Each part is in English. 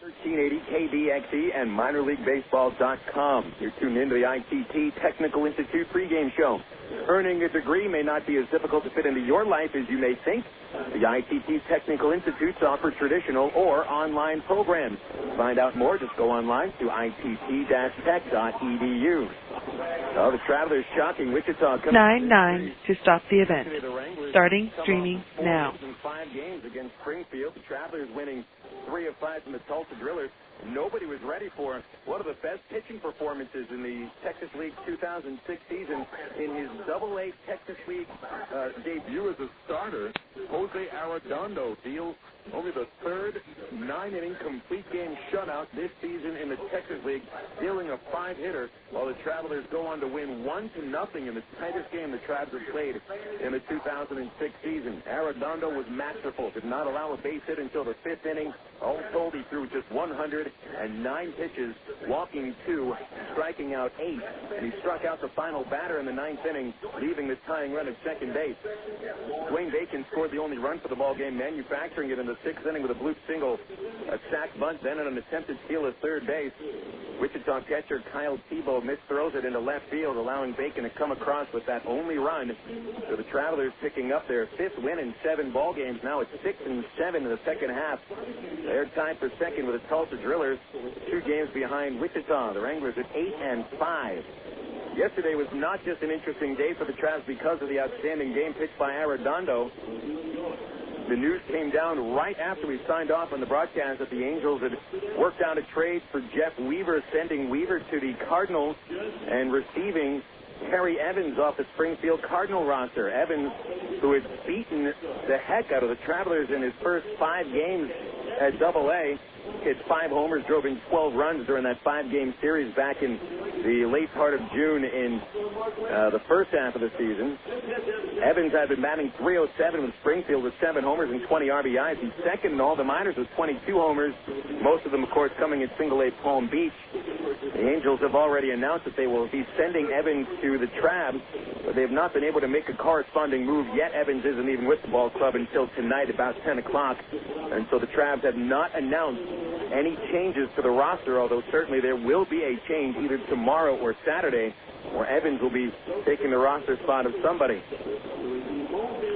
1380 KDXE and minorleaguebaseball.com. You're tuned into the ITT Technical Institute pregame show. Earning a degree may not be as difficult to fit into your life as you may think. The ITT Technical Institutes offer traditional or online programs. To find out more, just go online to itt-tech.edu. Oh, the Travelers shocking Wichita. 9-9 to stop the event. Starting streaming now. 5 games against Springfield. The Travelers winning 3 of 5 from the Tulsa Drillers. Nobody was ready for one of the best pitching performances in the Texas League 2006 season. In his Double-A Texas League debut as a starter, Jose Arredondo deals only the third 9-inning complete game shutout this season in the Texas League, dealing a 5-hitter, while the Travelers go on to win 1-0 in the tightest game the Travs have played in the 2006 season. Arredondo was masterful, did not allow a base hit until the 5th inning. All told, he threw just 109 pitches, walking 2, striking out 8, and he struck out the final batter in the 9th inning, leaving the tying run at second base. Dwayne Bacon scored the only run for the ball game, manufacturing it in the 6th inning with a bloop single, a sac bunt, then an attempted steal at third base. Wichita catcher Kyle Tebow misthrows it into left field, allowing Bacon to come across with that only run. So the Travelers picking up their 5th win in 7 ball games. Now it's 6-7 in the second half. They're tied for second with the Tulsa Drillers, 2 games behind Wichita. The Wranglers at 8-5. Yesterday was not just an interesting day for the Travs because of the outstanding game pitched by Arredondo. The news came down right after we signed off on the broadcast that the Angels had worked out a trade for Jeff Weaver, sending Weaver to the Cardinals and receiving Terry Evans off the Springfield Cardinal roster. Evans, who had beaten the heck out of the Travelers in his first 5 games at Double-A, hit 5 homers, drove in 12 runs during that 5-game series back in the late part of June in the first half of the season. Evans had been batting .307 with Springfield with 7 homers and 20 RBIs. He's second in all the minors with 22 homers, most of them, of course, coming in Single-A Palm Beach. The Angels have already announced that they will be sending Evans to the Travs, but they have not been able to make a corresponding move yet. Evans isn't even with the ball club until tonight about 10 o'clock, and so the Travs have not announced any changes to the roster, although certainly there will be a change either tomorrow or Saturday, where Evans will be taking the roster spot of somebody.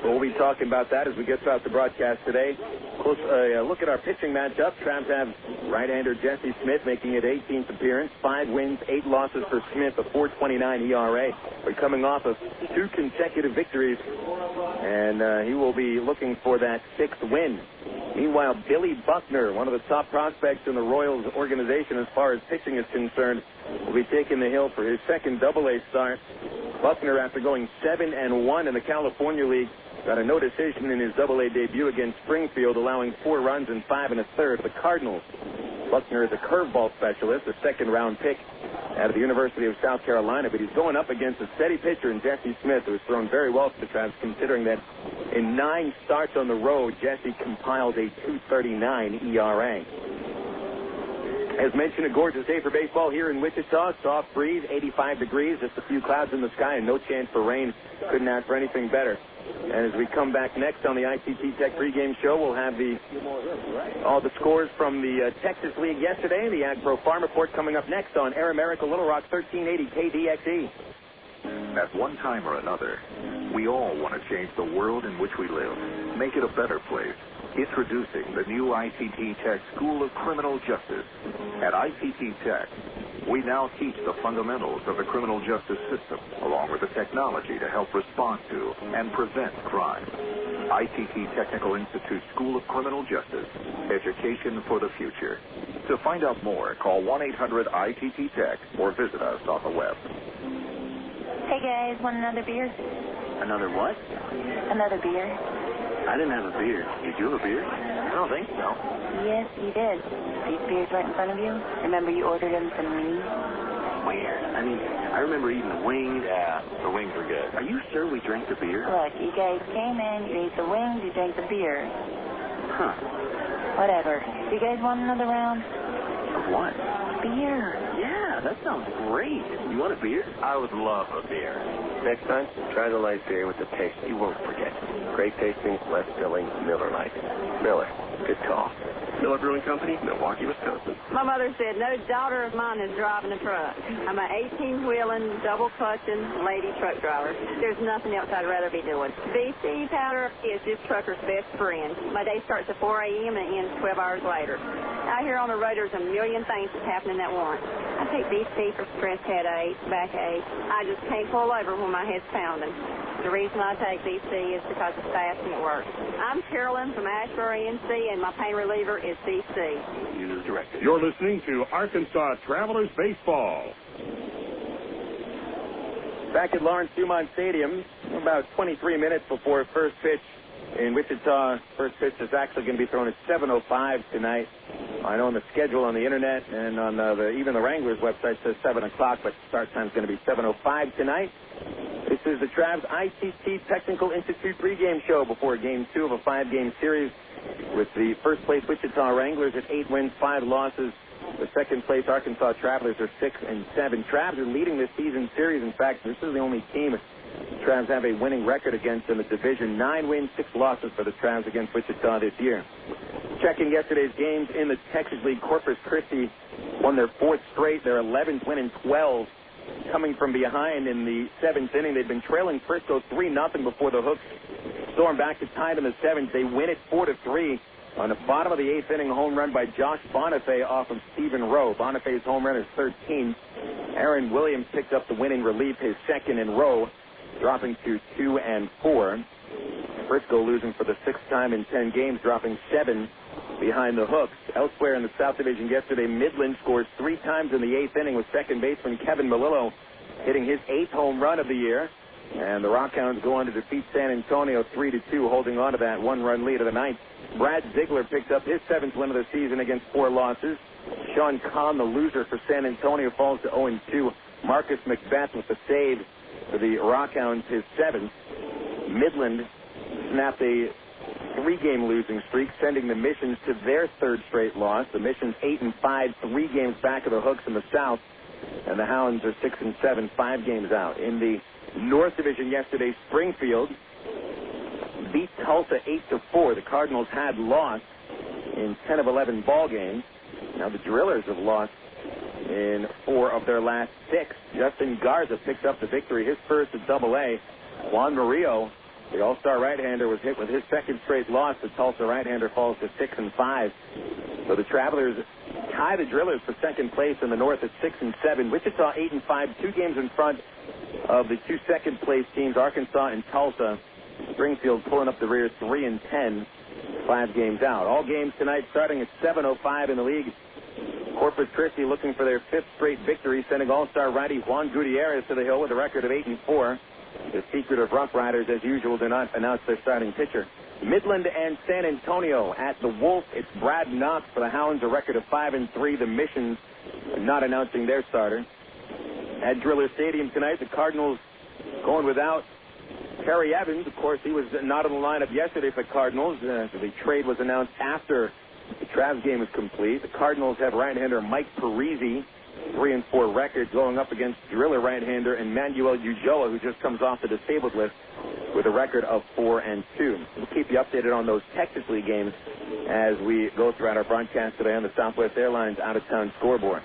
We'll be talking about that as we get throughout the broadcast today. Close look at our pitching matchup. Travs have right-hander Jesse Smith making it 18th appearance, 5 wins, 8 losses for Smith, a .429 ERA. We're coming off of 2 consecutive victories, and he will be looking for that 6th win. Meanwhile, Billy Buckner, one of the top prospects in the Royals organization as far as pitching is concerned, will be taking the hill for his second Double-A start. Buckner, after going 7-1 in the California League, got a no decision in his Double-A debut against Springfield, allowing 4 runs and 5 1/3 to the Cardinals. Buckner is a curveball specialist, a second-round pick out of the University of South Carolina, but he's going up against a steady pitcher in Jesse Smith, who has thrown very well for the Travs, considering that in 9 starts on the road, Jesse compiled a .239 ERA. As mentioned, a gorgeous day for baseball here in Wichita. Soft breeze, 85 degrees, just a few clouds in the sky, and no chance for rain. Couldn't ask for anything better. And as we come back next on the ITT Tech pregame show, we'll have all the scores from the Texas League yesterday, the Ag Pro Farm Report coming up next on Air America Little Rock 1380 KDXE. At one time or another, we all want to change the world in which we live, make it a better place. Introducing the new ITT Tech School of Criminal Justice. At ITT Tech, we now teach the fundamentals of the criminal justice system, along with the technology to help respond to and prevent crime. ITT Technical Institute School of Criminal Justice. Education for the future. To find out more, call 1-800-ITT-TECH or visit us on the web. Hey guys, want another beer? Another what? Another beer. I didn't have a beer. Did you have a beer? I don't think so. Yes, you did. These beers right in front of you? Remember you ordered them from me? Where? I mean, I remember eating the wings. Yeah, the wings were good. Are you sure we drank the beer? Look, you guys came in, you ate the wings, you drank the beer. Huh. Whatever. Do you guys want another round? Of what? Beer. Yeah, that sounds great. You want a beer? I would love a beer. Next time, try the light beer with the taste you won't forget. Great tasting, less filling, Miller Lite. Miller, good call. Miller Brewing Company, Milwaukee, Wisconsin. My mother said, no daughter of mine is driving a truck. I'm an 18-wheeling, double-clutching lady truck driver. There's nothing else I'd rather be doing. BC powder is this trucker's best friend. My day starts at 4 a.m. and ends 12 hours later. Out here on the road, there's a million things that's happening at once. I take BC for stress headache, backache. I just can't pull over when my head's pounding. The reason I take BC is because it's fast and it works. I'm Carolyn from Ashbury, NC, and my pain reliever is BC. User directed. You're listening to Arkansas Travelers Baseball. Back at Lawrence Dumont Stadium, about 23 minutes before first pitch in Wichita. First pitch is actually going to be thrown at 7:05 tonight. I know on the schedule on the internet and on even the Wranglers website says 7 o'clock, but start time is going to be 7:05 tonight. This is the Travs ITT Technical Institute pregame show before Game 2 of a 5-game series with the first place Wichita Wranglers at 8 wins, 5 losses. The second place Arkansas Travelers are 6-7. Travs are leading this season series. In fact, this is the only team Travs have a winning record against in the division. 9 wins, 6 losses for the Travs against Wichita this year. Checking yesterday's games in the Texas League, Corpus Christi won their 4th straight. Their 11th win in 12. Coming from behind in the 7th inning. They've been trailing Frisco 3-0 before the Hooks storm back to tie them in the 7th. They win it 4-3 on the bottom of the 8th inning. A home run by Josh Bonifay off of Stephen Rowe. Bonifay's home run is 13th. Aaron Williams picked up the winning relief, his 2nd in row, dropping to 2-4. Frisco losing for the 6th time in 10 games, dropping 7 behind the Hooks. Elsewhere in the South Division yesterday, Midland scores 3 times in the 8th inning with second baseman Kevin Melillo hitting his 8th home run of the year. And the Rockhounds go on to defeat San Antonio 3-2, holding on to that 1-run lead of the 9th. Brad Ziegler picked up his 7th win of the season against 4 losses. Sean Kahn, the loser for San Antonio, falls to 0-2. Marcus McBeth with the save for the Rockhounds, his 7th. Midland snapped a 3-game losing streak, sending the Missions to their 3rd straight loss. The Missions 8-5, 3 games back of the Hooks in the South, and the Hounds are 6-7, 5 games out. In the North Division yesterday, Springfield beat Tulsa 8-4. The Cardinals had lost in 10 of 11 ball games. Now the Drillers have lost in 4 of their last 6. Justin Garza picks up the victory, his first at AA. Juan Murillo, the all-star right-hander, was hit with his 2nd straight loss. The Tulsa right-hander falls to 6-5. So the Travelers tie the Drillers for 2nd place in the North at 6-7. Wichita 8-5, 2 games in front of the 2 second-place teams, Arkansas and Tulsa. Springfield pulling up the rear 3-10, 5 games out. All games tonight starting at 7:05 in the league. Corpus Christi looking for their 5th straight victory, sending all-star righty Juan Gutierrez to the hill with a record of 8-4. The secret of Rough Riders, as usual, do not announce their starting pitcher. Midland and San Antonio at the Wolf. It's Brad Knox for the Hounds, a record of 5-3. The Missions not announcing their starter. At Driller Stadium tonight, the Cardinals going without Terry Evans. Of course, he was not on the lineup yesterday for the Cardinals. The trade was announced after the Travs game was complete. The Cardinals have right-hander Mike Parisi, 3-4 record, going up against Driller right-hander Emmanuel Ujoa, who just comes off the disabled list with a record of 4-2. We'll keep you updated on those Texas League games as we go throughout our broadcast today on the Southwest Airlines out-of-town scoreboard.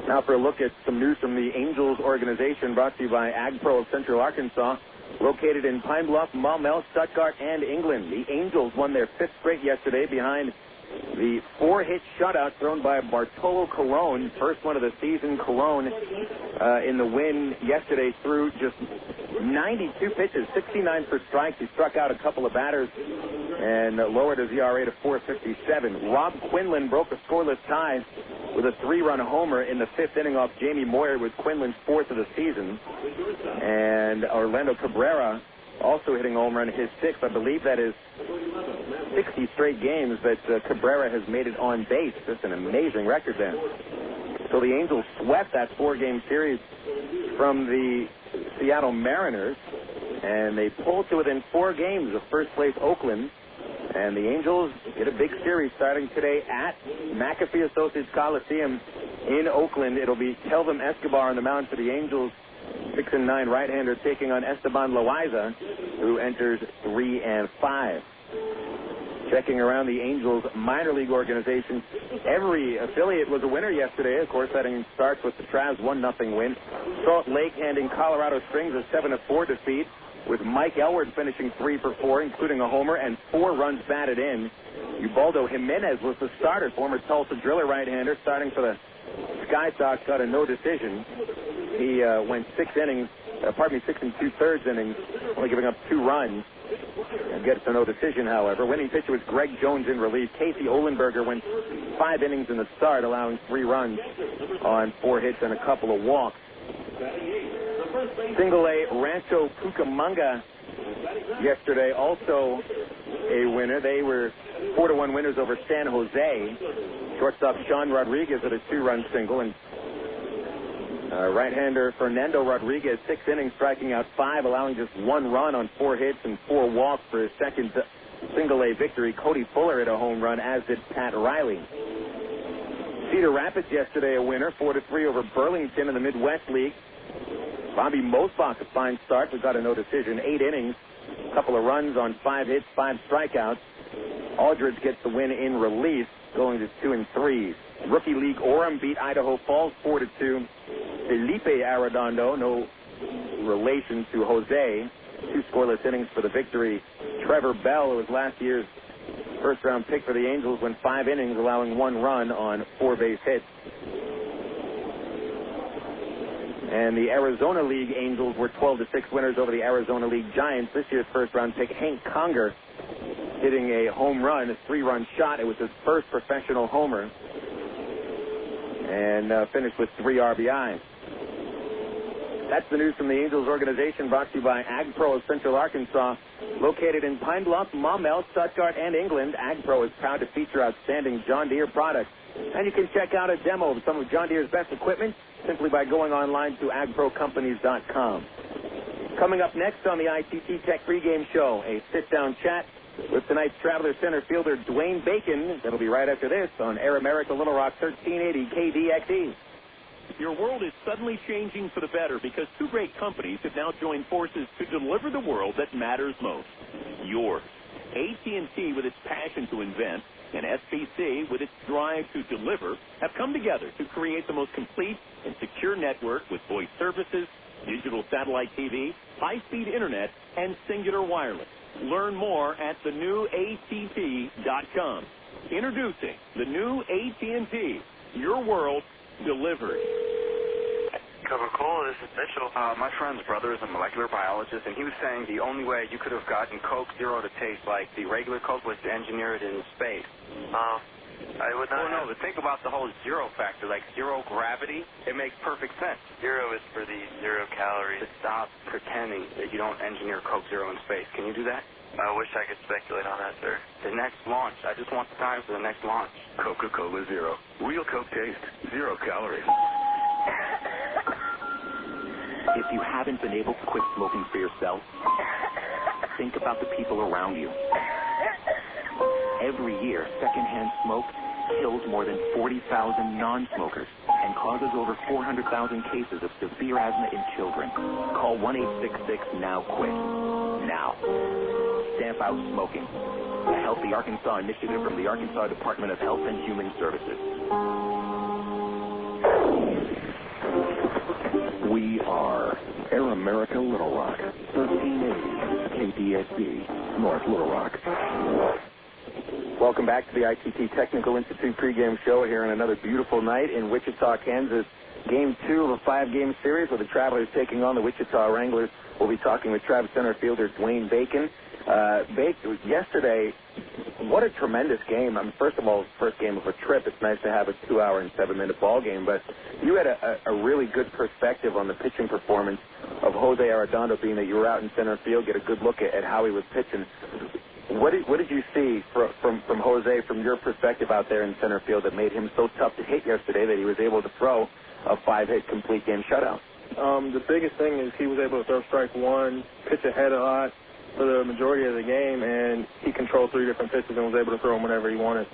Now for a look at some news from the Angels organization, brought to you by AgPro of Central Arkansas, located in Pine Bluff, Maumelle, Stuttgart, and England. The Angels won their 5th straight yesterday behind the 4-hit shutout thrown by Bartolo Colon, first one of the season. Colon in the win yesterday threw just 92 pitches, 69 for strikes. He struck out a couple of batters and lowered his ERA to 4.57. Rob Quinlan broke a scoreless tie with a 3-run homer in the 5th inning off Jamie Moyer, with Quinlan's 4th of the season. And Orlando Cabrera also hitting a home run, his 6th. I believe that is 60 straight games that Cabrera has made it on base. That's an amazing record there. So the Angels swept that 4-game series from the Seattle Mariners, and they pulled to within 4 games of first-place Oakland. And the Angels get a big series starting today at McAfee Associates Coliseum in Oakland. It'll be Kelvin Escobar on the mound for the Angels, 6-9 right-hander, taking on Esteban Loaiza, who enters 3-5. Checking around the Angels minor league organization, every affiliate was a winner yesterday. Of course, that starts with the Travs' 1-0 win. Salt Lake handing Colorado Springs a 7-4 defeat, with Mike Elward finishing 3 for 4, including a homer and 4 runs batted in. Ubaldo Jimenez was the starter, former Tulsa Driller right-hander, starting for the Sky Sox, got a no decision. He went 6 2/3 innings, only giving up 2 runs. And gets a no decision, however. Winning pitcher was Greg Jones in relief. Casey Olenberger went 5 innings in the start, allowing 3 runs on 4 hits and a couple of walks. Single A Rancho Cucamonga yesterday, also a winner. They were 4-1 winners over San Jose. Shortstop Sean Rodriguez with a 2-run single, and right-hander Fernando Rodriguez, 6 innings, striking out 5, allowing just 1 run on 4 hits and 4 walks for his second single-A victory. Cody Fuller hit a home run, as did Pat Riley. Cedar Rapids yesterday a winner, 4-3 over Burlington in the Midwest League. Bobby Mosbach, a fine start, but got a no decision. 8 innings, a couple of runs on 5 hits, 5 strikeouts. Aldridge gets the win in relief, going to 2-3. Rookie League Orem beat Idaho Falls 4-2. Felipe Arredondo, no relation to Jose, 2 scoreless innings for the victory. Trevor Bell, who was last year's first-round pick for the Angels, went 5 innings, allowing 1 run on 4 base hits. And the Arizona League Angels were 12-6 winners over the Arizona League Giants. This year's first-round pick, Hank Conger, hitting a home run, a 3-run shot. It was his first professional homer, and finished with 3 RBIs. That's the news from the Angels organization, brought to you by AgPro of Central Arkansas. Located in Pine Bluff, Maumelle, Stuttgart, and England, AgPro is proud to feature outstanding John Deere products. And you can check out a demo of some of John Deere's best equipment simply by going online to agprocompanies.com. Coming up next on the ITT Tech pregame show, a sit-down chat with tonight's Traveler center fielder Dwayne Bacon. That'll be right after this on Air America Little Rock 1380 KDXE. Your world is suddenly changing for the better because 2 great companies have now joined forces to deliver the world that matters most, yours. AT&T, with its passion to invent, and SBC, with its drive to deliver, have come together to create the most complete and secure network with voice services, digital satellite TV, high-speed internet, and singular wireless. Learn more at thenewatt.com. Introducing the new AT&T. Your world delivered. Coca-Cola, this is Mitchell. My friend's brother is a molecular biologist, and he was saying the only way you could have gotten Coke Zero to taste like the regular Coke was to engineer it in space. I would not. Well, no, but think about the whole zero factor, like zero gravity. It makes perfect sense. 0 is for the 0 calories. To stop pretending that you don't engineer Coke Zero in space. Can you do that? I wish I could speculate on that, sir. The next launch. I just want the time for the next launch. Coca-Cola Zero. Real Coke taste. 0 calories. If you haven't been able to quit smoking for yourself, think about the people around you. Every year, secondhand smoke kills more than 40,000 non-smokers and causes over 400,000 cases of severe asthma in children. Call 1-866-NOW-QUIT. Now. Stamp out smoking. A Healthy Arkansas initiative from the Arkansas Department of Health and Human Services. We are Air America Little Rock, 1380 KDXE, North Little Rock. Welcome back to the ITT Technical Institute pregame show here on another beautiful night in Wichita, Kansas. Game 2 of a 5-game series with the Travelers taking on the Wichita Wranglers. We'll be talking with Trav center fielder Dwayne Bacon. Yesterday, what a tremendous game. I mean, first of all, first game of a trip. It's nice to have a 2-hour and 7-minute ball game, but you had a really good perspective on the pitching performance of Jose Arredondo, being that you were out in center field, get a good look at how he was pitching. What did you see from Jose, from your perspective out there in center field, that made him so tough to hit yesterday that he was able to throw a 5-hit complete game shutout? The biggest thing is he was able to throw strike one, pitch ahead a lot for the majority of the game, and he controlled 3 different pitches and was able to throw them whenever he wanted.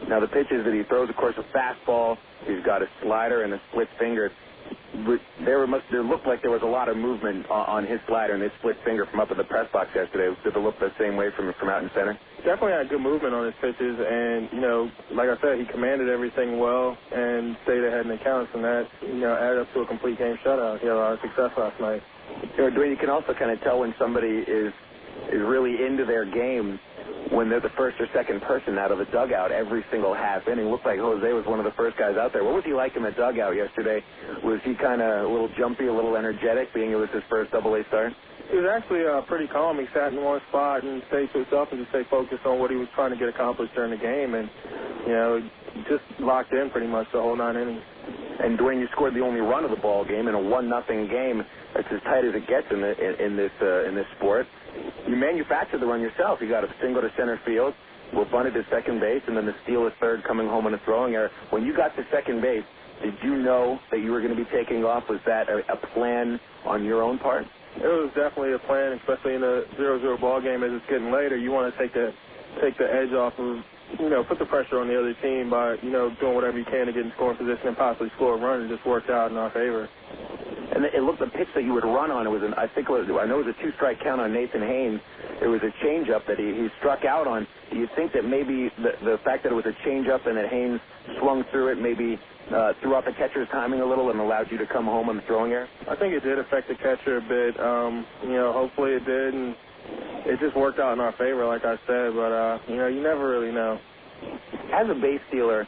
Now, the pitches that he throws, of course, a fastball. He's got a slider and a split finger. There looked like there was a lot of movement on his slider and his split finger from up in the press box yesterday. Did it look the same way from out in center? definitely had good movement on his pitches, and, you know, like I said, he commanded everything well and stayed ahead in the counts, and that, you know, added up to a complete game shutout. He had a lot of success last night. You know, Dwayne, you can also kind of tell when somebody is really into their game when they're the first or second person out of the dugout every single half inning. Looked like Jose was one of the first guys out there. What was he like in the dugout yesterday? Was he kind of a little jumpy, a little energetic, being it was his first Double-A start? He was actually pretty calm. He sat in one spot and stayed to himself and just stayed focused on what he was trying to get accomplished during the game, and, you know, just locked in pretty much the whole 9 innings. And Dwayne, you scored the only run of the ball game in a 1-0 game. That's as tight as it gets in this sport. You manufactured the run yourself. You got a single to center field, were bunted to second base, and then the steal at third, coming home on a throwing error. When you got to second base, did you know that you were going to be taking off? Was that a plan on your own part? It was definitely a plan, especially in a 0-0 ball game as it's getting later. You want to take the edge off of, you know, put the pressure on the other team by, you know, doing whatever you can to get in scoring position and possibly score a run. It just worked out in our favor. And it looked, the pitch that you would run on, it was I know it was a 2-strike count on Nathan Haynes. It was a changeup that he struck out on. Do you think that maybe the fact that it was a changeup and that Haynes swung through it maybe threw off the catcher's timing a little and allowed you to come home on the throwing error? I think it did affect the catcher a bit. You know, hopefully it did, and it just worked out in our favor, like I said. But, you know, you never really know. As a base stealer,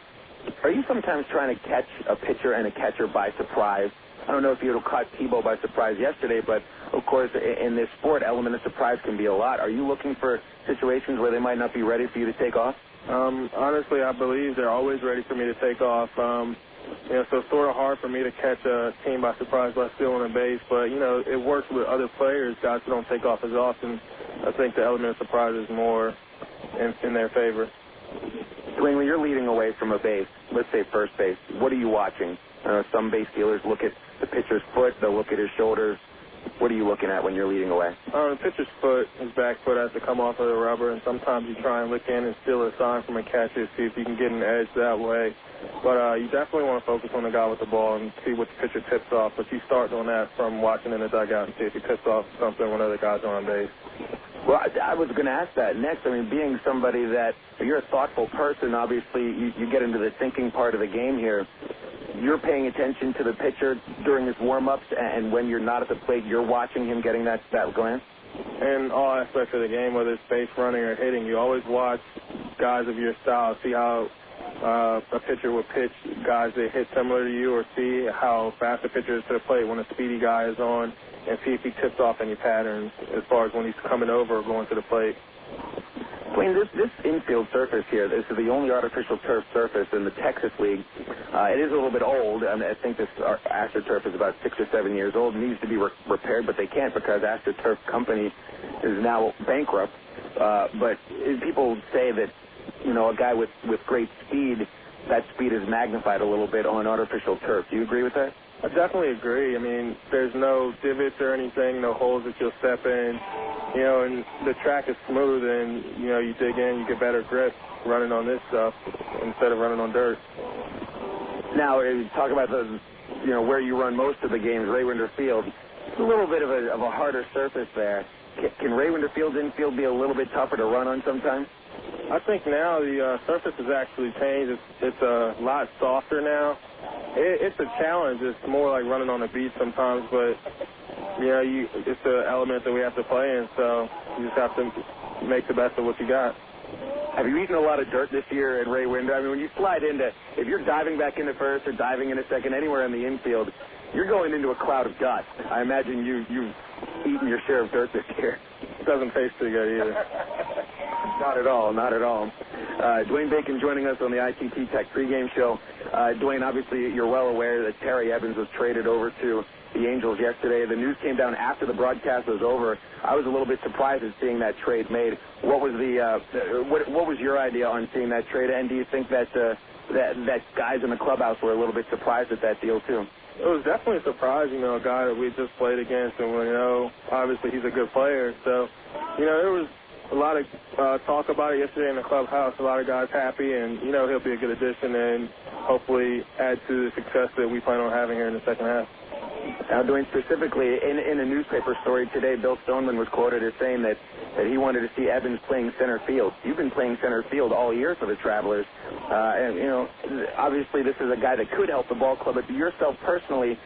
are you sometimes trying to catch a pitcher and a catcher by surprise? I don't know if you would have caught Tebow by surprise yesterday, but, of course, in this sport, element of surprise can be a lot. Are you looking for situations where they might not be ready for you to take off? Honestly, I believe they're always ready for me to take off. You know, so it's sort of hard for me to catch a team by surprise by stealing a base, but, you know, it works with other players, guys who don't take off as often. I think the element of surprise is more in their favor. Dwayne, when you're leading away from a base, let's say first base, what are you watching? Some base stealers look at the pitcher's foot, they'll look at his shoulders. What are you looking at when you're leading away? The pitcher's foot, his back foot has to come off of the rubber, and sometimes you try and look in and steal a sign from a catcher, see if you can get an edge that way. But you definitely want to focus on the guy with the ball and see what the pitcher tips off. But you start doing that from watching in the dugout and see if he tips off something when other guys are on base. Well, I was going to ask that next. I mean, being somebody that you're a thoughtful person, obviously you get into the thinking part of the game here. You're paying attention to the pitcher during his warm-ups, and when you're not at the plate, you're watching him getting that glance? In all aspects of the game, whether it's base running or hitting, you always watch guys of your style, see how a pitcher will pitch guys that hit similar to you, or see how fast the pitcher is to the plate when a speedy guy is on, and see if he tips off any patterns as far as when he's coming over or going to the plate. Dwayne, this infield surface here, this is the only artificial turf surface in the Texas League. It is a little bit old. I think this AstroTurf is about 6 or 7 years old. It needs to be repaired, but they can't because AstroTurf Company is now bankrupt. But people say that, you know, a guy with great speed, that speed is magnified a little bit on artificial turf. Do you agree with that? I definitely agree. I mean, there's no divots or anything, no holes that you'll step in. You know, and the track is smooth, and, you know, you dig in, you get better grip running on this stuff instead of running on dirt. Now, talk about where you run most of the games, Ray Winder Field. It's a little bit of a harder surface there. Can Ray Winder Field's infield be a little bit tougher to run on sometimes? I think now the surface has actually changed. It's a lot softer now. It's a challenge. It's more like running on the beach sometimes, but you know, it's an element that we have to play in, so you just have to make the best of what you got. Have you eaten a lot of dirt this year at Ray Winder? I mean, when you slide into, if you're diving back into first or diving into second, anywhere in the infield, you're going into a cloud of dust. I imagine you've eaten your share of dirt this year. It doesn't taste too good either. Not at all, not at all. Dwayne Bacon joining us on the ITT Tech pregame show. Dwayne, obviously you're well aware that Terry Evans was traded over to the Angels yesterday. The news came down after the broadcast was over. I was a little bit surprised at seeing that trade made. What was what was your idea on seeing that trade, and do you think that that guys in the clubhouse were a little bit surprised at that deal too? It was definitely a surprise, you know, a guy that we just played against, and you know, obviously he's a good player. So, you know, there was a lot of talk about it yesterday in the clubhouse. A lot of guys happy, and you know, he'll be a good addition and hopefully add to the success that we plan on having here in the second half. Now, Dwayne, specifically, in a newspaper story today, Bill Stoneman was quoted as saying that he wanted to see Evans playing center field. You've been playing center field all year for the Travelers. And, you know, obviously this is a guy that could help the ball club, but yourself personally,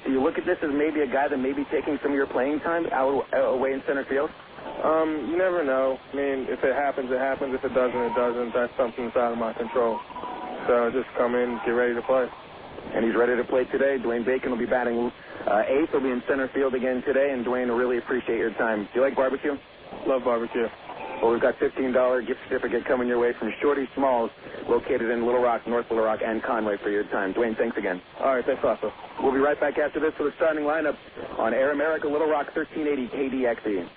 do you look at this as maybe a guy that may be taking some of your playing time away in center field? You never know. I mean, if it happens, it happens. If it doesn't, it doesn't. That's something that's out of my control. So just come in, get ready to play. And he's ready to play today. Dwayne Bacon will be batting eighth. He'll be in center field again today. And Dwayne, I really appreciate your time. Do you like barbecue? Love barbecue. Well, we've got $15 gift certificate coming your way from Shorty Smalls, located in Little Rock, North Little Rock, and Conway for your time. Dwayne, thanks again. All right, thanks, also. We'll be right back after this for the starting lineup on Air America, Little Rock, 1380 KDXE.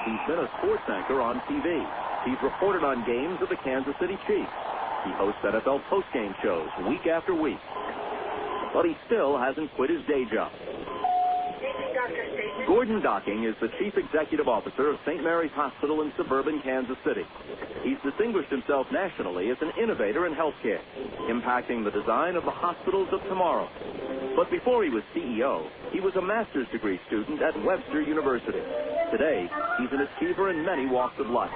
He's been a sports anchor on TV. He's reported on games of the Kansas City Chiefs. He hosts NFL postgame shows week after week. But he still hasn't quit his day job. Gordon Docking is the Chief Executive Officer of St. Mary's Hospital in suburban Kansas City. He's distinguished himself nationally as an innovator in healthcare, impacting the design of the hospitals of tomorrow. But before he was CEO, he was a master's degree student at Webster University. Today, he's an achiever in many walks of life.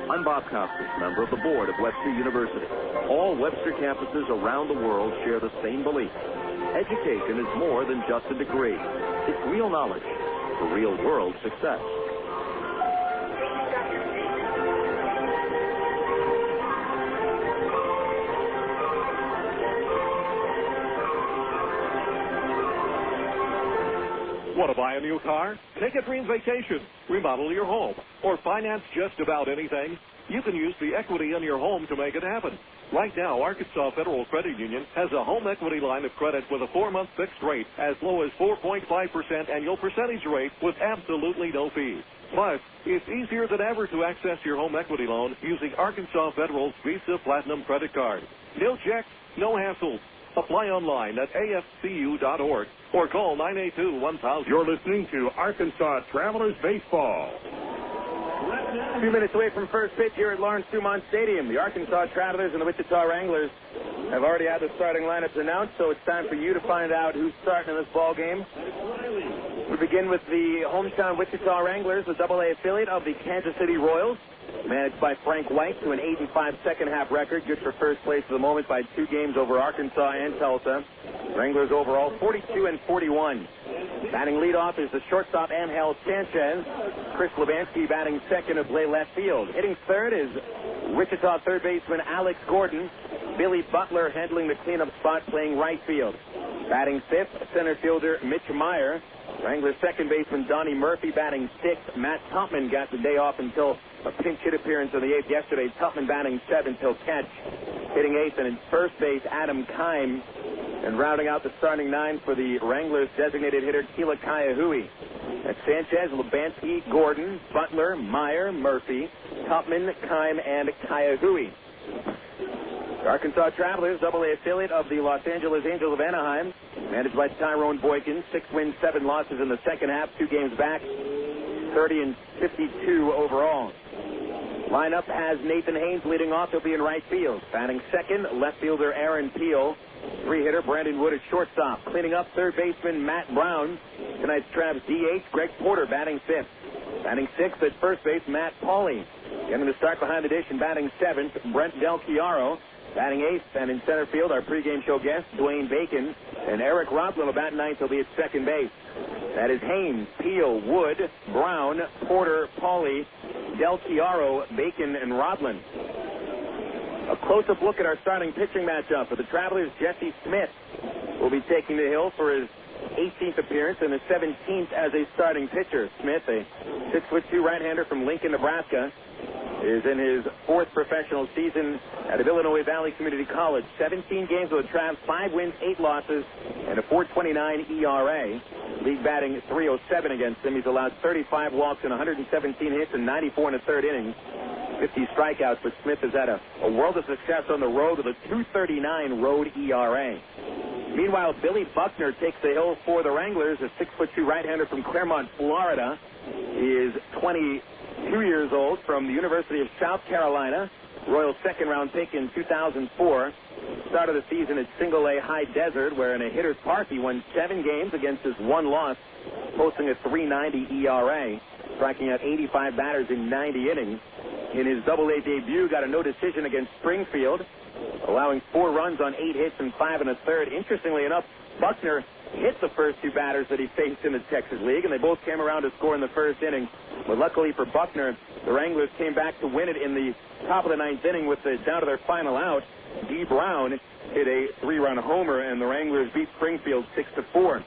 I'm Bob Costas, member of the board of Webster University. All Webster campuses around the world share the same belief. Education is more than just a degree. It's real knowledge for real-world success. Want to buy a new car? Take a dream vacation, remodel your home, or finance just about anything? You can use the equity in your home to make it happen. Right now, Arkansas Federal Credit Union has a home equity line of credit with a 4-month fixed rate as low as 4.5% annual percentage rate with absolutely no fees. Plus, it's easier than ever to access your home equity loan using Arkansas Federal's Visa Platinum credit card. No checks, no hassles. Apply online at afcu.org or call 982-1000. You're listening to Arkansas Travelers Baseball. A few minutes away from first pitch here at Lawrence Dumont Stadium. The Arkansas Travelers and the Wichita Wranglers have already had the starting lineups announced, so it's time for you to find out who's starting in this ball game. We begin with the hometown Wichita Wranglers, the AA affiliate of the Kansas City Royals, managed by Frank White to an 8-5 second-half record, good for first place at the moment by 2 games over Arkansas and Tulsa. Wranglers overall 42-41. Batting leadoff is the shortstop Ángel Sánchez. Chris Lebansky batting second to play left field. Hitting third is Wichita third baseman Alex Gordon. Billy Butler handling the cleanup spot playing right field. Batting fifth, center fielder Mitch Maier. Wranglers second baseman Donnie Murphy batting sixth. Matt Tupman got the day off until a pinch hit appearance in the eighth yesterday. Tupman batting seventh till catch. Hitting eighth, and in first base Adam Ka'aihue. And rounding out the starting 9 for the Wranglers designated hitter Kila Ka'aihue. That's Sanchez, Lebansky, Gordon, Butler, Maier, Murphy, Tupman, Ka'aihue, and Ka'aihue. The Arkansas Travelers, AA affiliate of the Los Angeles Angels of Anaheim, managed by Tyrone Boykin. 6 wins, 7 losses in the second half, 2 games back, 30-52 overall. Lineup has Nathan Haynes leading off. He'll be in right field. Batting second, left fielder Aaron Peel. 3-hitter Brandon Wood at shortstop. Cleaning up third baseman Matt Brown. Tonight's Travs DH Greg Porter batting fifth. Batting sixth at first base Matt Pauley. Getting the start behind the dish and batting seventh Brent Del Chiaro. Batting eighth, and in center field our pregame show guest Dwayne Bacon. And Eric Rodlin will bat ninth. He'll be at second base. That is Haynes, Peel, Wood, Brown, Porter, Pauley, Del Chiaro, Bacon, and Rodlin. A close-up look at our starting pitching matchup. For the Travelers, Jesse Smith will be taking the hill for his 18th appearance and his 17th as a starting pitcher. Smith, a 6'2" right-hander from Lincoln, Nebraska, is in his 4th professional season at Illinois Valley Community College. 17 games with the Travs, 5 wins, 8 losses, and a 4.29 ERA. League batting .307 against him. He's allowed 35 walks and 117 hits and 94 in the third inning. 50 strikeouts, but Smith has had a world of success on the road with a .239 road ERA. Meanwhile, Billy Buckner takes the hill for the Wranglers, a 6'2" right-hander from Claremont, Florida. He is 22 years old, from the University of South Carolina. Royals' second-round pick in 2004. Start of the season at Single-A High Desert, where in a hitter's park he won 7 games against his 1 loss, posting a .390 ERA, striking out 85 batters in 90 innings. In his Double-A debut, got a no decision against Springfield, allowing 4 runs on 8 hits and 5 1/3. Interestingly enough, Buckner hit the first 2 batters that he faced in the Texas League, and they both came around to score in the first inning. But luckily for Buckner, the Wranglers came back to win it in the top of the 9th inning with the down to their final out. D. Brown hit a 3-run homer, and the Wranglers beat Springfield 6-4.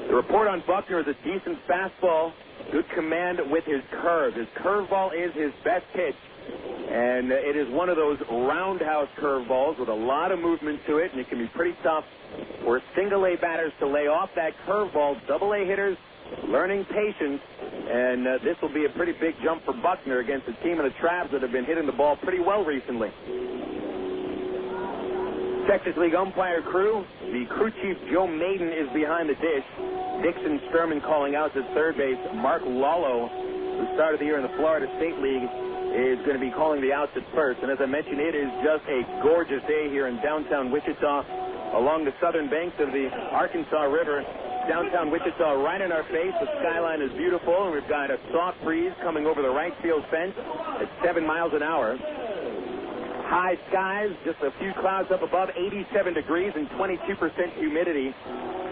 The report on Buckner is a decent fastball, good command with his curve. His curveball is his best pitch, and it is one of those roundhouse curveballs with a lot of movement to it, and it can be pretty tough for Single-A batters to lay off that curveball. Double-A hitters learning patience, and this will be a pretty big jump for Buckner against a team of the Travs that have been hitting the ball pretty well recently. Texas League umpire crew, the crew chief Joe Maiden is behind the dish. Dixon Sturman calling out at third base. Mark Lalo, who started the year in the Florida State League, is going to be calling the outs at first. And as I mentioned, it is just a gorgeous day here in downtown Wichita, along the southern banks of the Arkansas River. Downtown Wichita right in our face. The skyline is beautiful, and we've got a soft breeze coming over the right field fence at 7 miles an hour. High skies, just a few clouds up above, 87 degrees and 22% humidity.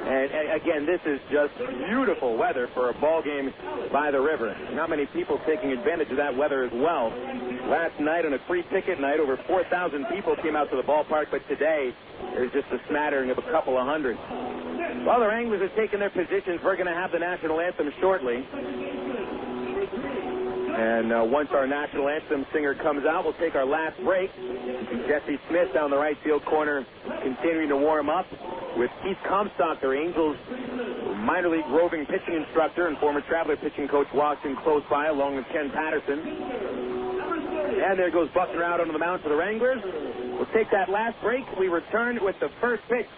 And again, this is just beautiful weather for a ball game by the river. Not many people taking advantage of that weather as well. Last night on a free ticket night, over 4,000 people came out to the ballpark, but today there's just a smattering of a couple of hundred. While the Wranglers are taking their positions, we're going to have the national anthem shortly. And once our national anthem singer comes out, we'll take our last break. Jesse Smith down the right field corner continuing to warm up with Keith Comstock, their Angels minor league roving pitching instructor and former Traveler pitching coach, watching close by along with Ken Patterson. And there goes Buckner out onto the mound for the Wranglers. We'll take that last break. We return with the first pitch.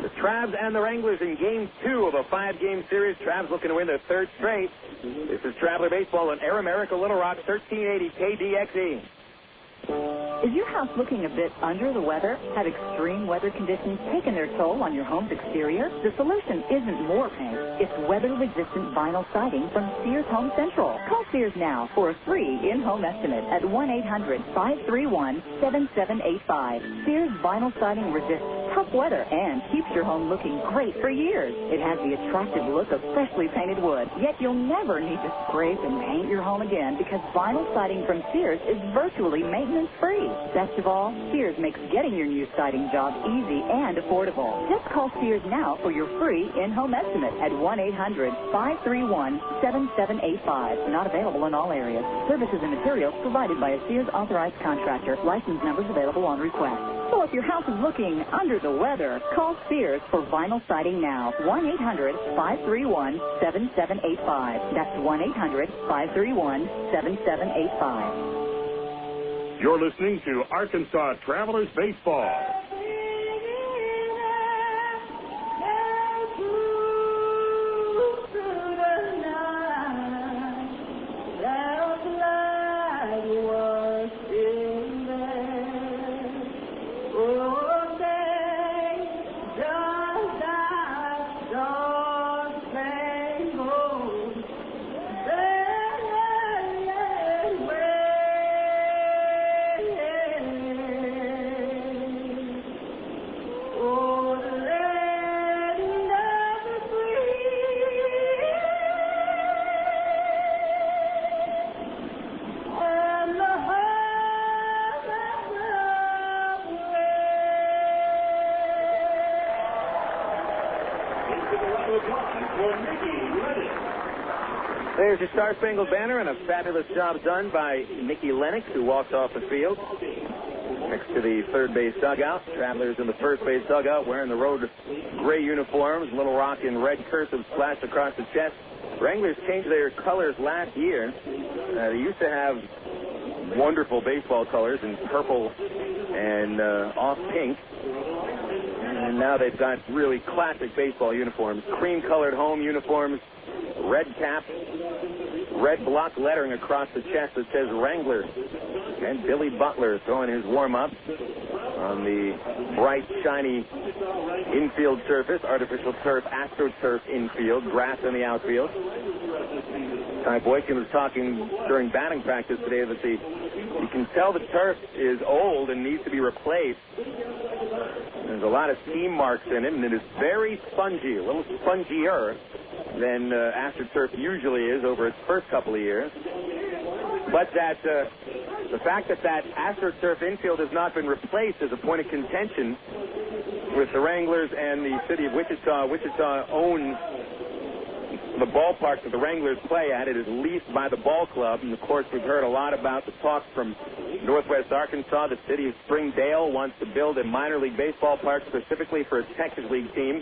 The Travs and the Wranglers in Game 2 of a 5-game series. Travs looking to win their 3rd straight. This is Traveler Baseball on Air America Little Rock, 1380 KDXE. Is your house looking a bit under the weather? Have extreme weather conditions taken their toll on your home's exterior? The solution isn't more paint. It's weather-resistant vinyl siding from Sears Home Central. Call Sears now for a free in-home estimate at 1-800-531-7785. Sears vinyl siding resists tough weather and keeps your home looking great for years. It has the attractive look of freshly painted wood, yet you'll never need to scrape and paint your home again because vinyl siding from Sears is virtually maintenance-free. Best of all, Sears makes getting your new siding job easy and affordable. Just call Sears now for your free in-home estimate at 1-800-531-7785. Not available in all areas. Services and materials provided by a Sears authorized contractor. License numbers available on request. So if your house is looking under the weather, call Sears for vinyl siding now. 1-800-531-7785. That's 1-800-531-7785. You're listening to Arkansas Travelers Baseball. There's your Star-Spangled Banner and a fabulous job done by Mickey Lennox, who walked off the field next to the third base dugout. Travelers in the first base dugout wearing the road gray uniforms, Little Rock in red cursive splashed across the chest. Wranglers changed their colors last year. They used to have wonderful baseball colors in purple and off pink. And now they've got really classic baseball uniforms. Cream-colored home uniforms, red cap, red block lettering across the chest that says Wranglers. And Billy Butler throwing his warm-up on the bright, shiny infield surface, artificial turf, AstroTurf infield, grass in the outfield. Ty Boykin was talking during batting practice today that you can tell the turf is old and needs to be replaced. There's a lot of seam marks in it, and it is very spongy, a little spongier than AstroTurf usually is over its first couple of years. But the fact that AstroTurf infield has not been replaced is a point of contention with the Wranglers and the city of Wichita. Wichita owns the ballpark that the Wranglers play at. It is leased by the ball club. And, of course, we've heard a lot about the talk from Northwest Arkansas. The city of Springdale wants to build a minor league baseball park specifically for its Texas League team.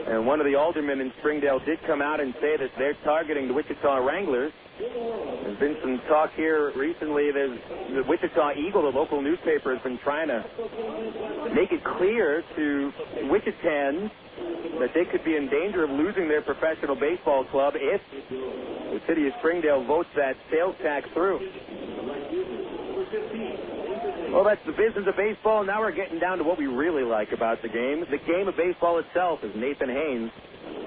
And one of the aldermen in Springdale did come out and say that they're targeting the Wichita Wranglers. There's been some talk here recently. The Wichita Eagle, the local newspaper, has been trying to make it clear to Wichitans that they could be in danger of losing their professional baseball club if the city of Springdale votes that sales tax through. Well, that's the business of baseball. Now we're getting down to what we really like about the game. The game of baseball itself, as Nathan Haynes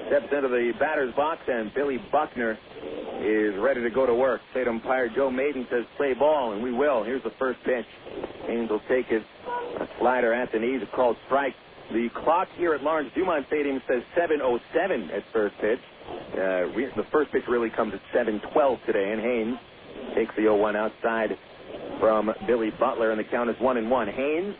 steps into the batter's box and Billy Buckner is ready to go to work. State umpire Joe Maiden says play ball, and we will. Here's the first pitch. Haynes will take his slider at the knees. It's called strike. The clock here at Lawrence Dumont Stadium says 7:07 at first pitch. The first pitch really comes at 7:12 today, and Haynes takes the 0-1 outside from Billy Butler, and the count is 1-1. Haynes,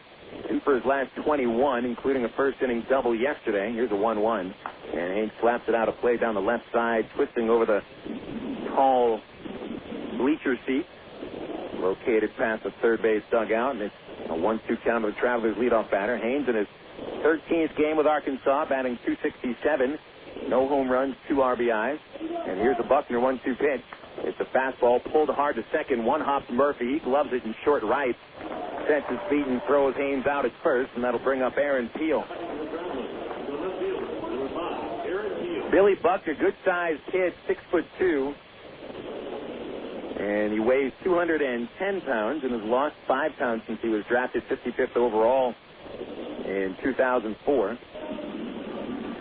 2 for his last 21, including a first-inning double yesterday. Here's a 1-1, and Haynes slaps it out of play down the left side, twisting over the tall bleacher seat located past the third base dugout, and it's a 1-2 count of the Travelers' leadoff batter. Haynes in his 13th game with Arkansas, batting .267, no home runs, 2 RBIs. And here's a Buckner 1-2 pitch. It's a fastball pulled hard to second. One hops Murphy. He gloves it in short right. Sets his feet and throws Haynes out at first, and that'll bring up Aaron Peel. Billy Buckner, good-sized kid, 6'2", and he weighs 210 pounds and has lost 5 pounds since he was drafted 55th overall in 2004.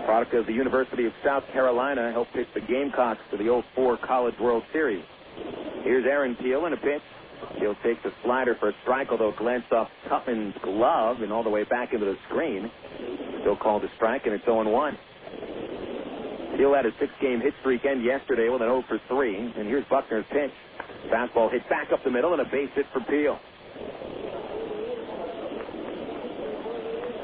Product of the University of South Carolina, helped pitch the Gamecocks to the 2004 College World Series. Here's Aaron Peel in a pitch. Peel takes a slider for a strike, although it glanced off Tupman's glove and all the way back into the screen. Still called a strike, and it's 0-1. Peel had a 6-game hit streak end yesterday with an 0 for 3. And here's Buckner's pitch. Fastball hit back up the middle and a base hit for Peel.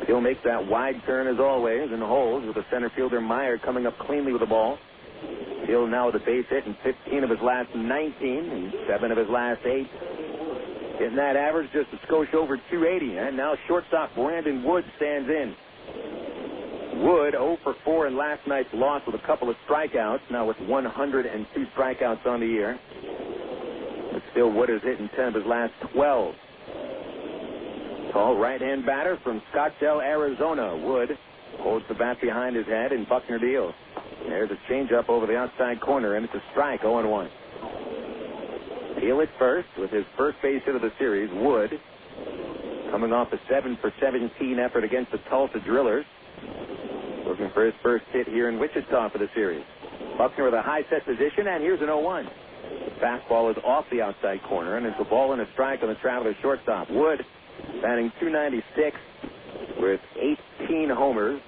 Peel makes that wide turn as always and holds with the center fielder Maier coming up cleanly with the ball. Peel now with a base hit in 15 of his last 19 and 7 of his last 8. Getting that average just a skosh over 280. And now shortstop Brandon Wood stands in. Wood 0 for 4 in last night's loss with a couple of strikeouts. Now with 102 strikeouts on the year. But still Wood has hit in 10 of his last 12. Tall right-hand batter from Scottsdale, Arizona. Wood holds the bat behind his head, and Buckner deals. There's a changeup over the outside corner, and it's a strike, 0-1. Peel at first with his first base hit of the series. Wood coming off a 7 for 17 effort against the Tulsa Drillers. Looking for his first hit here in Wichita for the series. Buckner with a high set position, and here's an 0-1. The fastball is off the outside corner, and it's a ball and a strike on the Travelers shortstop. Wood batting .296 with 18 homers,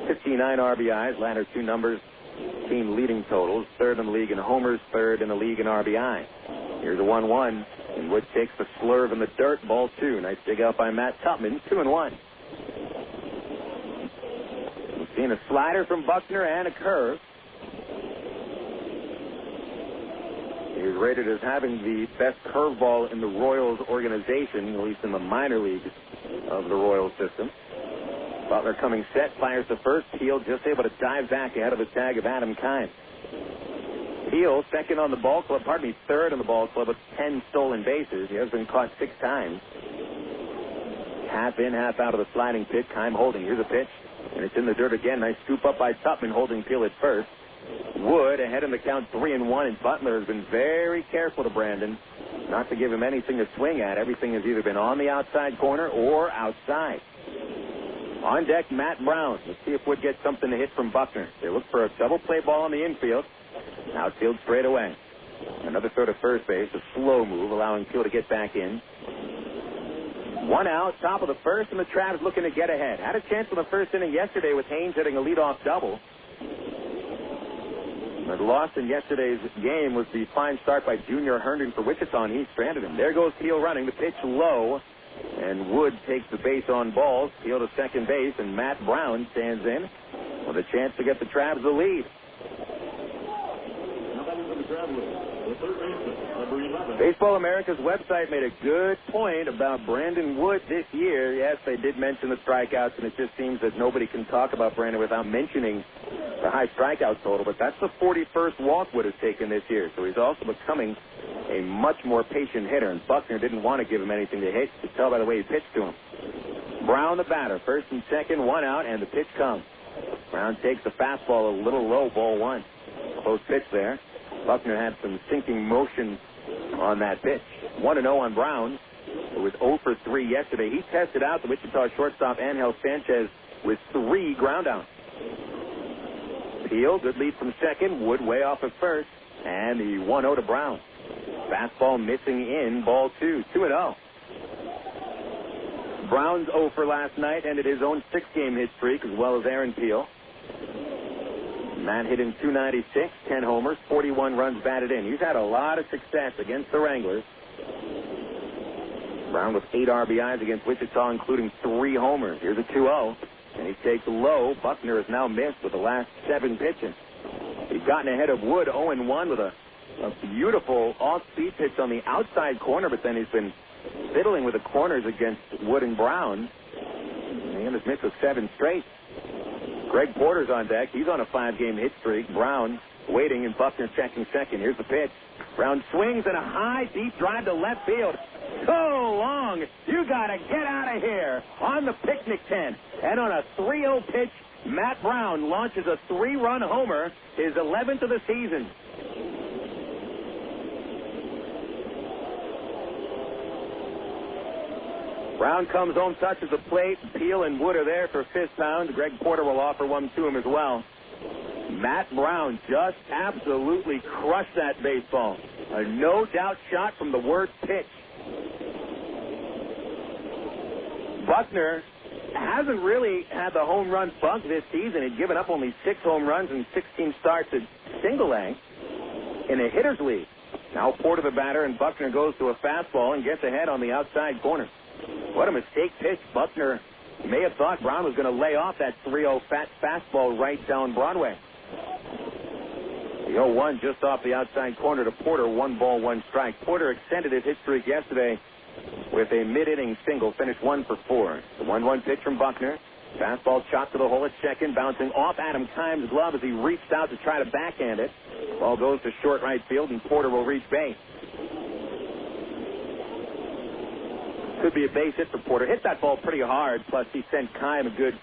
59 RBIs, latter 2 numbers, team leading totals, 3rd in the league in homers, 3rd in the league in RBI. Here's a 1-1, and Wood takes the slurve in the dirt, ball 2. Nice dig out by Matt Tupman, 2-1. We've seen a slider from Buckner and a curve. He's rated as having the best curveball in the Royals organization, at least in the minor leagues of the Royals system. Butler coming set, fires the first. Peel just able to dive back ahead of the tag of Adam Kine. Peel, second on the ball club, third on the ball club with 10 stolen bases. He has been caught 6 times. Half in, half out of the sliding pitch. Kine holding. Here's a pitch, and it's in the dirt again. Nice scoop up by Tupman, holding Peel at first. Wood ahead in the count 3-1, and Butler has been very careful to Brandon not to give him anything to swing at. Everything has either been on the outside corner or outside. On deck, Matt Brown. Let's see if Wood gets something to hit from Buckner. They look for a double play ball on the infield. Outfield straight away. Another throw to first base, a slow move, allowing Keel to get back in. One out, top of the first, and the Travs looking to get ahead. Had a chance in the first inning yesterday with Haynes hitting a leadoff double. But lost in yesterday's game was the fine start by Junior Herndon for Wichita, and he stranded him. There goes Keel running, the pitch low, and Wood takes the base on balls. Keel to second base, and Matt Brown stands in with a chance to get the Travs the lead. Baseball America's website made a good point about Brandon Wood this year. Yes, they did mention the strikeouts, and it just seems that nobody can talk about Brandon without mentioning the high strikeout total. But that's the 41st walk Wood has taken this year, so he's also becoming a much more patient hitter, and Buckner didn't want to give him anything to hit. You could tell by the way he pitched to him. Brown, the batter, first and second, one out, and the pitch comes. Brown takes the fastball a little low, ball one. Close pitch there. Buckner had some sinking motion on that pitch. 1-0 on Brown, who was 0 for 3 yesterday. He tested out the Wichita shortstop Ángel Sánchez with 3 groundouts. Peel, good lead from second. Wood way off at first. And the 1-0 to Brown. Fastball missing in, ball 2. 2-0. Brown's 0 for last night, ended his own 6-game hit streak, as well as Aaron Peel. Matt hit in .296, 10 homers, 41 runs batted in. He's had a lot of success against the Wranglers. Brown with 8 RBIs against Wichita, including 3 homers. Here's a 2-0, and he takes low. Buckner has now missed with the last 7 pitches. He's gotten ahead of Wood 0-1 with a beautiful off-speed pitch on the outside corner, but then he's been fiddling with the corners against Wood and Brown. And has missed with 7 straight. Greg Porter's on deck. He's on a 5-game hit streak. Brown waiting, and Buckner checking second. Here's the pitch. Brown swings and a high, deep drive to left field. So long. You got to get out of here on the picnic tent. And on a 3-0 pitch, Matt Brown launches a 3-run homer, his 11th of the season. Brown comes home, touches the plate. Peel and Wood are there for fist pound. Greg Porter will offer one to him as well. Matt Brown just absolutely crushed that baseball. A no-doubt shot from the word pitch. Buckner hasn't really had the home run bug this season. He'd given up only 6 home runs and 16 starts at single-A in a hitter's league. Now Porter the batter, and Buckner goes to a fastball and gets ahead on the outside corner. What a mistake pitch. Buckner may have thought Brown was going to lay off that 3-0 fastball right down Broadway. The 0-1 just off the outside corner to Porter, 1 ball, 1 strike. Porter extended his hit streak yesterday with a mid-inning single, finished 1 for 4. The 1-1 pitch from Buckner. Fastball chopped to the hole at second, bouncing off Adam Kimes' glove as he reached out to try to backhand it. Ball goes to short right field, and Porter will reach base. Could be a base hit for Porter. Hit that ball pretty hard, plus he sent Kime a good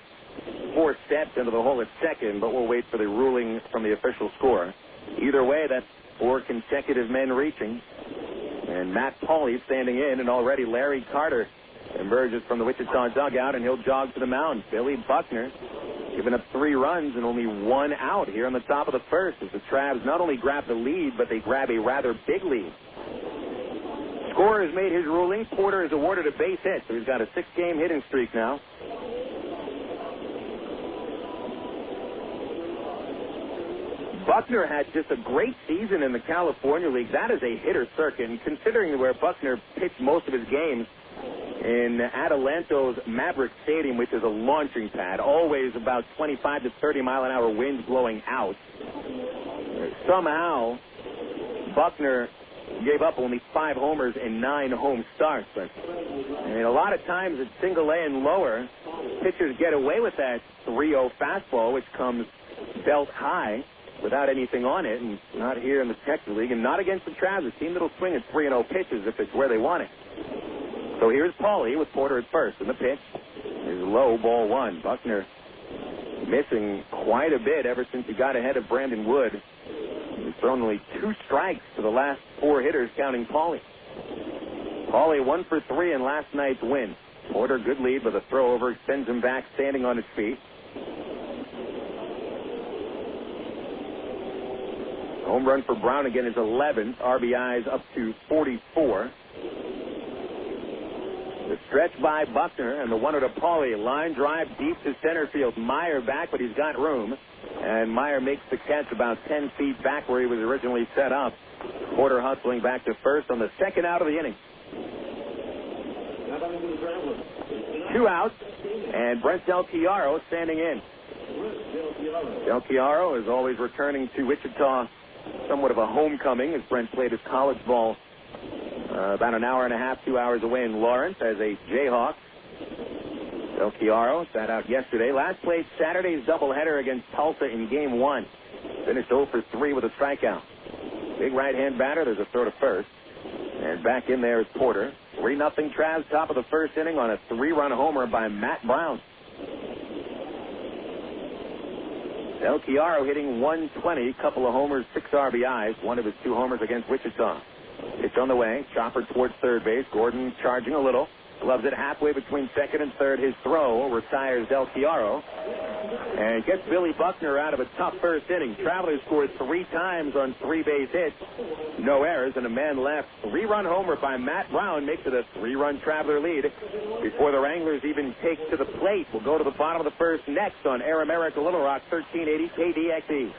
4 steps into the hole at second, but we'll wait for the ruling from the official score. Either way, that's 4 consecutive men reaching. And Matt Pauley standing in, and already Larry Carter emerges from the Wichita dugout, and he'll jog to the mound. Billy Buckner giving up 3 runs and only 1 out here on the top of the first as the Travs not only grab the lead, but they grab a rather big lead. Scorer has made his ruling. Porter is awarded a base hit, so he's got a 6-game hitting streak now. Buckner had just a great season in the California League. That is a hitter circuit, and considering where Buckner pitched most of his games in Atalanto's Maverick Stadium, which is a launching pad, always about 25 to 30 mile-an-hour winds blowing out. Somehow, Buckner gave up only 5 homers and 9 home starts. But a lot of times at single A and lower, pitchers get away with that 3-0 fastball, which comes belt high without anything on it, and not here in the Texas League, and not against the Travs, a team that'll swing at 3-0 pitches if it's where they want it. So here's Pauley with Porter at first, and the pitch is low, ball 1. Buckner missing quite a bit ever since he got ahead of Brandon Wood. He's thrown only 2 strikes to the last 4 hitters, counting Pauley. Paulie 1 for 3 in last night's win. Porter, good lead with a throw over, sends him back, standing on his feet. Home run for Brown again is 11th. RBIs up to 44. The stretch by Buckner and the 1-0 to Paulie. Line drive deep to center field. Maier back, but he's got room. And Maier makes the catch about 10 feet back where he was originally set up. Porter hustling back to first on the second out of the inning. 2 outs, and Brent Del Chiaro standing in. Del Chiaro is always returning to Wichita, somewhat of a homecoming, as Brent played his college ball about an hour and a half, 2 hours away in Lawrence as a Jayhawk. Del Chiaro sat out yesterday. Last played Saturday's doubleheader against Tulsa in Game 1. Finished 0 for 3 with a strikeout. Big right-hand batter. There's a throw to first. And back in there is Porter. 3-0 Travs, top of the first inning on a 3-run homer by Matt Brown. Del Chiaro hitting 120, couple of homers, 6 RBIs, one of his 2 homers against Wichita. It's on the way. Chopper towards third base. Gordon charging a little. Gloves it halfway between second and third. His throw retires Del Chiaro. And gets Billy Buckner out of a tough first inning. Travelers scored 3 times on 3 base hits. No errors and a man left. 3-run homer by Matt Brown makes it a 3-run Traveler lead. Before the Wranglers even take to the plate, we'll go to the bottom of the first next on Air America Little Rock, 1380 KDXE.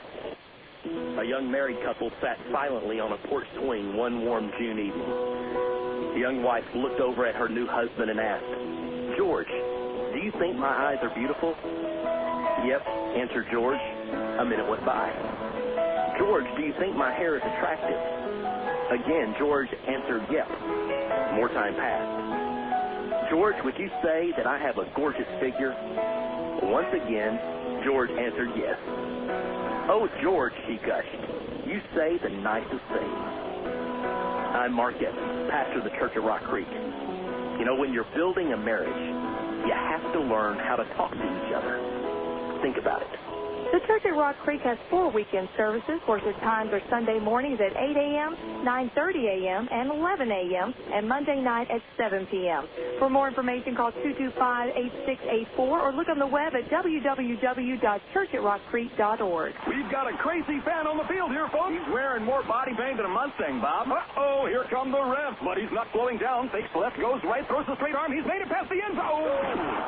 A young married couple sat silently on a porch swing one warm June evening. The young wife looked over at her new husband and asked, "George, do you think my eyes are beautiful?" "Yep," answered George. A minute went by. "George, do you think my hair is attractive?" Again, George answered, "Yep." More time passed. "George, would you say that I have a gorgeous figure?" Once again, George answered yes. "Oh, George," she gushed, "you say the nicest things." I'm Mark Evans, pastor of the Church at Rock Creek. You know, when you're building a marriage, you have to learn how to talk to each other. Think about it. The Church at Rock Creek has 4 weekend services. Worship times are Sunday mornings at 8 a.m., 9:30 a.m., and 11 a.m., and Monday night at 7 p.m. For more information, call 225-8684 or look on the web at www.churchatrockcreek.org. We've got a crazy fan on the field here, folks. He's wearing more body paint than a Mustang, Bob. Uh-oh, here come the refs. But he's not slowing down. Fakes left, goes right, throws the straight arm. He's made it past the end zone. Oh,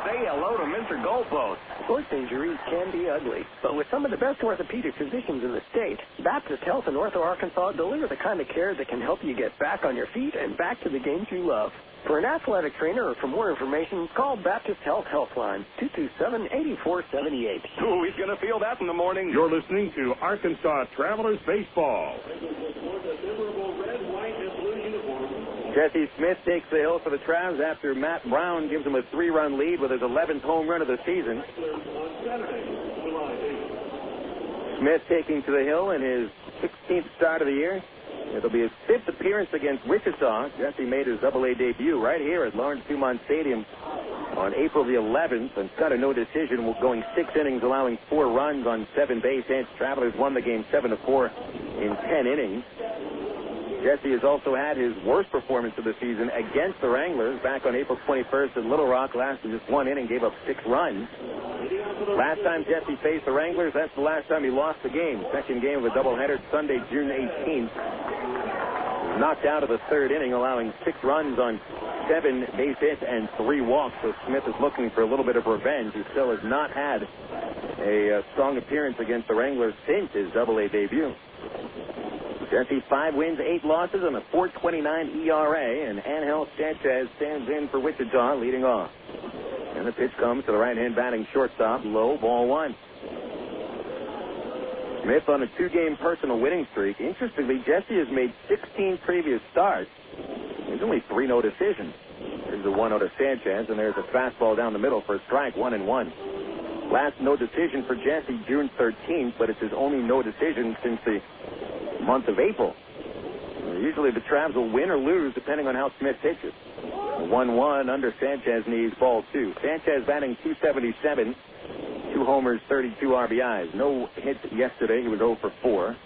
say hello to Mr. Goalpost. Sports injuries can be ugly, but with some of the best orthopedic physicians in the state, Baptist Health in Ortho, Arkansas deliver the kind of care that can help you get back on your feet and back to the games you love. For an athletic trainer or for more information, call Baptist Health Helpline, 227-8478. Oh, he's going to feel that in the morning. You're listening to Arkansas Travelers Baseball. Jesse Smith takes the hill for the Travs after Matt Brown gives him a 3-run lead with his 11th home run of the season. Smith taking to the hill in his 16th start of the year. It'll be his 5th appearance against Wichita. Jesse made his AA debut right here at Lawrence Dumont Stadium on April the 11th and got a no decision, going 6 innings, allowing 4 runs on 7 base hits. Travelers won the game 7-4 in 10 innings. Jesse has also had his worst performance of the season against the Wranglers back on April 21st at Little Rock. Lasted just 1 inning, gave up 6 runs. Last time Jesse faced the Wranglers, that's the last time he lost the game. Second game of a doubleheader Sunday, June 18th. Knocked out of the 3rd inning, allowing 6 runs on 7 base hits and 3 walks. So Smith is looking for a little bit of revenge. He still has not had a strong appearance against the Wranglers since his AA debut. Jesse, 5 wins, 8 losses, and a 4.29 ERA, and Ángel Sánchez stands in for Wichita, leading off. And the pitch comes to the right-hand batting shortstop, low, ball 1. Smith on a 2-game personal winning streak. Interestingly, Jesse has made 16 previous starts. There's only 3 no decisions. There's a 1-0 to Sánchez, and there's a fastball down the middle for a strike, 1-1. Last no decision for Jesse, June 13th, but it's his only no decision since the month of April. Usually the Travs will win or lose depending on how Smith pitches. 1-1 under Sanchez knees, ball 2. Sanchez batting .277, 2 homers, 32 RBIs. No hits yesterday. He was 0 for 4.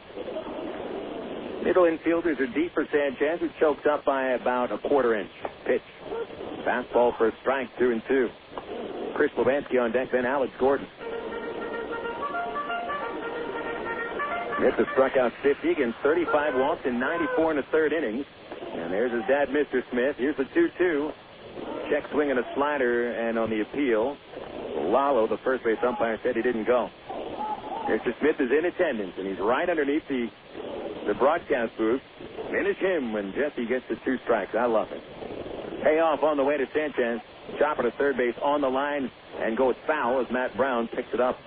Middle infielders are deep for Sanchez, who choked up by about a quarter-inch. Pitch. Fastball for a strike, 2-2. Chris Levansky on deck, then Alex Gordon. Smith has struck out 50 against 35 walks in 94 in the third innings. And there's his dad, Mr. Smith. Here's the 2-2. Check swing and a slider, and on the appeal, Lalo, the first base umpire, said he didn't go. Mr. Smith is in attendance, and he's right underneath the broadcast booth. Finish him when Jesse gets the 2 strikes. I love it. Payoff on the way to Sanchez. Chopper to third base on the line and goes foul as Matt Brown picks it up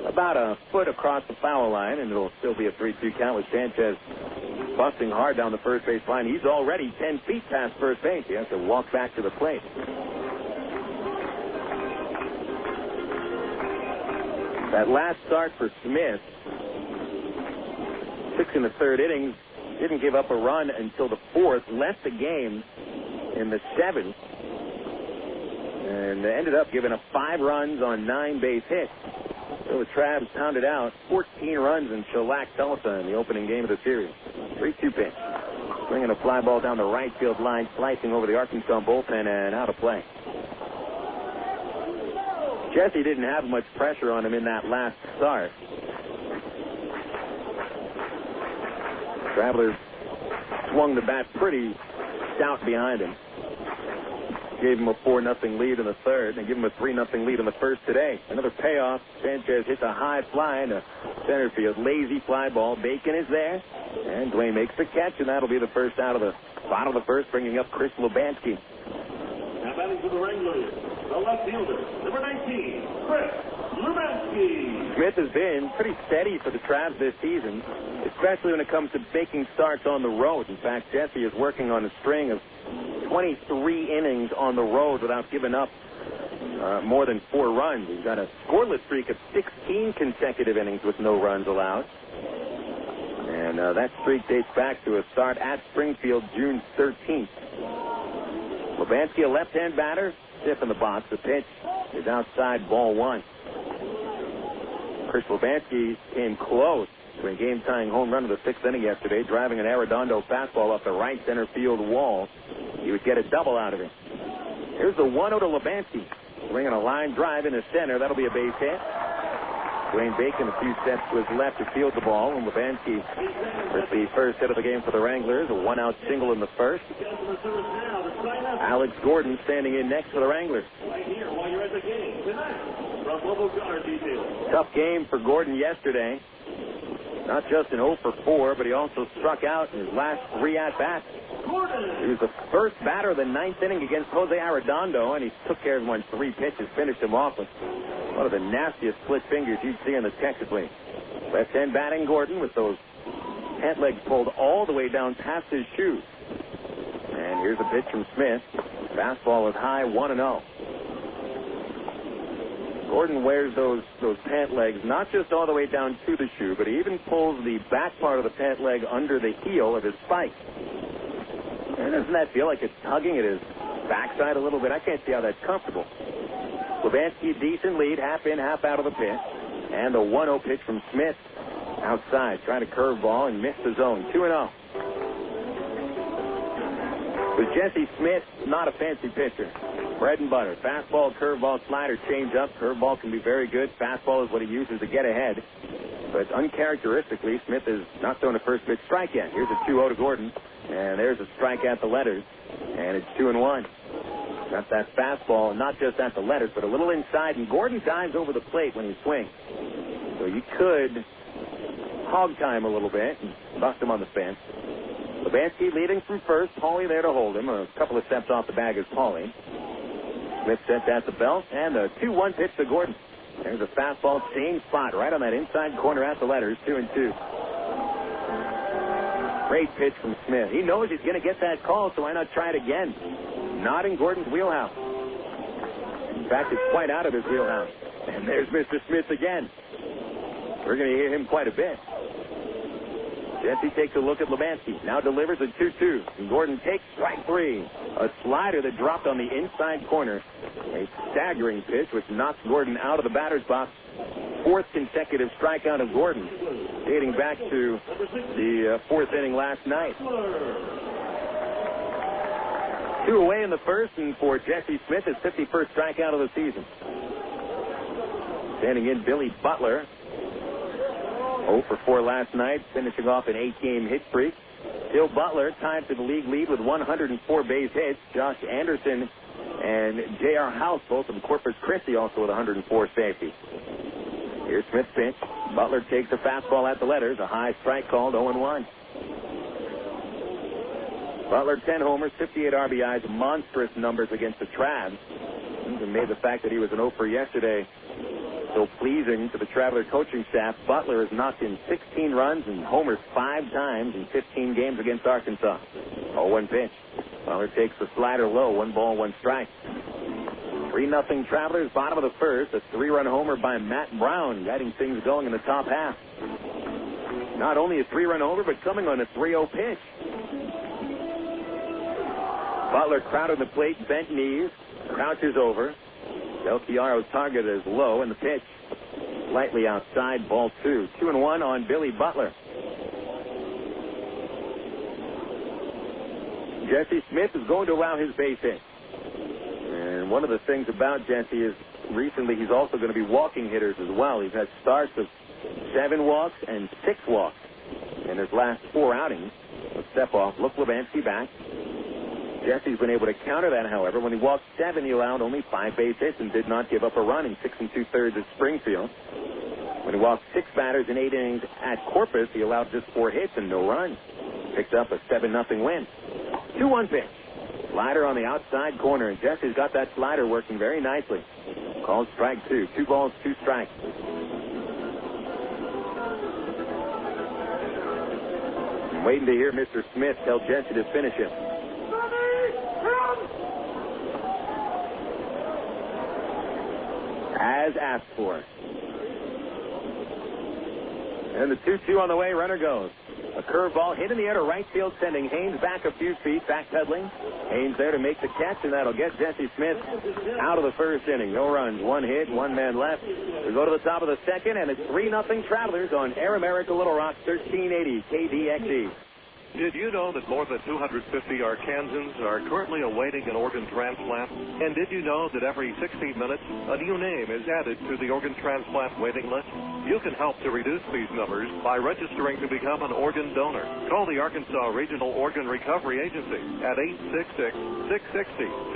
about a foot across the foul line, and it'll still be a 3-2 count with Sanchez busting hard down the first base line. He's already 10 feet past first base. He has to walk back to the plate. That last start for Smith, 6 in the third innings, didn't give up a run until the 4th, left the game in the 7th, and ended up giving up 5 runs on 9 base hits. So the Travs pounded out 14 runs and shellacked Tulsa in the opening game of the series. 3-2 pitch. Swinging a fly ball down the right field line, slicing over the Arkansas bullpen and out of play. Jesse didn't have much pressure on him in that last start. Travelers swung the bat pretty stout behind him. Gave him a 4-0 lead in the third, and gave him a 3-0 lead in the first today. Another payoff. Sanchez hits a high fly into center field. Lazy fly ball. Bacon is there, and Dwayne makes the catch, and that'll be the first out of the bottom of the first, bringing up Chris Levansky. Now batting for the Wranglers, the left fielder, number 19, Chris Levansky. Smith has been pretty steady for the Travs this season, especially when it comes to making starts on the road. In fact, Jesse is working on a string of 23 innings on the road without giving up more than 4 runs. He's got a scoreless streak of 16 consecutive innings with no runs allowed. And that streak dates back to a start at Springfield June 13th. Levansky, a left-hand batter, stiff in the box. The pitch is outside, ball 1. Chris Levansky came close to a game-tying home run of the 6th inning yesterday, driving an Arredondo fastball up the right center field wall. He would get a double out of it. Here's the 1-0 to Levansky. Swinging a line drive into center. That'll be a base hit. Dwayne Bacon a few steps to his left to field the ball, and Levansky with the first hit of the game for the Wranglers, a 1-out single in the first. Alex Gordon standing in next for the Wranglers. Right here while you're at the game. Tonight, from Local Guard Detail. Tough game for Gordon yesterday. Not just an 0 for 4, but he also struck out in his last 3 at-bats. He was the first batter of the 9th inning against Jose Arredondo, and he took care of him on 3 pitches, finished him off with one of the nastiest split fingers you'd see in the Texas League. Left-hand batting Gordon with those pant legs pulled all the way down past his shoes. And here's a pitch from Smith. Fastball is high, 1-0. Gordon wears those pant legs not just all the way down to the shoe, but he even pulls the back part of the pant leg under the heel of his spike. And doesn't that feel like it's tugging at his backside a little bit? I can't see how that's comfortable. Levansky, decent lead, half in, half out of the pitch. And a 1-0 pitch from Smith outside. Trying to curveball and missed the zone. 2-0. With Jesse Smith, not a fancy pitcher. Bread and butter. Fastball, curveball, slider, change up. Curveball can be very good. Fastball is what he uses to get ahead. But uncharacteristically, Smith has not thrown a first pitch strike yet. Here's a 2-0 to Gordon. And there's a strike at the letters. And it's 2-1. Got that fastball, not just at the letters, but a little inside. And Gordon dives over the plate when he swings. So you could hog time a little bit and bust him on the fence. Levansky leading from first. Paulie there to hold him. A couple of steps off the bag is Paulie. Smith sets at the belt. And a 2-1 pitch to Gordon. There's a fastball, same spot, right on that inside corner at the letters, 2-2. Great pitch from Smith. He knows he's going to get that call, so why not try it again? Not in Gordon's wheelhouse. In fact, it's quite out of his wheelhouse. And there's Mr. Smith again. We're going to hear him quite a bit. Jesse takes a look at Levansky. Now delivers a 2-2. And Gordon takes strike 3. A slider that dropped on the inside corner. A staggering pitch which knocks Gordon out of the batter's box. fourth consecutive strikeout of Gordon, dating back to the fourth inning last night. 2 away in the first, and for Jesse Smith, his 51st strikeout of the season. Standing in, Billy Butler. 0 for 4 last night, finishing off an 8-game hit streak. Bill Butler tied for the league lead with 104 base hits. Josh Anderson and J.R. House, both from Corpus Christi, also with 104 safety. Here's Smith's pitch. Butler takes a fastball at the letters. A high strike called, 0-1. Butler, 10 homers, 58 RBIs, monstrous numbers against the Travs. Even made the fact that he was an 0 for yesterday so pleasing to the Traveler coaching staff. Butler has knocked in 16 runs and homers 5 times in 15 games against Arkansas. 0-1 pitch. Butler takes the slider low, 1 ball, 1 strike. 3-0 Travelers, bottom of the first. A 3-run homer by Matt Brown, getting things going in the top half. Not only a 3-run homer, but coming on a 3-0 pitch. Butler crowded the plate, bent knees, crouches over. Del Chiaro's target is low, and the pitch slightly outside, ball 2. 2-1 on Billy Butler. Jesse Smith is going to allow his base hit. And one of the things about Jesse is recently he's also going to be walking hitters as well. He's had starts of 7 walks and 6 walks in his last 4 outings. A step off. Look Levansky back. Jesse's been able to counter that, however. When he walked 7, he allowed only 5 base hits and did not give up a run in 6 2/3 at Springfield. When he walked 6 batters in 8 innings at Corpus, he allowed just 4 hits and no runs. Picked up a 7-0 win. 2-1 pitch. Slider on the outside corner, and Jesse's got that slider working very nicely. Called strike 2. 2 balls, 2 strikes. I'm waiting to hear Mr. Smith tell Jesse to finish him. As asked for. And the 2-2 on the way, runner goes. A curveball hit in the air to right field, sending Haynes back a few feet, backpedaling. Haynes there to make the catch, and that'll get Jesse Smith out of the first inning. No runs, 1 hit, 1 man left. We go to the top of the second, and it's 3-0 Travelers on Air America Little Rock, 1380 KDXE. Did you know that more than 250 Arkansans are currently awaiting an organ transplant? And did you know that every 60 minutes, a new name is added to the organ transplant waiting list? You can help to reduce these numbers by registering to become an organ donor. Call the Arkansas Regional Organ Recovery Agency at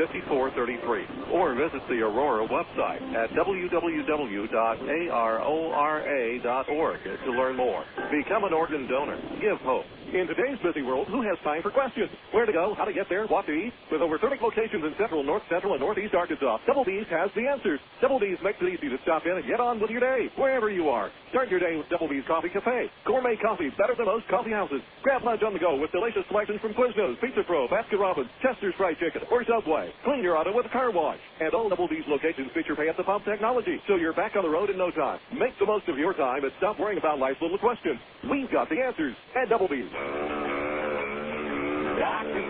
866-660-5433 or visit the Aurora website at www.arora.org to learn more. Become an organ donor. Give hope. In today's busy world, who has time for questions? Where to go, how to get there, what to eat? With over 30 locations in Central, North Central, and Northeast Arkansas, Double D's has the answers. Double D's makes it easy to stop in and get on with your day, wherever you are. Start your day with Double D's Coffee Cafe. Gourmet coffee, better than most coffee houses. Grab lunch on the go with delicious selections from Quiznos, Pizza Pro, Baskin-Robbins, Chester's Fried Chicken, or Subway. Clean your auto with a car wash. And all Double D's locations feature pay-at-the-pump technology, so you're back on the road in no time. Make the most of your time and stop worrying about life's little questions. We've got the answers at Double D's. Dr.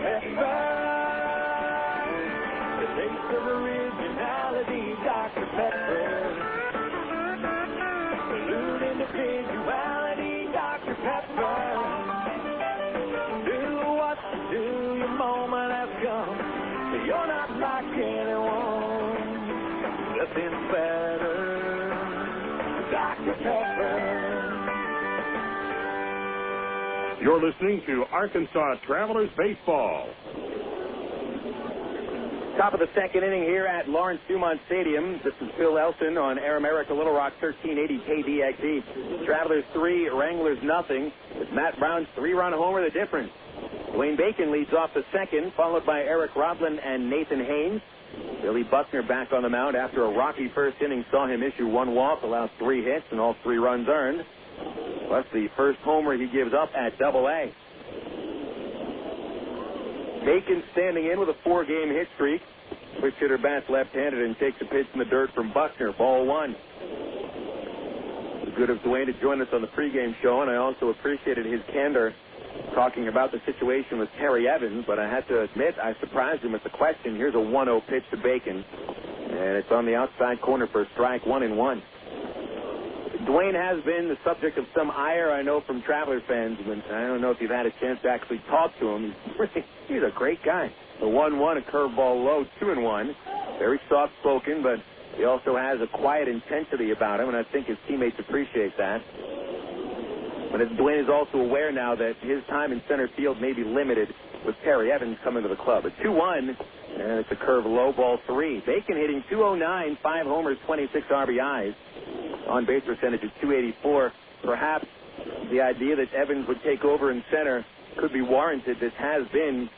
Pepper, the taste of originality, Dr. Pepper. Salute individuality, Dr. Pepper. Do what you do, your moment has come. You're not like anyone. Nothing better, Dr. Pepper. You're listening to Arkansas Travelers Baseball. Top of the second inning here at Lawrence Dumont Stadium. This is Phil Elson on Air America Little Rock, 1380 KDXE. Travelers 3, Wranglers nothing. With Matt Brown's 3-run homer the difference. Wayne Bacon leads off the second, followed by Eric Roblin and Nathan Haynes. Billy Buckner back on the mound after a rocky first inning saw him issue 1 walk, allowed 3 hits, and all 3 runs earned. Plus the first homer he gives up at Double-A. Bacon standing in with a 4-game hit streak. Switch hitter bats left-handed and takes a pitch in the dirt from Buckner. Ball 1. It was good of Dwayne to join us on the pregame show, and I also appreciated his candor talking about the situation with Terry Evans, but I have to admit I surprised him with the question. Here's a 1-0 pitch to Bacon, and it's on the outside corner for a strike, 1-1. Dwayne has been the subject of some ire, I know, from Travelers fans, but I don't know if you've had a chance to actually talk to him. He's a great guy. The 1-1, a curveball low, 2-1. Very soft-spoken, but he also has a quiet intensity about him, and I think his teammates appreciate that. But Dwayne is also aware now that his time in center field may be limited with Terry Evans coming to the club. A 2-1, and it's a curve low, ball 3. Bacon hitting .209, 5 homers, 26 RBIs. On-base percentage of .284. Perhaps the idea that Evans would take over in center could be warranted. This has been,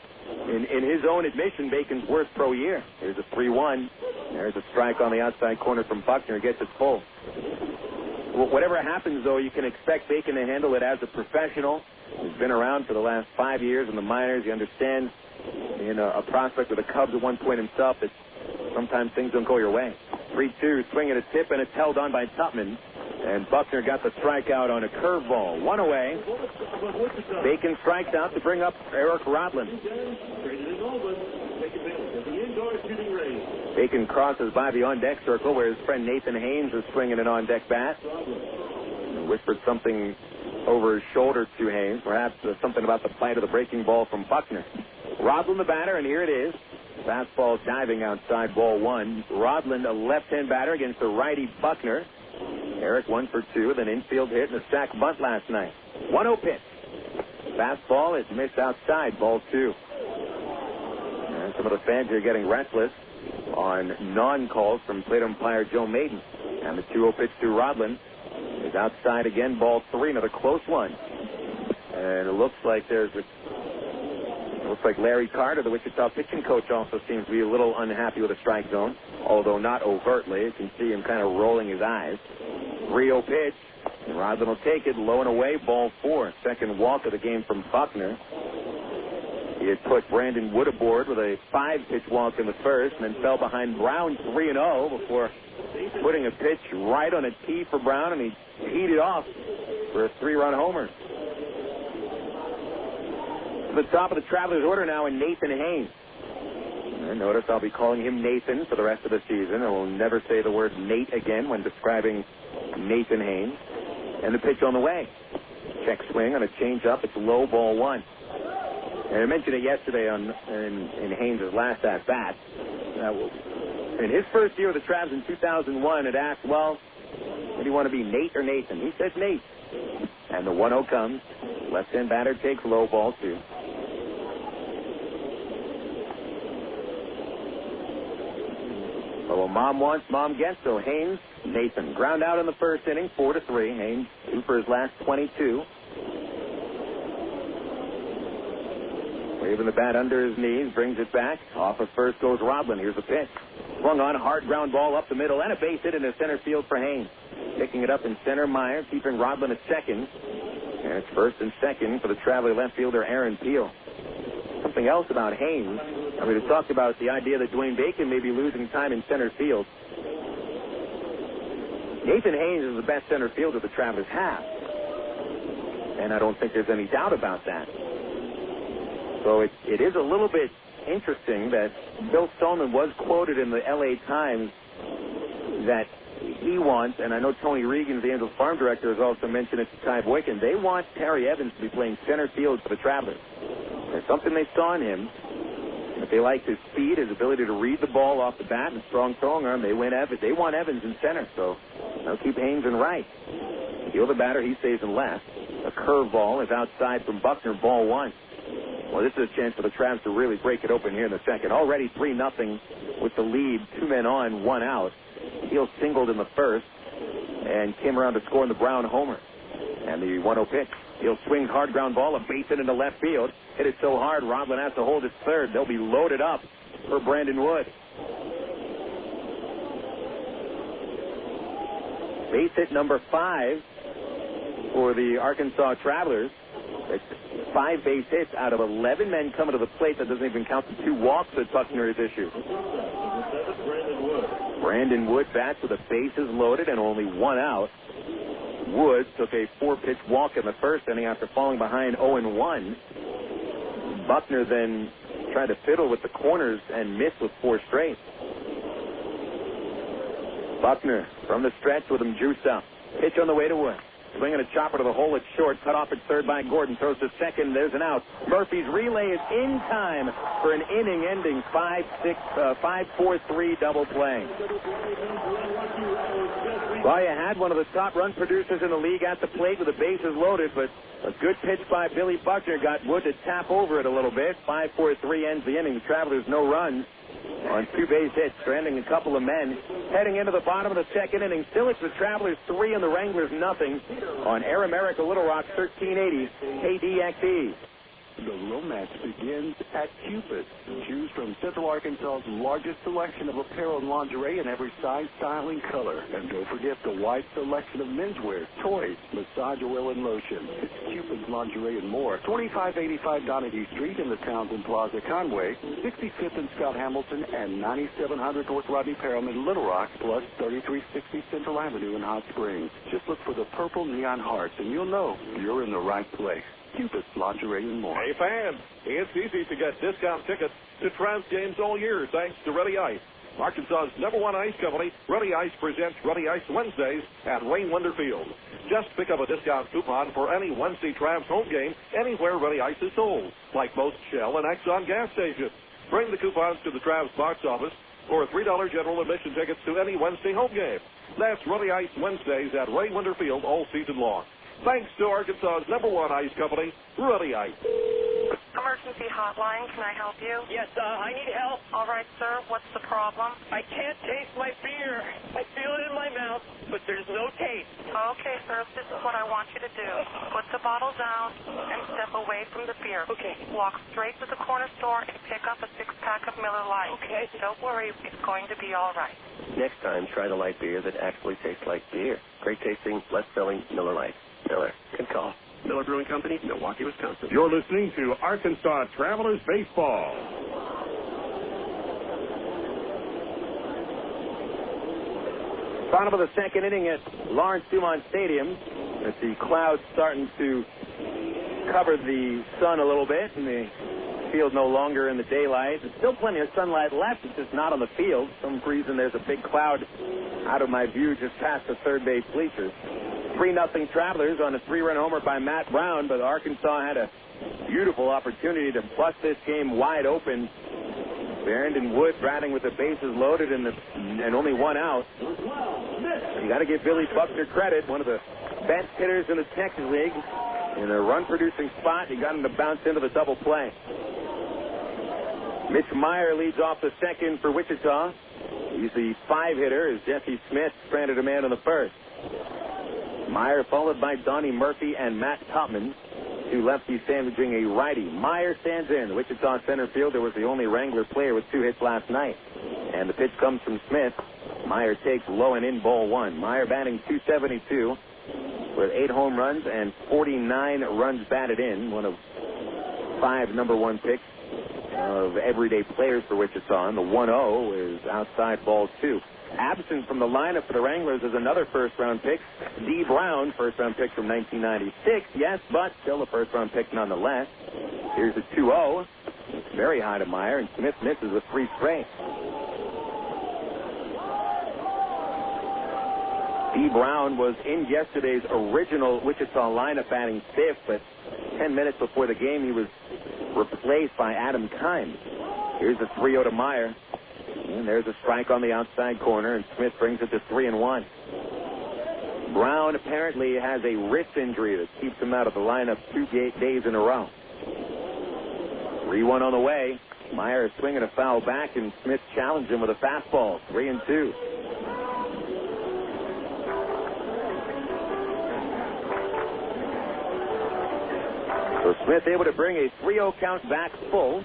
in his own admission, Bacon's worst pro year. Here's a 3-1. There's a strike on the outside corner from Buckner. Gets it full. Whatever happens, though, you can expect Bacon to handle it as a professional. He's been around for the last 5 years in the minors. He understands, being a prospect with the Cubs at one point himself, that sometimes things don't go your way. 3-2, swing and a tip, and it's held on by Tupman. And Buckner got the strikeout on a curveball. 1 away. Bacon strikes out to bring up Eric Rodlin. Bacon crosses by the on-deck circle where his friend Nathan Haynes is swinging an on-deck bat. He whispered something over his shoulder to Haynes, perhaps something about the bite of the breaking ball from Buckner. Rodlin the batter, and here it is. Fastball diving outside, ball 1. Rodlin, a left-hand batter against the righty Buckner. Eric 1 for 2, then infield hit and a sac bunt last night. 1-0 pitch. Fastball is missed outside, ball 2. And some of the fans are getting restless on non-calls from plate umpire Joe Maiden. And the 2-0 pitch to Rodlin is outside again, ball 3, another close one. And it looks like Larry Carter, the Wichita pitching coach, also seems to be a little unhappy with the strike zone, although not overtly. You can see him kind of rolling his eyes. 3-0 pitch. Rodlin will take it, low and away, ball 4. Second walk of the game from Buckner. He had put Brandon Wood aboard with a 5-pitch walk in the first, and then fell behind Brown 3-0 before putting a pitch right on a tee for Brown, and he teed it off for a 3-run homer. To the top of the Travelers order now, and Nathan Haynes. And notice I'll be calling him Nathan for the rest of the season. I will never say the word Nate again when describing Nathan Haynes. And the pitch on the way. Check swing on a changeup. It's low, ball 1. And I mentioned it yesterday in Haynes' last at-bat. In his first year with the Travs in 2001, it asked, well, what do you want to be, Nate or Nathan? He said Nate. And the 1-0 comes. Left-hand batter takes low, ball 2. Well, mom wants, mom gets. So Haynes, Nathan. Ground out in the first inning, 4-3. Haynes 2 for his last 22. Waving the bat under his knees, brings it back. Off of first goes Rodlin. Here's the pitch. Swung on, hard ground ball up the middle, and a base hit into center field for Haynes. Picking it up in center, Maier, keeping Rodlin at second. And it's first and second for the traveling left fielder, Aaron Peel. Something else about Haynes. I mean, we talked about the idea that Dwayne Bacon may be losing time in center field. Nathan Haynes is the best center fielder the Travelers have. And I don't think there's any doubt about that. So it is a little bit interesting that Bill Stoneman was quoted in the L.A. Times that he wants, and I know Tony Regan, the Angels farm director, has also mentioned it to Ty Boykin, they want Terry Evans to be playing center field for the Travelers. There's something they saw in him. If they like his speed, his ability to read the ball off the bat, and strong throwing arm, they want Evans in center, so they'll keep Haynes in right. The other batter, he stays in left. A curveball is outside from Buckner, ball 1. Well, this is a chance for the Travs to really break it open here in the second. Already 3-0 with the lead, 2 men on, 1 out. He'll singled in the first and came around to score in the Brown homer. And the 1-0 pitch. He'll swing hard ground ball, a base hit into left field. Hit it so hard, Rodlin has to hold his third. They'll be loaded up for Brandon Wood. Base hit number 5 for the Arkansas Travelers. It's 5 base hits out of 11 men coming to the plate. That doesn't even count the 2 walks that Buckner has issued. Brandon Wood bats with the bases loaded and only 1 out. Wood took a 4-pitch walk in the first inning after falling behind 0-1. Buckner then tried to fiddle with the corners and missed with 4 straight. Buckner from the stretch with him juiced up. Pitch on the way to Wood. Swinging a chopper to the hole. It's short. Cut off at third by Gordon. Throws to second. There's an out. Murphy's relay is in time for an inning-ending 5-4-3 double play. Well, you had one of the top run producers in the league at the plate with the bases loaded, but a good pitch by Billy Buckner got Wood to tap over it a little bit. 5-4-3 ends the inning. The Travelers no runs on 2 base hits, stranding a couple of men. Heading into the bottom of the second inning, still it's the Travelers 3 and the Wranglers nothing on Air America Little Rock 1380 KDXE. The romance begins at Cupid. Choose from Central Arkansas's largest selection of apparel and lingerie in every size, style, and color. And don't forget the wide selection of menswear, toys, massage oil, and lotion. It's Cupid's Lingerie and more. 2585 Donahue Street in the Townsend Plaza, Conway, 65th and Scott Hamilton, and 9700 North Rodney Perham in Little Rock, plus 3360 Central Avenue in Hot Springs. Just look for the purple neon hearts, and you'll know you're in the right place. Cupid's Lingerie and more. Hey, fans, it's easy to get discount tickets to Tramp games all year thanks to Ready Ice. Arkansas's #1 ice company, Ready Ice presents Ready Ice Wednesdays at Wayne Winder Field. Just pick up a discount coupon for any Wednesday Tramps home game anywhere Ready Ice is sold, like most Shell and Exxon gas stations. Bring the coupons to the Tramps box office for $3 general admission tickets to any Wednesday home game. That's Ready Ice Wednesdays at Wayne Winder Field all season long. Thanks to Arkansas's #1 ice company, Ready Ice. Emergency hotline, can I help you? Yes, I need help. All right, sir, what's the problem? I can't taste my beer. I feel it in my mouth, but there's no taste. Okay, sir, this is what I want you to do. Put the bottle down and step away from the beer. Okay. Walk straight to the corner store and pick up a 6-pack of Miller Lite. Okay. Don't worry, it's going to be all right. Next time, try the light beer that actually tastes like beer. Great tasting, less filling, Miller Lite. Miller. Good call. Miller Brewing Company, Milwaukee, Wisconsin. You're listening to Arkansas Travelers Baseball. Bottom of the second inning at Lawrence Dumont Stadium. As the clouds starting to cover the sun a little bit, and the field no longer in the daylight. There's still plenty of sunlight left. It's just not on the field. For some reason, there's a big cloud out of my view just past the third base bleachers. 3-0 Travelers on a 3-run homer by Matt Brown, but Arkansas had a beautiful opportunity to bust this game wide open. Barrington Wood batting with the bases loaded and only one out. You got to give Billy Buckner credit, one of the best hitters in the Texas League. In a run-producing spot, he got him to bounce into the double play. Mitch Maier leads off the second for Wichita. He's the 5-hitter as Jesse Smith stranded a man in the first. Maier followed by Donnie Murphy and Matt Tupman. 2 lefties sandwiching a righty. Maier stands in. Wichita center fielder was the only Wrangler player with 2 hits last night. And the pitch comes from Smith. Maier takes low and in ball 1. Maier batting .272 with 8 home runs and 49 runs batted in. One of 5 #1 picks of everyday players for Wichita. And the 1-0 is outside ball 2. Absent from the lineup for the Wranglers is another first-round pick, D. Brown, first-round pick from 1996. Yes, but still a first-round pick nonetheless. Here's a 2-0. Very high to Maier, and Smith misses with 3 straight. D. Brown was in yesterday's original Wichita lineup batting 5th, but 10 minutes before the game he was replaced by Adam Kimes. Here's a 3-0 to Maier. And there's a strike on the outside corner, and Smith brings it to 3-1. Brown apparently has a wrist injury that keeps him out of the lineup 2 days in a row. 3-1 on the way. Maier is swinging a foul back, and Smith challenged him with a fastball. 3-2. So Smith able to bring a 3-0 count back full.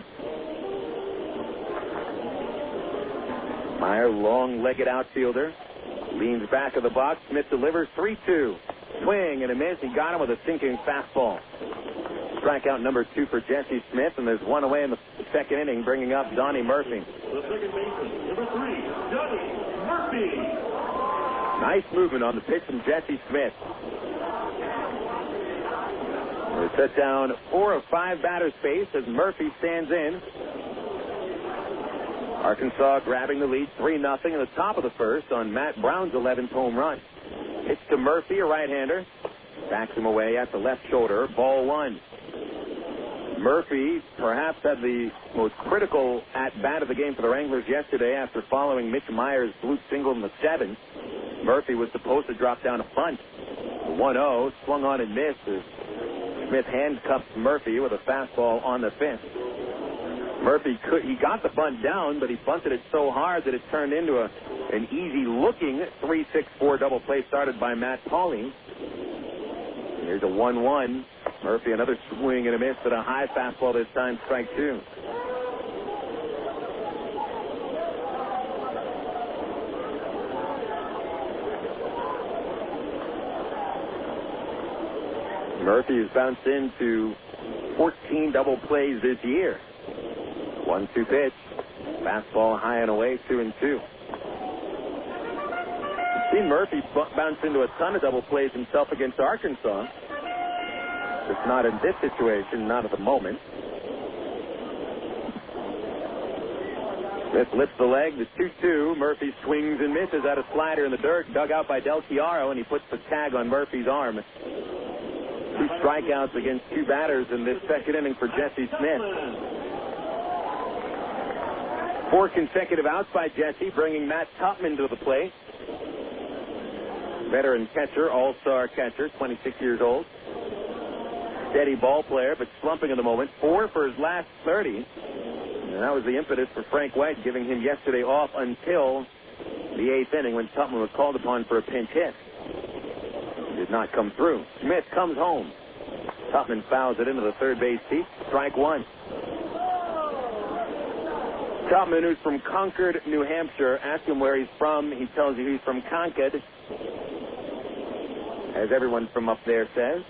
Maier, long-legged outfielder, leans back of the box. Smith delivers 3-2. Swing and a miss. He got him with a sinking fastball. Strikeout number 2 for Jesse Smith, and there's 1 away in the second inning, bringing up Donnie Murphy. The second baseman, number 3, Donnie Murphy. Nice movement on the pitch from Jesse Smith. They set down 4 of 5 batters faced as Murphy stands in. Arkansas grabbing the lead 3-0 in the top of the first on Matt Brown's 11th home run. Pitch to Murphy, a right-hander. Backs him away at the left shoulder. Ball one. Murphy perhaps had the most critical at-bat of the game for the Wranglers yesterday after following Mitch Maier's flute single in the 7th. Murphy was supposed to drop down a bunt. 1-0, swung on and missed as Smith handcuffs Murphy with a fastball on the 5th. Murphy he got the bunt down, but he bunted it so hard that it turned into an easy-looking 3-6-4 double play started by Matt Pauley. Here's a 1-1. Murphy another swing and a miss at a high fastball this time, strike 2. Murphy has bounced into 14 double plays this year. 1-2 pitch. Fastball high and away, 2-2. You've seen Murphy bounce into a ton of double plays himself against Arkansas. Just not in this situation, not at the moment. Smith lifts the leg, the 2-2. Murphy swings and misses at a slider in the dirt, dug out by Del Chiaro, and he puts the tag on Murphy's arm. 2 strikeouts against 2 batters in this second inning for Jesse Smith. 4 consecutive outs by Jesse, bringing Matt Tupman to the plate. Veteran catcher, all-star catcher, 26 years old. Steady ball player, but slumping in the moment. 4 for his last 30. And that was the impetus for Frank White, giving him yesterday off until the 8th inning when Tupman was called upon for a pinch hit. He did not come through. Smith comes home. Tupman fouls it into the third base seat. Strike 1. Tupman, who's from Concord, New Hampshire. Ask him where he's from. He tells you he's from Concord, as everyone from up there says.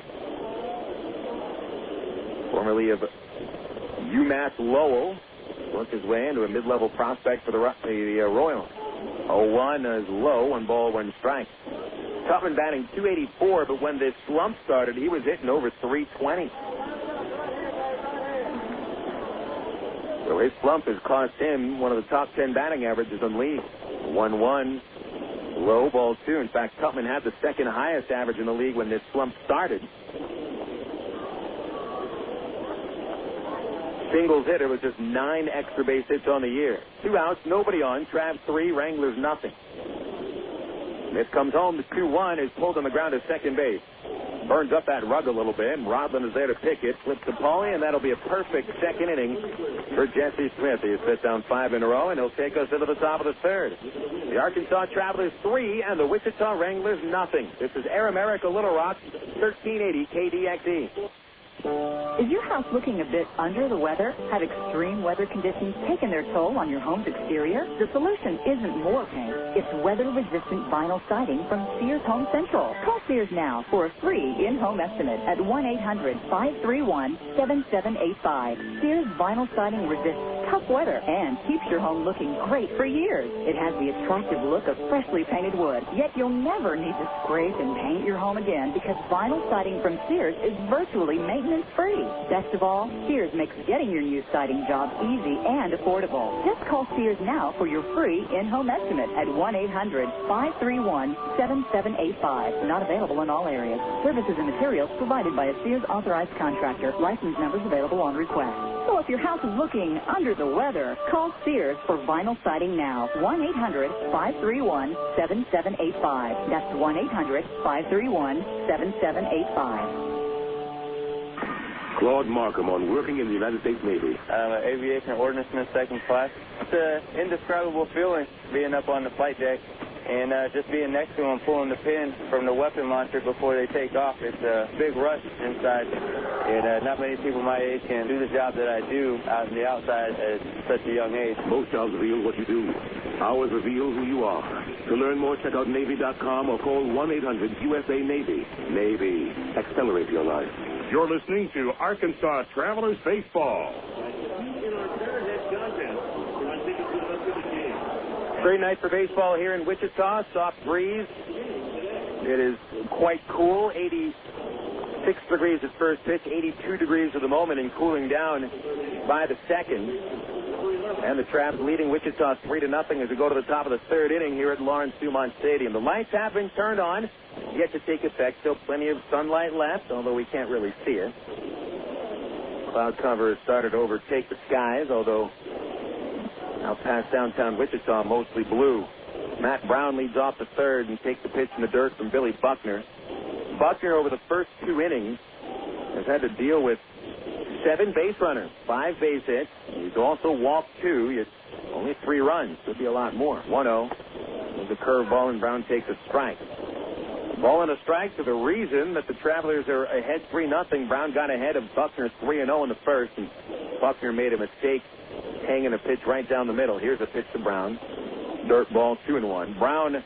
Formerly of UMass Lowell, worked his way into a mid-level prospect for the Royals. 0-1 is low, 1 ball, 1 strike. Tupman batting .284, but when this slump started, he was hitting over .320. So his slump has cost him one of the top 10 batting averages in the league. 1-1, low, ball 2. In fact, Tupman had the second highest average in the league when this slump started. Singles hitter with just 9 extra base hits on the year. 2 outs, nobody on. Travs 3, Wranglers nothing. Smith comes home. The 2-1 is pulled on the ground to second base. Burns up that rug a little bit, and Rodland is there to pick it. Flips to Paulie, and that'll be a perfect second inning for Jesse Smith. He has set down 5 in a row, and he'll take us into the top of the 3rd. The Arkansas Travelers 3 and the Wichita Wranglers nothing. This is Air America Little Rock, 1380 KDXE. Is your house looking a bit under the weather? Have extreme weather conditions taken their toll on your home's exterior? The solution isn't more paint. It's weather-resistant vinyl siding from Sears Home Central. Call Sears now for a free in-home estimate at 1-800-531-7785. Sears vinyl siding resists tough weather and keeps your home looking great for years. It has the attractive look of freshly painted wood, yet you'll never need to scrape and paint your home again because vinyl siding from Sears is virtually maintenance-free. Best of all, Sears makes getting your new siding job easy and affordable. Just call Sears now for your free in-home estimate at 1-800-531-7785. Not available in all areas. Services and materials provided by a Sears authorized contractor. License numbers available on request. So if your house is looking under the weather, call Sears for vinyl siding now. 1-800-531-7785. That's 1-800-531-7785. Claude Markham on working in the United States Navy. I'm an aviation ordnanceman, 2nd class. It's an indescribable feeling being up on the flight deck and just being next to them, pulling the pin from the weapon launcher before they take off. It's a big rush inside, and not many people my age can do the job that I do out in the outside at such a young age. Most jobs reveal what you do. Ours reveal who you are. To learn more, check out Navy.com or call 1-800-USA-NAVY. Navy. Accelerate your life. You're listening to Arkansas Travelers Baseball. Great night for baseball here in Wichita. Soft breeze. It is quite cool. 86 degrees at first pitch, 82 degrees at the moment, and cooling down by the second. And the Traps leading Wichita 3-0 as we go to the top of the 3rd inning here at Lawrence Dumont Stadium. The lights have been turned on. yet to take effect. Still plenty of sunlight left, although we can't really see it. Cloud cover has started to overtake the skies, although out past downtown Wichita, mostly blue. Matt Brown leads off the third and takes the pitch in the dirt from Billy Buckner. Buckner, over the first 2 innings, has had to deal with 7 base runners, 5 base hits. He's also walked 2, yet only 3 runs. Could be a lot more. 1-0. With a curveball, and Brown takes a strike. Ball and a strike for the reason that the Travelers are ahead 3-0. Brown got ahead of Buckner 3-0 in the first, and Buckner made a mistake hanging a pitch right down the middle. Here's a pitch to Brown. Dirt ball, 2-1. Brown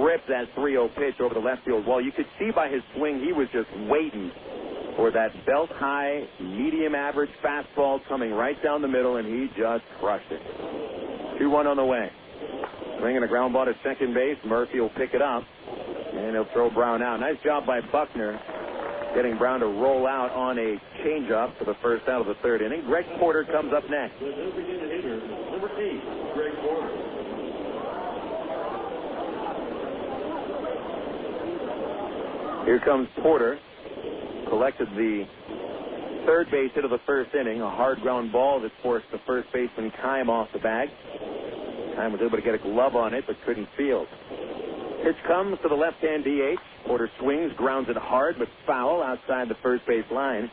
ripped that 3-0 pitch over the left field wall. You could see by his swing he was just waiting for that belt-high, medium-average fastball coming right down the middle, and he just crushed it. 2-1 on the way. Swinging a ground ball to second base. Murphy will pick it up, and he'll throw Brown out. Nice job by Buckner getting Brown to roll out on a changeup for the first out of the third inning. Greg Porter comes up next. The designated hitter, number 8, Greg Porter. Here comes Porter. Collected the third base hit of the first inning, a hard ground ball that forced the first baseman Keim off the bag. Keim was able to get a glove on it, but couldn't field. Pitch comes to the left-hand DH. Porter swings, grounds it hard, but foul outside the first base line.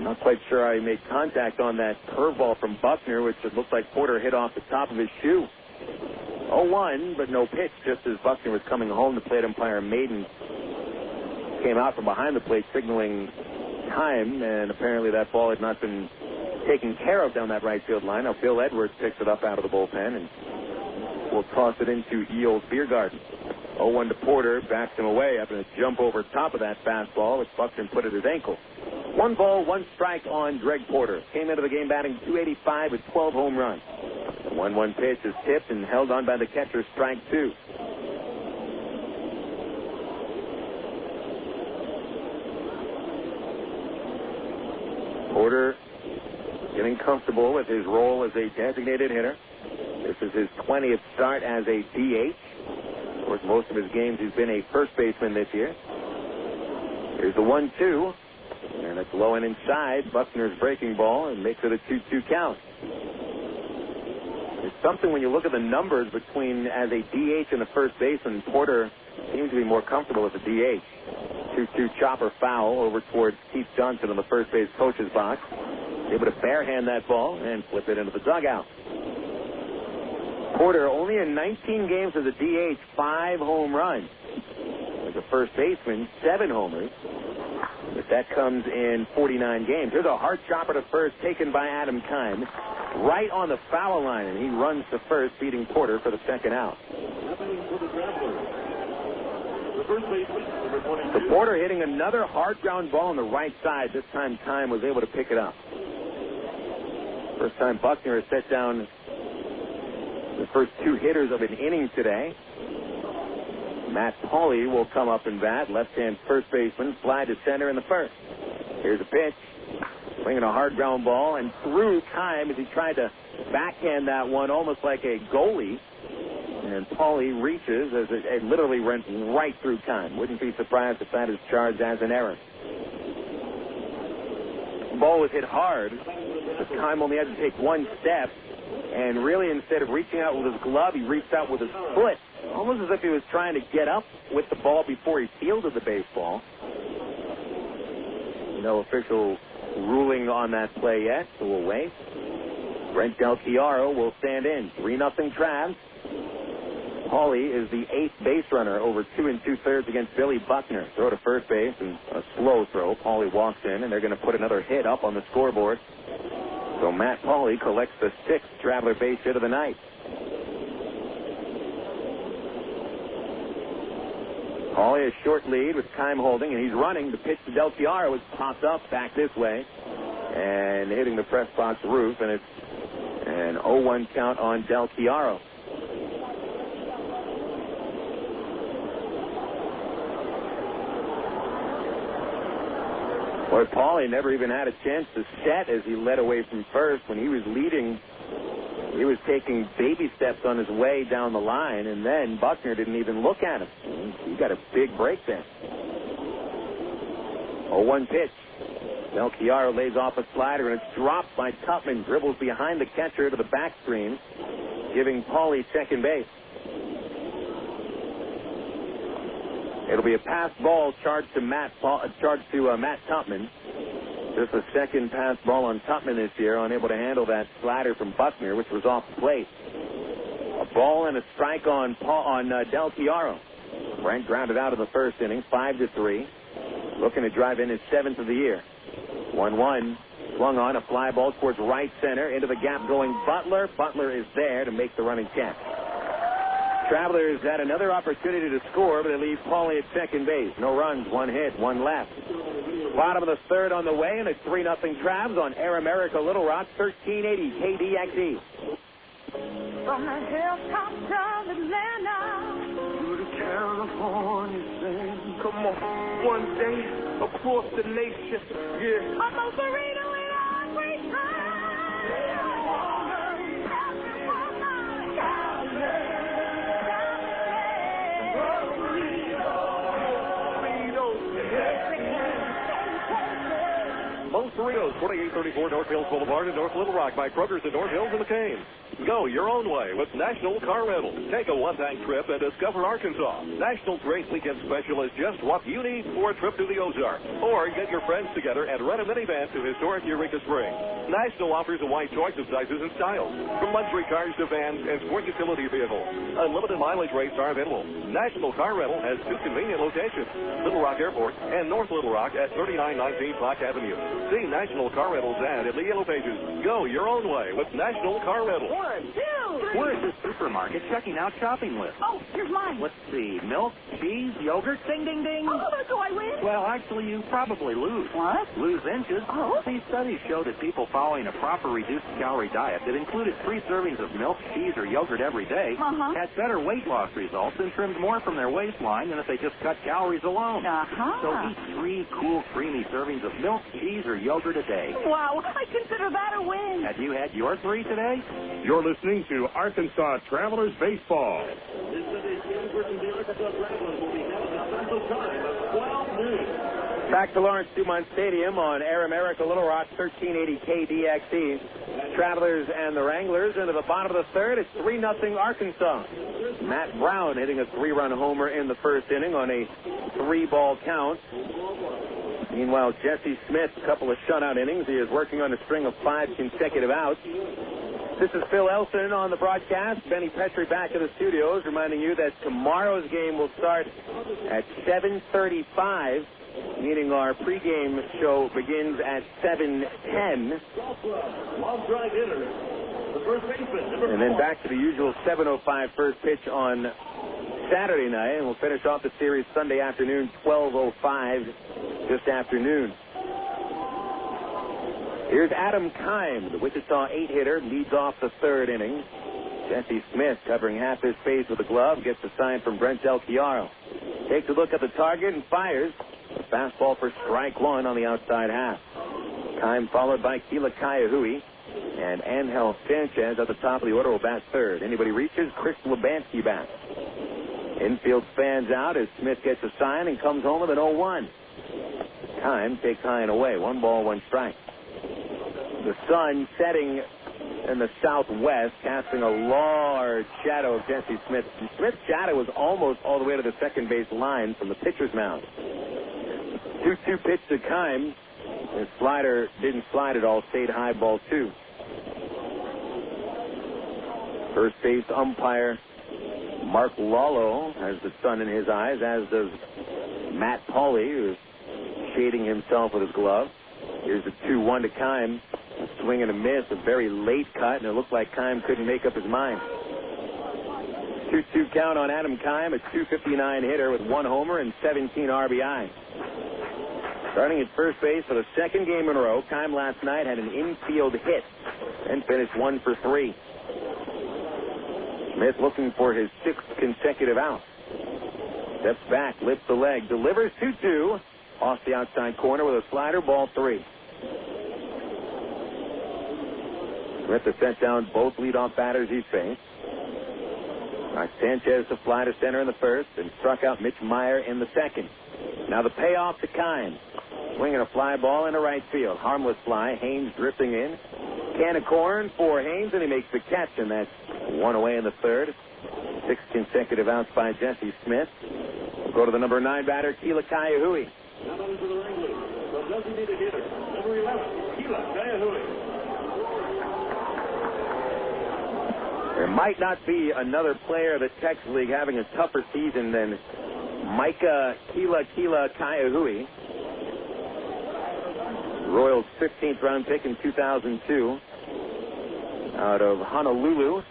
Not quite sure how he made contact on that curveball from Buckner, which it looked like Porter hit off the top of his shoe. 0-1, but no pitch, just as Buckner was coming home. The plate umpire Maiden came out from behind the plate signaling time, and apparently that ball had not been taken care of down that right field line. Now Bill Edwards picks it up out of the bullpen and will toss it into Eels Beer Garden. 0-1 to Porter, backs him away after a jump over top of that fastball, which Buckner put at his ankle. 1 ball, 1 strike on Greg Porter. Came into the game batting .285 with 12 home runs. The 1-1 pitch is tipped and held on by the catcher, strike 2. Porter getting comfortable with his role as a designated hitter. This is his 20th start as a DH. Of course, most of his games he's been a first baseman this year. Here's the 1-2. And it's low and inside. Buckner's breaking ball and makes it a 2-2 count. It's something when you look at the numbers between as a DH and the first baseman. Porter seems to be more comfortable with the DH. 2-2 chopper foul over towards Keith Johnson in the first base coach's box. Able to barehand that ball and flip it into the dugout. Porter only in 19 games as a DH, 5 home runs. As a first baseman, 7 homers. But that comes in 49 games. Here's a hard chopper to first taken by Adam Keim. Right on the foul line, and he runs to first, beating Porter for the second out. So Porter hitting another hard ground ball on the right side. This time Keim was able to pick it up. First time Buckner has set down the first 2 hitters of an inning today. Matt Pauley will come up and bat. Left-hand first baseman, fly to center in the first. Here's a pitch. Swinging a hard ground ball and through Keim as he tried to backhand that one almost like a goalie. And Pauley reaches as it literally went right through Keim. Wouldn't be surprised if that is charged as an error. The ball was hit hard. But Keim only had to take 1 step. And really, instead of reaching out with his glove, he reached out with his foot. Almost as if he was trying to get up with the ball before he fielded the baseball. No official ruling on that play yet, so we'll wait. Brent Del Chiaro will stand in. 3-0 Travs. Pauley is the 8th base runner over 2 2/3 against Billy Buckner. Throw to first base and a slow throw. Pauley walks in, and they're going to put another hit up on the scoreboard. So Matt Pauley collects the 6th Traveler base hit of the night. Pauley a short lead with Keim holding, and he's running. The pitch to Del Chiaro is popped up back this way and hitting the press box roof, and it's an 0-1 count on Del Chiaro. Boy, Pauley never even had a chance to set as he led away from first when he was leading He was taking baby steps on his way down the line, and then Buckner didn't even look at him. He got a big break there. 0-1 pitch. Del Chiaro lays off a slider, and it's dropped by Tupman. Dribbles behind the catcher to the back screen, giving Paulie second base. It'll be a pass ball charged to Matt Tupman. Just a second pass ball on Tupman this year, unable to handle that slider from Buckner, which was off the plate. A ball and a strike on Del Chiaro. Brent grounded out in the first inning, 5-3. Looking to drive in his 7th of the year. 1-1. Swung on, a fly ball towards right center. Into the gap going Butler. Butler is there to make the running catch. Travelers had another opportunity to score, but they leave Paulie at second base. No runs, 1 hit, 1 left. Bottom of the third on the way, and it's 3-0 Travs on Air America Little Rock, 1380 KDXE. From the hilltops of Atlanta to the California sand. Come on, one day across the nation, yeah. I'm a burrito in every time. Most Burritos, 2834 North Hills Boulevard in North Little Rock by Kroger's in North Hills and McCain. Go your own way with National Car Rental. Take a one-time trip and discover Arkansas. National's great weekend special is just what you need for a trip to the Ozarks. Or get your friends together and rent a minivan to historic Eureka Springs. National offers a wide choice of sizes and styles, from luxury cars to vans and sport utility vehicles. Unlimited mileage rates are available. National Car Rental has 2 convenient locations, Little Rock Airport and North Little Rock at 3919 Park Avenue. See National Car Rental's ad in the Yellow Pages. Go your own way with National Car Rental. 1, 2, 3. We're at the supermarket checking out shopping lists. Oh, here's mine. Let's see. Milk, cheese, yogurt, ding, ding, ding. Oh, do I win? Well, actually, you probably lose. What? Lose inches. Oh. These studies show that people following a proper reduced calorie diet that included 3 servings of milk, cheese, or yogurt every day had better weight loss results and trimmed more from their waistline than if they just cut calories alone. So eat 3 cool, creamy servings of milk, cheese, or yogurt a day. Wow, I consider that a win. Have you had your 3 today? You're listening to Arkansas Travelers Baseball. Back to Lawrence Dumont Stadium on Air America Little Rock, 1380 KDXE. Travelers and the Wranglers into the bottom of the third. It's 3-0 Arkansas. Matt Brown hitting a 3-run homer in the first inning on a 3-ball count. Meanwhile, Jesse Smith, a couple of shutout innings. He is working on a string of 5 consecutive outs. This is Phil Elson on the broadcast. Benny Petrie back in the studios, reminding you that tomorrow's game will start at 7:35, meaning our pregame show begins at 7:10. And then back to the usual 7:05 first pitch on Saturday night, and we'll finish off the series Sunday afternoon, 12:05, just afternoon. Here's Adam Kime, the Wichita 8-hitter, leads off the third inning. Jesse Smith, covering half his face with a glove, gets a sign from Brent Del Chiaro. Takes a look at the target and fires. A fastball for strike 1 on the outside half. Kime followed by Kila Ka'aihue, and Ángel Sánchez at the top of the order will bat third. Anybody reaches, Chris Lubanski bats. Infield fans out as Smith gets a sign and comes home with an 0-1. Kime takes high and away. 1 ball, 1 strike. The sun setting in the southwest, casting a large shadow of Jesse Smith. Smith's shadow was almost all the way to the second base line from the pitcher's mound. 2-2 pitch to Kime. His slider didn't slide at all, stayed high, ball 2. First base umpire Mark Lawlow has the sun in his eyes, as does Matt Paulie, who's shading himself with his glove. Here's the 2-1 to Kime. A swing and a miss, a very late cut, and it looked like Kime couldn't make up his mind. 2-2 count on Adam Kime, a .259 hitter with 1 homer and 17 RBI. Starting at first base for the second game in a row, Kime last night had an infield hit and finished 1 for 3. Smith looking for his 6th consecutive out. Steps back, lifts the leg, delivers 2-2 off the outside corner with a slider, ball 3. Smith to set down both leadoff batters he's faced. Sanchez to fly to center in the first and struck out Mitch Maier in the second. Now the payoff to Kine. Swinging a fly ball into right field. Harmless fly. Haynes drifting in. Can of corn for Haynes, and he makes the catch, and that's one away in the third. 6 consecutive outs by Jesse Smith. We'll go to the number 9 batter, Kila Ka'aihue. Now batting for the Wranglers, the designated hitter, number 11, Kila Ka'aihue. There might not be another player of the Texas League having a tougher season than Kila Ka'aihue. Royals' 15th round pick in 2002 out of Honolulu.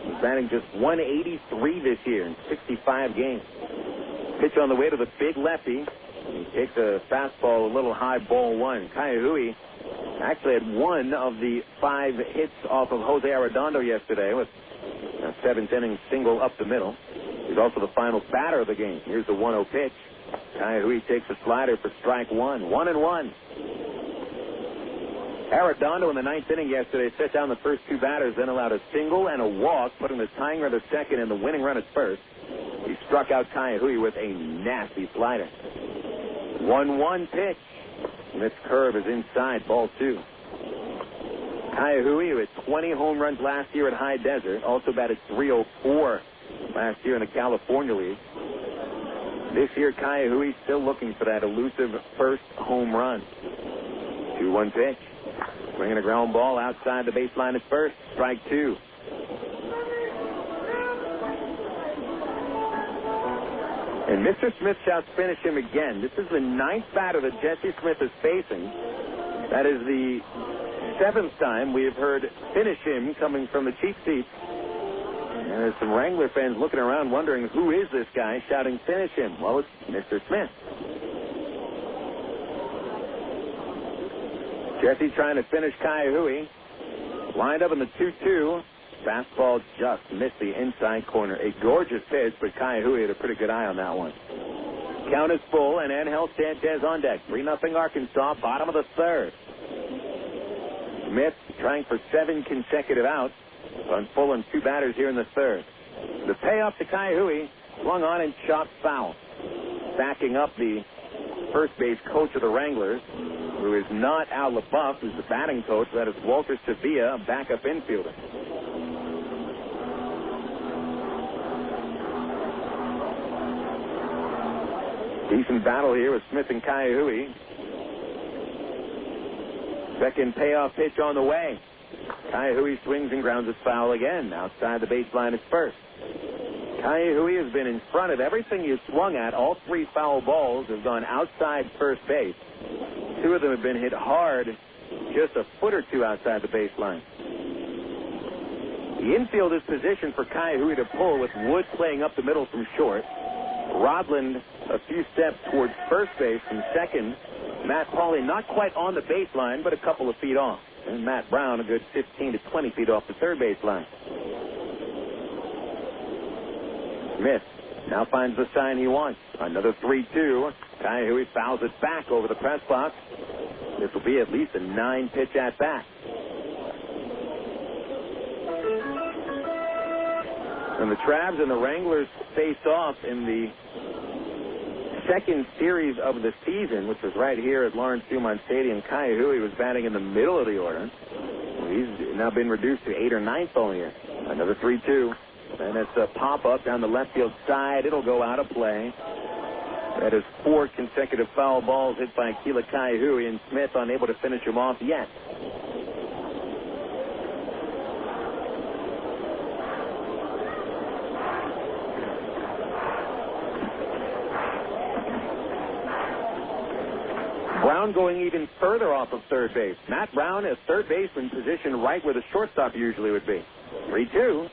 He's batting just 183 this year in 65 games. Pitch on the way to the big lefty. He takes a fastball, a little high, ball one. Ka'aihue actually had one of the 5 hits off of Jose Arredondo yesterday with a 7th inning single up the middle. He's also the final batter of the game. Here's the 1-0 pitch. Ka'aihue takes a slider for strike one. 1-1. Arredondo in the 9th inning yesterday set down the first 2 batters, then allowed a single and a walk, putting the tying run at second and the winning run at first. He struck out Ka'aihue with a nasty slider. 1-1 pitch. Smith's curve is inside, ball 2. Ka'aihue, who had 20 home runs last year at High Desert, also batted .304 last year in the California League. This year, Ka'aihue still looking for that elusive first home run. 2-1 pitch. Swinging a ground ball outside the baseline at first. Strike 2. And Mr. Smith shouts finish him again. This is the 9th batter that Jesse Smith is facing. That is the 7th time we have heard finish him coming from the cheap seats. And there's some Wrangler fans looking around wondering who is this guy shouting finish him. Well, it's Mr. Smith. Jesse trying to finish Ka'aihue. Lined up in the 2-2. Fastball just missed the inside corner. A gorgeous pitch, but Ka'aihue had a pretty good eye on that one. Count is full, and Ángel Sánchez on deck. 3-0 Arkansas, bottom of the third. Smith trying for 7 consecutive outs. On full and 2 batters here in the third. The payoff to Ka'aihue, swung on and chopped foul. Backing up the first base coach of the Wranglers, who is not Al LaBeouf, who's the batting coach. That is Walter Sevilla, a backup infielder. Decent battle here with Smith and Ka'aihue. Second payoff pitch on the way. Ka'aihue swings and grounds his foul again. Outside the baseline at first. Ka'aihue has been in front of everything he swung at. All 3 foul balls have gone outside first base. 2 of them have been hit hard, just a foot or 2 outside the baseline. The infield is positioned for Ka'aihue to pull, with Wood playing up the middle from short. Rodland a few steps towards first base from second. Matt Pauley not quite on the baseline, but a couple of feet off. And Matt Brown a good 15 to 20 feet off the third baseline. Smith now finds the sign he wants. Another 3-2. Ka'aihue fouls it back over the press box. This will be at least a 9-pitch at bat. And the Travs and the Wranglers faced off in the second series of the season, which was right here at Lawrence Dumont Stadium. Ka'aihue was batting in the middle of the order. He's now been reduced to 8th or 9th only here. Another 3-2. And it's a pop-up down the left field side. It'll go out of play. That is 4 consecutive foul balls hit by Kila Ka'aihue, and Smith unable to finish him off yet. Brown going even further off of third base. Matt Brown, a third baseman, positioned right where the shortstop usually would be. 3-2.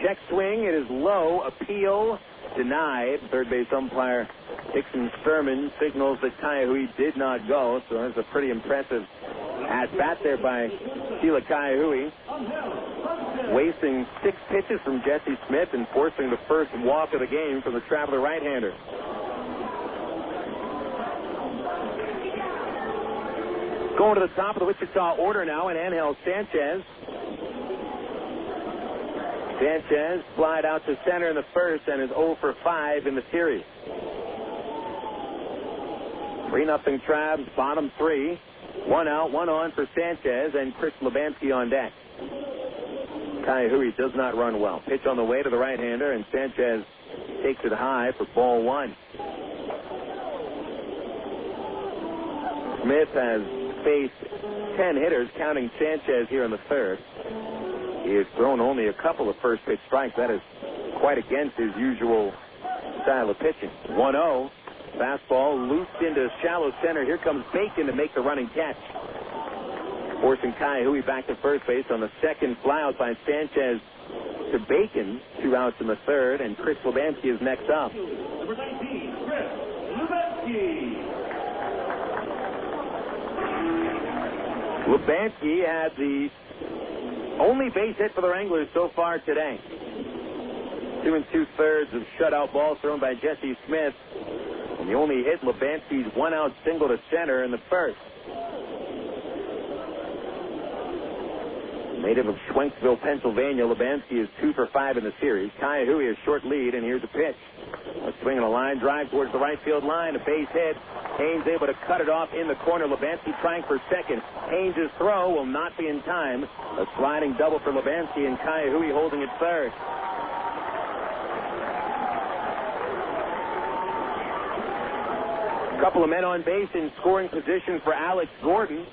Check swing. It is low. Appeal denied. Third base umpire Dixon Sturman signals that Ka'aihue did not go. So that's a pretty impressive at-bat there by Kila Ka'aihue. Wasting 6 pitches from Jesse Smith and forcing the first walk of the game from the traveler right-hander. Going to the top of the Wichita order now, and Ángel Sánchez. Sánchez flied out to center in the first and is 0 for 5 in the series. 3-0 Travs, bottom 3. 1 out, 1 on for Sánchez, and Chris Lubanski on deck. Ka'aihue does not run well. Pitch on the way to the right-hander, and Sánchez takes it high for ball 1. Smith has faced 10 hitters, counting Sánchez here in the third. He has thrown only a couple of first-pitch strikes. That is quite against his usual style of pitching. 1-0. Fastball looped into shallow center. Here comes Bacon to make the running catch, forcing Ka'aihue back to first base on the second flyout by Sánchez to Bacon. 2 outs in the third, and Chris Lubanski is next up. Number 19, Chris Lubanski. Lubanski had the only base hit for the Wranglers so far today. 2 2/3 of shutout balls thrown by Jesse Smith. And the only hit, Lubanski's 1-out single to center in the first. Native of Schwenksville, Pennsylvania, Lubanski is 2 for 5 in the series. Ka'aihue a short lead, and here's a pitch. A swing and a line drive towards the right field line. A base hit. Haynes able to cut it off in the corner. Lubanski trying for second. Haynes' throw will not be in time. A sliding double for Lubanski, and Ka'aihue holding it third. A couple of men on base in scoring position for Alex Gordon.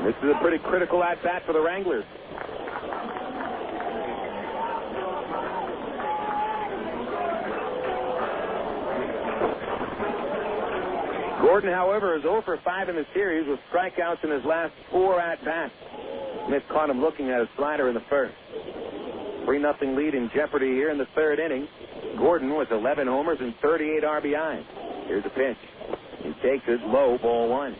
This is a pretty critical at-bat for the Wranglers. Gordon, however, is 0 for 5 in the series with strikeouts in his last 4 at-bats. Smith caught him looking at a slider in the first. 3-0 lead in jeopardy here in the third inning. Gordon with 11 homers and 38 RBIs. Here's a pitch. He takes it low, ball 1.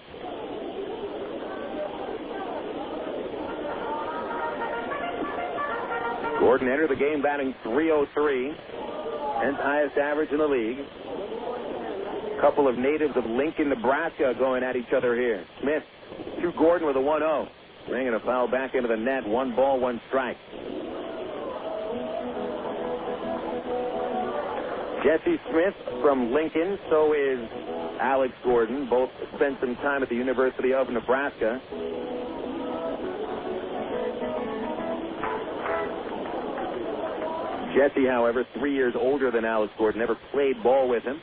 Gordon entered the game batting .303, 10th highest average in the league. Couple of natives of Lincoln, Nebraska going at each other here. Smith to Gordon with a 1-0. Bringing a foul back into the net. 1 ball, 1 strike. Jesse Smith from Lincoln. So is Alex Gordon. Both spent some time at the University of Nebraska. Jesse, however, 3 years older than Alex Gordon. Never played ball with him.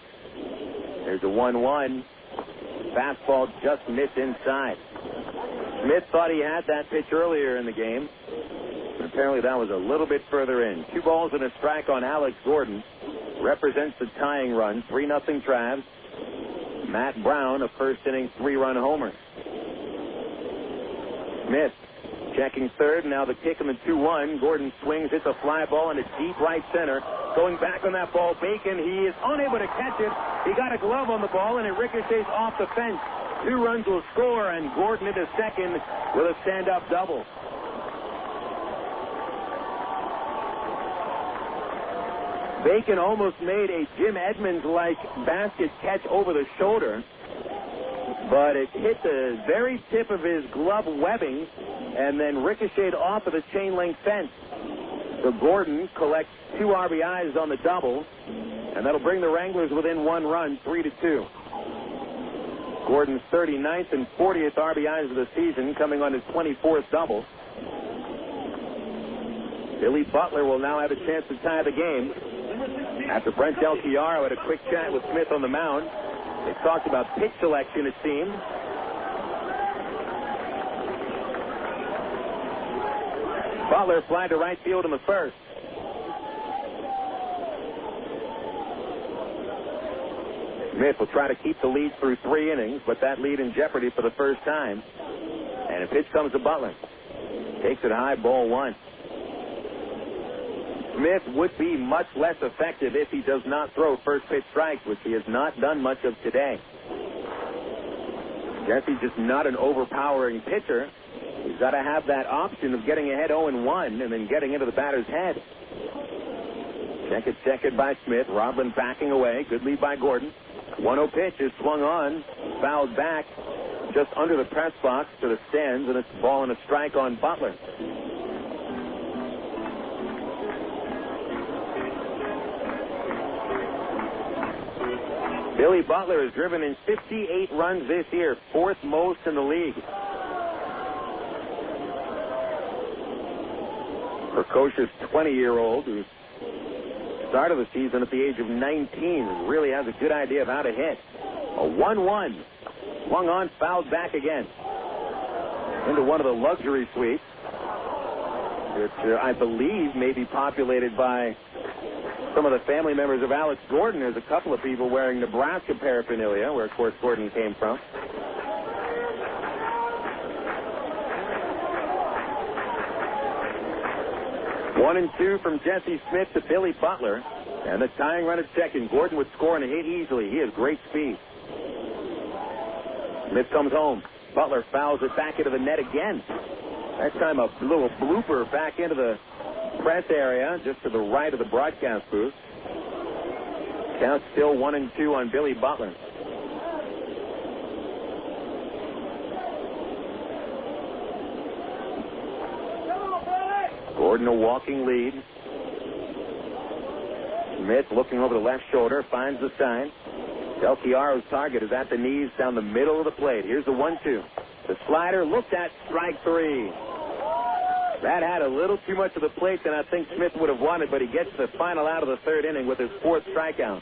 There's a 1-1. Fastball just missed inside. Smith thought he had that pitch earlier in the game. But apparently that was a little bit further in. 2 balls and a strike on Alex Gordon. Represents the tying run. 3-0 Travs. Matt Brown, a first inning 3-run homer. Smith checking third. Now the kick in the 2-1. Gordon swings, hits a fly ball into deep right center. Going back on that ball, Bacon, he is unable to catch it. He got a glove on the ball, and it ricochets off the fence. 2 runs will score, and Gordon into second with a stand-up double. Bacon almost made a Jim Edmonds-like basket catch over the shoulder, but it hit the very tip of his glove webbing and then ricocheted off of the chain-link fence. So Gordon collects 2 RBIs on the double, and that'll bring the Wranglers within 1 run, 3-2. Gordon's 39th and 40th RBIs of the season, coming on his 24th double. Billy Butler will now have a chance to tie the game. After Brent Del Chiaro had a quick chat with Smith on the mound, they talked about pitch selection, it seemed. Butler flied to right field in the first. Smith will try to keep the lead through 3 innings, but that lead in jeopardy for the first time. And a pitch comes to Butler. Takes it high, ball 1. Smith would be much less effective if he does not throw first pitch strikes, which he has not done much of today. Jesse's just not an overpowering pitcher. He's got to have that option of getting ahead 0-1 and then getting into the batter's head. Check it by Smith. Rodman backing away. Good lead by Gordon. 1-0 pitch is swung on, fouled back just under the press box to the stands, and it's ball and a strike on Butler. Billy Butler has driven in 58 runs this year, fourth most in the league. Precocious 20-year-old who started the season at the age of 19 really has a good idea of how to hit. A 1-1. Swung on, fouled back again. Into one of the luxury suites, which I believe may be populated by some of the family members of Alex Gordon. There's a couple of people wearing Nebraska paraphernalia, where, of course, Gordon came from. One and two from Jesse Smith to Billy Butler. And the tying run at second. Gordon would score and hit easily. He has great speed. Smith comes home. Butler fouls it back into the net again. That time a little blooper back into the press area, just to the right of the broadcast booth. Count still 1-2 on Billy Butler. Gordon a walking lead. Smith looking over the left shoulder, finds the sign. Del Chiaro's target is at the knees down the middle of the plate. Here's the 1-2. The slider looked at, strike three. That had a little too much of the plate than I think Smith would have wanted, but he gets the final out of the third inning with his fourth strikeout.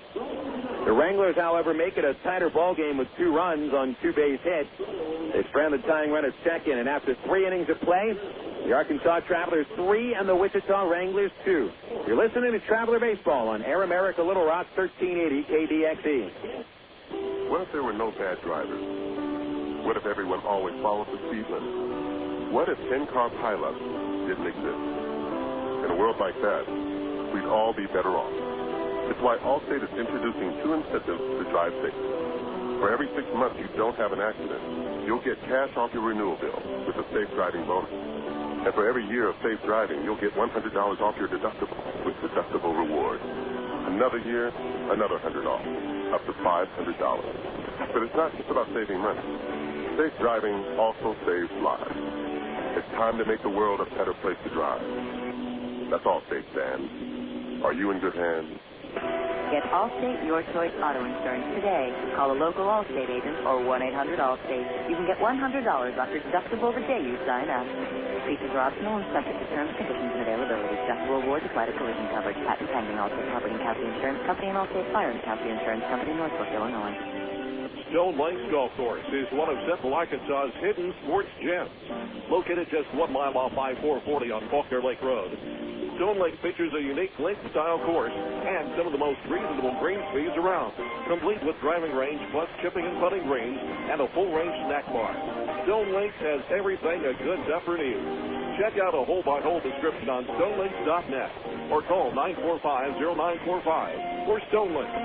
The Wranglers, however, make it a tighter ball game with 2 runs on 2 base hits. They strand the tying run at second, and after 3 innings of play, the Arkansas Travelers 3 and the Wichita Wranglers 2. You're listening to Traveler Baseball on Air America Little Rock 1380 KDXE. What if there were no bad drivers? What if everyone always followed the speed limit? What if 10-car pileups didn't exist? In a world like that, we'd all be better off. It's why Allstate is introducing 2 incentives to drive safely. For every 6 months you don't have an accident, you'll get cash off your renewal bill with a safe driving bonus. And for every year of safe driving, you'll get $100 off your deductible with deductible rewards. Another year, another $100 off, up to $500. But it's not just about saving money. Safe driving also saves lives. It's time to make the world a better place to drive. That's Allstate stands. Are you in good hands? Get Allstate Your Choice Auto Insurance today. Call a local Allstate agent or 1-800-ALLSTATE. You can get $100 off your deductible the day you sign up. Features are optional and subject to terms, conditions, and availability. Deductible awards apply to collision coverage. Patent pending. Allstate Property and Casualty Insurance Company and Allstate Fire and Casualty Insurance Company, Northbrook, Illinois. Stone Lakes Golf Course is one of Central Arkansas's hidden sports gems. Located just 1 mile off I-440 on Faulkner Lake Road, Stone Lake features a unique link-style course and some of the most reasonable green speeds around, complete with driving range plus chipping and putting greens and a full-range snack bar. Stone Lakes has everything a good duffer needs. Check out a hole-by-hole description on stonelakes.net or call 945-0945 for Stone Lakes.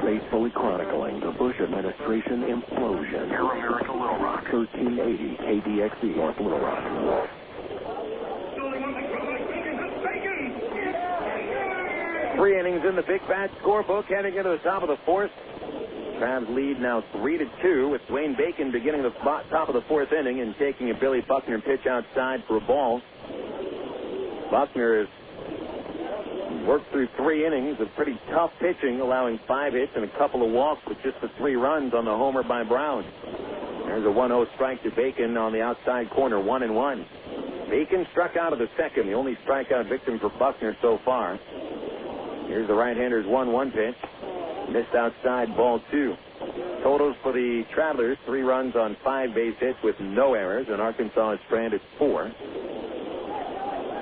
Faithfully chronicling the Bush administration implosion. Air America Little Rock. 1380 KDXE North Little Rock. 3 innings in the Big Bad scorebook, heading into the top of the 4th. Travs lead now 3-2 with Dwayne Bacon beginning the top of the 4th inning and taking a Billy Buckner pitch outside for a ball. Buckner has worked through 3 innings of pretty tough pitching, allowing 5 hits and a couple of walks with just the 3 runs on the homer by Brown. There's a 1-0 strike to Bacon on the outside corner, 1-1. Bacon struck out of the second, the only strikeout victim for Buckner so far. Here's the right-hander's 1-1 pitch. Missed outside, ball 2. Totals for the Travelers, 3 runs on 5 base hits with no errors, and Arkansas is stranded 4.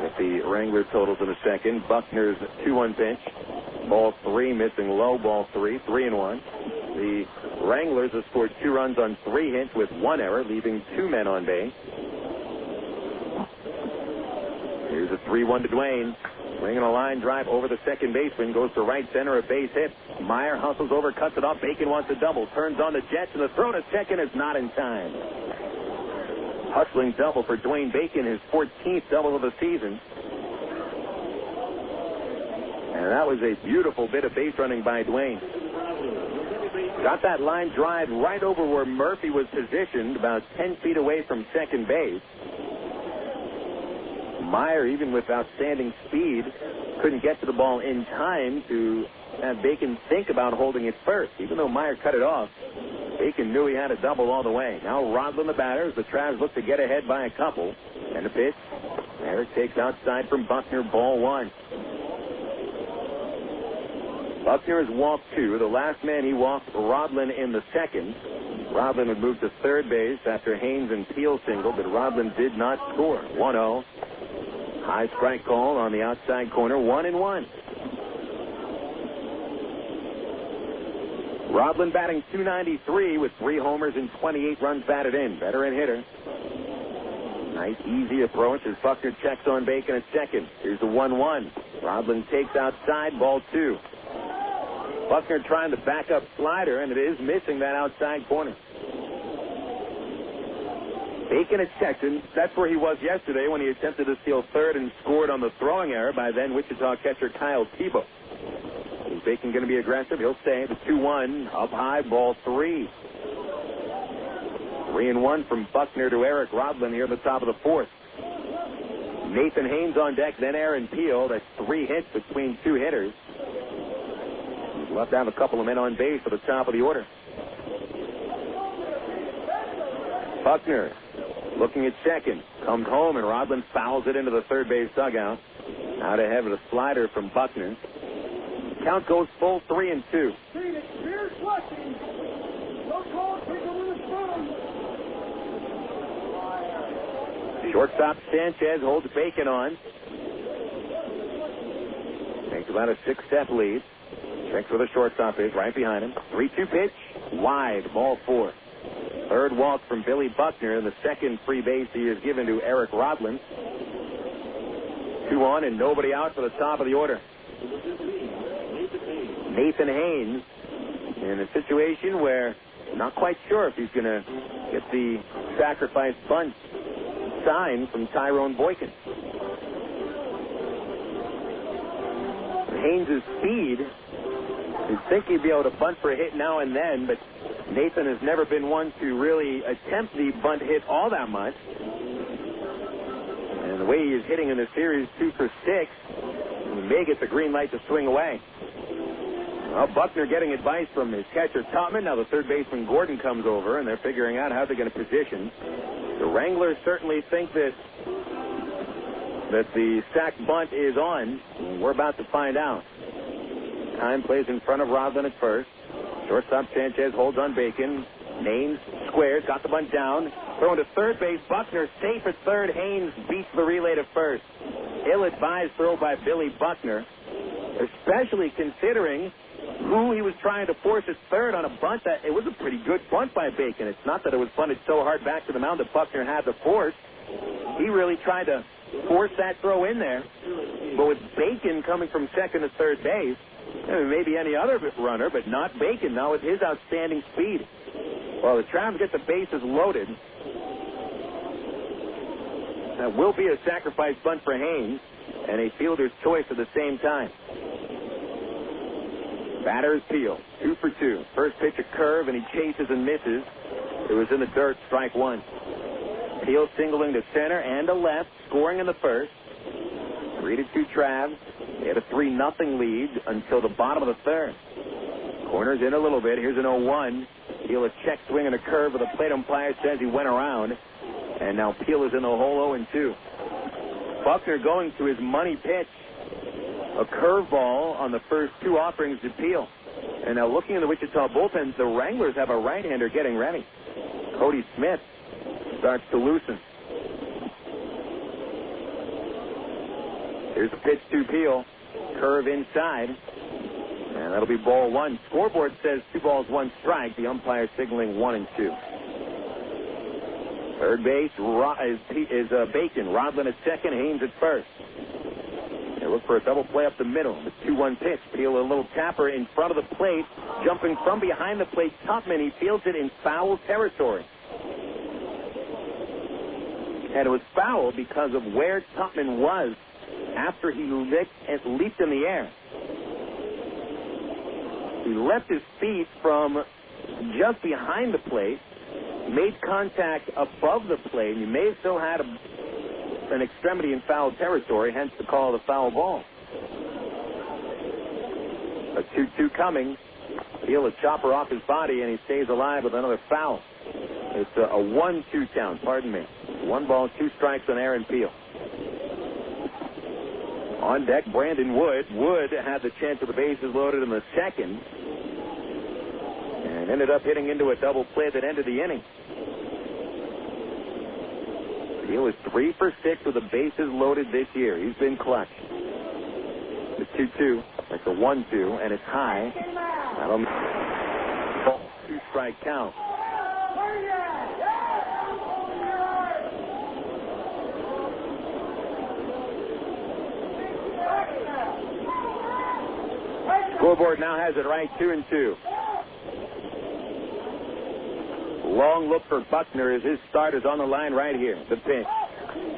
With the Wrangler totals in a second, Buckner's 2-1 pitch. Ball 3, missing low, ball 3, 3-1. The Wranglers have scored 2 runs on 3 hits with 1 error, leaving 2 men on base. Here's a 3-1 to Dwayne. Swinging a line drive over the second baseman, goes to right center, a base hit. Maier hustles over, cuts it off. Bacon wants a double, turns on the Jets, and the throw to second is not in time. Hustling double for Dwayne Bacon, his 14th double of the season. And that was a beautiful bit of base running by Dwayne. Got that line drive right over where Murphy was positioned, about 10 feet away from second base. Maier, even with outstanding speed, couldn't get to the ball in time to have Bacon think about holding it first. Even though Maier cut it off, Bacon knew he had a double all the way. Now Rodlin, the batter, as the Travs look to get ahead by a couple. And the pitch. Eric takes outside from Buckner, ball one. Buckner has walked two. The last man he walked, Rodlin, in the second. Rodlin would move to third base after Haynes and Peel singled, but Rodlin did not score. 1-0. High strike call on the outside corner, 1-1. Rodlin batting .293 with 3 homers and 28 runs batted in. Veteran hitter. Nice, easy approach as Buckner checks on Bacon at second. Here's the 1-1. Rodlin takes outside, ball 2. Buckner trying to back up slider, and it is missing that outside corner. Bacon at second. That's where he was yesterday when he attempted to steal third and scored on the throwing error by then Wichita catcher Kyle Tebow. Is Bacon going to be aggressive? He'll stay. The 2-1, up high, ball 3. 3-1 from Buckner to Eric Rodlin here at the top of the fourth. Nathan Haynes on deck, then Aaron Peel. That's 3 hits between 2 hitters. He's left to have a couple of men on base at the top of the order. Buckner looking at second. Comes home, and Rodlin fouls it into the third base dugout. Out ahead with a slider from Buckner. Count goes full 3-2. Shortstop Sanchez holds Bacon on. Takes about a 6-step lead. Checks where the shortstop is, right behind him. 3-2 pitch, wide, ball 4. Third walk from Billy Buckner, and the second free base he has given to Eric Rodlin. 2 on and nobody out for the top of the order. Nathan Haynes in a situation where not quite sure if he's going to get the sacrifice bunt sign from Tyrone Boykin. Haynes' speed, you'd think he'd be able to bunt for a hit now and then, but Nathan has never been one to really attempt the bunt hit all that much. And the way he is hitting in the series, 2 for 6, he may get the green light to swing away. Well, Buckner getting advice from his catcher Tupman. Now the third baseman Gordon comes over, and they're figuring out how they're going to position. The Wranglers certainly think that the sack bunt is on. We're about to find out. Time plays in front of Rodlin at first. Shortstop Sanchez holds on Bacon. Haynes squares, got the bunt down. Thrown to third base. Buckner safe at third. Haynes beats the relay to first. Ill-advised throw by Billy Buckner, especially considering who he was trying to force at third on a bunt. That it was a pretty good bunt by Bacon. It's not that it was bunted so hard back to the mound that Buckner had to force. He really tried to force that throw in there. But with Bacon coming from second to third base, maybe any other runner, but not Bacon, now with his outstanding speed. Well, the Travs get the bases loaded. That will be a sacrifice bunt for Haynes and a fielder's choice at the same time. Batter is Peel, 2 for 2. First pitch a curve, and he chases and misses. It was in the dirt, strike 1. Peel singling to center and to left, scoring in the first. 3-2 Travs. They had a 3-0 lead until the bottom of the third. Corners in a little bit. Here's an 0-1. Peel a check swing and a curve, but the plate umpire says he went around. And now Peel is in the hole 0-2. Buckner going to his money pitch. A curveball on the first 2 offerings to Peel. And now looking at the Wichita bullpen, the Wranglers have a right-hander getting ready. Cody Smith starts to loosen. Here's the pitch to Peel. Curve inside. And that'll be ball 1. Scoreboard says 2 balls, 1 strike. The umpire signaling 1 and 2. Third base is Bacon. Rodlin at second. Haynes at first. They look for a double play up the middle. The 2-1 pitch. Peel a little tapper in front of the plate. Jumping from behind the plate, Tupman. He fields it in foul territory. And it was foul because of where Tupman was after he leaped in the air. He left his feet from just behind the plate, made contact above the plate, and he may have still had an extremity in foul territory, hence the call of the foul ball. A 2-2 coming. Peel a chopper off his body, and he stays alive with another foul. It's a 1-2 count, pardon me. 1 ball, 2 strikes on Aaron Peel. On deck, Brandon Wood. Wood had the chance of the bases loaded in the second and ended up hitting into a double play that ended the inning. Peel is 3 for 6 with the bases loaded this year. He's been clutch. The 2-2. That's a 1-2, and it's high. That'll 2-strike count. Scoreboard now has it right 2-2. Long look for Buckner as his start is on the line right here. The pitch.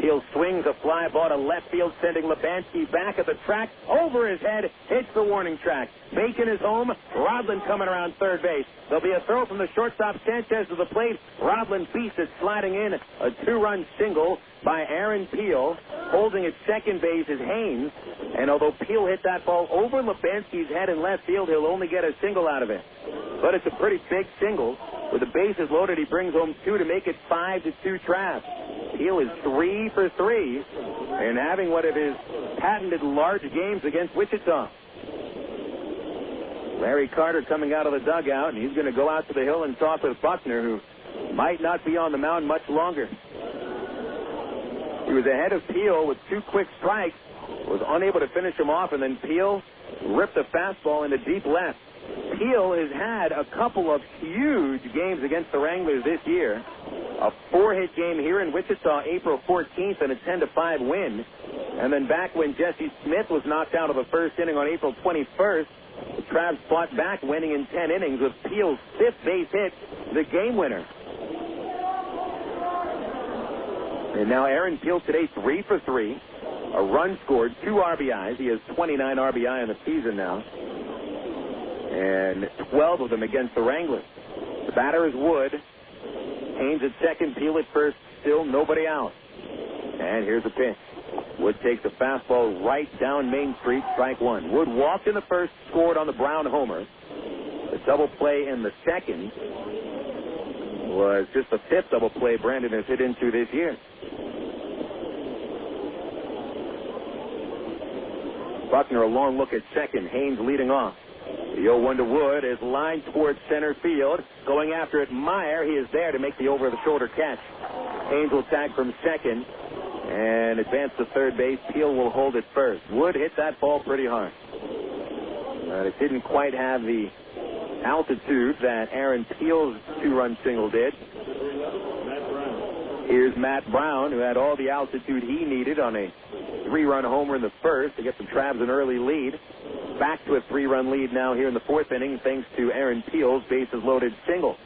Peel swings a fly ball to left field, sending Lebansky back at the track, over his head, hits the warning track. Making his home, Rodland coming around third base. There'll be a throw from the shortstop Sanchez to the plate. Rodland beats it, sliding in a 2-run single by Aaron Peel. Holding at second base is Haynes, and although Peel hit that ball over Lebansky's head in left field, he'll only get a single out of it. But it's a pretty big single. With the bases loaded, he brings home 2 to make it 5-2 Trav. Peel is 3 for 3 and having one of his patented large games against Wichita. Larry Carter coming out of the dugout, and he's going to go out to the hill and talk with Buckner, who might not be on the mound much longer. He was ahead of Peel with 2 quick strikes, was unable to finish him off, and then Peel ripped a fastball into deep left. Peel has had a couple of huge games against the Wranglers this year. A 4-hit game here in Wichita, April 14th, and a 10-5 win. And then back when Jesse Smith was knocked out of the first inning on April 21st, the Travs fought back, winning in 10 innings with Peel's 5th base hit, the game winner. And now Aaron Peel today 3 for 3. A run scored, 2 RBIs. He has 29 RBI in the season now. And 12 of them against the Wranglers. The batter is Wood. Haynes at second, Peel at first, still nobody out. And here's the pitch. Wood takes a fastball right down Main Street, strike 1. Wood walked in the first, scored on the Brown homer. The double play in the second was just the 5th double play Brandon has hit into this year. Buckner a long look at second. Haynes leading off. The 0-1 to Wood is lined towards center field. Going after it, Maier. He is there to make the over-the-shoulder catch. Haynes will tag from second and advance to third base. Peel will hold it first. Wood hit that ball pretty hard. But it didn't quite have the altitude that Aaron Peel's 2-run single did. Here's Matt Brown, who had all the altitude he needed on a 3-run homer in the first to get the Travs an early lead. Back to a 3-run lead now here in the 4th inning, thanks to Aaron Peel's bases-loaded single.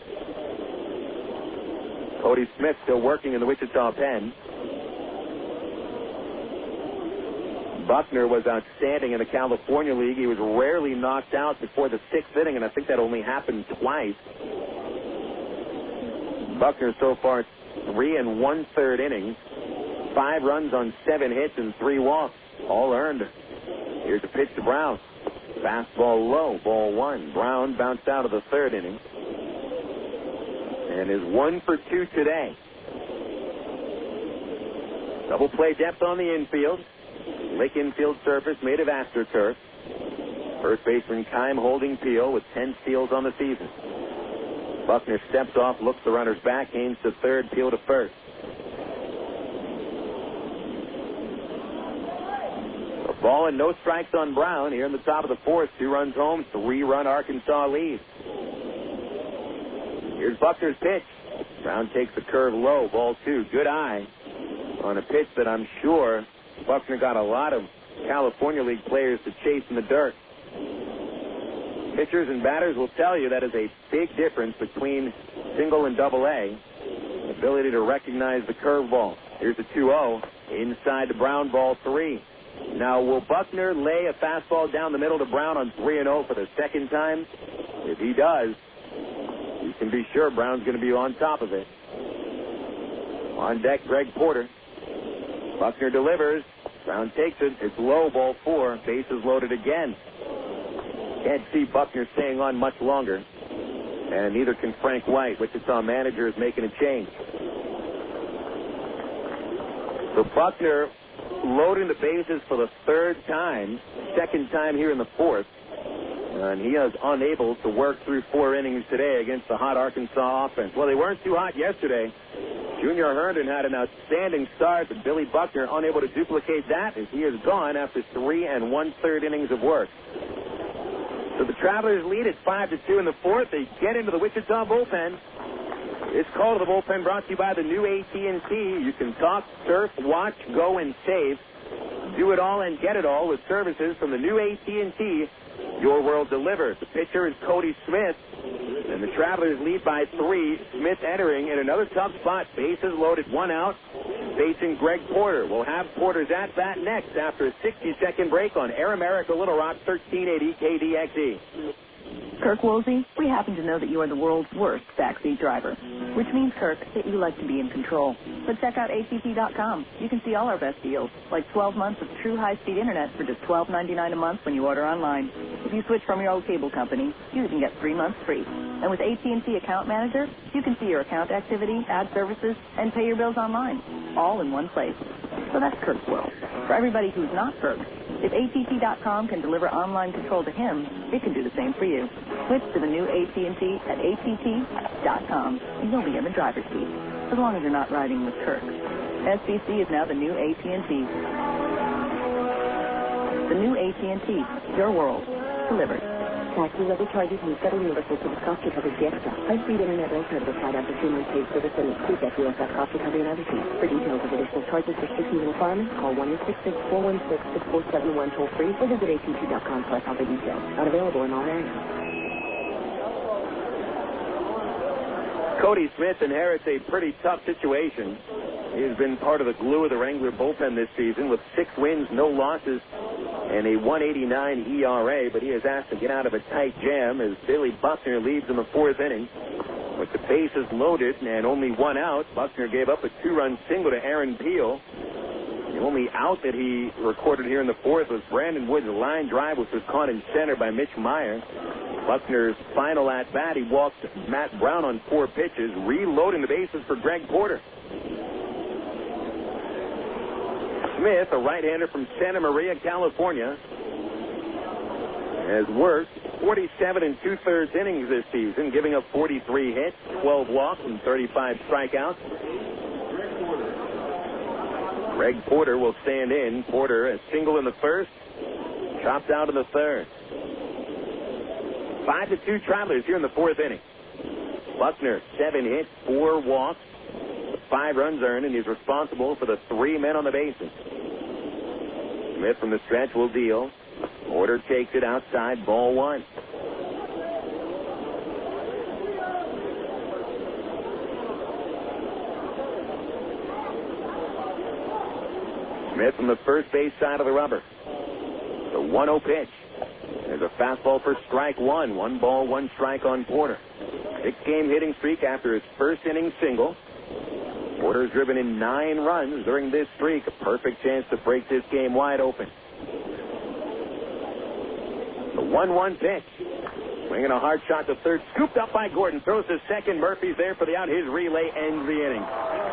Cody Smith still working in the Wichita pen. Buckner was outstanding in the California League. He was rarely knocked out before the 6th inning, and I think that only happened twice. Buckner so far 3 1/3 innings, 5 runs on 7 hits and 3 walks, all earned. Here's a pitch to Brown. Fastball low, ball 1. Brown bounced out of the 3rd inning and is 1 for 2 today. Double play depth on the infield. Lick infield surface made of AstroTurf. First baseman Keim holding Peel with 10 steals on the season. Buckner steps off, looks the runners back. Haynes to third, Peel to first. A ball and no strikes on Brown here in the top of the 4th. 2 runs home, 3-run Arkansas lead. Here's Buckner's pitch. Brown takes the curve low, ball 2. Good eye on a pitch that I'm sure Buckner got a lot of California League players to chase in the dirt. Pitchers and batters will tell you that is a big difference between single and double A. Ability to recognize the curveball. Here's the 2-0. Inside the Brown, ball 3. Now, will Buckner lay a fastball down the middle to Brown on 3-0 for the second time? If he does, you can be sure Brown's going to be on top of it. On deck, Greg Porter. Buckner delivers. Brown takes it. It's low, ball 4. Bases loaded again. Can't see Buckner staying on much longer. And neither can Frank White. Wichita manager is making a change. So Buckner loading the bases for the third time, second time here in the fourth. And he is unable to work through 4 innings today against the hot Arkansas offense. Well, they weren't too hot yesterday. Junior Herndon had an outstanding start, but Billy Buckner unable to duplicate that as he is gone after 3 1/3 innings of work. So the Travelers lead at 5-2 in the fourth. They get into the Wichita bullpen. This call to the bullpen brought to you by the new AT&T. You can talk, surf, watch, go, and save. Do it all and get it all with services from the new AT&T. Your world delivers. The pitcher is Cody Smith, and the Travelers lead by 3. Smith entering in another tough spot. Bases loaded, 1 out, facing Greg Porter. We'll have Porter's at-bat next after a 60-second break on Air America Little Rock, 1380 KDXE. Kirk Woolsey, we happen to know that you are the world's worst backseat driver, which means, Kirk, that you like to be in control. But check out ATT.com. You can see all our best deals, like 12 months of true high-speed internet for just $12.99 a month when you order online. If you switch from your old cable company, you can get 3 months free. And with AT&T Account Manager, you can see your account activity, add services, and pay your bills online, all in one place. So that's Kirk's world. For everybody who's not Kirk, if ATT.com can deliver online control to him, it can do the same for you. Switch to the new AT&T at ATT.com, and you'll be in the driver's seat, as long as you're not riding with Kirk. SBC is now the new AT&T. The new AT&T, your world, delivered. Taxes, other charges, and federal reimbursement for the cost recovery is extra. High-speed internet rent card applied after 2 months paid service and excludes FUSF cost recovery and other fees. For details of additional charges, restrictions, and requirements, call 1-866-416-6471 toll-free or visit AT&T.com for other details. Not available in all areas. Cody Smith inherits a pretty tough situation. He has been part of the glue of the Wrangler bullpen this season with 6 wins, no losses, and a 1.89 ERA, but he is asked to get out of a tight jam as Billy Buckner leads in the 4th inning. With the bases loaded and only 1 out, Buckner gave up a 2-run single to Aaron Peel. The only out that he recorded here in the 4th was Brandon Wood's line drive, which was caught in center by Mitch Maier. Buckner's final at-bat, he walked Matt Brown on 4 pitches, reloading the bases for Greg Porter. Smith, a right-hander from Santa Maria, California, has worked 47 2/3 innings this season, giving up 43 hits, 12 walks, and 35 strikeouts. Greg Porter will stand in. Porter, a single in the 1st, chopped out in the 3rd. 5-2 Travelers here in the 4th inning. Buckner, 7 hits, 4 walks, 5 runs earned, and he's responsible for the 3 men on the bases. Smith from the stretch will deal. Porter takes it outside, ball 1. Smith from the first base side of the rubber. The 1-0 pitch. There's a fastball for strike 1. 1 ball, 1 strike on Porter. 6-game hitting streak after his first inning single. Porter's driven in 9 runs during this streak. A perfect chance to break this game wide open. The 1-1 pitch. Swinging a hard shot to third. Scooped up by Gordon. Throws to second. Murphy's there for the out. His relay ends the inning.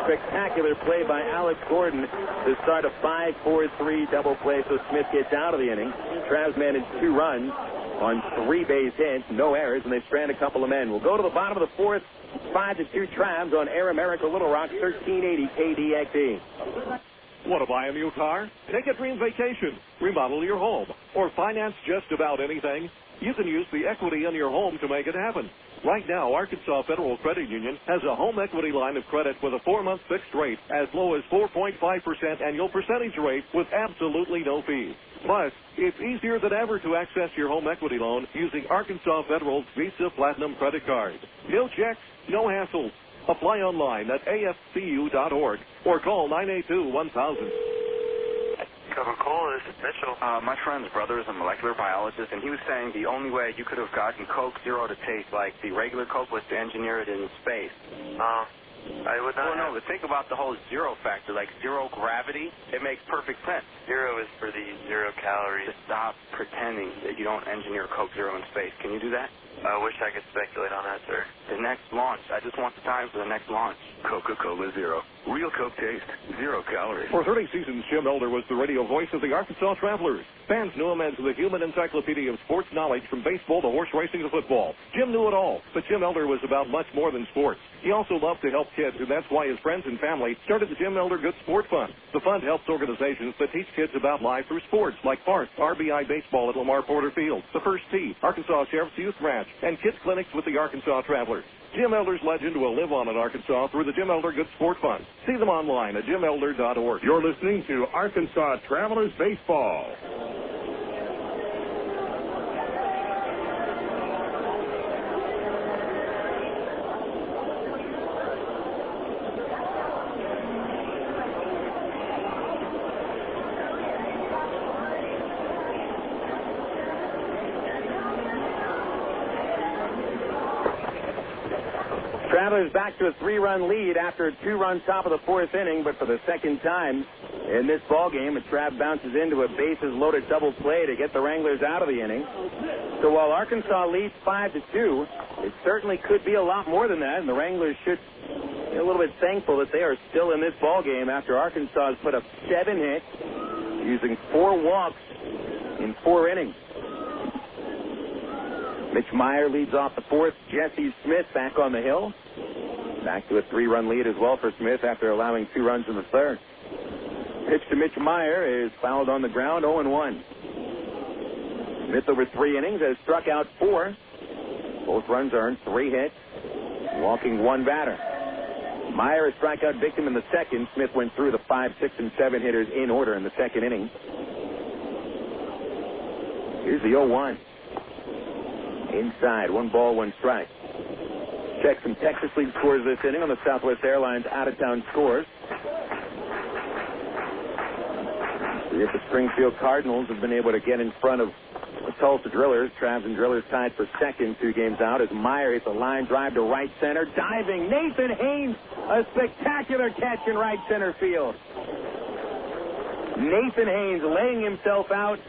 Spectacular play by Alex Gordon to start a 5-4-3 double play so Smith gets out of the inning. Travs managed 2 runs on 3 base hits. No errors, and they strand a couple of men. We'll go to the bottom of the 4th. 5-2 Travs on Air America Little Rock, 1380 KDXE. Want to buy a new car? Take a dream vacation, remodel your home, or finance just about anything? You can use the equity in your home to make it happen. Right now, Arkansas Federal Credit Union has a home equity line of credit with a 4-month fixed rate as low as 4.5% annual percentage rate with absolutely no fees. Plus, it's easier than ever to access your home equity loan using Arkansas Federal's Visa Platinum credit card. No checks, no hassles. Apply online at afcu.org or call 982-1000. Coca-Cola. This is Mitchell. My friend's brother is a molecular biologist, and he was saying the only way you could have gotten Coke Zero to taste like the regular Coke was to engineer it in space. I would not. Well, no, but think about the whole zero factor, like zero gravity. It makes perfect sense. Zero is for the 0 calories. Just stop pretending that you don't engineer Coke Zero in space. Can you do that? I wish I could speculate on that, sir. The next launch. I just want the time for the next launch. Coca-Cola Zero. Real Coke taste. 0 calories. For 30 seasons, Jim Elder was the radio voice of the Arkansas Travelers. Fans knew him as the human encyclopedia of sports knowledge from baseball to horse racing to football. Jim knew it all, but Jim Elder was about much more than sports. He also loved to help kids, and that's why his friends and family started the Jim Elder Good Sport Fund. The fund helps organizations that teach kids about life through sports, like Park, RBI Baseball at Lamar Porter Field, the First Tee, Arkansas Sheriff's Youth Ranch, and kids clinics with the Arkansas Travelers. Jim Elder's legend will live on in Arkansas through the Jim Elder Good Sport Fund. See them online at jimelder.org. You're listening to Arkansas Travelers Baseball. Travelers back to a 3-run lead after a 2-run top of the 4th inning, but for the second time in this ball game, a Trav bounces into a bases-loaded double play to get the Wranglers out of the inning. So while Arkansas leads 5-2, it certainly could be a lot more than that, and the Wranglers should be a little bit thankful that they are still in this ball game after Arkansas has put up 7 hits, using 4 walks in 4 innings. Mitch Maier leads off the 4th. Jesse Smith back on the hill. Back to a 3-run lead as well for Smith after allowing 2 runs in the 3rd. Pitch to Mitch Maier is fouled on the ground, 0-1. Smith over 3 innings has struck out 4. Both runs earned, 3 hits, walking 1 batter. Maier a strikeout victim in the 2nd. Smith went through the 5, 6, and 7 hitters in order in the 2nd inning. Here's the 0-1. Inside, 1 ball, 1 strike. Check some Texas League scores this inning on the Southwest Airlines out-of-town scores. See if the Springfield Cardinals have been able to get in front of the Tulsa Drillers. Travs and Drillers tied for second 2 games out as Maier hits a line drive to right center. Diving Nathan Haynes, a spectacular catch in right center field. Nathan Haynes laying himself out,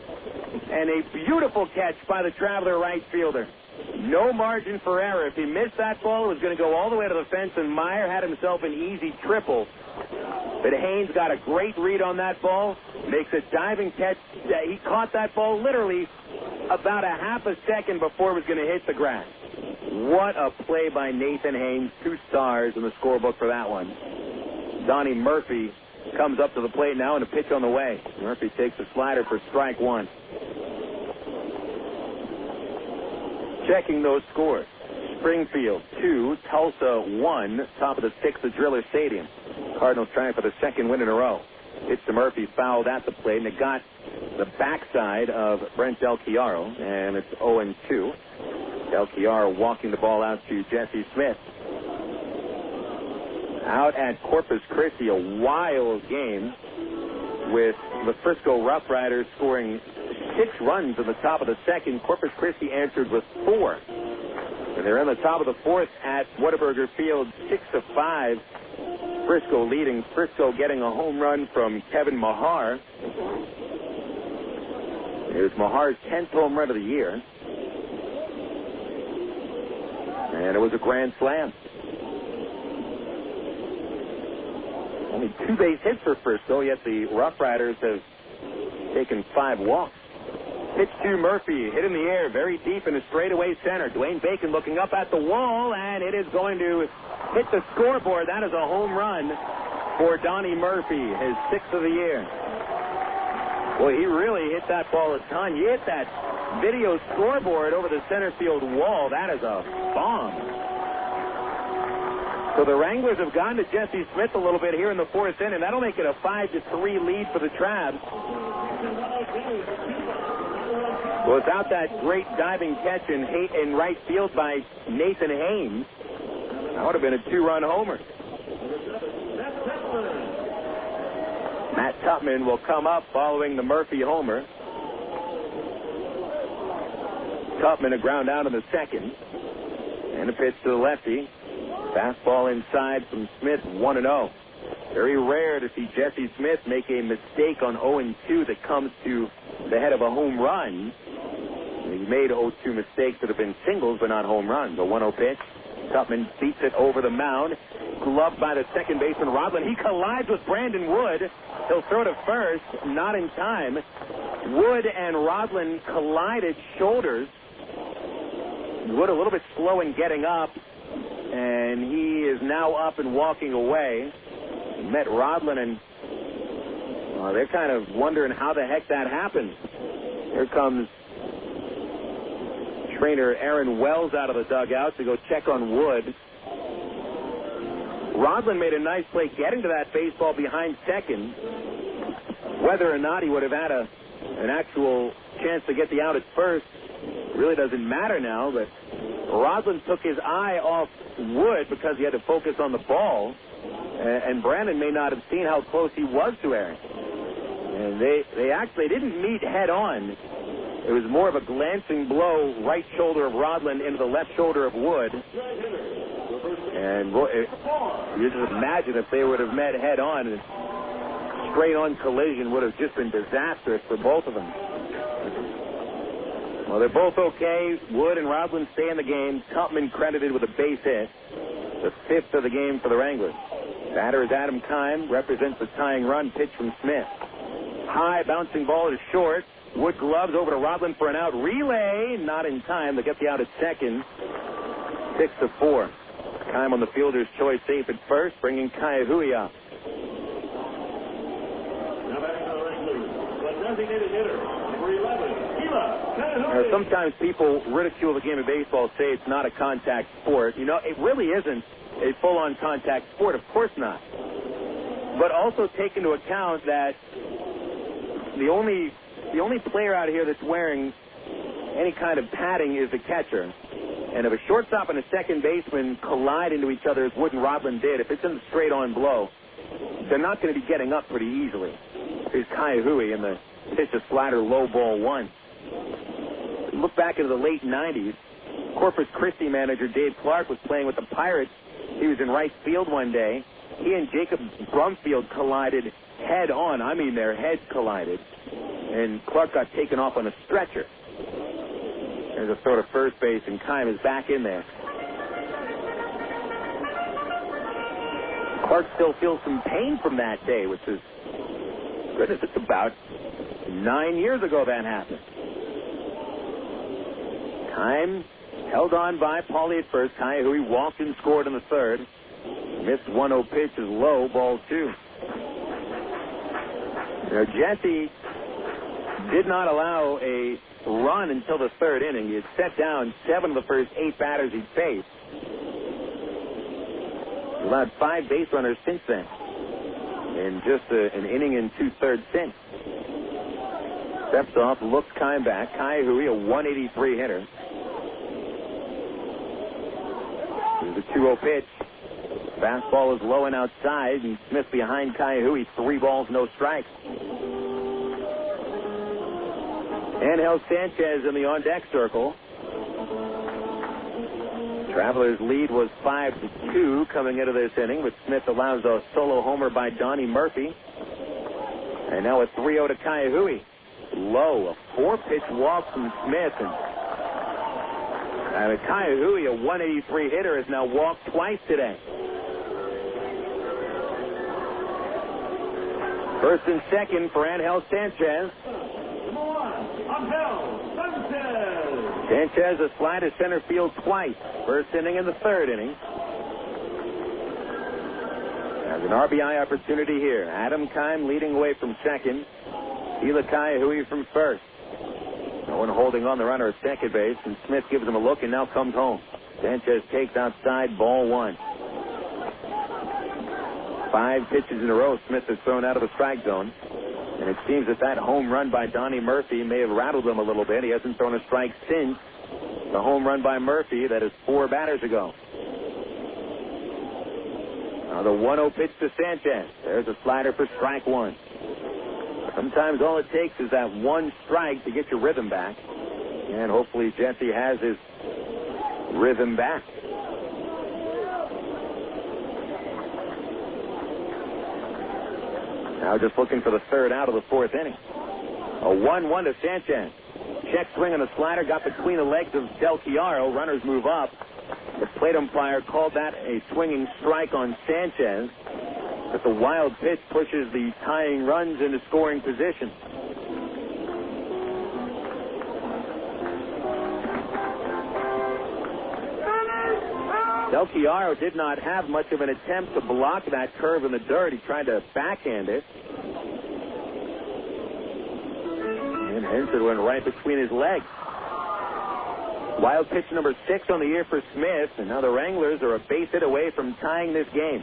and a beautiful catch by the Traveler right fielder. No margin for error. If he missed that ball, it was going to go all the way to the fence, and Maier had himself an easy triple. But Haynes got a great read on that ball, makes a diving catch. He caught that ball literally about a half a second before it was going to hit the grass. What a play by Nathan Haynes. 2 stars in the scorebook for that one. Donnie Murphy comes up to the plate now and a pitch on the way. Murphy takes a slider for strike 1. Checking those scores. Springfield 2, Tulsa 1, top of the 6th at Driller Stadium. Cardinals trying for the 2nd win in a row. Pitch to Murphy, fouled at the plate, and it got the backside of Brent Del Chiaro, and it's 0-2. Del Chiaro walking the ball out to Jesse Smith. Out at Corpus Christi, a wild game with the Frisco Rough Riders scoring 6 runs in the top of the 2nd. Corpus Christi answered with 4. And they're in the top of the 4th at Whataburger Field, 6-5. Frisco leading. Frisco getting a home run from Kevin Mahar. Here's Mahar's 10th home run of the year. And it was a grand slam. Only 2 base hits for Frisco, yet the Rough Riders have taken 5 walks. Pitch to Murphy, hit in the air, very deep in the straightaway center. Dwayne Bacon looking up at the wall, and it is going to hit the scoreboard. That is a home run for Donnie Murphy, his 6th of the year. Boy, he really hit that ball a ton. You hit that video scoreboard over the center field wall. That is a bomb. So the Wranglers have gone to Jesse Smith a little bit here in the 4th inning. That'll make it a 5-3 lead for the Travs. Without that great diving catch in right field by Nathan Haynes, that would have been a 2-run homer. Matt Tupman will come up following the Murphy homer. Tupman a ground out in the second. And a pitch to the lefty. Fastball inside from Smith, 1-0. Very rare to see Jesse Smith make a mistake on 0-2 that comes to the head of a home run. He made 0-2 mistakes that have been singles but not home runs. A 1-0 pitch. Tupman beats it over the mound. Gloved by the second baseman, Rodlin. He collides with Brandon Wood. He'll throw to first. Not in time. Wood and Rodlin collided shoulders. Wood a little bit slow in getting up. And he is now up and walking away. He met Rodlin, and they're kind of wondering how the heck that happened. Here comes trainer Aaron Wells out of the dugout to go check on Wood. Rodlin made a nice play getting to that baseball behind second. Whether or not he would have had an actual chance to get the out at first really doesn't matter now, but Rodlin took his eye off Wood because he had to focus on the ball, and Brandon may not have seen how close he was to Aaron. And they actually didn't meet head on. It was more of a glancing blow, right shoulder of Rodlin into the left shoulder of Wood. And you just imagine if they would have met head on, and straight-on collision would have just been disastrous for both of them. Well, they're both okay. Wood and Rodlin stay in the game. Tupman credited with a base hit. The fifth of the game for the Wranglers. Batter is Adam Kime. Represents the tying run. Pitch from Smith. High bouncing ball is short. Wood gloves over to Rodlin for an out. Relay. Not in time. They get the out at second. 6-4. Kime on the fielder's choice, safe at first, bringing Ka'aihue up. Now batting for the Wranglers, the designated hitter, number 11, Kila Ka'aihue. Sometimes people ridicule the game of baseball, say it's not a contact sport. You know, it really isn't a full-on contact sport. Of course not. But also take into account that the only player out here that's wearing any kind of padding is the catcher. And if a shortstop and a second baseman collide into each other, as Wood and Rodlin did, if it's in a straight-on blow, they're not going to be getting up pretty easily. Here's Ka'aihue in the pitch a slider, low ball one. Look back into the late 90s. Corpus Christi manager Dave Clark was playing with the Pirates. He was in right field one day. He and Jacob Brumfield collided head on. I mean, their heads collided. And Clark got taken off on a stretcher. There's a throw to first base, and Kime is back in there. Clark still feels some pain from that day, which is, goodness, it's about 9 years ago that happened. Kime held on by Paulie at first. Ka'aihue walked and scored in the third. Missed 1-0 pitch is low, ball two. Now, Jesse did not allow a run until the third inning. He had set down 7 of the first 8 batters he'd faced. He allowed 5 base runners since then. In just an inning and 2/3 since. Steps off, looks Kime back. Ka'aihue, a 183 hitter. Here's a 2-0 pitch. Fastball is low and outside, and Smith behind Ka'aihue. 3 balls, no strikes. Ángel Sánchez in the on-deck circle. Travelers' lead was 5-2 coming into this inning, but Smith allows a solo homer by Donnie Murphy. And now a 3-0 to Ka'aihue. Low, a 4-pitch walk from Smith. And Ka'aihue, a 183 hitter, has now walked twice today. First and second for Ángel Sánchez. Sánchez a slide to center field twice. First inning and the third inning. Has an RBI opportunity here. Adam Kime leading away from second. Kila Ka'aihue from first. No one holding on the runner at second base, and Smith gives him a look and now comes home. Sánchez takes outside, ball one. 5 pitches in a row Smith has thrown out of the strike zone. And it seems that home run by Donnie Murphy may have rattled him a little bit. He hasn't thrown a strike since the home run by Murphy. That is 4 batters ago. Now the 1-0 pitch to Sanchez. There's a slider for strike one. Sometimes all it takes is that one strike to get your rhythm back. And hopefully Jesse has his rhythm back. Now just looking for the third out of the fourth inning. A 1-1 to Sanchez. Check swing on the slider, got between the legs of Del Chiaro. Runners move up. The plate umpire called that a swinging strike on Sanchez. But the wild pitch pushes the tying runs into scoring position. Del Chiaro did not have much of an attempt to block that curve in the dirt. He tried to backhand it. And hence it went right between his legs. Wild pitch number 6 on the year for Smith. And now the Wranglers are a base hit away from tying this game.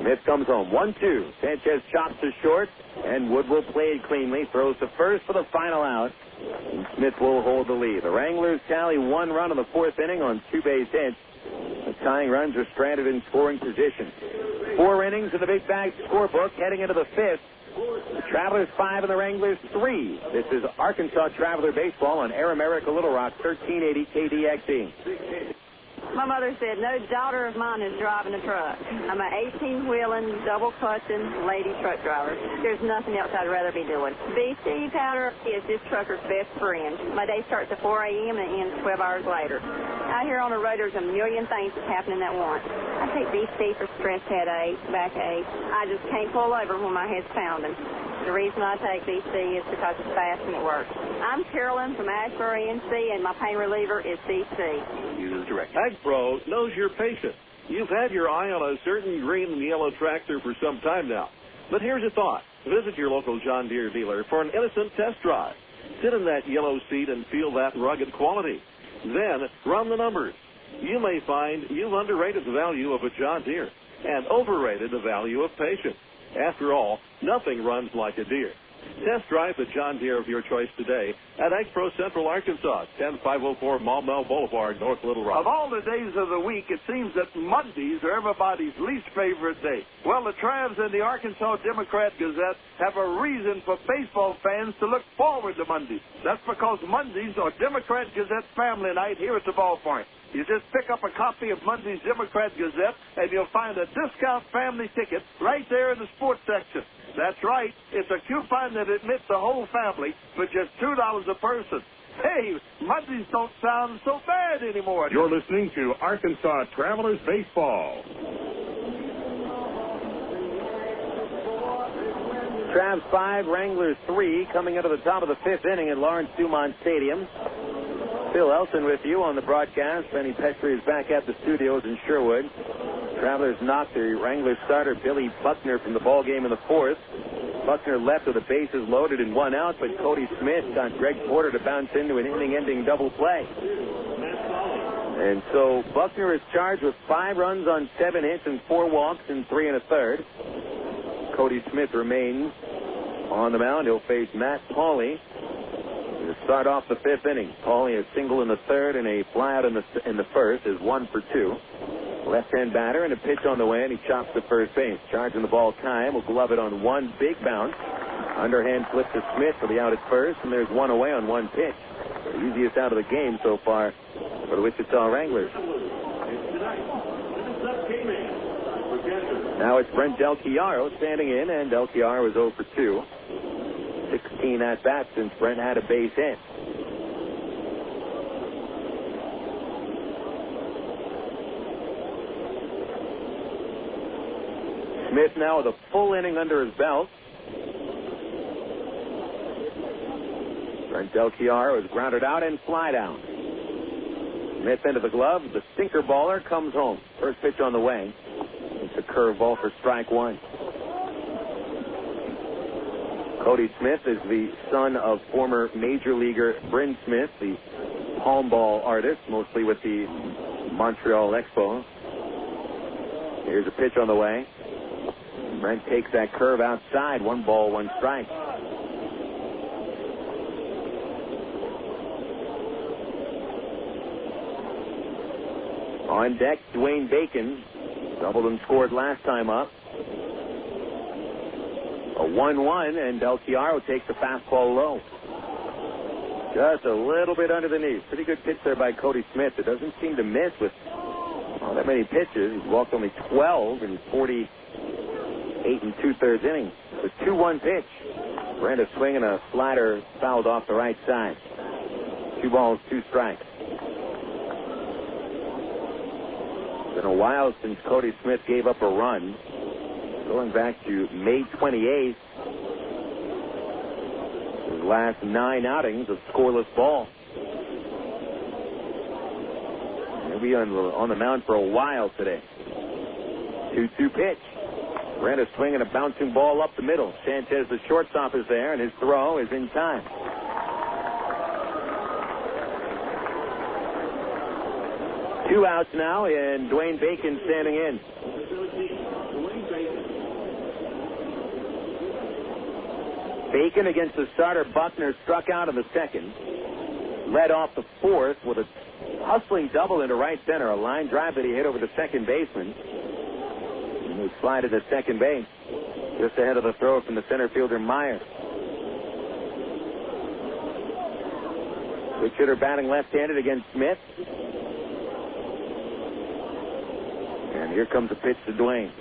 Smith comes home. 1-2. Sanchez chops to short. And Woodwell played cleanly. Throws to first for the final out. And Smith will hold the lead. The Wranglers tally 1 run in the fourth inning on 2 base hits. The tying runs are stranded in scoring position. 4 innings in the Big Bag scorebook heading into the 5th. The Travelers 5 and the Wranglers 3. This is Arkansas Traveler Baseball on Air America Little Rock, 1380 KDXE. My mother said, no daughter of mine is driving a truck. I'm an 18-wheeling, double-clutching lady truck driver. There's nothing else I'd rather be doing. BC powder is this trucker's best friend. My day starts at 4 a.m. and ends 12 hours later. Out here on the road, there's a million things that's happening at once. I take BC for stress headaches, backache. I just can't pull over when my head's pounding. The reason I take BC is because it's fast and it works. I'm Carolyn from Asheboro, NC, and my pain reliever is BC. Use direct. AgPro knows your patient. You've had your eye on a certain green and yellow tractor for some time now. But here's a thought. Visit your local John Deere dealer for an innocent test drive. Sit in that yellow seat and feel that rugged quality. Then run the numbers. You may find you've underrated the value of a John Deere and overrated the value of patience. After all, nothing runs like a Deere. Test drive the John Deere of your choice today at AgPro Central Arkansas, 10504 Maumelle Boulevard, North Little Rock. Of all the days of the week, it seems that Mondays are everybody's least favorite day. Well, the Travs and the Arkansas Democrat-Gazette have a reason for baseball fans to look forward to Mondays. That's because Mondays are Democrat-Gazette family night here at the ballpark. You just pick up a copy of Monday's Democrat-Gazette, and you'll find a discount family ticket right there in the sports section. That's right. It's a coupon that admits the whole family for just $2 a person. Hey, Mondays don't sound so bad anymore. You're listening to Arkansas Travelers Baseball. Travs 5, Wranglers 3, coming into the top of the 5th inning at Lawrence Dumont Stadium. Phil Elson with you on the broadcast. Benny Petrie is back at the studios in Sherwood. Travelers knocked the Wranglers starter Billy Buckner from the ball game in the 4th. Buckner left with the bases loaded and 1 out, but Cody Smith got Greg Porter to bounce into an inning-ending double play. And so Buckner is charged with 5 runs on 7 hits and 4 walks in 3 1/3. Cody Smith remains on the mound. He'll face Matt Pauley to start off the 5th inning. Pauley a single in the 3rd and a flyout in the 1st is 1 for 2. Left-hand batter and a pitch on the way, and he chops to first base. Charging the ball, Kime will glove it on 1 big bounce. Underhand flip to Smith for the out at first, and there's 1 away on 1 pitch. The easiest out of the game so far for the Wichita Wranglers. Now it's Brent Del Chiaro standing in, and Del Chiaro is 0 for 2. 16 at-bats since Brent had a base hit. Smith now with a full inning under his belt. Brent Del Chiaro is grounded out and fly down. Smith into the glove. The sinker baller comes home. First pitch on the way. It's a curveball for strike 1. Cody Smith is the son of former major leaguer Bryn Smith, the palm ball artist, mostly with the Montreal Expos. Here's a pitch on the way. Brent takes that curve outside. 1 ball, 1 strike. On deck, Dwayne Bacon. Doubled and scored last time up. A 1-1, and Del Chiaro takes the fastball low. Just a little bit under the knees. Pretty good pitch there by Cody Smith. It doesn't seem to miss with all that many pitches. He's walked only 12 in 48 and 2/3 innings. The 2-1 pitch. Brenda swinging a slider fouled off the right side. 2 balls, 2 strikes. It's been a while since Cody Smith gave up a run. Going back to May 28th. His last 9 outings of scoreless ball. He'll be on the mound for a while today. 2-2 pitch. Brenda swinging a bouncing ball up the middle. Sanchez, the shortstop, is there, and his throw is in time. Two outs now, and Dwayne Bacon standing in. Bacon against the starter Buckner struck out in the second. Led off the fourth with a hustling double into right center. A line drive that he hit over the second baseman. And he slided to second base. Just ahead of the throw from the center fielder Maier. Switch hitter batting left-handed against Smith. And here comes a pitch to Dwayne.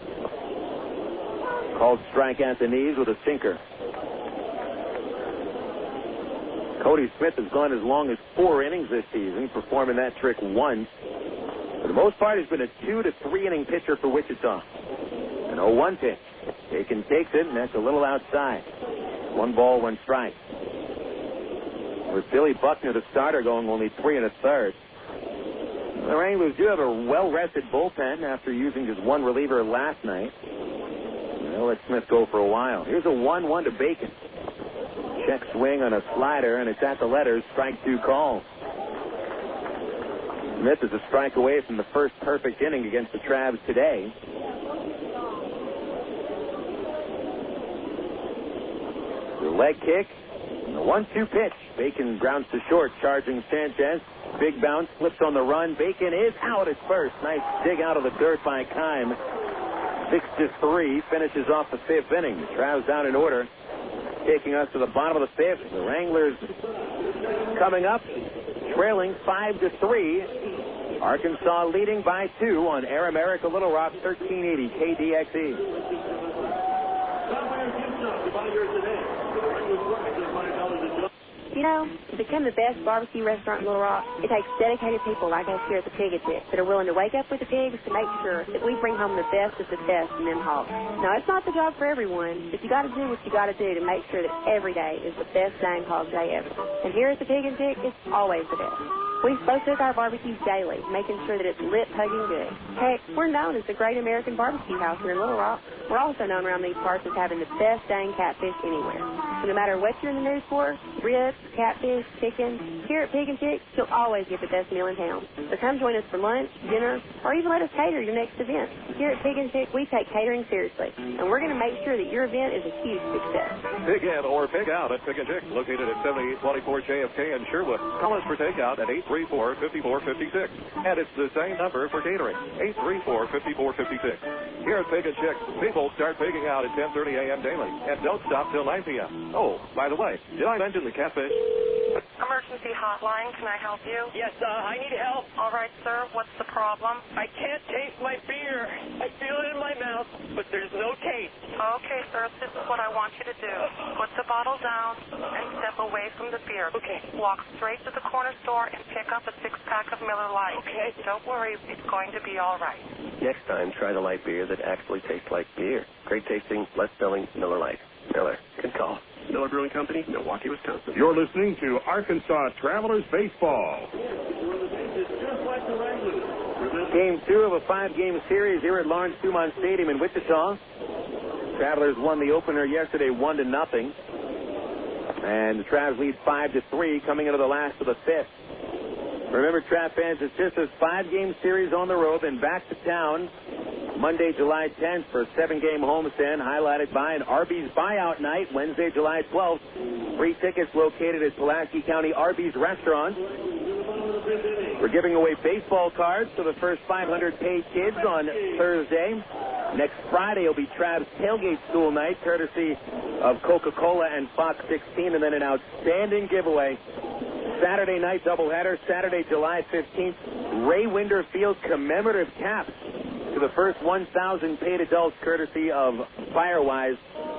Called strike at the knees with a sinker. Cody Smith has gone as long as 4 innings this season, performing that trick once. For the most part, he's been a 2 to 3 inning pitcher for Wichita. An 0-1 pitch. Bacon takes it, and that's a little outside. 1 ball, 1 strike. With Billy Buckner, the starter, going only 3 1/3. The Wranglers do have a well-rested bullpen after using just 1 reliever last night. They'll let Smith go for a while. Here's a 1-1 to Bacon. Check swing on a slider, and it's at the letters. Strike 2 call. Smith is a strike away from the first perfect inning against the Travs today. The leg kick. And the 1-2 pitch. Bacon grounds to short, charging Sanchez. Big bounce, flips on the run. Bacon is out at first. Nice dig out of the dirt by Kime. 6-3, finishes off the 5th inning. The Travs down in order. Taking us to the bottom of the 5th. The Wranglers coming up, trailing 5-3. Arkansas leading by 2 on Air America Little Rock 1380 KDXE. You know, to become the best barbecue restaurant in Little Rock, it takes dedicated people like us here at the Pig and Chick that are willing to wake up with the pigs to make sure that we bring home the best of the best in them hogs. Now, it's not the job for everyone, but you got to do what you got to do to make sure that every day is the best dang hog day ever. And here at the Pig and Chick, it's always the best. We slow cook our barbecues daily, making sure that it's lit, hugging good. Heck, we're known as the Great American Barbecue House here in Little Rock. We're also known around these parts as having the best dang catfish anywhere. So no matter what you're in the mood for, ribs, catfish, chicken, here at Pig and Chick, you'll always get the best meal in town. So come join us for lunch, dinner, or even let us cater your next event. Here at Pig and Chick, we take catering seriously, and we're going to make sure that your event is a huge success. Pig in or pig out at Pig and Chick, located at 7824 JFK in Sherwood. Call us for takeout at 834-5456. And it's the same number for catering, 834-5456. Here at Pig and Chick, people start pigging out at 10:30 a.m. daily and don't stop till 9 p.m. Oh, by the way, did I mention the catfish? Emergency hotline, can I help you? Yes, I need help. All right, sir, what's the problem? I can't taste my beer. I feel it in my mouth, but there's no taste. Okay, sir, this is what I want you to do. Put the bottle down and step away from the beer. Okay. Walk straight to the corner store and pick up a 6-pack of Miller Lite. Okay. Don't worry, it's going to be all right. Next time, try the light beer that actually tastes like beer. Great tasting, less filling Miller Lite. Miller, good call. Miller Brewing Company, Milwaukee, Wisconsin. You're listening to Arkansas Travelers Baseball. Game 2 of a 5-game series here at Lawrence Dumont Stadium in Wichita. Travelers won the opener yesterday 1-0. And the Travs lead 5-3 coming into the last of the 5th. Remember, Trav fans, it's just this 5-game series on the road, then back to town Monday, July 10th for a 7-game homestand, highlighted by an Arby's buyout night, Wednesday, July 12th. Free tickets located at Pulaski County Arby's Restaurant. We're giving away baseball cards for the first 500 paid kids on Thursday. Next Friday will be Trav's Tailgate School Night, courtesy of Coca-Cola and Fox 16, and then an outstanding giveaway. Saturday night doubleheader, Saturday, July 15th, Ray Winder Field commemorative caps to the first 1,000 paid adults, courtesy of Firewise,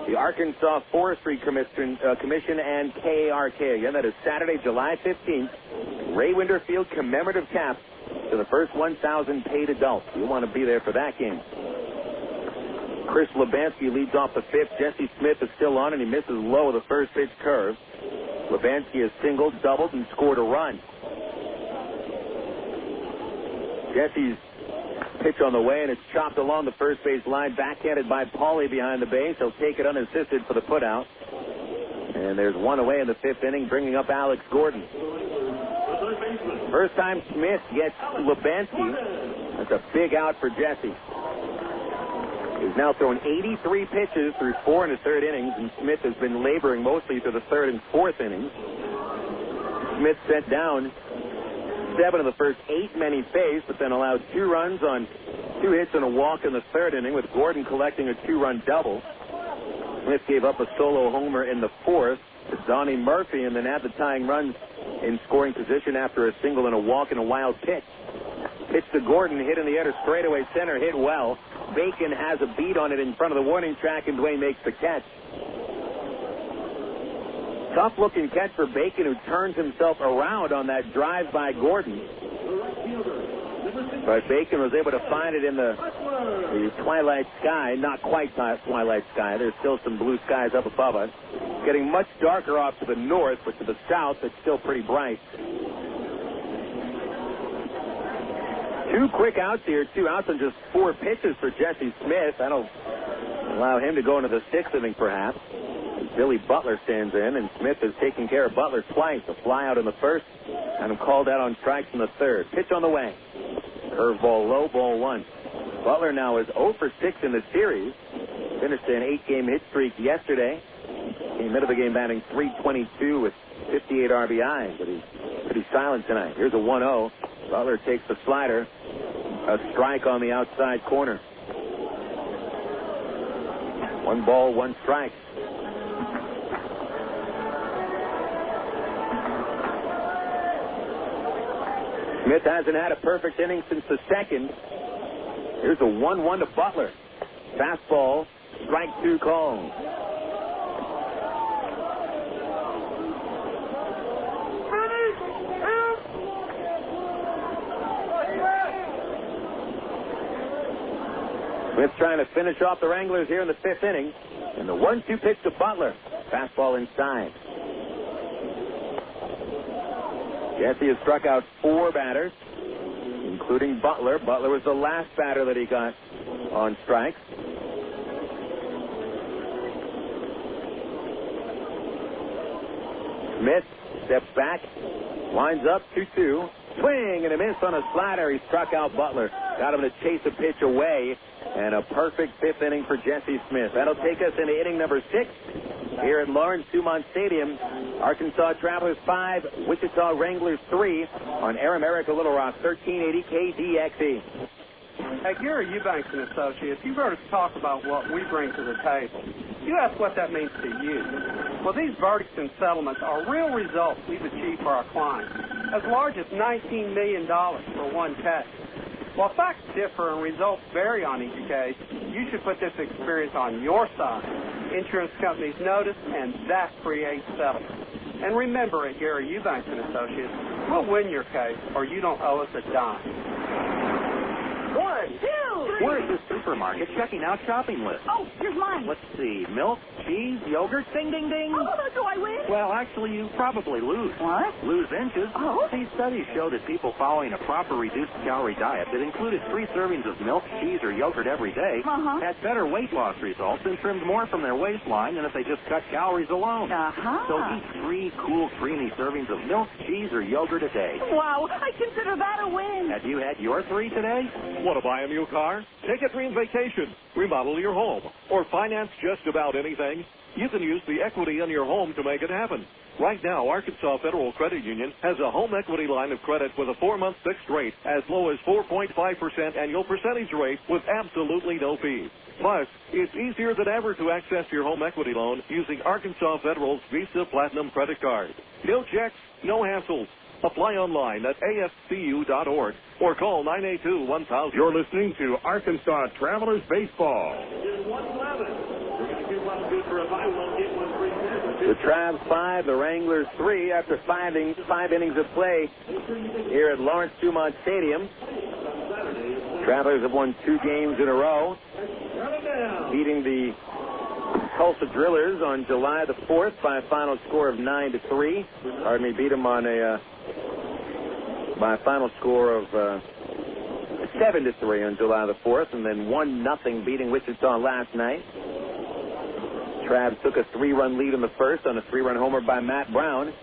the Arkansas Forestry Commission, and KARK. Again, that is Saturday, July 15th, Ray Winder Field commemorative caps to the first 1,000 paid adults. You'll want to be there for that game. Chris Lubanski leads off the fifth. Jesse Smith is still on, and he misses low the first pitch curve. Lubanski has singled, doubled, and scored a run. Jesse's pitch on the way, and it's chopped along the first base line, backhanded by Pauly behind the base. He'll take it unassisted for the putout. And there's one away in the fifth inning, bringing up Alex Gordon. First time Smith gets Lubanski. That's a big out for Jesse. He's now thrown 83 pitches through 4 and a third innings, and Smith has been laboring mostly through the third and fourth innings. Smith sent down 7 of the first 8 men he faced, but then allowed 2 runs on 2 hits and a walk in the third inning, with Gordon collecting a 2-run double. Smith gave up a solo homer in the fourth to Donnie Murphy, and then had the tying runs in scoring position after a single and a walk and a wild pitch. Pitch to Gordon, hit in the air to straightaway center, hit well. Bacon has a beat on it in front of the warning track, and Dwayne makes the catch. Tough-looking catch for Bacon, who turns himself around on that drive by Gordon. But Bacon was able to find it in the twilight sky. Not quite twilight sky. There's still some blue skies up above us. Getting much darker off to the north, but to the south, it's still pretty bright. 2 quick outs here. 2 outs on just 4 pitches for Jesse Smith. That'll allow him to go into the 6th inning, perhaps. Billy Butler stands in, and Smith has taken care of Butler twice. A fly out in the first, and called out on strikes in the third. Pitch on the way. Curveball low, ball 1. Butler now is 0 for 6 in the series. Finished an 8-game hit streak yesterday. Came into the game batting .322 with 58 RBI, but he's pretty silent tonight. Here's a 1-0. Butler takes the slider. A strike on the outside corner. 1 ball, 1 strike. Smith hasn't had a perfect inning since the second. Here's a 1-1 to Butler. Fastball, strike 2 call. Smith trying to finish off the Wranglers here in the 5th inning. And the 1-2 pitch to Butler. Fastball inside. Jesse has struck out 4 batters, including Butler. Butler was the last batter that he got on strikes. Smith steps back, winds up 2-2. Swing and a miss on a slider. He struck out Butler. Got him to chase a pitch away. And a perfect 5th inning for Jesse Smith. That'll take us into inning number 6 here at Lawrence Dumont Stadium. Arkansas Travelers 5, Wichita Wranglers 3 on Air America Little Rock 1380 KDXE. At Gary Eubanks and Associates, you've heard us talk about what we bring to the table. You ask what that means to you. Well, these verdicts and settlements are real results we've achieved for our clients, as large as $19 million for one case. While facts differ and results vary on each case, you should put this experience on your side. Insurance companies notice, and that creates settlement. And remember, at Gary Eubanks and Associates, we'll win your case, or you don't owe us a dime. 1, 2, 3. We're at the supermarket checking out shopping lists. Oh, here's mine. Let's see. Milk, cheese, yogurt, ding, ding, ding. Oh, do I win? Well, actually, you probably lose. What? Lose inches. Oh. These studies show that people following a proper reduced calorie diet that included 3 servings of milk, cheese, or yogurt every day had better weight loss results and trimmed more from their waistline than if they just cut calories alone. So eat 3 cool, creamy servings of milk, cheese, or yogurt a day. Wow, I consider that a win. Have you had your 3 today? Want to buy a new car? Take a dream vacation, remodel your home, or finance just about anything? you can use the equity in your home to make it happen. Right now, Arkansas Federal Credit Union has a home equity line of credit with a 4-month fixed rate as low as 4.5% annual percentage rate with absolutely no fees. Plus, it's easier than ever to access your home equity loan using Arkansas Federal's Visa Platinum credit card. No checks, no hassles. Apply online at afcu.org or call 982-1000. You're listening to Arkansas Travelers Baseball. The Travs 5, the Wranglers 3 after 5 innings of play here at Lawrence Dumont Stadium. Travelers have won 2 games in a row, beating the Tulsa Drillers on July the 4th by a final score of 9-3. Pardon me, beat them on by a final score of 7-3 on July the 4th, and then 1-0 beating Wichita last night. Travs took a 3-run lead in the first on a 3-run homer by Matt Brown.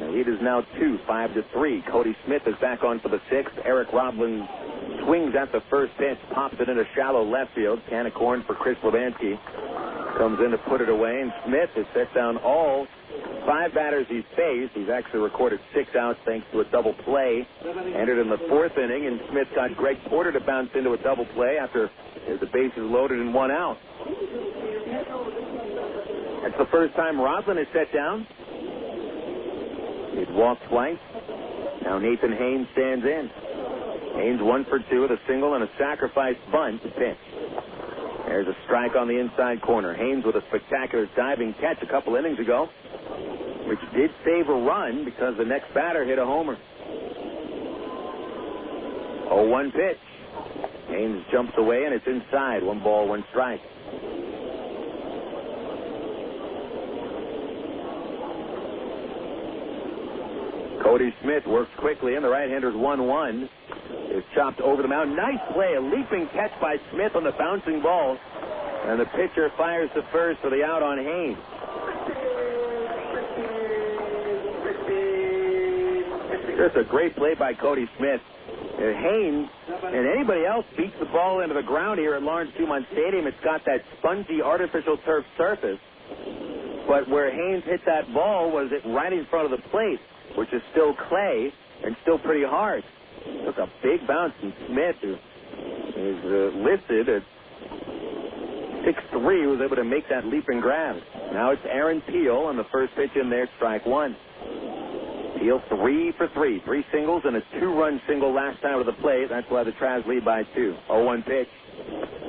The lead is now 5-3. Cody Smith is back on for the 6th. Eric Roblin swings at the first pitch, pops it into shallow left field. Can of corn for Chris Levansky. Comes in to put it away, and Smith has set down all 5 batters he's faced. He's actually recorded 6 outs thanks to a double play. Entered in the 4th inning, and Smith got Greg Porter to bounce into a double play after the bases loaded and 1 out. That's the first time Roslin is set down. He's walked twice. Now Nathan Haynes stands in. Haynes 1 for 2 with a single and a sacrifice bunt to pitch. There's a strike on the inside corner. Haynes with a spectacular diving catch a couple innings ago, which did save a run because the next batter hit a homer. 0-1 pitch. Haynes jumps away, and it's inside. 1 ball, 1 strike. Cody Smith works quickly, and the right-hander's 1-1. Is chopped over the mound. Nice play. A leaping catch by Smith on the bouncing ball. And the pitcher fires to first for the out on Haynes. Just a great play by Cody Smith. Haynes and anybody else beats the ball into the ground here at Lawrence Dumont Stadium. It's got that spongy artificial turf surface. But where Haynes hit that ball was it right in front of the plate, which is still clay and still pretty hard. Took a big bounce from Smith, who is listed at 6'3", was able to make that leaping grab. Now it's Aaron Peel on the first pitch in there, strike 1. Peel 3 for 3. 3 singles and a 2-run single last time to the plate. That's why the Travs lead by 2. 0-1 pitch.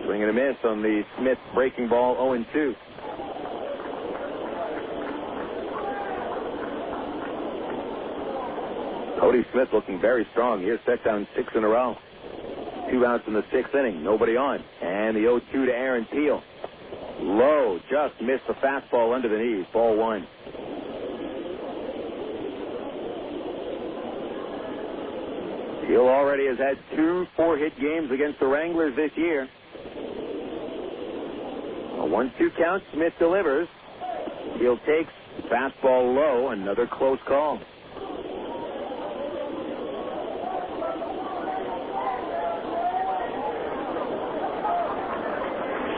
Swing and a miss on the Smith breaking ball, 0-2. Cody Smith looking very strong. He has set down 6 in a row. 2 outs in the 6th inning. Nobody on. And the 0-2 to Aaron Peel. Low. Just missed the fastball under the knees. Ball 1. Peel already has had 2 4-hit games against the Wranglers this year. A 1-2 count. Smith delivers. Peel takes fastball low. Another close call.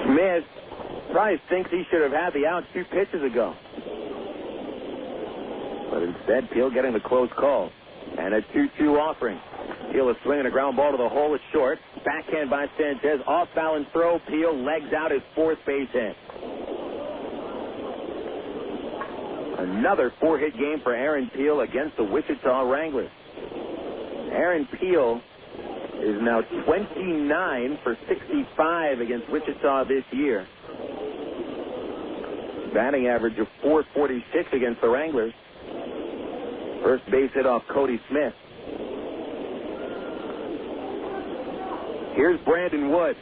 Smith probably thinks he should have had the out 2 pitches ago. But instead, Peel getting the close call. And a 2-2 offering. Peel is swinging a ground ball to the hole at short. Backhand by Sanchez. Off balance throw. Peel legs out his 4th base hit. Another 4-hit game for Aaron Peel against the Wichita Wranglers. Aaron Peel is now 29 for 65 against Wichita this year. Batting average of .446 against the Wranglers. First base hit off Cody Smith. Here's Brandon Wood.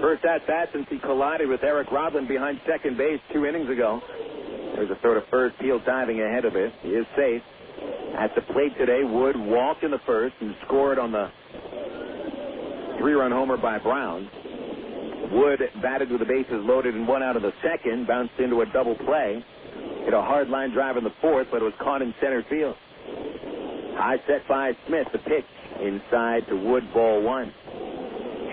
First at-bat since he collided with Eric Roblin behind second base 2 innings ago. There's a throw to first. Peel diving ahead of it. He is safe. At the plate today, Wood walked in the first and scored on the 3-run homer by Brown. Wood batted with the bases loaded and 1 out of the 2nd. Bounced into a double play. Hit a hard line drive in the 4th, but it was caught in center field. High set by Smith. The pitch inside to Wood, ball 1.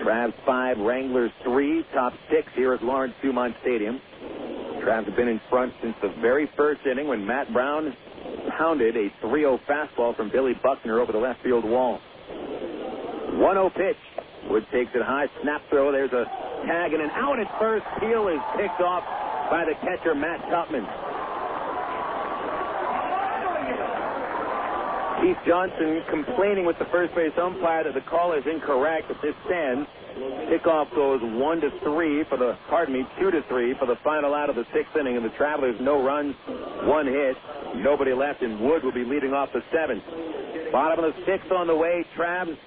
Travs 5, Wranglers 3, top 6 here at Lawrence Dumont Stadium. Travs have been in front since the very first inning when Matt Brown pounded a 3-0 fastball from Billy Buckner over the left field wall. 1-0 pitch. Wood takes it high, snap throw. There's a tag and an out at first. Peel is picked off by the catcher, Matt Tupman. Keith Johnson complaining with the first base umpire that the call is incorrect. At this stands, kickoff goes 2-3 for the final out of the sixth inning, and the Travelers no runs, 1 hit, nobody left, and Wood will be leading off the seventh. Bottom of the sixth on the way. Travs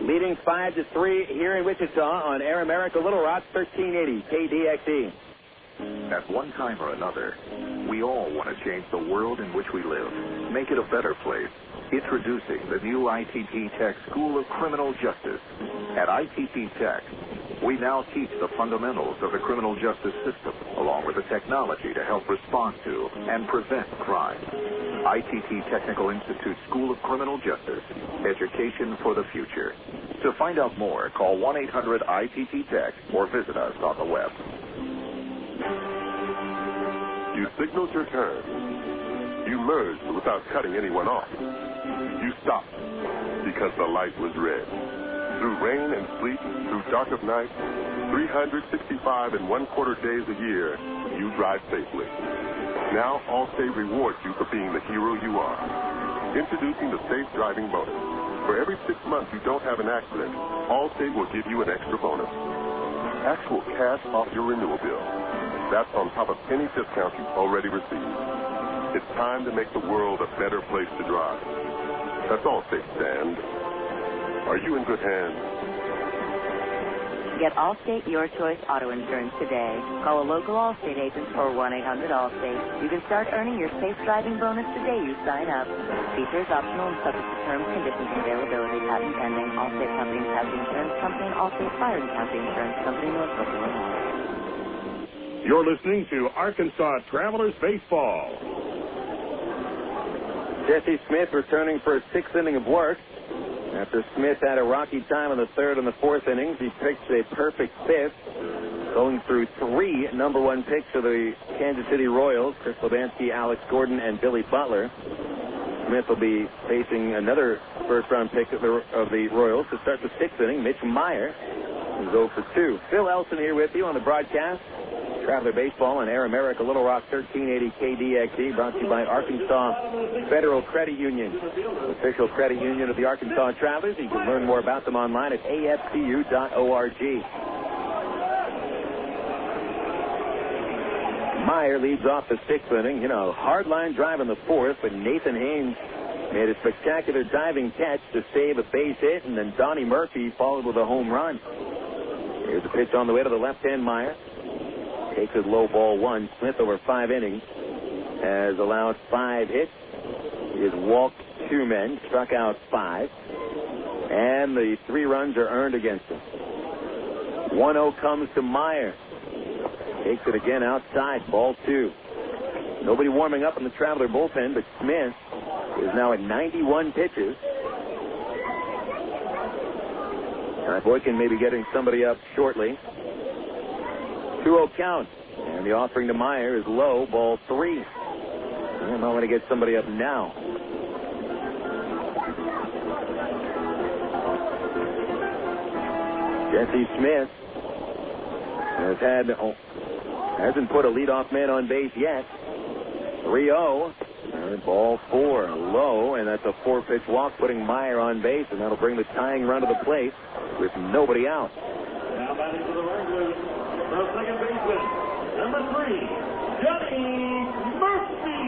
leading 5-3 here in Wichita on Air America Little Rock 1380 KDXE. At one time or another, we all want to change the world in which we live, make it a better place. Introducing the new ITT Tech School of Criminal Justice. At ITT Tech, we now teach the fundamentals of the criminal justice system, along with the technology to help respond to and prevent crime. ITT Technical Institute School of Criminal Justice. Education for the future. To find out more, call 1-800-ITT-TECH or visit us on the web. You signaled your turn. You merged without cutting anyone off. You stopped because the light was red. Through rain and sleet, through dark of night, 365 and 1/4 days a year, you drive safely. Now Allstate rewards you for being the hero you are. Introducing the Safe Driving Bonus. For every 6 months you don't have an accident, Allstate will give you an extra bonus. Actual cash off your renewal bill. That's on top of any discounts you've already received. It's time to make the world a better place to drive. That's Allstate stand. Are you in good hands? Get Allstate Your Choice Auto Insurance today. Call a local Allstate agent or 1-800-ALLSTATE. You can start earning your safe driving bonus the day you sign up. Features optional and subject to terms, conditions, and availability. Patent pending. Allstate Company and Casualty Insurance Company and Allstate Fire and Casualty Insurance Company, Norfolk, Illinois. You're listening to Arkansas Travelers Baseball. Jesse Smith returning for a sixth inning of work. After Smith had a rocky time in the third and the fourth innings, he pitched a perfect fifth, going through 3 number 1 picks for the Kansas City Royals, Chris Lebansky, Alex Gordon, and Billy Butler. Smith will be facing another first-round pick of the Royals to start the sixth inning. Mitch Maier is 0 for 2. Phil Elson here with you on the broadcast. Traveler Baseball on Air America Little Rock 1380 KDXE, brought to you by Arkansas Federal Credit Union, official credit union of the Arkansas Travelers. You can learn more about them online at afcu.org. Maier leads off the sixth inning. Hard line drive in the fourth, but Nathan Haynes made a spectacular diving catch to save a base hit, and then Donnie Murphy followed with a home run. Here's a pitch on the way to the left-hand Maier. Takes it low, ball 1. Smith over 5 innings has allowed 5 hits. He has walked 2 men, struck out 5, and the 3 runs are earned against him. 1-0 comes to Maier. Takes it again outside, ball 2. Nobody warming up in the Traveler bullpen, but Smith is now at 91 pitches. Boykin may be getting somebody up shortly. 2-0 count, and the offering to Maier is low, ball 3. I might want to get somebody up now. Jesse Smith hasn't put a leadoff man on base yet. 3-0, ball 4, low, and that's a 4-pitch walk, putting Maier on base, and that'll bring the tying run to the plate with nobody out. Now batting for the Wranglers. From second baseman, number 3, Donnie Murphy.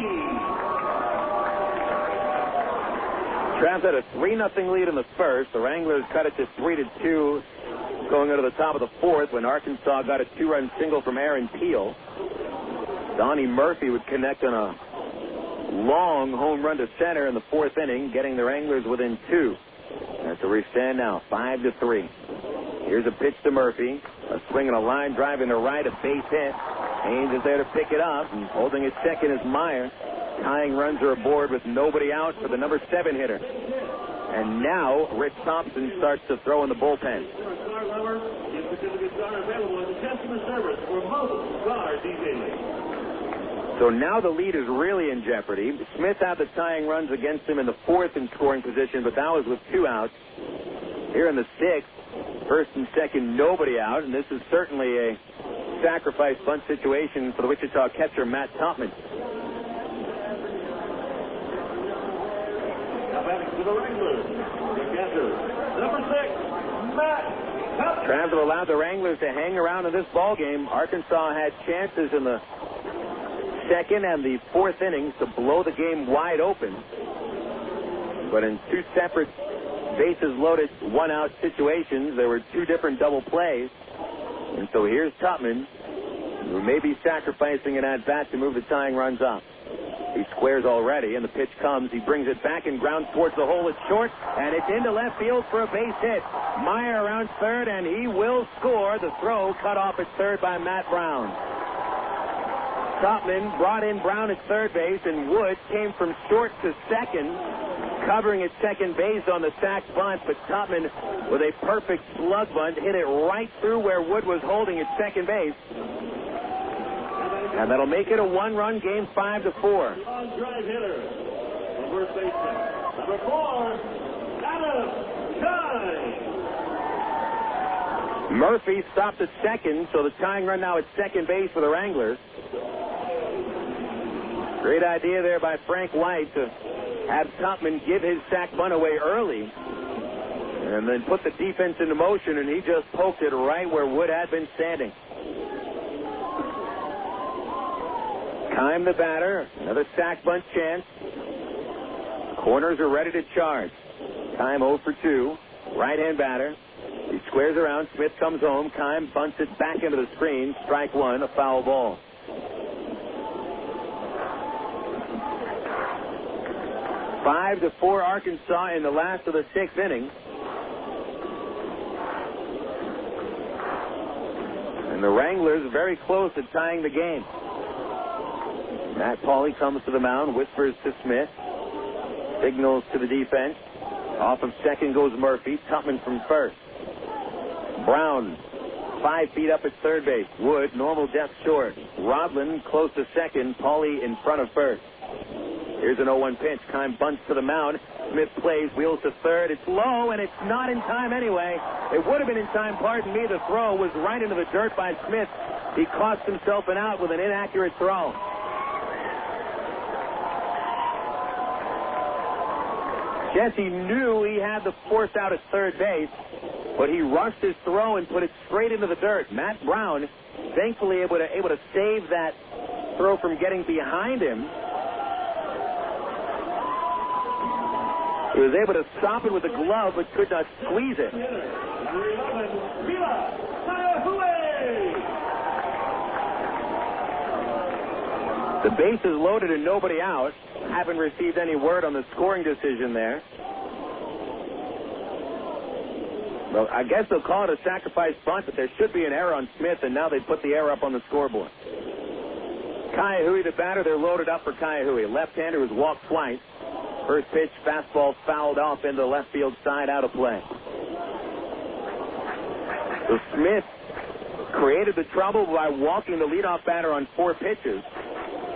Travs had a 3-0 lead in the first. The Wranglers cut it to 3-2 going into the top of the fourth when Arkansas got a 2-run single from Aaron Peel. Donnie Murphy would connect on a long home run to center in the fourth inning, getting the Wranglers within 2. That's where we stand now, 5-3. Here's a pitch to Murphy. A swing and a line drive in the right, a base hit. Haynes is there to pick it up, and holding his second is Maier. Tying runs are aboard with nobody out for the number 7 hitter. And now Rich Thompson starts to throw in the bullpen. Star Lover, the certificate are available at the customer service for most Star detailing. So now the lead is really in jeopardy. Smith had the tying runs against him in the fourth in scoring position, but that was with 2 outs. Here in the sixth, first and second, nobody out, and this is certainly a sacrifice bunt situation for the Wichita catcher, Matt Tupman. Now batting for the Wranglers, the catcher, number 6, Matt Tupman. Travs have allowed the Wranglers to hang around in this ball game. Arkansas had chances in the second and the fourth innings to blow the game wide open, but in 2 separate bases loaded, 1-out situations, there were 2 different double plays. And so here's Tupman, who may be sacrificing an at-bat to move the tying runs up. He squares already, and the pitch comes. He brings it back and grounds towards the hole. It's short, and it's into left field for a base hit. Maier around third, and he will score. The throw cut off at third by Matt Brown. Tupman brought in Brown at third base, and Wood came from short to second, covering at second base on the sack bunt, but Tupman, with a perfect slug bunt, hit it right through where Wood was holding at second base. And that'll make it a 1-run game, 5-4. Long drive hitter, the first baseman, number 4, Adam Ka'aihue. Murphy stopped at second, so the tying run now at second base for the Wranglers. Great idea there by Frank White to have Tupman give his sack bunt away early and then put the defense into motion, and he just poked it right where Wood had been standing. Kime the batter, another sack bunt chance. Corners are ready to charge. Kime 0 for 2, right-hand batter. He squares around, Smith comes home, Kime bunts it back into the screen, strike 1, a foul ball. 5-4 Arkansas in the last of the 6th inning. And the Wranglers very close to tying the game. Matt Pauley comes to the mound, whispers to Smith, signals to the defense. Off of second goes Murphy, Tupman from first. Brown, 5 feet up at third base. Wood, normal depth short. Rodland close to second, Pauley in front of first. Here's an 0-1 pitch. Kime bunts to the mound. Smith plays, wheels to third. It's low, and it's not in time anyway. It would have been in time, pardon me. The throw was right into the dirt by Smith. He cost himself an out with an inaccurate throw. Jesse knew he had the force out at third base, but he rushed his throw and put it straight into the dirt. Matt Brown, thankfully able to save that throw from getting behind him. He was able to stop it with a glove, but could not squeeze it. Kila Ka'aihue. The base is loaded and nobody out. Haven't received any word on the scoring decision there. Well, I guess they'll call it a sacrifice bunt, but there should be an error on Smith, and now they put the error up on the scoreboard. Ka'aihue, the batter, they're loaded up for Ka'aihue. Left-hander who's walked twice. First pitch, fastball fouled off into the left field side, out of play. So Smith created the trouble by walking the leadoff batter on 4 pitches.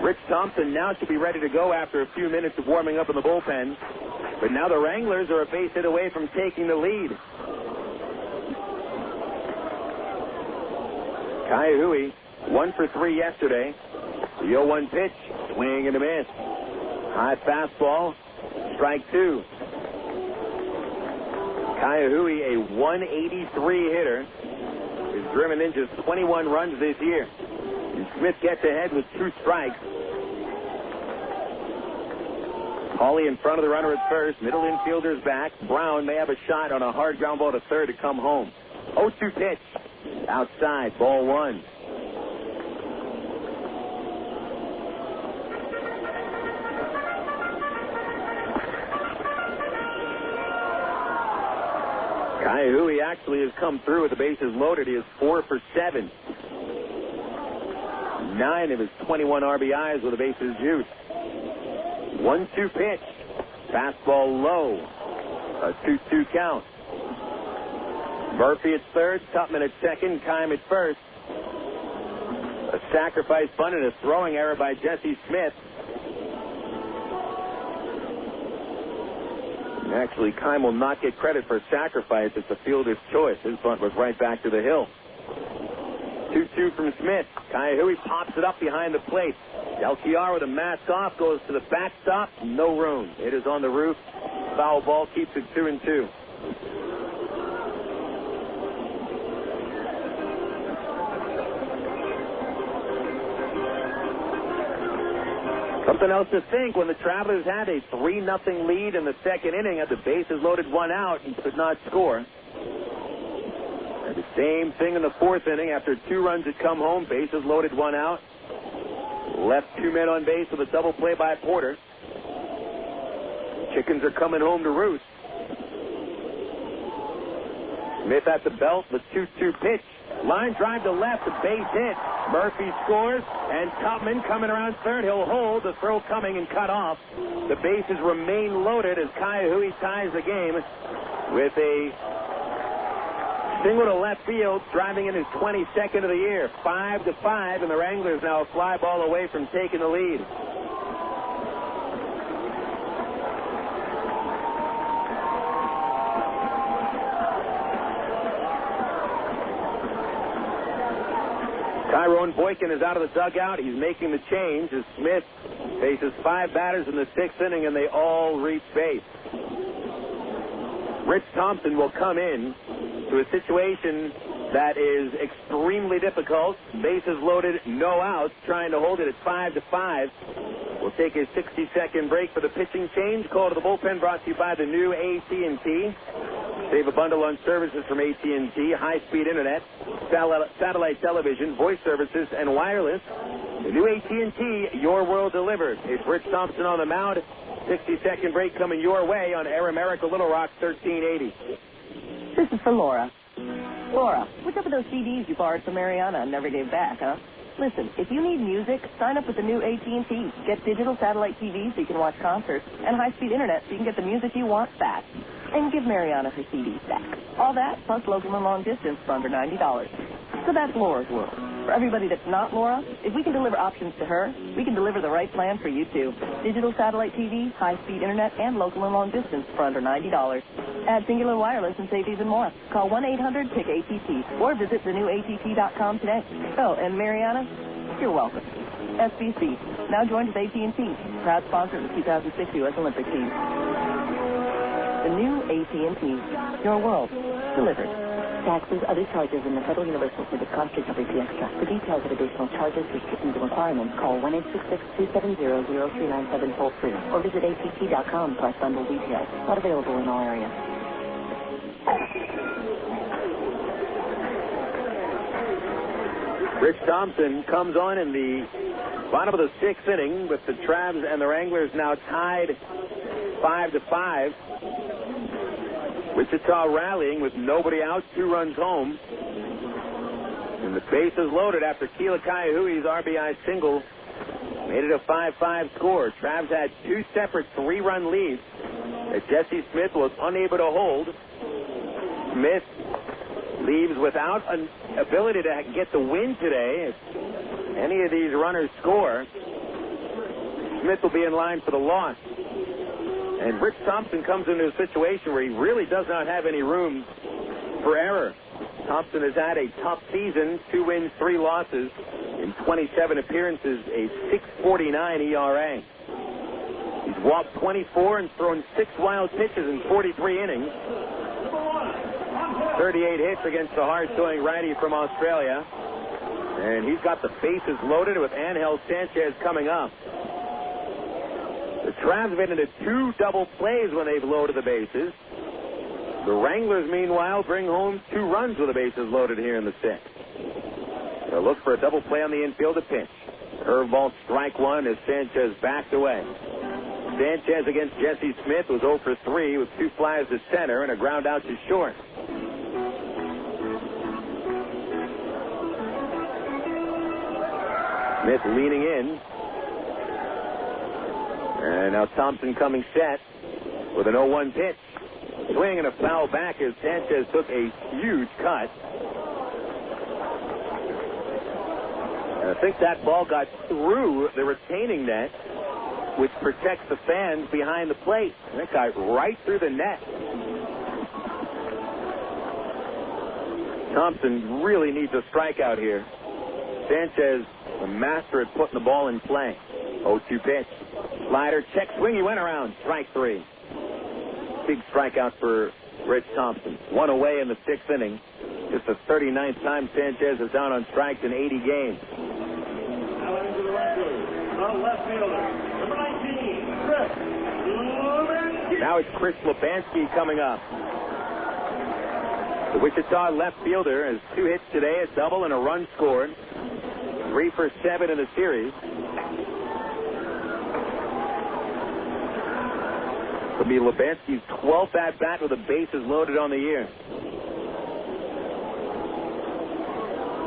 Rich Thompson now should be ready to go after a few minutes of warming up in the bullpen. But now the Wranglers are a base hit away from taking the lead. Ka'aihue, 1 for 3 yesterday. The 0-1 pitch, swing and a miss. High fastball, strike 2. Ka'aihue, a 183 hitter, has driven in just 21 runs this year. And Smith gets ahead with 2 strikes. Pauley in front of the runner at first. Middle infielder's back. Brown may have a shot on a hard ground ball to third to come home. 0-2 pitch. Outside, ball 1. Ka'aihue actually has come through with the bases loaded. He is 4 for 7. 9 of his 21 RBIs with the bases juiced. 1-2 pitch. Fastball low. A 2-2 count. Murphy at third, Tupman at second, Kime at first. A sacrifice bunt and a throwing error by Jesse Smith. Actually, Kime will not get credit for sacrifice. It's the fielder's choice. His bunt was right back to the hill. 2-2 from Smith. Ka'aihue pops it up behind the plate. Del Chiaro with a mask off goes to the backstop. No room. It is on the roof. Foul ball keeps it 2-2. Something else to think when the Travelers had a 3-0 lead in the second inning, had the bases loaded, 1 out, and could not score. And the same thing in the fourth inning. After 2 runs had come home, bases loaded, 1 out. Left 2 men on base with a double play by Porter. Chickens are coming home to roost. Smith at the belt, the 2-2 pitch. Line drive to left, the base hit. Murphy scores, and Tupman coming around third. He'll hold, the throw coming and cut off. The bases remain loaded as Ka'aihue ties the game with a single to left field, driving in his 22nd of the year. 5-5, and the Wranglers now a fly ball away from taking the lead. Tyrone Boykin is out of the dugout. He's making the change as Smith faces 5 batters in the 6th inning, and they all reach base. Rich Thompson will come in to a situation that is extremely difficult. Bases loaded, no outs, trying to hold it at 5-5. We'll take a 60-second break for the pitching change. Call to the bullpen brought to you by the new AT&T. Save a bundle on services from AT&T, high-speed internet, satellite television, voice services, and wireless. The new AT&T, your world delivered. It's Rich Thompson on the mound. 60-second break coming your way on Air America Little Rock 1380. This is for Laura. Laura, what's up with those CDs you borrowed from Mariana and never gave back, huh? Listen, if you need music, sign up with the new AT&T. Get digital satellite TV so you can watch concerts, and high-speed internet so you can get the music you want fast. And give Mariana her CDs back. All that, plus local and long distance for under $90. So that's Laura's world. For everybody that's not Laura, if we can deliver options to her, we can deliver the right plan for you, too. Digital satellite TV, high-speed internet, and local and long distance for under $90. Add Singular Wireless and save even more. Call 1-800-PICK-ATT or visit thenewatt.com today. Oh, and Mariana, you're welcome. SBC, now joined with AT&T, proud sponsor of the 2006 U.S. Olympic team. The new AT&T, your world, delivered. Taxes, other charges, and the Federal Universal Service cost recovery fee extra. For details of additional charges, restrictions, and requirements, call 1-866-270-0397 toll-free or visit att.com/bundle details. Not available in all areas. Rich Thompson comes on in the bottom of the 6th inning with the Travs and the Wranglers now tied 5-5. Wichita rallying with nobody out, 2 runs home. And the bases loaded after Kila Ka'aihue's RBI single made it a 5-5 score. Travs had 2 separate 3-run leads that Jesse Smith was unable to hold. Smith leaves without an ability to get the win today. If any of these runners score, Smith will be in line for the loss. And Rich Thompson comes into a situation where he really does not have any room for error. Thompson has had a tough season, 2 wins, 3 losses in 27 appearances, a 6.49 ERA. He's walked 24 and thrown 6 wild pitches in 43 innings. 38 hits against the hard-throwing righty from Australia. And he's got the bases loaded with Ángel Sánchez coming up. The Travs have been into 2 double plays when they've loaded the bases. The Wranglers, meanwhile, bring home 2 runs with the bases loaded here in the 6th. They'll look for a double play on the infield to pitch. Curveball, strike 1 as Sanchez backed away. Sanchez against Jesse Smith was 0 for 3 with 2 flies to center and a ground out to short. Smith leaning in. And now Thompson coming set with an 0-1 pitch. Swing and a foul back as Sanchez took a huge cut. And I think that ball got through the retaining net, which protects the fans behind the plate. And it got right through the net. Thompson really needs a strikeout here. Sanchez, a master at putting the ball in play. 0-2 pitch. Slider, check swing, he went around. Strike 3. Big strikeout for Rich Thompson. One away in the 6th inning. Just the 39th time Sanchez is down on strikes in 80 games. Now into the Wranglers, the left fielder, number 19, Chris Lubansky. Now it's Chris Lubansky coming up. The Wichita left fielder has 2 hits today, a double and a run scored. 3 for 7 in the series. It'll be Lubansky's 12th at-bat with the bases loaded on the year.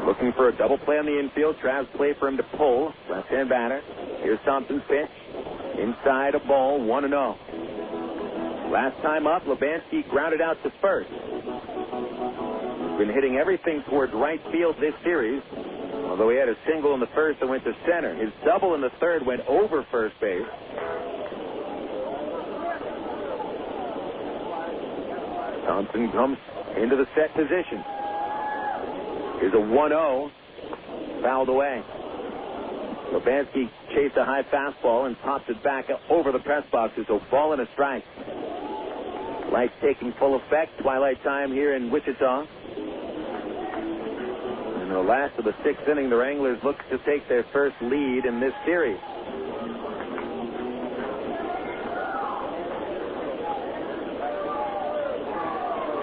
Looking for a double play on the infield. Trav's play for him to pull. Left-hand batter. Here's Thompson's pitch. Inside a ball, 1-0. Last time up, Lubansky grounded out to first. He's been hitting everything towards right field this series, although he had a single in the first that went to center. His double in the third went over first base. Thompson comes into the set position. Here's a 1-0. Fouled away. Lubansky chased a high fastball and pops it back over the press boxes, so ball and a strike. Lights taking full effect. Twilight time here in Wichita. In the last of the 6th inning, the Wranglers look to take their first lead in this series.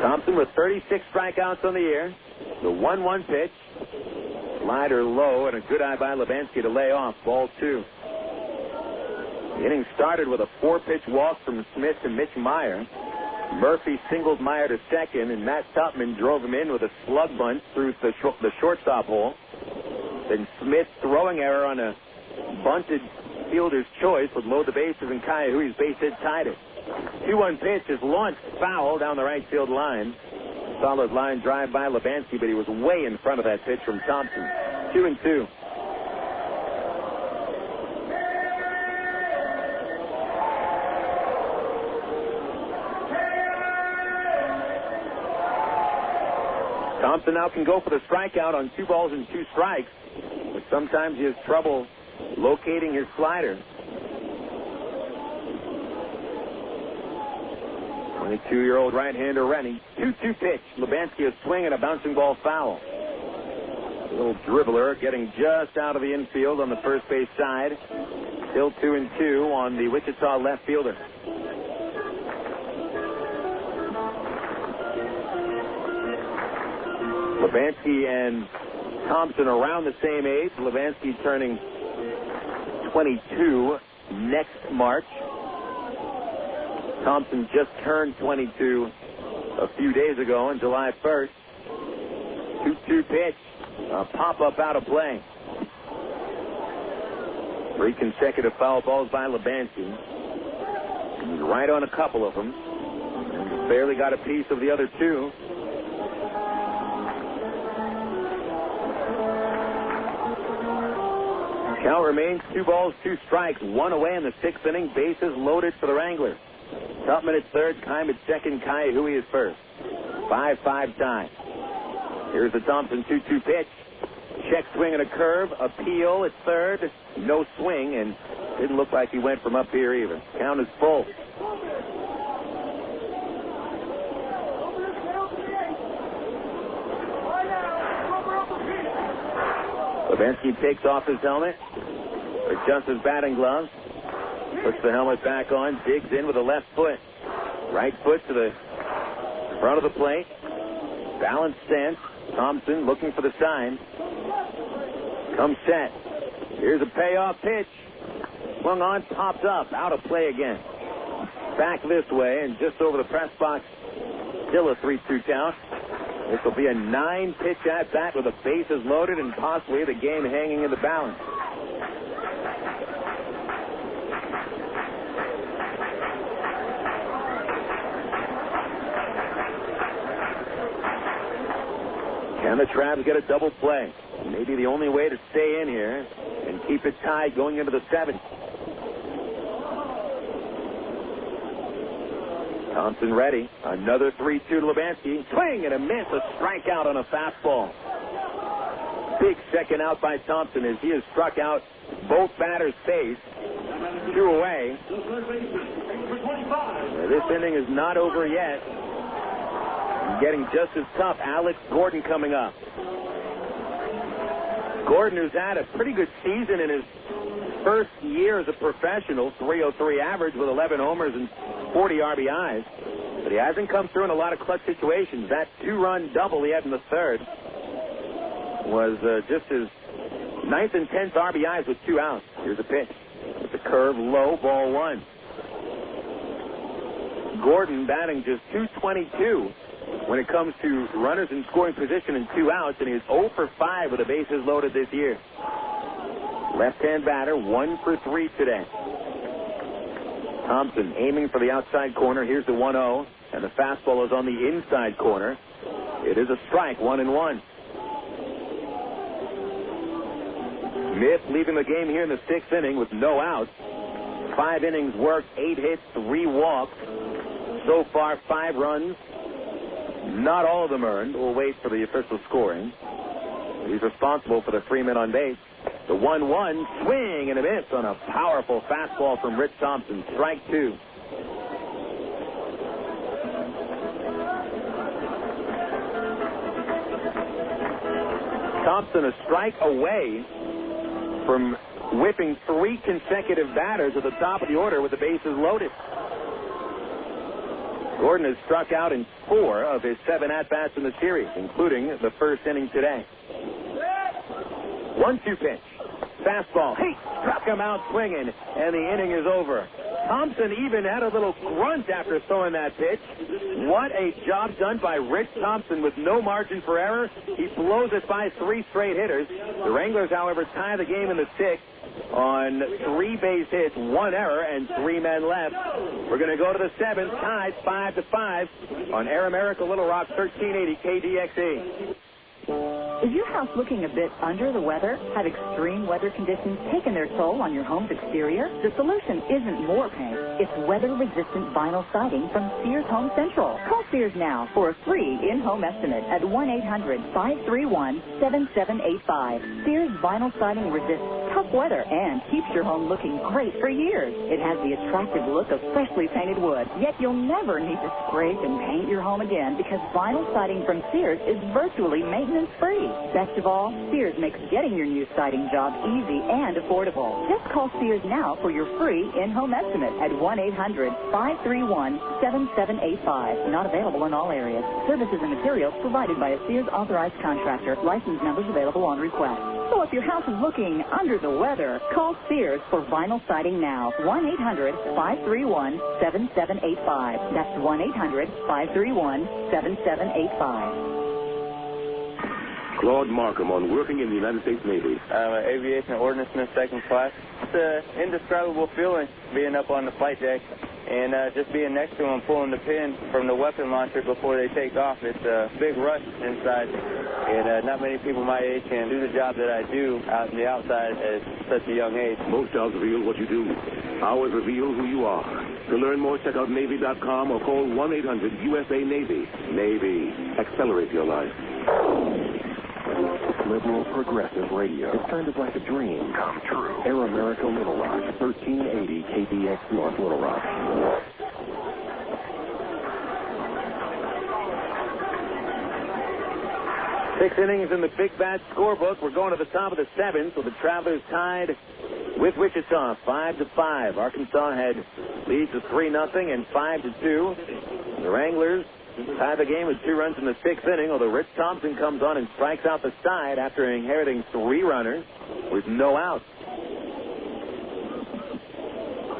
Thompson with 36 strikeouts on the year. The 1-1 pitch. Slider low and a good eye by Lubansky to lay off. Ball 2. The inning started with a 4-pitch walk from Smith to Mitch Maier. Murphy singled Maier to second, and Matt Tupman drove him in with a slug bunt through the shortstop hole. Then Smith throwing error on a bunted fielder's choice would load the bases, and Ka'aihue's base hit tied it. 2-1 pitch is launched foul down the right field line. Solid line drive by Lubansky, but he was way in front of that pitch from Thompson. 2-2. Thompson now can go for the strikeout on 2 balls and 2 strikes, but sometimes he has trouble locating his slider. 22-year-old right-hander Rennie. 2-2 pitch. Lubansky a swing and a bouncing ball foul. A little dribbler getting just out of the infield on the first base side. Still 2-2 on the Wichita left fielder. Lubansky and Thompson around the same age. Lubansky turning 22 next March. Thompson just turned 22 a few days ago on July 1st. 2-2 pitch. A pop-up out of play. 3 consecutive foul balls by Lubansky. He's right on a couple of them. And barely got a piece of the other 2. Count remains 2 balls, 2 strikes. 1 away in the 6th inning. Bases loaded for the Wranglers. Tupman at third, Keim at second, Ka'aihue is first. 5-5 tie. Here's the Thompson 2-2 pitch. Check swing and a curve. Appeal at third. No swing, and didn't look like he went from up here either. Count is full. Lubansky takes off his helmet, adjusts his batting gloves, puts the helmet back on, digs in with the left foot. Right foot to the front of the plate. Balanced stance. Thompson looking for the sign. Comes set. Here's a payoff pitch. Swung on, popped up, out of play again. Back this way, and just over the press box, still a 3-2 count. This will be a 9-pitch at-bat with the bases loaded and possibly the game hanging in the balance. Can the Travs get a double play? Maybe the only way to stay in here and keep it tied going into the 7th. Thompson ready. Another 3-2 to Lebansky. Swing and a miss. A strikeout on a fastball. Big second out by Thompson as he has struck out both batters' face. 2 away. This inning is not over yet. Getting just as tough. Alex Gordon coming up. Gordon, who's had a pretty good season in his first year as a professional, .303 average with 11 homers and 40 RBIs. But he hasn't come through in a lot of clutch situations. That 2-run double he had in the 3rd was just his 9th and 10th RBIs with 2 outs. Here's a pitch. With the curve low, ball 1. Gordon batting just .222 when it comes to runners in scoring position and 2 outs, and he's 0 for 5 with the bases loaded this year. Left-hand batter, 1 for 3 today. Thompson aiming for the outside corner. Here's the 1-0, and the fastball is on the inside corner. It is a strike, 1-1. Smith leaving the game here in the 6th inning with no outs. 5 innings worked, 8 hits, 3 walks. So far, 5 runs. Not all of them earned. We'll wait for the official scoring. He's responsible for the 3 men on base. The 1-1 swing and a miss on a powerful fastball from Rich Thompson. Strike 2. Thompson a strike away from whipping 3 consecutive batters at the top of the order with the bases loaded. Gordon has struck out in 4 of his 7 at-bats in the series, including the 1st inning today. 1-2 pitch. Fastball. He struck him out swinging, and the inning is over. Thompson even had a little grunt after throwing that pitch. What a job done by Rich Thompson with no margin for error. He blows it by 3 straight hitters. The Wranglers, however, tie the game in the 6th on 3 base hits, 1 error, and 3 men left. We're going to go to the 7th, tied 5-5 on Air America Little Rock, 1380 KDXE. Is your house looking a bit under the weather? Have extreme weather conditions taken their toll on your home's exterior? The solution isn't more paint. It's weather-resistant vinyl siding from Sears Home Central. Call Sears now for a free in-home estimate at 1-800-531-7785. Sears vinyl siding resists tough weather and keeps your home looking great for years. It has the attractive look of freshly painted wood, yet you'll never need to scrape and paint your home again because vinyl siding from Sears is virtually maintenance-free. Best of all, Sears makes getting your new siding job easy and affordable. Just call Sears now for your free in-home estimate at 1-800-531-7785. Not available in all areas. Services and materials provided by a Sears authorized contractor. License numbers available on request. So if your house is looking under the weather, call Sears for vinyl siding now. 1-800-531-7785. That's 1-800-531-7785. Claude Markham on working in the United States Navy. I'm an aviation ordnanceman, 2nd class. It's an indescribable feeling being up on the flight deck and just being next to them, pulling the pin from the weapon launcher before they take off. It's a big rush inside, and not many people my age can do the job that I do out in the outside at such a young age. Most jobs reveal what you do. Ours reveal who you are. To learn more, check out Navy.com or call 1-800-USA-NAVY. Navy. Accelerate your life. Liberal progressive radio. It's kind of like a dream come true. Air America Little Rock, 1380 KDX North Little Rock. Six innings in the Big Bat scorebook. We're going to the top of the 7th with the Travelers tied with Wichita, 5-5. Arkansas had leads of 3-0 and 5-2. The Wranglers tie the game with 2 runs in the 6th inning, although Rich Thompson comes on and strikes out the side after inheriting 3 runners with no outs.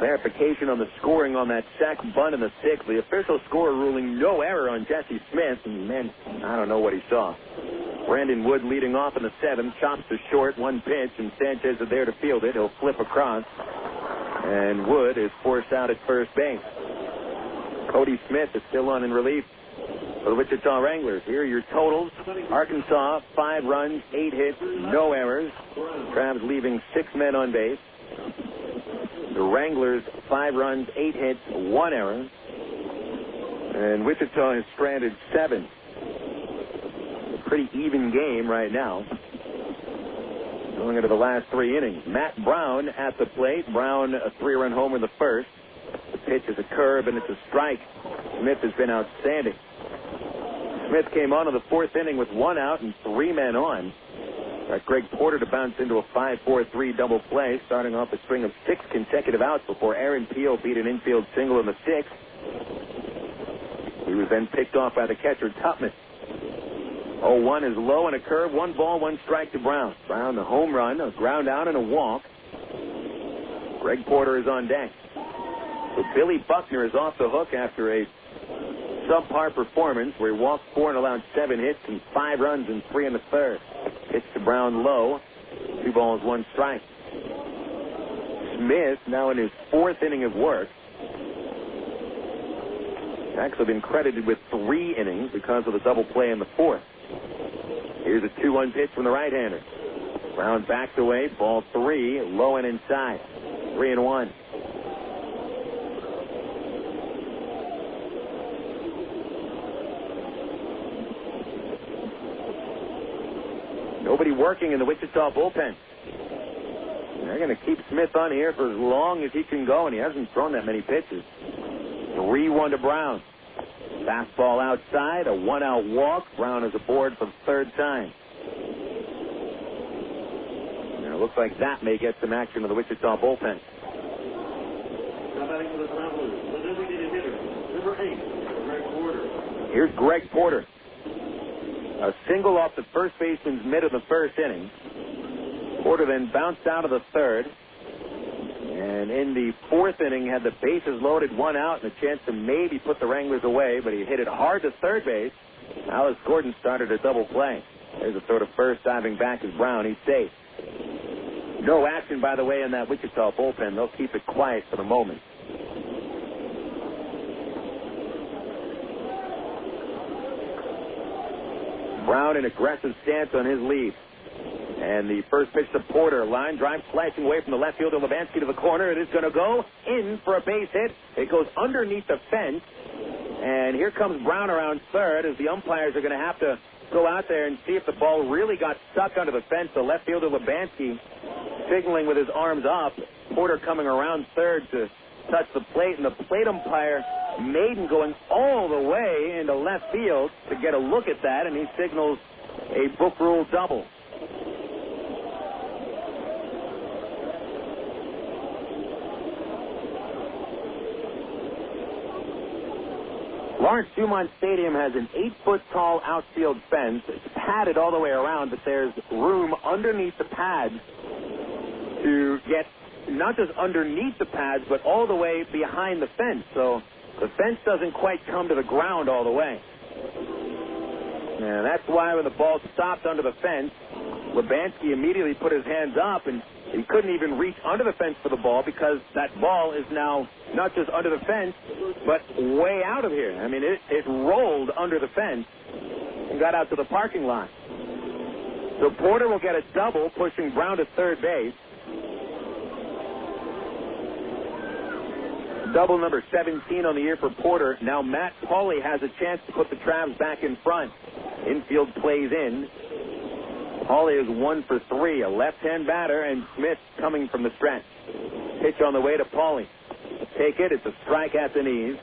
Clarification on the scoring on that sac bunt in the 6th. The official score ruling no error on Jesse Smith, and man, I don't know what he saw. Brandon Wood leading off in the 7th, chops to short, 1 pitch, and Sanchez is there to field it. He'll flip across, and Wood is forced out at first base. Cody Smith is still on in relief. For the Wichita Wranglers, here are your totals. Arkansas, 5 runs, 8 hits, no errors. Travs leaving 6 men on base. The Wranglers, 5 runs, 8 hits, 1 error. And Wichita has stranded 7. A pretty even game right now. Going into the last 3 innings. Matt Brown at the plate. Brown, a 3-run homer in the first. The pitch is a curve, and it's a strike. Smith has been outstanding. Smith came on in the 4th inning with 1 out and 3 men on. Got Greg Porter to bounce into a 5-4-3 double play, starting off a string of 6 consecutive outs before Aaron Peel beat an infield single in the 6th. He was then picked off by the catcher, Tupman. 0-1 is low and a curve. 1 ball, 1 strike to Brown. Brown, the home run, a ground out and a walk. Greg Porter is on deck. So Billy Buckner is off the hook after a subpar performance where he walked 4 and allowed 7 hits and 5 runs and 3 in the 3rd. Pitch to Brown low. 2 balls, 1 strike. Smith now in his 4th inning of work. He's actually been credited with 3 innings because of the double play in the 4th. Here's a 2-1 pitch from the right-hander. Brown backs away. Ball 3, low and inside. 3-1. Nobody working in the Wichita bullpen. They're going to keep Smith on here for as long as he can go, and he hasn't thrown that many pitches. 3-1 to Brown. Fastball outside, a 1-out walk. Brown is aboard for the 3rd time. And it looks like that may get some action to the Wichita bullpen. Batting for the Travelers, the designated hitter, number 8, Greg Porter. Here's Greg Porter. A single off the first baseman's mid of the 1st inning. Porter then bounced out of the 3rd. And in the 4th inning, had the bases loaded, 1 out, and a chance to maybe put the Wranglers away, but he hit it hard to 3rd base. Alice Gordon started a double play. There's a throw to first, diving back is Brown. He's safe. No action, by the way, in that Wichita bullpen. They'll keep it quiet for the moment. Brown in aggressive stance on his lead. And the first pitch to Porter. Line drive slashing away from the left fielder, Levansky to the corner. It is going to go in for a base hit. It goes underneath the fence. And here comes Brown around 3rd as the umpires are going to have to go out there and see if the ball really got stuck under the fence. The left fielder, Levansky, signaling with his arms up. Porter coming around 3rd to touch the plate. And the plate umpire, Maiden, going all the way into left field to get a look at that. And he signals a book rule double. Lawrence Dumont Stadium has an 8-foot-tall outfield fence. It's padded all the way around, but there's room underneath the pads to get not just underneath the pads, but all the way behind the fence. So the fence doesn't quite come to the ground all the way. And that's why when the ball stopped under the fence, Levansky immediately put his hands up, and he couldn't even reach under the fence for the ball because that ball is now not just under the fence, but way out of here. I mean, it rolled under the fence and got out to the parking lot. So Porter will get a double, pushing Brown to 3rd base. Double number 17 on the year for Porter. Now Matt Pauley has a chance to put the Travs back in front. Infield plays in. Pauley is 1 for 3, a left-hand batter, and Smith coming from the stretch. Pitch on the way to Pauley. Take it. It's a strike at the knees.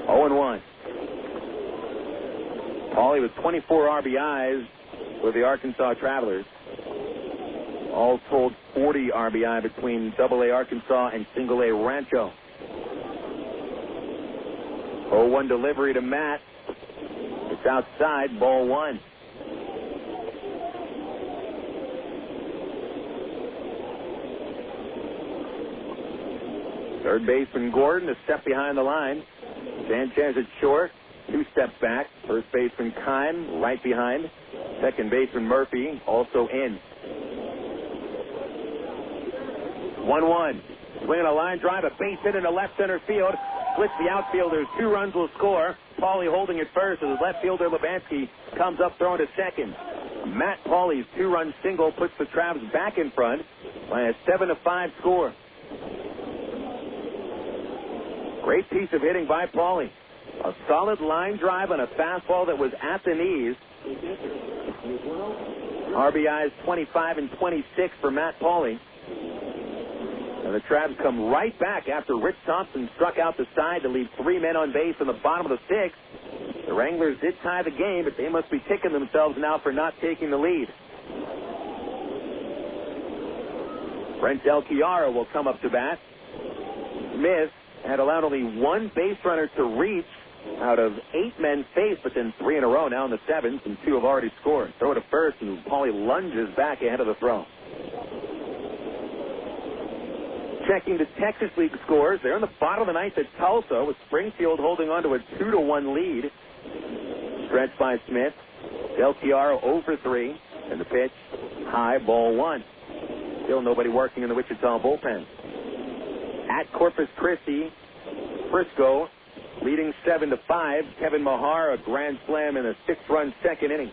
0-1. Pauley with 24 RBIs for the Arkansas Travelers. All told 40 RBI between AA Arkansas and A Rancho. 0-1 delivery to Matt. It's outside, ball 1. Third baseman Gordon, a step behind the line. Sanchez at short, 2 steps back. First baseman Kime, right behind. Second baseman Murphy, also in. 1-1. Swinging a line drive, a base hit into left center field. splits the outfielders. 2 runs will score. Pauly holding at first as left fielder Lebansky comes up throwing to second. Matt Pauly's 2-run single puts the Travs back in front by a 7-5 score. Great piece of hitting by Pauly. A solid line drive on a fastball that was at the knees. RBIs 25 and 26 for Matt Pauly. And the Travs come right back after Rich Thompson struck out the side to leave 3 men on base in the bottom of the 6th. The Wranglers did tie the game, but they must be kicking themselves now for not taking the lead. Brent Del Chiaro will come up to bat. Smith had allowed only 1 base runner to reach out of 8 men faced, but then 3 in a row now in the 7th, and 2 have already scored. Throw to first, and Pauly lunges back ahead of the throw. Checking the Texas League scores, they're in the bottom of the 9th at Tulsa, with Springfield holding on to a 2-1 lead. Stretch by Smith. Del Chiaro 0 for 3, and the pitch, high, ball 1. Still nobody working in the Wichita bullpen. At Corpus Christi, Frisco leading 7-5. Kevin Mahar, a grand slam in a 6-run second inning.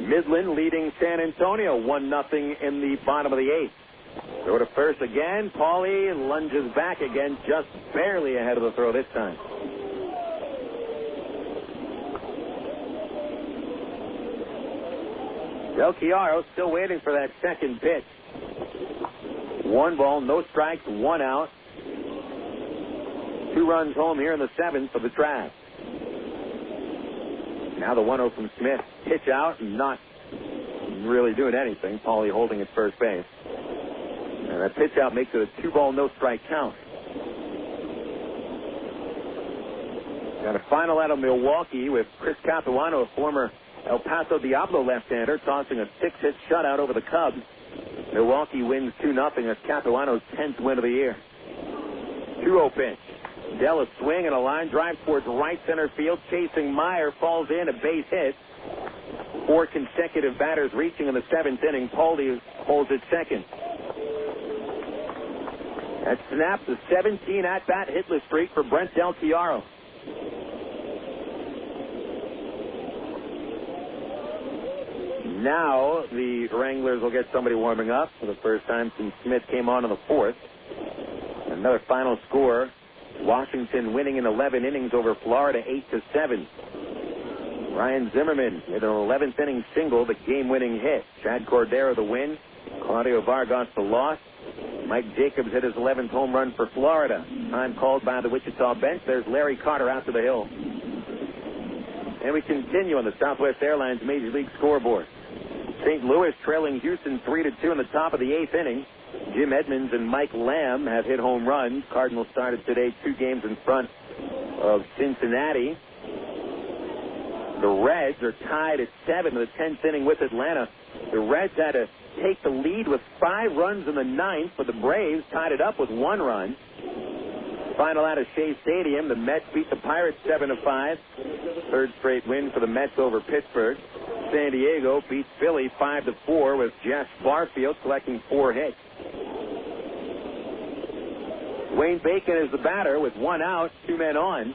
Midland leading San Antonio 1-0 in the bottom of the 8th. Throw to first again. Pauly lunges back again, just barely ahead of the throw this time. Del Chiaro still waiting for that second pitch. 1 ball, no strikes, 1 out. 2 runs home here in the 7th for the Travs. Now the 1-0 from Smith. Pitch out and not really doing anything. Pauly holding at first base. And that pitch out makes it a 2-ball, no strike count. Got a final out of Milwaukee with Chris Capuano, a former El Paso Diablo left-hander, tossing a 6-hit shutout over the Cubs. Milwaukee wins 2-0. That's Capuano's 10th win of the year. 2-0 pitch. Dell a swing and a line drive towards right center field. Chasing Maier, falls in, a base hit. 4 consecutive batters reaching in the 7th inning. Pauly holds at second. That snaps a 17 at-bat hitless streak for Brent Del Chiaro. Now the Wranglers will get somebody warming up for the first time since Smith came on in the 4th. Another final score. Washington winning in 11 innings over Florida 8-7. Ryan Zimmerman with an 11th inning single, the game-winning hit. Chad Cordero the win. Claudio Vargas the loss. Mike Jacobs hit his 11th home run for Florida. Time called by the Wichita bench. There's Larry Carter out to the hill. And we continue on the Southwest Airlines Major League scoreboard. St. Louis trailing Houston 3-2 in the top of the 8th inning. Jim Edmonds and Mike Lamb have hit home runs. Cardinals started today 2 games in front of Cincinnati. The Reds are tied at 7 in the 10th inning with Atlanta. The Reds had to take the lead with 5 runs in the 9th, but the Braves tied it up with 1 run. Final out of Shea Stadium, the Mets beat the Pirates 7-5. 3rd straight win for the Mets over Pittsburgh. San Diego beat Philly 5-4 with Jess Barfield collecting 4 hits. Wayne Bacon is the batter with 1 out, 2 men on.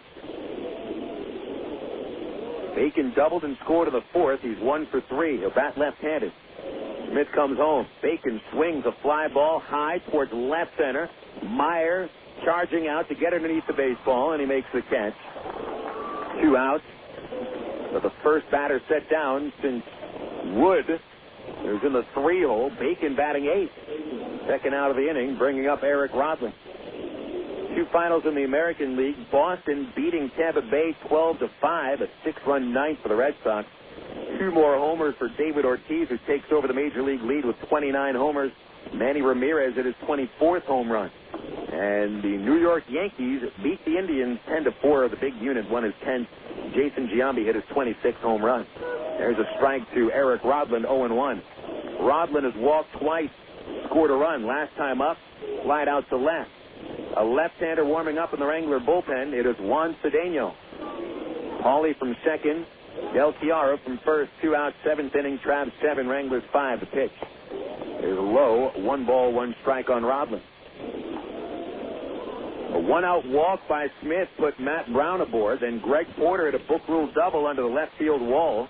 Bacon doubled and scored in the 4th. He's 1 for 3. He'll bat left-handed. Smith comes home. Bacon swings a fly ball high towards left center. Maier charging out to get underneath the baseball, and he makes the catch. 2 outs. But the first batter set down since Wood is in the 3-hole. Bacon batting 8th. Second out of the inning, bringing up Eric Rodlin. 2 finals in the American League. Boston beating Tampa Bay 12-5, a 6-run 9th for the Red Sox. 2 more homers for David Ortiz, who takes over the Major League lead with 29 homers. Manny Ramirez at his 24th home run. And the New York Yankees beat the Indians 10-4. The big unit won his 10th. Jason Giambi hit his 26th home run. There's a strike to Eric Rodlin, 0-1. Rodlin has walked twice, scored a run. Last time up, slide out to left. A left-hander warming up in the Wrangler bullpen. It is Juan Cedeno. Pauly from second. Del Chiaro from first. 2 out, 7th inning. Travs 7, Wranglers 5. The pitch is low. 1 ball, 1 strike on Rodlin. A one-out walk by Smith put Matt Brown aboard. Then Greg Porter hit a book rule double under the left field wall.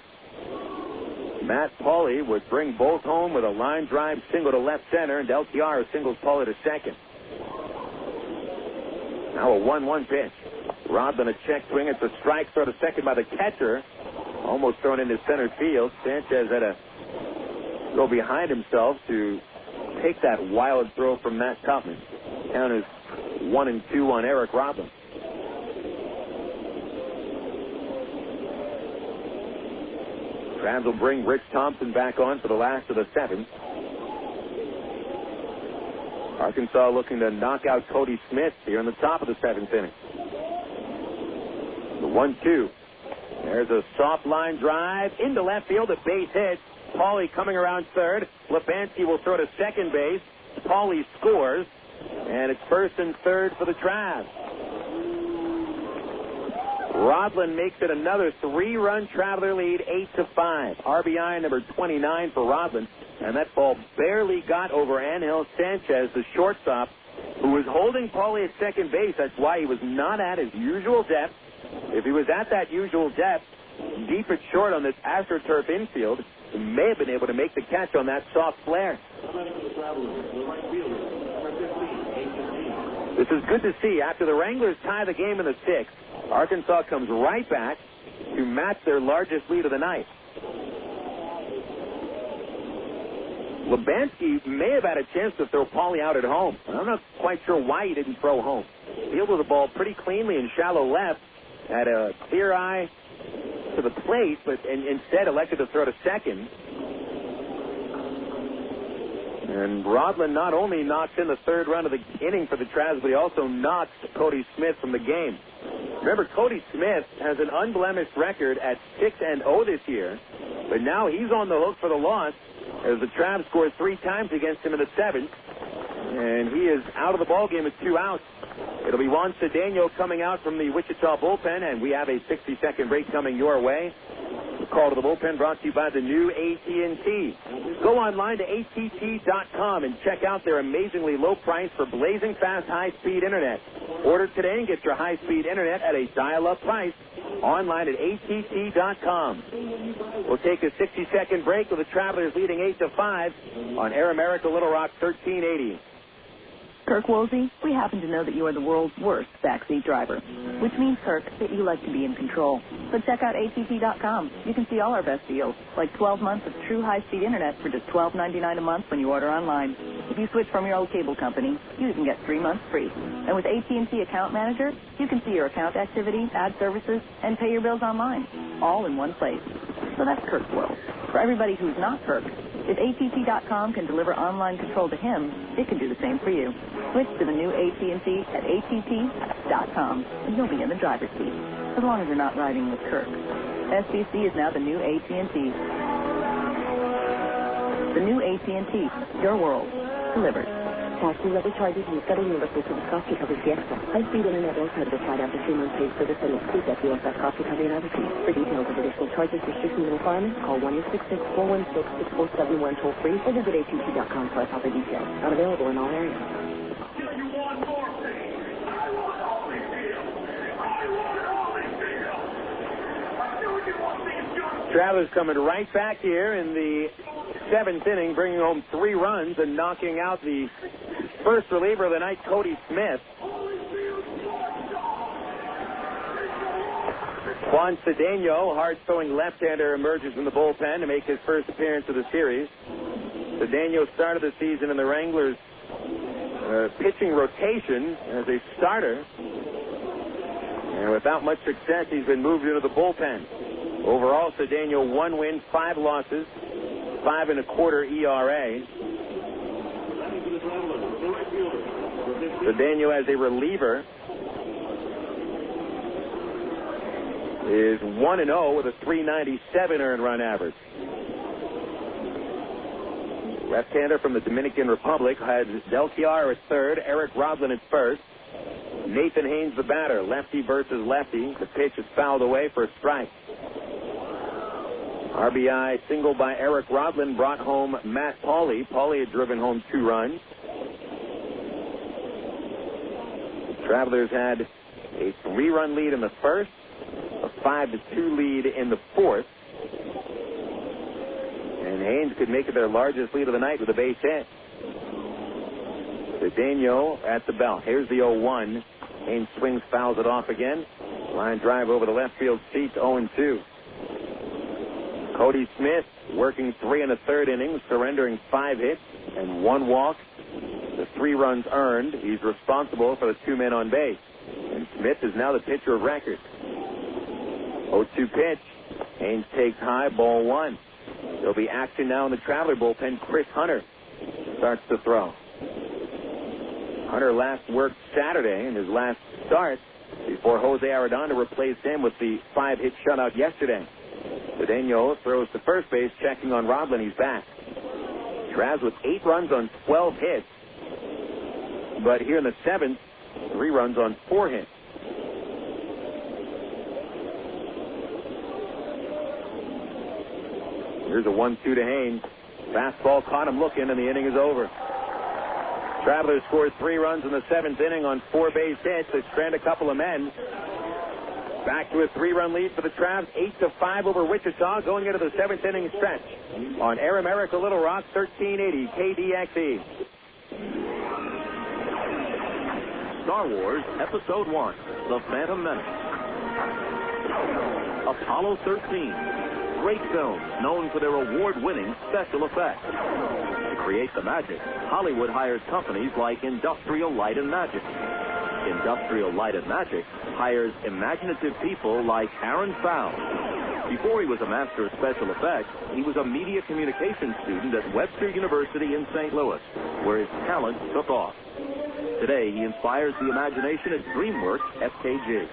Matt Pauley would bring both home with a line drive single to left center, and Del Chiara singles Pauley to second. Now a 1-1 pitch. Rodman a check swing. It's a strike throw to second by the catcher. Almost thrown into center field. Sanchez had to go behind himself to take that wild throw from Matt Tupman. Count is 1-2 on Eric Rodman. Travs will bring Rich Thompson back on for the last of the seventh. Arkansas looking to knock out Cody Smith here in the top of the seventh inning. The 1-2. There's a soft line drive into left field, a base hit. Pauley coming around third. Lebansky will throw to second base. Pauley scores, and it's first and third for the Travs. Rodland makes it another 3-run Traveler lead, 8-5. RBI number 29 for Rodland, and that ball barely got over Ángel Sánchez, the shortstop, who was holding Pauley at second base. That's why he was not at his usual depth. If he was at that usual depth, deep at short on this AstroTurf infield, he may have been able to make the catch on that soft flare. This is good to see. After the Wranglers tie the game in the sixth, Arkansas comes right back to match their largest lead of the night. Lebansky may have had a chance to throw Pauley out at home. I'm not quite sure why he didn't throw home. Fielded the ball pretty cleanly in shallow left, had a clear eye to the plate, but instead elected to throw to second. And Rodland not only knocks in the third run of the inning for the Travs, but he also knocks Cody Smith from the game. Remember, Cody Smith has an unblemished record at 6-0 this year, but now he's on the hook for the loss as the Travs scored 3 times against him in the seventh, and he is out of the ballgame with 2 outs. It'll be Juan Cedeno coming out from the Wichita bullpen, and we have a 60-second break coming your way. The call to the bullpen brought to you by the new AT&T. Go online to att.com and check out their amazingly low price for blazing fast high-speed internet. Order today and get your high-speed internet at a dial-up price online at att.com. We'll take a 60-second break with the Travelers leading 8-5 on Air America Little Rock 1380. Kirk Woolsey, we happen to know that you are the world's worst backseat driver, which means, Kirk, that you like to be in control. So check out att.com. You can see all our best deals, like 12 months of true high-speed internet for just $12.99 a month when you order online. If you switch from your old cable company, you even get 3 months free. And with AT&T Account Manager, you can see your account activity, add services, and pay your bills online, all in one place. So that's Kirk's world. For everybody who's not Kirk, if att.com can deliver online control to him, it can do the same for you. Switch to the new AT&T at att.com, and you'll be in the driver's seat, as long as you're not riding with Kirk. SBC is now the new AT&T. The new AT&T, your world, delivered. Taxi levy charges and federal universal service cost recovery fiesta. High-speed internet will credit applied after 3 months paid service and excludes FUSF cost recovery and other fees. For details of additional charges, restrictions, and requirements, call 1-866-416-6471 toll-free or visit att.com for other details. Not available in all areas. Travelers coming right back here in the 7th inning, bringing home 3 runs and knocking out the first reliever of the night, Cody Smith. Juan Cedeno, hard-throwing left-hander, emerges from the bullpen to make his first appearance of the series. Cedeno started the season in the Wranglers' pitching rotation as a starter. And without much success, he's been moved into the bullpen. Overall, Cedeno 1 win, 5 losses, 5.25 ERA. Cedeno as a reliever is 1-0 with a .397 earned run average. Left-hander from the Dominican Republic has Del Chiara at third, Eric Rodland at first. Nathan Haynes the batter, lefty versus lefty. The pitch is fouled away for a strike. RBI single by Eric Rodland brought home Matt Pauley. Pauley had driven home 2 runs. Travelers had a 3-run lead in the first, a 5-2 lead in the fourth. And Haynes could make it their largest lead of the night with a base hit. Cedeno at the belt. Here's the 0-1. Haynes swings, fouls it off again. Line drive over the left field seats, 0-2. Cody Smith working 3 1/3 innings, surrendering 5 hits and 1 walk. The 3 runs earned. He's responsible for the 2 men on base. And Smith is now the pitcher of record. 0-2 pitch. Haynes takes high, ball 1. There'll be action now in the Traveler bullpen. Chris Hunter starts to throw. Hunter last worked Saturday in his last start before Jose Arredondo replaced him with the 5-hit shutout yesterday. Cedeno throws to first base, checking on Roblin. He's back. Travs with 8 runs on 12 hits. But here in the 7th, 3 runs on 4 hits. Here's a 1-2 to Haynes. Fastball caught him looking, and the inning is over. Travelers scored 3 runs in the 7th inning on 4 base hits. They strand a couple of men. Back to a 3-run lead for the Travs, 8-5 over Wichita, going into the 7th inning stretch. On Air America Little Rock, 1380 KDXE. Star Wars Episode 1, The Phantom Menace. Apollo 13. Great films known for their award-winning special effects. To create the magic, Hollywood hires companies like Industrial Light and Magic. Industrial Light and Magic hires imaginative people like Aaron Fowle. Before he was a master of special effects, he was a media communications student at Webster University in St. Louis, where his talent took off. Today, he inspires the imagination at DreamWorks FKG.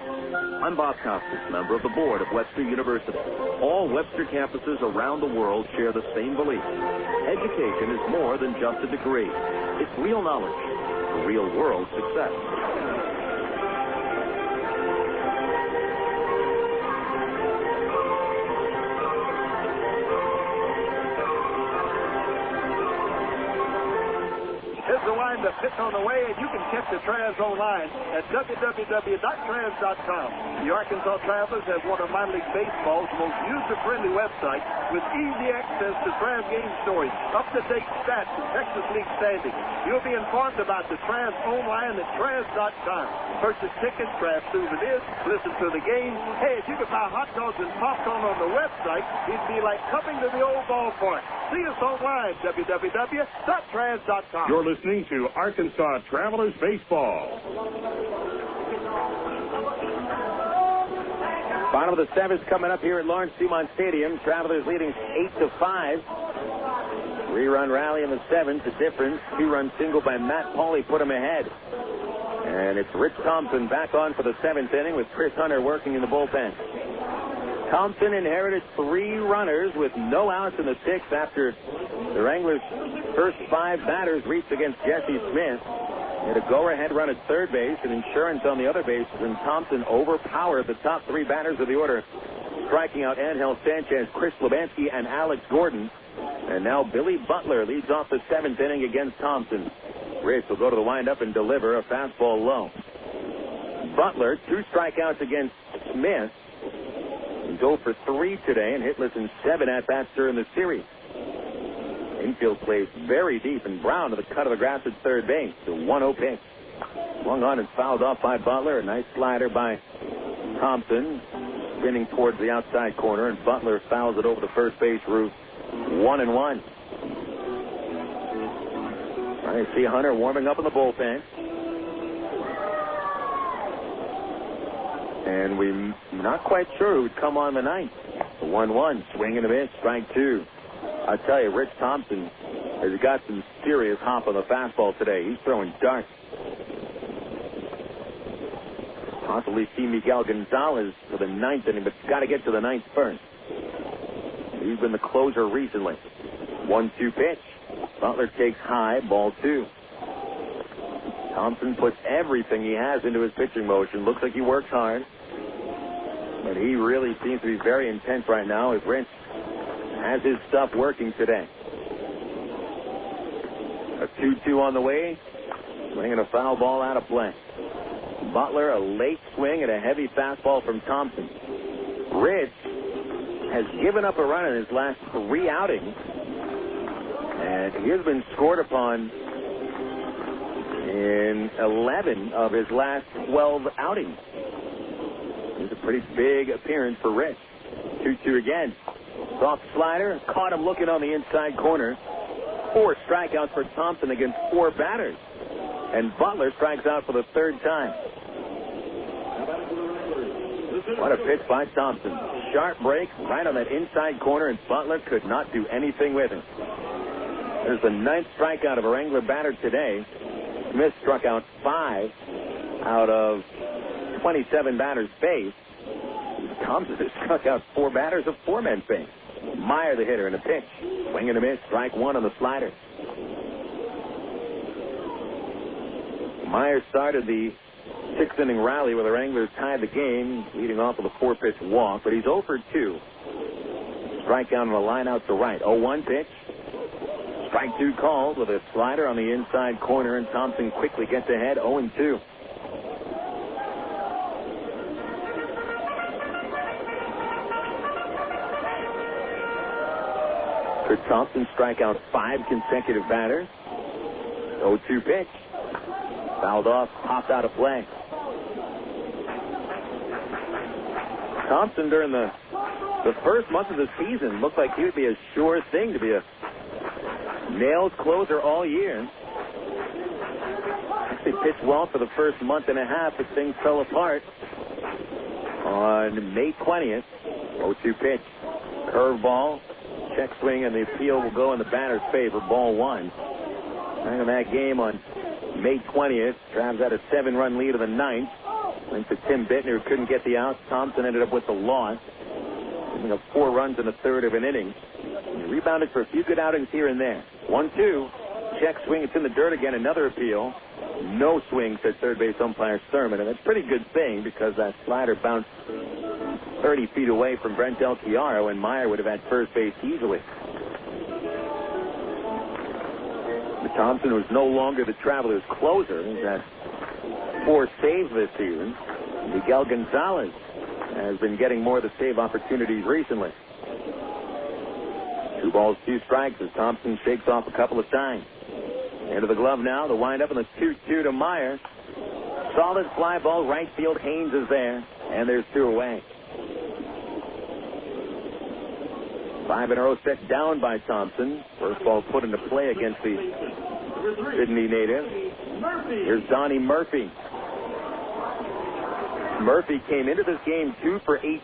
I'm Bob Costas, member of the board of Webster University. All Webster campuses around the world share the same belief. Education is more than just a degree. It's real knowledge for real-world success. The pitch on the way, and you can catch the Travs online at www.travs.com. The Arkansas Travelers have one of minor league baseball's most user-friendly websites with easy access to Travs game stories, up-to-date stats, and Texas League standings. You'll be informed about the Travs online at travs.com. Purchase tickets, Travs souvenirs, listen to the game. Hey, if you could buy hot dogs and popcorn on the website, it'd be like coming to the old ballpark. See us online, www.travs.com. You're listening to Arkansas Travelers Baseball. Bottom of the 7th coming up here at Lawrence Dumont Stadium. Travelers leading 8-5. 3-run rally in the 7th. The difference, 2-run single by Matt Pauley put him ahead. And it's Rich Thompson back on for the 7th inning with Chris Hunter working in the bullpen. Thompson inherited 3 runners with no outs in the 6th after the Wranglers' first 5 batters reached against Jesse Smith. He had a go-ahead run at third base and insurance on the other bases, and Thompson overpowered the top 3 batters of the order, striking out Ángel Sánchez, Chris Lebansky, and Alex Gordon. And now Billy Butler leads off the 7th inning against Thompson. Rich will go to the windup and deliver a fastball low. Butler, 2 strikeouts against Smith. He's 0 for 3 today and hitless in 7 at-bats during the series. Infield plays very deep, and Brown to the cut of the grass at third base. The 1-0 pitch. Swung on and fouled off by Butler. A nice slider by Thompson, spinning towards the outside corner, and Butler fouls it over the first base roof. 1-1. I see Hunter warming up in the bullpen. And we're not quite sure who would come on the ninth. The 1-1, swing and a miss, strike 2. I tell you, Rich Thompson has got some serious hop on the fastball today. He's throwing darts. Possibly see Miguel González for the 9th inning, but got to get to the 9th first. He's been the closer recently. 1-2 pitch. Butler takes high, ball 2. Thompson puts everything he has into his pitching motion. Looks like he works hard. But he really seems to be very intense right now as Rich has his stuff working today. A 2-2 on the way. Swinging a foul ball out of play. Butler, a late swing and a heavy fastball from Thompson. Rich has given up a run in his last 3 outings, and he has been scored upon in 11 of his last 12 outings. It's a pretty big appearance for Rich. 2-2 again. Soft slider, caught him looking on the inside corner. 4 strikeouts for Thompson against 4 batters. And Butler strikes out for the 3rd time. What a pitch by Thompson. Sharp break right on that inside corner, and Butler could not do anything with it. There's the 9th strikeout of a Wrangler batter today. Smith struck out 5 out of 27 batters faced. Thompson has struck out 4 batters of 4 men faced. Maier, the hitter, in a pitch. Swing and a miss. Strike 1 on the slider. Maier started the 6th inning rally where the Wranglers tied the game, leading off with a 4-pitch walk, but he's 0 for 2. Strikeout on a line out to right. 0-1 pitch. Strike 2 called with a slider on the inside corner, and Thompson quickly gets ahead, 0-2. Could Thompson strike out 5 consecutive batters? 0-2 pitch. Fouled off, popped out of play. Thompson, during the first month of the season, looked like he would be a sure thing to be a nailed closer all year. Actually pitched well for the first month and a half, but things fell apart. On May 20th, 0-2 pitch. Curveball, check swing, and the appeal will go in the batter's favor. Ball 1. Back in that game on May 20th, Travs had a 7-run lead of the 9th. Went to Tim Bittner, who couldn't get the out. Thompson ended up with the loss. Giving up 4 runs in a third of an inning. He rebounded for a few good outings here and there. 1-2. Check swing. It's in the dirt again. Another appeal. No swing, said third base umpire Sermon. And that's a pretty good thing because that slider bounced 30 feet away from Brent Del Chiaro, and Maier would have had first base easily. But Thompson was no longer the Travelers' closer. He's had 4 saves this season. Miguel González has been getting more of the save opportunities recently. 2 balls, 2 strikes as Thompson shakes off a couple of times. Into the glove now, the windup and the 2-2 to Maier. Solid fly ball, right field. Haynes is there, and there's 2 away. 5 in a row set down by Thompson. First ball put into play against the Sydney native. Here's Donnie Murphy. Murphy came into this game 2 for 18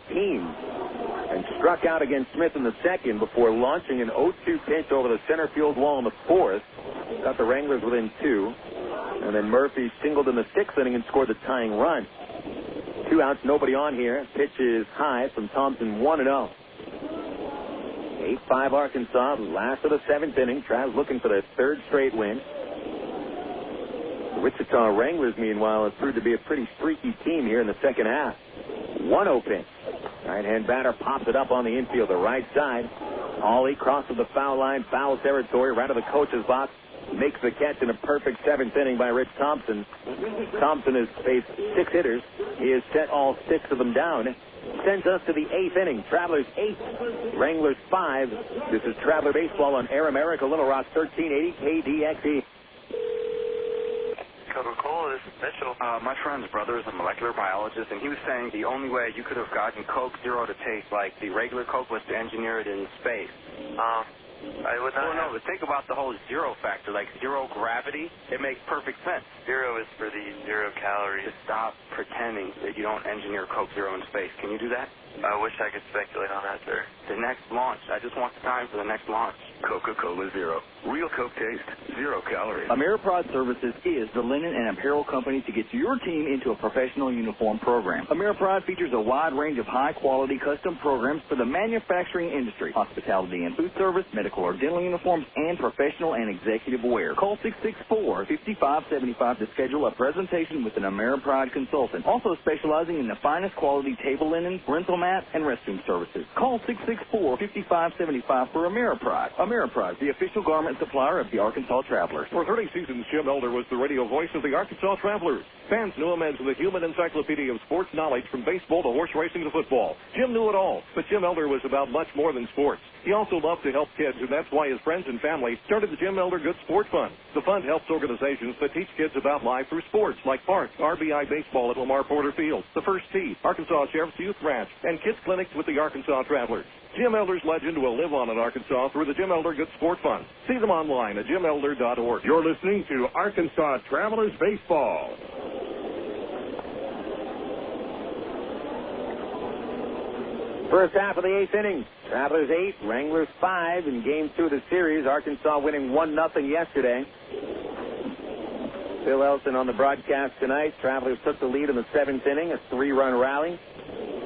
and struck out against Smith in the second before launching an 0-2 pitch over the center field wall in the 4th. Got the Wranglers within 2. And then Murphy singled in the 6th inning and scored the tying run. 2 outs, nobody on here. Pitch is high from Thompson, 1-0. 8-5 Arkansas, last of the 7th inning. Travs looking for their 3rd straight win. The Wichita Wranglers, meanwhile, have proved to be a pretty streaky team here in the second half. 1-0 pitch. Right-hand batter pops it up on the infield, the right side. Ollie crosses the foul line, foul territory, right to the coach's box. Makes the catch in a perfect 7th inning by Rich Thompson. Thompson has faced 6 hitters. He has set all 6 of them down. Sends us to the 8th inning. Travelers 8, Wranglers 5. This is Traveler Baseball on Air America, Little Rock, 1380 KDXE. Coca-Cola, this is Mitchell. My friend's brother is a molecular biologist, and he was saying the only way you could have gotten Coke Zero to taste like the regular Coke was to engineer it in space. I would not. Well, no, but think about the whole zero factor, like zero gravity. It makes perfect sense. Zero is for the 0 calories. Just stop pretending that you don't engineer Coke Zero in space. Can you do that? I wish I could speculate on that, sir. The next launch. I just want the time for the next launch. Coca-Cola Zero. Real Coke taste, 0 calories. Ameripride Services is the linen and apparel company to get your team into a professional uniform program. Ameripride features a wide range of high-quality custom programs for the manufacturing industry, hospitality and food service, medical or dental uniforms, and professional and executive wear. Call 664-5575 to schedule a presentation with an Ameripride consultant, also specializing in the finest quality table linen, rental mat, and restroom services. Call 664-5575 for Ameripride. Ameriprise, the official garment supplier of the Arkansas Travelers. For 30 seasons, Jim Elder was the radio voice of the Arkansas Travelers. Fans knew him as the human encyclopedia of sports knowledge from baseball to horse racing to football. Jim knew it all, but Jim Elder was about much more than sports. He also loved to help kids, and that's why his friends and family started the Jim Elder Good Sport Fund. The fund helps organizations that teach kids about life through sports, like Park, RBI Baseball at Lamar Porter Field, the First Tee, Arkansas Sheriff's Youth Ranch, and kids clinics with the Arkansas Travelers. Jim Elder's legend will live on in Arkansas through the Jim Elder Good Sport Fund. See them online at jimelder.org. You're listening to Arkansas Travelers Baseball. First half of the 8th inning. Travelers 8, Wranglers 5 in Game 2 of the series. Arkansas winning 1-0 yesterday. Phil Elson on the broadcast tonight. Travelers took the lead in the 7th inning, a 3-run rally.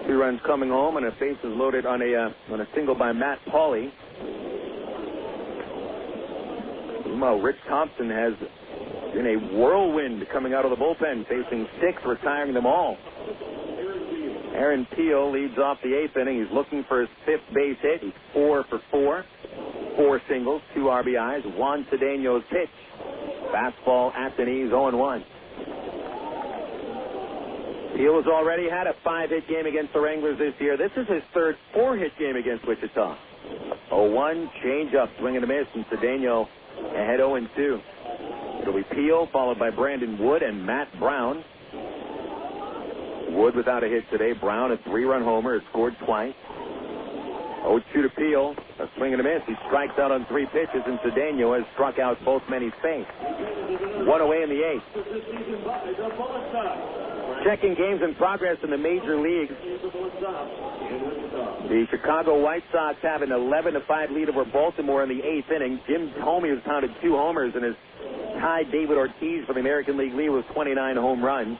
2 runs coming home and a bases loaded on a single by Matt Pauley. Meanwhile, Rich Thompson has been a whirlwind coming out of the bullpen, facing 6, retiring them all. Aaron Peel leads off the 8th inning. He's looking for his 5th base hit. He's 4 for 4. 4 singles, 2 RBIs. Juan Cedeno's pitch. Fastball at the knees, 0-1. Peel has already had a 5-hit game against the Wranglers this year. This is his third 4-hit game against Wichita. 0-1, change up, swing and a miss, and Cedeno ahead 0-2. It'll be Peel, followed by Brandon Wood and Matt Brown. Wood without a hit today. Brown, a 3-run homer, has scored twice. 0-2 to Peel, a swing and a miss. He strikes out on 3 pitches, and Cedeno has struck out both men he's faced. 1 away in the 8th. Checking games in progress in the major leagues. The Chicago White Sox have an 11-5 lead over Baltimore in the 8th inning. Jim Thome has pounded 2 homers and has tied David Ortiz for the American League lead with 29 home runs.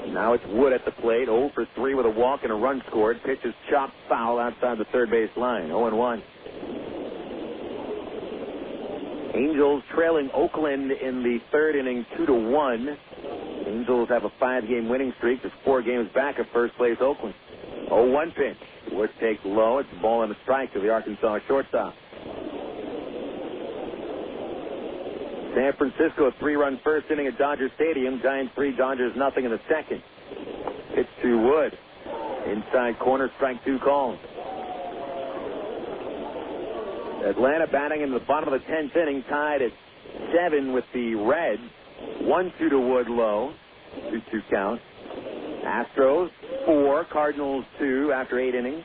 Now it's Wood at the plate, 0 for 3 with a walk and a run scored. Pitch is chopped foul outside the third base line, 0-1. Angels trailing Oakland in the 3rd inning, 2-1. Angels have a 5-game winning streak. There's 4 games back of first place Oakland. 0-1 pitch. Wood takes low. It's a ball and a strike to the Arkansas shortstop. San Francisco, a 3-run first inning at Dodger Stadium. Giants 3, Dodgers nothing in the 2nd. Pitch to Wood. Inside corner, strike 2 called. Atlanta batting in the bottom of the 10th inning, tied at 7 with the Reds. 1-2 to Wood low. 2-2 count. Astros 4, Cardinals 2 after 8 innings.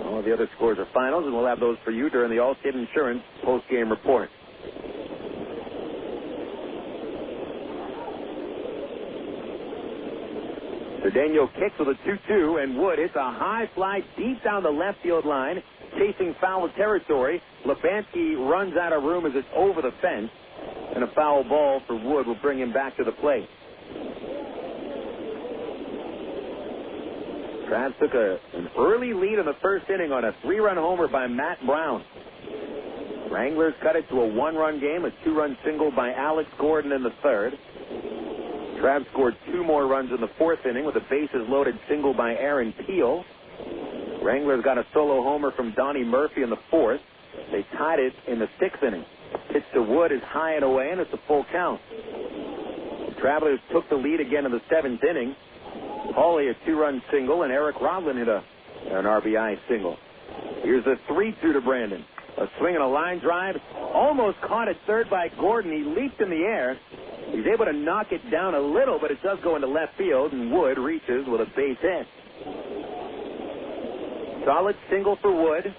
All the other scores are finals, and we'll have those for you during the Allstate Insurance post-game report. Cedeno kicks with a 2-2, and Wood hits a high fly deep down the left field line, chasing foul territory. Lebansky runs out of room as it's over the fence, and a foul ball for Wood will bring him back to the plate. Travs took an early lead in the 1st inning on a 3-run homer by Matt Brown. Wranglers cut it to a 1-run game, a 2-run single by Alex Gordon in the 3rd. Travs scored 2 more runs in the 4th inning with a bases-loaded single by Aaron Peel. Wranglers got a solo homer from Donnie Murphy in the 4th. They tied it in the 6th inning. Pitch to Wood is high and away, and it's a full count. The Travelers took the lead again in the 7th inning. Pauley a 2-run single, and Eric Rodlin hit an RBI single. Here's a 3-2 to Brandon. A swing and a line drive. Almost caught at third by Gordon. He leaped in the air. He's able to knock it down a little, but it does go into left field, and Wood reaches with a base hit. Solid single for Wood.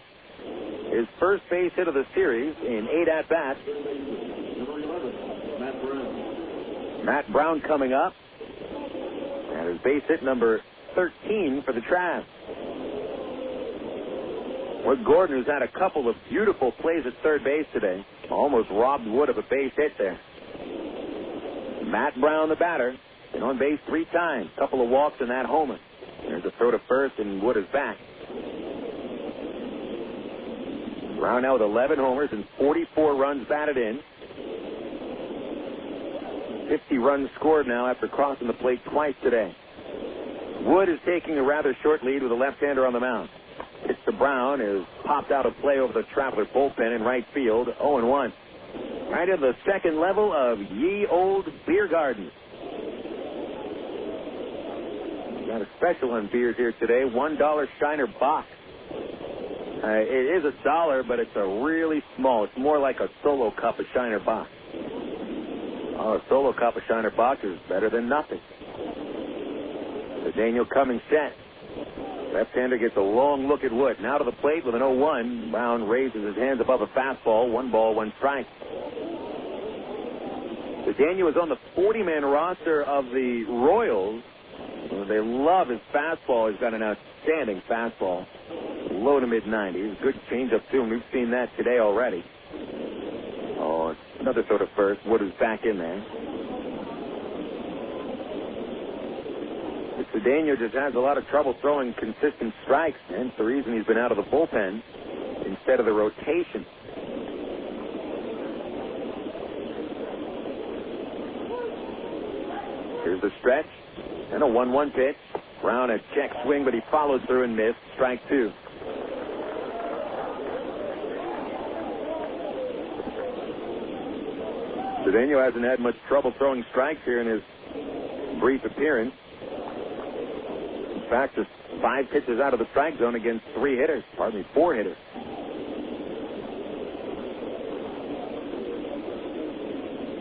His first base hit of the series in 8 at-bats. Matt Brown coming up. And his base hit number 13 for the Travs. Wood Gordon, who's had a couple of beautiful plays at third base today, almost robbed Wood of a base hit there. Matt Brown, the batter, been on base 3 times. Couple of walks in that homer. There's a throw to first, and Wood is back. Brown now with 11 homers and 44 runs batted in. 50 runs scored now after crossing the plate twice today. Wood is taking a rather short lead with a left-hander on the mound. Pitch to Brown is popped out of play over the Traveler bullpen in right field. 0-1. Right in the second level of Ye Old Beer Garden. Got a special on beers here today. $1 Shiner box. It is $1, but it's a really small. It's more like a solo cup of Shiner box. Oh, a solo cup of Shiner box is better than nothing. The Daniel Cummings set. Left-hander gets a long look at Wood. Now to the plate with an 0-1. Brown raises his hands above a fastball. 1 ball, 1 strike. The Daniel is on the 40-man roster of the Royals. They love his fastball. He's got an outstanding fastball. Low to mid-90s. Good changeup, too, and we've seen that today already. Oh, another sort of first. Wood is back in there. Cedeno just has a lot of trouble throwing consistent strikes, hence the reason he's been out of the bullpen instead of the rotation. Here's the stretch and a 1-1 pitch. Brown a check swing, but he followed through and missed. Strike 2. Cedeno hasn't had much trouble throwing strikes here in his brief appearance. In fact, just 5 pitches out of the strike zone against 4 hitters.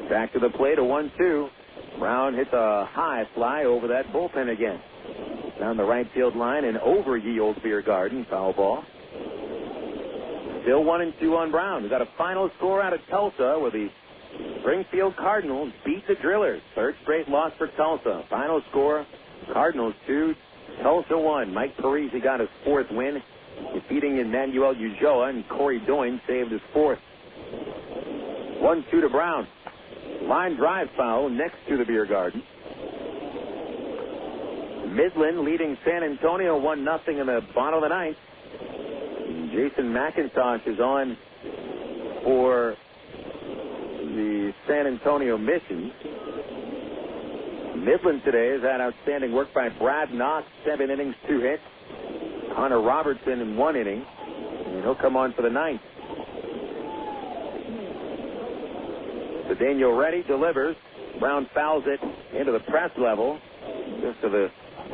Back to the plate, a 1-2. Brown hits a high fly over that bullpen again. Down the right field line and over Ye Old Beer Garden. Foul ball. Still 1-2 on Brown. We've got a final score out of Tulsa where the Springfield Cardinals beat the Drillers. 3rd straight loss for Tulsa. Final score, Cardinals 2, Tulsa 1. Mike Parisi got his 4th win, defeating Emmanuel Ulloa, and Corey Doyne saved his 4th. 1-2 to Brown. Line drive foul next to the Beer Garden. Midland leading San Antonio 1-0 in the bottom of the 9th. Jason McIntosh is on for the San Antonio Mission. Midland today has had outstanding work by Brad Knox, 7 innings, 2 hits. Hunter Robertson in 1 inning, and he'll come on for the 9th. Cedeno ready, delivers. Brown fouls it into the press level, just to the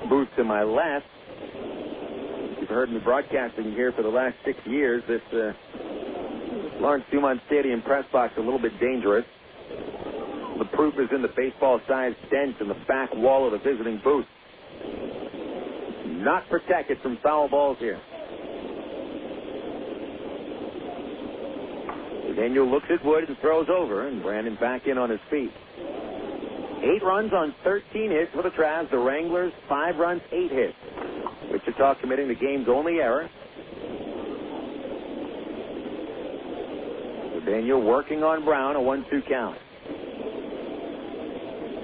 booth to my left. You've heard me broadcasting here for the last 6 years. This Lawrence Dumont Stadium press box a little bit dangerous. The proof is in the baseball-sized dent in the back wall of the visiting booth. Not protected from foul balls here. Daniel looks at Wood and throws over, and Brandon back in on his feet. 8 runs on 13 hits for the Travs. The Wranglers, 5 runs, 8 hits. Wichita committing the game's only error. Daniel working on Brown, a 1-2 count.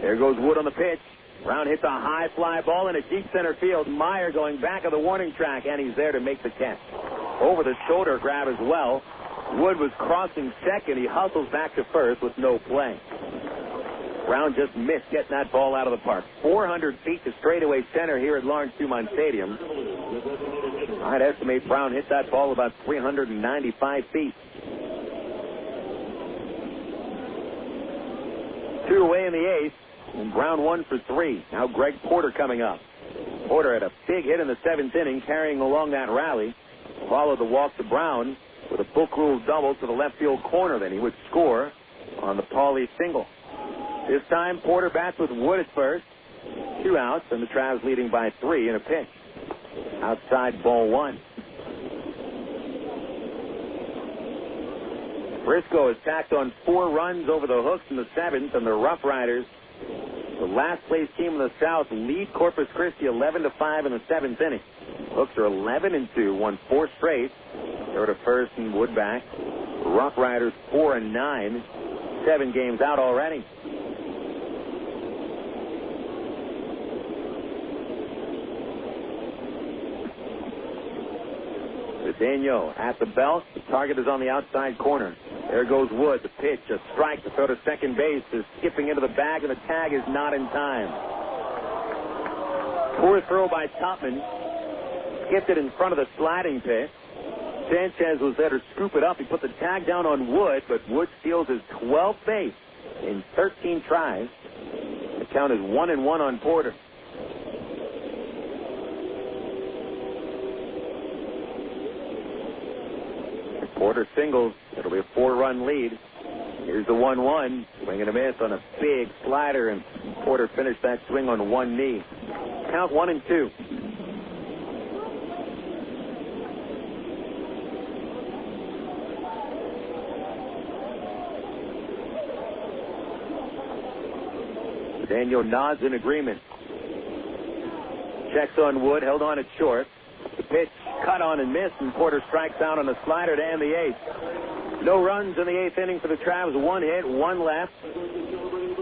There goes Wood on the pitch. Brown hits a high fly ball into deep center field. Maier going back of the warning track, and he's there to make the catch. Over the shoulder grab as well. Wood was crossing second. He hustles back to first with no play. Brown just missed getting that ball out of the park. 400 feet to straightaway center here at Lawrence Dumont Stadium. I'd estimate Brown hit that ball about 395 feet. 2 away in the 8th, and Brown 1 for 3. Now Greg Porter coming up. Porter had a big hit in the 7th inning, carrying along that rally. Followed the walk to Brown with a book rule double to the left field corner. Then he would score on the Pauly single. This time, Porter bats with Wood at first. 2 outs, and the Travs leading by 3 in a pitch. Outside, ball 1. Briscoe has tacked on 4 runs over the hooks in the 7th, and the Rough Riders, the last place team in the South, lead Corpus Christi 11-5 in the 7th inning. Hooks are 11-2, won 4 straight. Throw to first and Wood back. Rough Riders 4-9, 7 games out already. Cedeno at the belt. The target is on the outside corner. There goes Wood. The pitch, a strike to throw to second base, is skipping into the bag, and the tag is not in time. Poor throw by Tupman. skipped it in front of the sliding pitch. Sanchez was there to scoop it up. He put the tag down on Wood, but Wood steals his 12th base in 13 tries. The count is 1-1 on Porter. If Porter singles, it'll be a 4-run lead. Here's the 1-1. Swing and a miss on a big slider, and Porter finished that swing on one knee. Count 1-2. Daniel nods in agreement. Checks on Wood, held on at short. The pitch cut on and missed, and Porter strikes out on a slider to end the eighth. No runs in the eighth inning for the Travs. 1 hit, 1 left.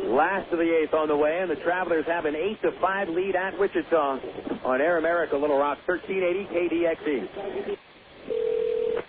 Last of the eighth on the way, and the Travelers have an 8-5 lead at Wichita on Air America Little Rock, 1380 KDXE.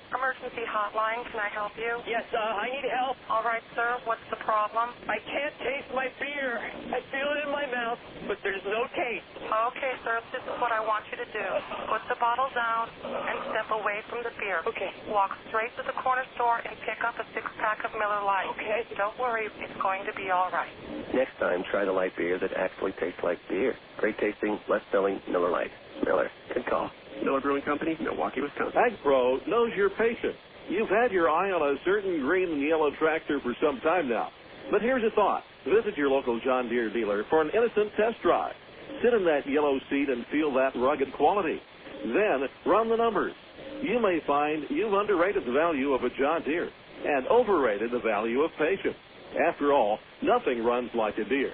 Emergency hotline, can I help you? Yes, I need help. All right, sir. What's the problem? I can't taste my beer. I feel it in my mouth, but there's no taste. Okay, sir. This is what I want you to do. Put the bottle down and step away from the beer. Okay. Walk straight to the corner store and pick up a 6-pack of Miller Lite. Okay. Don't worry. It's going to be all right. Next time, try the light beer that actually tastes like beer. Great tasting, less filling Miller Lite. Miller, good call. Miller Brewing Company, Milwaukee, Wisconsin. Ag Pro knows you're patient. You've had your eye on a certain green and yellow tractor for some time now. But here's a thought. Visit your local John Deere dealer for an innocent test drive. Sit in that yellow seat and feel that rugged quality. Then run the numbers. You may find you've underrated the value of a John Deere and overrated the value of patience. After all, nothing runs like a Deere.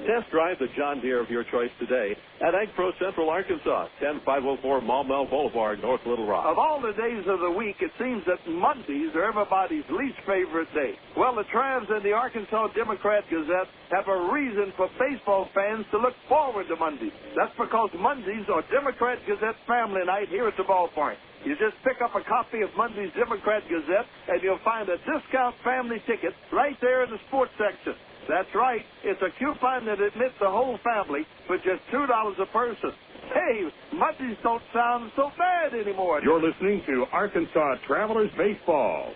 Test drive the John Deere of your choice today at Ag Pro Central, Arkansas, 10504 Maumelle Boulevard, North Little Rock. Of all the days of the week, it seems that Mondays are everybody's least favorite day. Well, the Travs and the Arkansas Democrat-Gazette have a reason for baseball fans to look forward to Mondays. That's because Mondays are Democrat-Gazette family night here at the ballpark. You just pick up a copy of Monday's Democrat-Gazette, and you'll find a discount family ticket right there in the sports section. That's right. It's a coupon that admits the whole family for just $2 a person. Hey, Mondays don't sound so bad anymore. You're listening to Arkansas Travelers Baseball.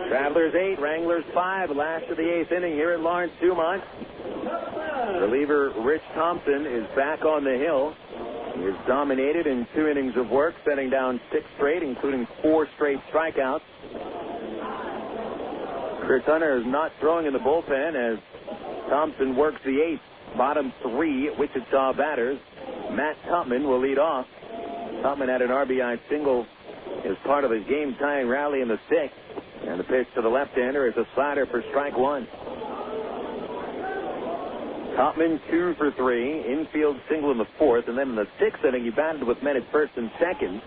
Travelers 8, Wranglers 5, last of the eighth inning here at Lawrence Dumont. Reliever Rich Thompson is back on the hill. He has dominated in 2 innings of work, setting down 6 straight, including 4 straight strikeouts. Chris Hunter is not throwing in the bullpen as Thompson works the eighth. Bottom 3 Wichita batters. Matt Tupman will lead off. Tupman had an RBI single as part of his game-tying rally in the 6th. And the pitch to the left-hander is a slider for strike 1. Tupman 2 for 3, infield single in the 4th, and then in the 6th inning he batted with men at first and second.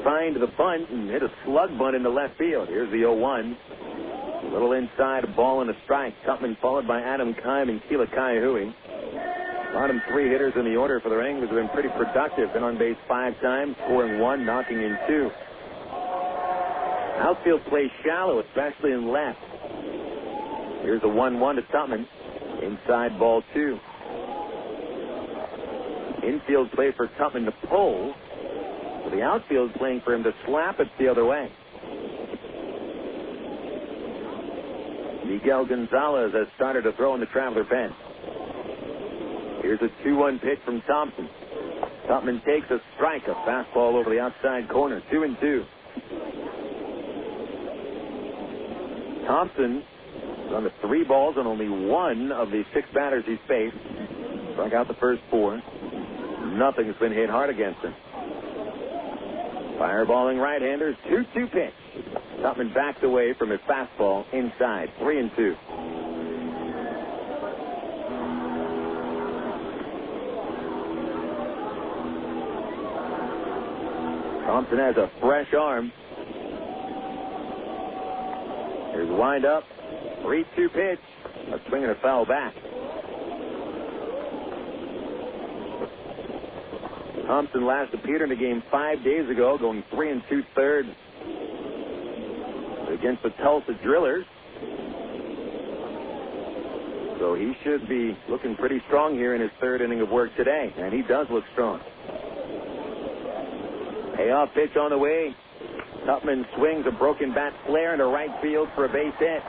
Find the bunt and hit a slug bunt into left field. Here's the 0-1. A little inside, a ball and a strike. Tupman followed by Adam Keim and Kila Ka'aihue. Bottom 3 hitters in the order for the Wranglers have been pretty productive. Been on base 5 times, scoring 1, knocking in 2. Outfield plays shallow, especially in left. Here's the 1-1 to Tupman. Inside ball 2. Infield play for Tupman to pull. So the outfield playing for him to slap it the other way. Miguel González has started to throw in the Traveler pen. Here's a 2-1 pitch from Thompson. Tupman takes a strike, a fastball over the outside corner. 2-2. Thompson on the 3 balls on only 1 of the 6 batters he's faced. Struck out the first 4. Nothing's been hit hard against him. Fireballing right-handers, 2-2 pitch. Tupman backs away from his fastball inside, 3-2. Thompson has a fresh arm. Here's wind up. 3-2 pitch. A swing and a foul back. Thompson last appeared in the game 5 days ago, going 3 2/3 against the Tulsa Drillers. So he should be looking pretty strong here in his third inning of work today, and he does look strong. Payoff pitch on the way. Tupman swings a broken bat flare into right field for a base hit.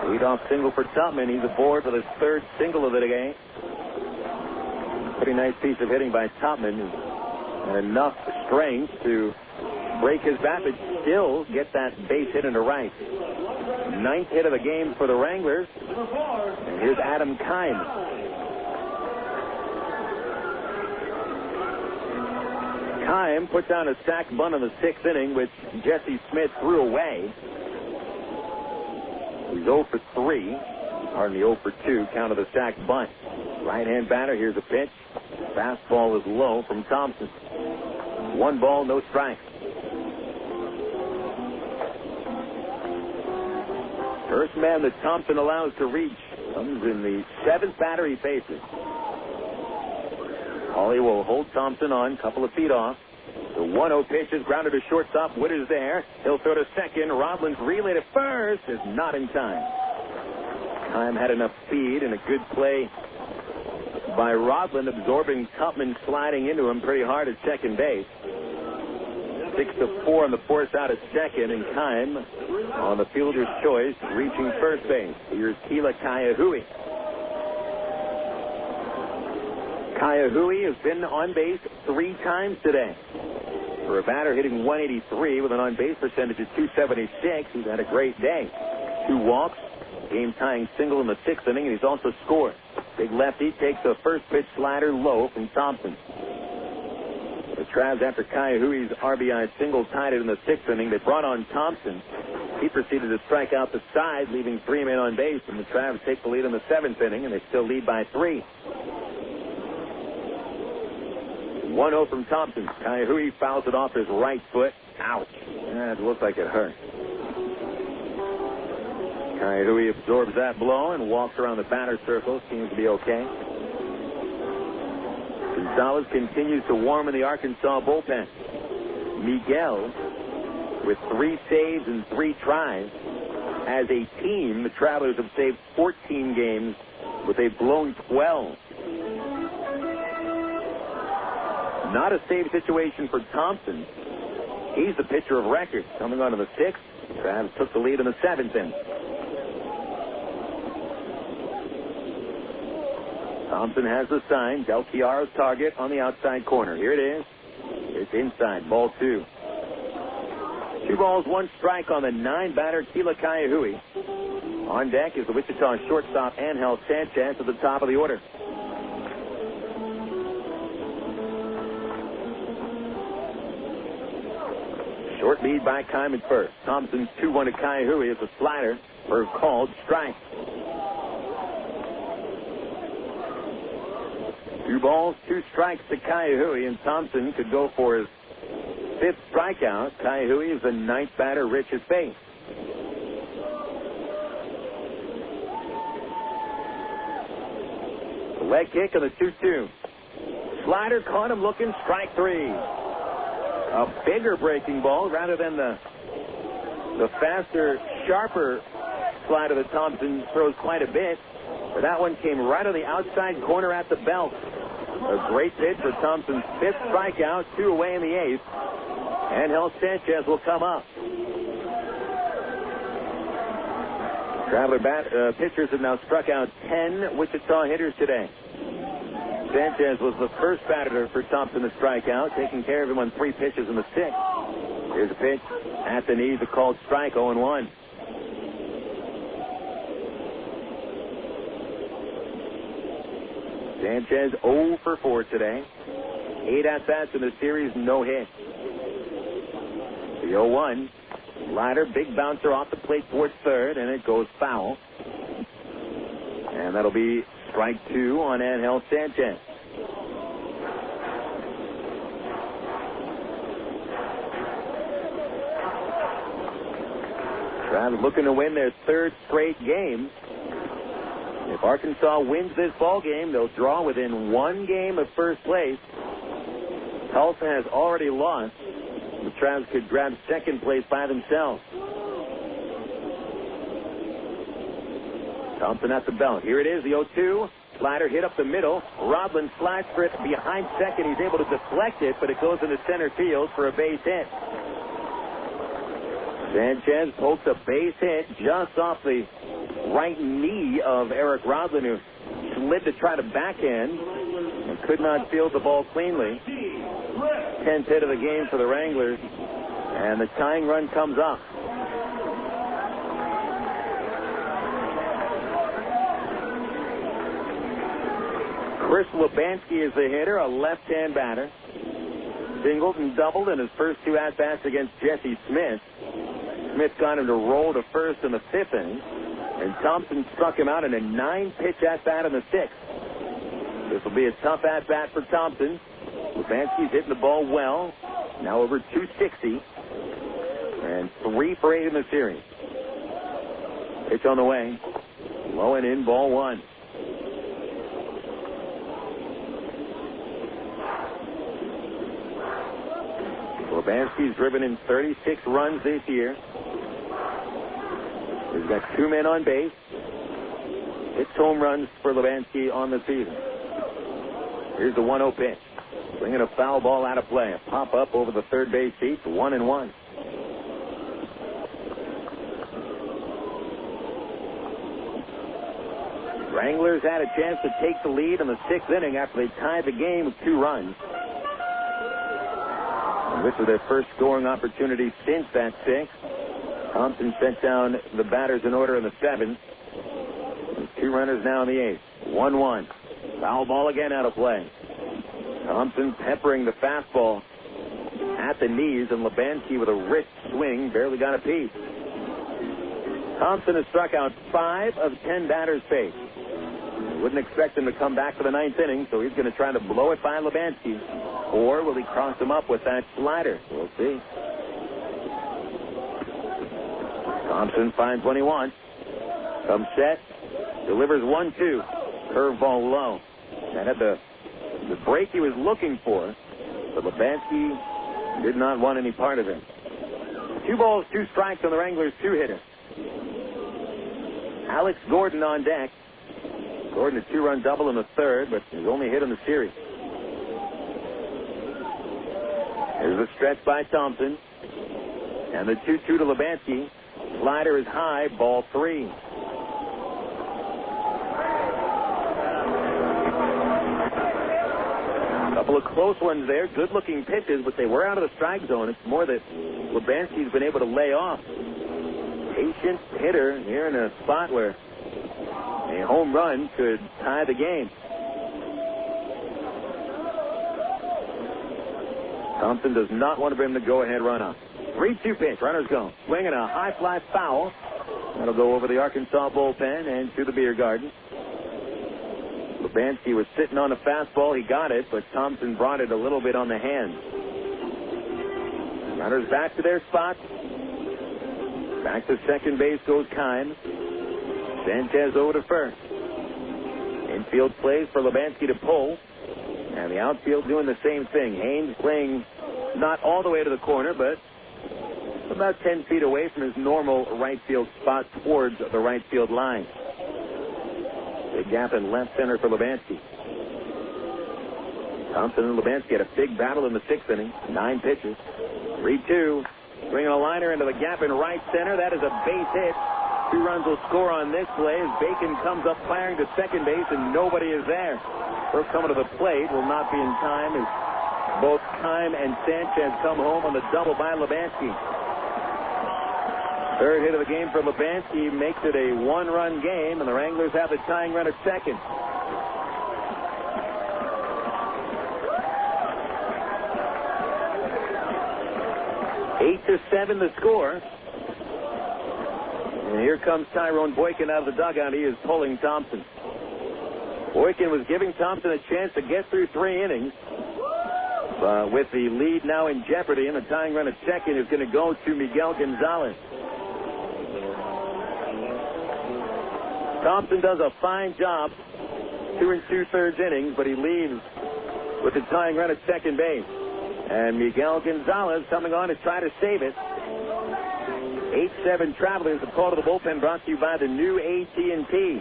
Leadoff single for Tupman. He's aboard for his third single of the game. Pretty nice piece of hitting by Tupman, and enough strength to break his bat, but still get that base hit into right. Ninth hit of the game for the Wranglers. And here's Adam Kime. Kime puts down a sac bunt in the sixth inning, which Jesse Smith threw away. He's 0 for 3. Pardon me, 0 for 2. Count of the sac bunt. Right-hand batter. Here's a pitch. Fastball is low from Thompson. 1 ball, no strikes. First man that Thompson allows to reach comes in the 7th batter he faces. Hawley will hold Thompson on, couple of feet off. The 1-0 pitch is grounded to shortstop. Wood is there. He'll throw to second. Rodlin's relay to first is not in time. Kime had enough speed and a good play by Rodlin, absorbing Tupman, sliding into him pretty hard at second base. 6-4 on the force out at second, and Kime on the fielder's choice, reaching first base. Here's Kila Ka'aihue. Ka'aihue has been on base 3 times today. For a batter hitting 183 with an on-base percentage of 276, he's had a great day. 2 walks, game-tying single in the 6th inning, and he's also scored. Big lefty takes a first pitch slider low from Thompson. The Travs, after Ka'aihue's RBI single, tied it in the 6th inning. They brought on Thompson. He proceeded to strike out the side, leaving 3 men on base, and the Travs take the lead in the 7th inning, and they still lead by 3. 1-0 from Thompson. Ka'aihue fouls it off his right foot. Ouch. It looks like it hurt. Ka'aihue absorbs that blow and walks around the batter circle. Seems to be okay. González continues to warm in the Arkansas bullpen. Miguel with 3 saves and 3 tries. As a team, the Travelers have saved 14 games, but they've blown 12. Not a save situation for Thompson. He's the pitcher of record. Coming on to the 6th, Travis took the lead in the 7th inning. Thompson has the sign. Del Chiaro's target on the outside corner. Here it is. It's inside. Ball 2. 2 balls, 1 strike on the 9-batter Kila Ka'aihue. On deck is the Wichita shortstop Ángel Sánchez at the top of the order. Short lead by Kime at first. Thompson's 2-1 to Ka'aihue is a slider for a called strike. 2 balls, 2 strikes to Ka'aihue, and Thompson could go for his 5th strikeout. Ka'aihue is the 9th batter, Rich his face. The leg kick of the 2-2. Slider caught him looking, strike 3. A bigger breaking ball rather than the faster, sharper slider that Thompson throws quite a bit. But that one came right on the outside corner at the belt. A great pitch for Thompson's 5th strikeout, 2 away in the 8th. Ángel Sánchez will come up. Traveler pitchers have now struck out 10 Wichita hitters today. Sánchez was the first batter for Thompson to strike out, taking care of him on 3 pitches in the 6th. Here's a pitch at the knees, a called strike, 0-1. Sánchez 0 for 4 today. 8 at-bats in the series, no hit. The 0-1. Slider, big bouncer off the plate towards third, and it goes foul. And that'll be strike 2 on Ángel Sánchez. Travers looking to win their 3rd straight game. If Arkansas wins this ball game, they'll draw within 1 game of first place. Tulsa has already lost. The Travs could grab 2nd place by themselves. Thompson at the belt. Here it is, the 0-2. Slider hit up the middle. Rodland slides for it behind second. He's able to deflect it, but it goes into center field for a base hit. Sanchez pokes a base hit just off the right knee of Eric Rodland, who slid to try to backhand and could not field the ball cleanly. 10th hit of the game for the Wranglers, and the tying run comes up. Chris Lubanski is the hitter, a left-hand batter. Singled and doubled in his first two at-bats against Jesse Smith. Smith got him to roll to first in the 5th inning, and Thompson struck him out in a 9-pitch at-bat in the 6th. This will be a tough at-bat for Thompson. Lubanski's hitting the ball well, now over 260, and 3 for 8 in the series. Pitch on the way, low and in, ball 1. Lubanski's driven in 36 runs this year. He's got 2 men on base. 6 home runs for Lubanski on the season. Here's the 1-0 pitch. Bringing a foul ball out of play. A pop up over the third base seat. 1-1. Wranglers had a chance to take the lead in the 6th inning after they tied the game with 2 runs. And this was their first scoring opportunity since that 6th. Thompson sent down the batters in order in the 7th. 2 runners now in the 8th. 1-1. Foul ball again out of play. Thompson peppering the fastball at the knees, and Lubanski with a wrist swing barely got a piece. Thompson has struck out 5 of 10 batters faced. Wouldn't expect him to come back for the 9th inning, so he's going to try to blow it by Lubanski. Or will he cross him up with that slider? We'll see. Thompson finds what he wants. Comes set. Delivers 1-2. Curveball low. That had the break he was looking for, but Lubanski did not want any part of it. 2 balls, 2 strikes on the Wranglers' 2-hitter. Alex Gordon on deck. Gordon a 2-run double in the 3rd, but his only hit in the series. Here's a stretch by Thompson. And the 2-2 to Lubanski. Slider is high, ball 3. A couple of close ones there, good-looking pitches, but they were out of the strike zone. It's more that Lubanski's been able to lay off. Patient hitter here in a spot where a home run could tie the game. Thompson does not want to bring the go-ahead run up. 3-2 pitch. Runners go. Swinging a high fly foul. That'll go over the Arkansas bullpen and to the beer garden. Lubanski was sitting on a fastball. He got it, but Thompson brought it a little bit on the hand. Runners back to their spots. Back to second base goes Kimes. Sanchez over to first. Infield plays for Lubanski to pull. And the outfield doing the same thing. Haynes playing not all the way to the corner, but about 10 feet away from his normal right field spot towards the right field line. Big gap in left center for Lubanski. Thompson and Lubanski had a big battle in the 6th inning. 9 pitches. 3-2. Bringing a liner into the gap in right center. That is a base hit. 2 runs will score on this play as Bacon comes up firing to second base and nobody is there. First coming to the plate will not be in time as both Kime and Sanchez come home on the double by Lubanski. 3rd hit of the game for Lubanski makes it a 1-run game, and the Wranglers have the tying run at second. Eight to 7 the score. And here comes Tyrone Boykin out of the dugout. He is pulling Thompson. Boykin was giving Thompson a chance to get through 3 innings. With the lead now in jeopardy, and the tying run at second is going to go to Miguel González. Thompson does a fine job, 2 2/3 innings, but he leaves with the tying run at second base. And Miguel González coming on to try to save it. 8-7 Travelers, the call to the bullpen brought to you by the new AT&T.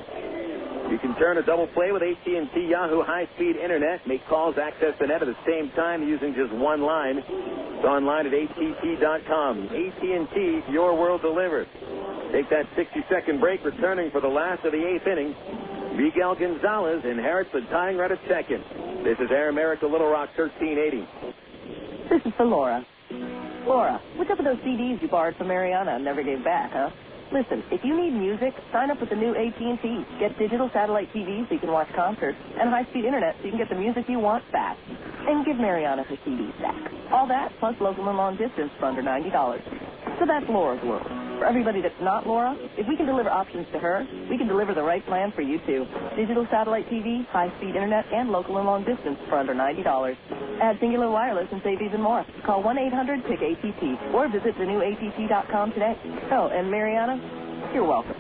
You can turn a double play with AT&T Yahoo high-speed internet. Make calls, access the net at the same time using just one line. It's online at att.com. AT&T, your world delivered. Take that 60-second break, returning for the last of the 8th inning. Miguel González inherits the tying run at second. This is Air America Little Rock 1380. This is for Laura. Laura, what's up with those CDs you borrowed from Mariana and never gave back, huh? Listen, if you need music, sign up with the new AT&T. Get digital satellite TV so you can watch concerts, and high-speed internet so you can get the music you want fast. And give Mariana her CDs back. All that, plus local and long distance for under $90. So that's Laura's world. For everybody that's not Laura, if we can deliver options to her, we can deliver the right plan for you, too. Digital satellite TV, high-speed internet, and local and long distance for under $90. Add Singular Wireless and save even more. Call 1-800-PICK-ATT or visit thenewatt.com today. Oh, and Mariana, you're welcome.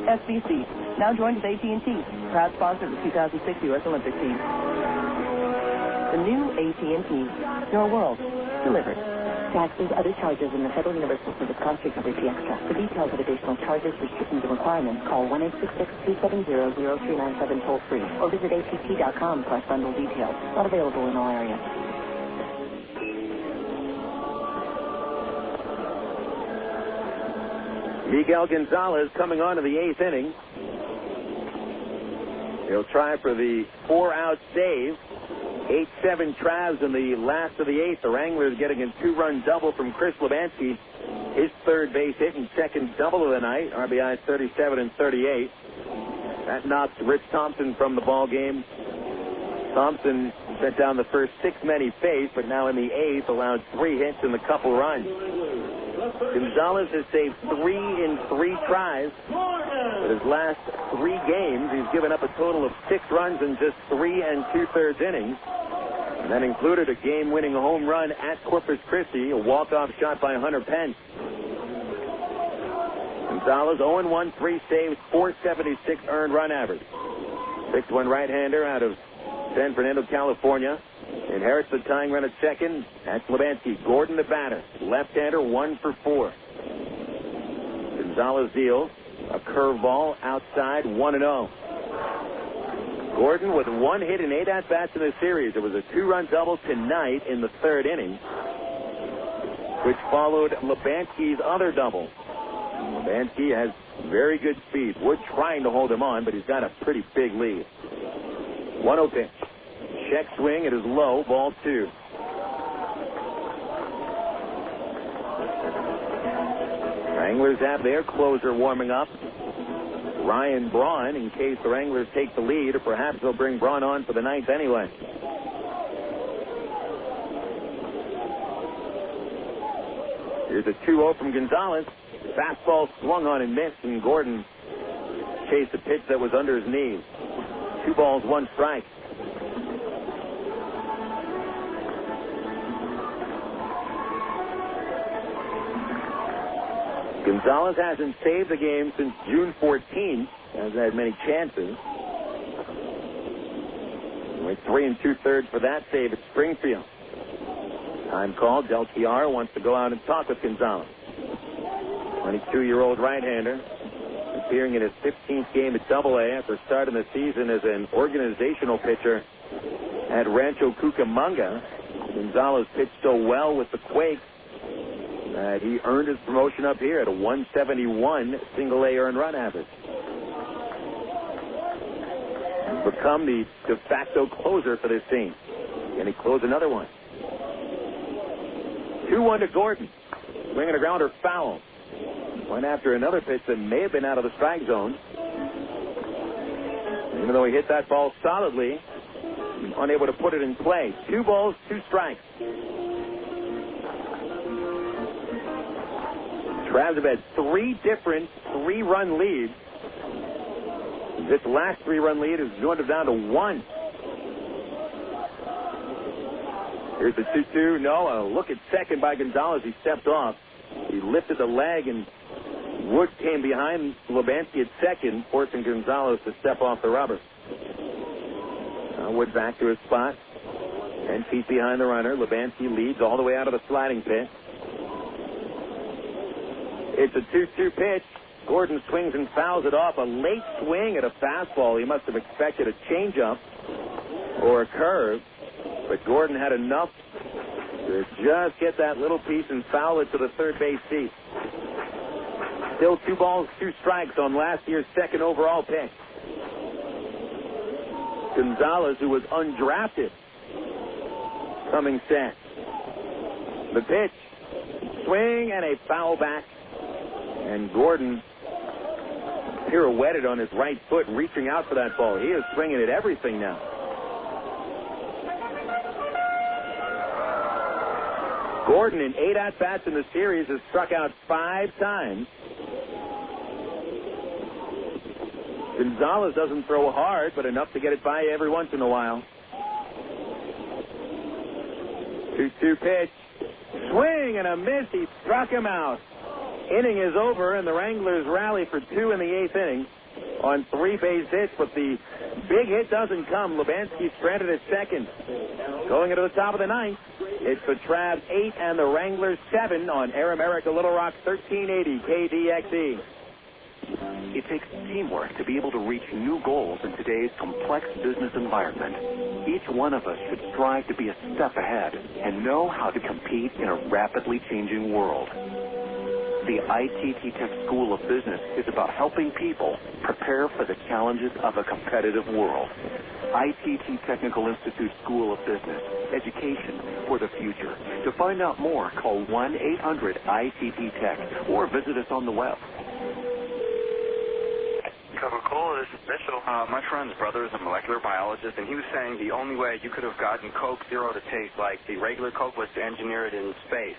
SBC, now joined with AT&T, proud sponsor of the 2006 U.S. Olympic team. The new AT&T, your world, delivered. Taxes, other charges, and the Federal Universal Service cost recovery extra. For details of additional charges, restrictions, and requirements, call 1-866-270-0397 toll-free or visit att.com/bundle details. Not available in all areas. Miguel González coming on to the 8th inning. He'll try for the 4-out save. 8-7 Travs in the last of the 8th. The Wranglers getting a 2-run double from Chris Lebansky. His third base hit and second double of the night. RBIs 37 and 38. That knocked Rich Thompson from the ball game. Thompson sent down the first 6 men he faced, but now in the 8th allowed 3 hits and a couple runs. González has saved 3 in 3 tries. But his last 3 games, he's given up a total of 6 runs in just 3 2/3 innings. And that included a game-winning home run at Corpus Christi, a walk-off shot by Hunter Pence. González 0-1, 3 saves, 476 earned run average. 6'1" right-hander out of San Fernando, California. Inherits the tying run at second. That's Lebansky. Gordon the batter. Left-hander, 1 for 4. González deals a curveball outside, 1-0. Gordon with 1 hit and 8 at-bats in the series. It was a 2-run double tonight in the 3rd inning, which followed Lebansky's other double. Lebansky has very good speed. We're trying to hold him on, but he's got a pretty big lead. 1-0 pitch. Check swing. It is low. Ball 2. Wranglers have their closer warming up, Ryan Braun, in case the Wranglers take the lead, or perhaps they'll bring Braun on for the 9th anyway. Here's a 2-0 from González. Fastball swung on and missed, and Gordon chased a pitch that was under his knees. 2 balls, 1 strike. González hasn't saved the game since June 14th. Hasn't had many chances. Went 3 2/3 for that save at Springfield. Time called. Del Chiara wants to go out and talk with González. 22-year-old right-hander, appearing in his 15th game at AA after starting the season as an organizational pitcher at Rancho Cucamonga. González pitched so well with the Quakes that he earned his promotion up here at a 171 single-A earned run average. He's become the de facto closer for this team. Can he close another one? 2-1 to Gordon. Swinging a grounder foul. Went after another pitch that may have been out of the strike zone. Even though he hit that ball solidly, unable to put it in play. 2 balls, 2 strikes. Travs have had 3 different 3-run leads. This last 3-run lead has joined them down to 1. Here's the 2-2. No, a look at second by González. He stepped off. He lifted the leg, and Wood came behind Lebansky at second, forcing González to step off the rubber. Now Wood back to his spot. 10 feet behind the runner. Lebansky leads all the way out of the sliding pit. It's a 2-2 pitch. Gordon swings and fouls it off. A late swing at a fastball. He must have expected a changeup or a curve. But Gordon had enough to just get that little piece and foul it to the third base seat. Still 2 balls, 2 strikes on last year's second overall pick. González, who was undrafted, coming set. The pitch, swing and a foul back. And Gordon pirouetted on his right foot, reaching out for that ball. He is swinging at everything now. Gordon, in 8 at-bats in the series, has struck out 5 times. González doesn't throw hard, but enough to get it by every once in a while. 2-2 pitch. Swing and a miss. He struck him out. Inning is over, and the Wranglers rally for 2 in the 8th inning on 3 base hits, but the big hit doesn't come. Lubanski stranded at second. Going into the top of the 9th, it's the Travs 8 and the Wranglers 7 on Air America Little Rock 1380 KDXE. It takes teamwork to be able to reach new goals in today's complex business environment. Each one of us should strive to be a step ahead and know how to compete in a rapidly changing world. The ITT Tech School of Business is about helping people prepare for the challenges of a competitive world. ITT Technical Institute School of Business, education for the future. To find out more, call 1-800-ITT-TECH or visit us on the web. Coca-Cola, this is Mitchell. My friend's brother is a molecular biologist, and he was saying the only way you could have gotten Coke Zero to taste like the regular Coke was to engineer it in space.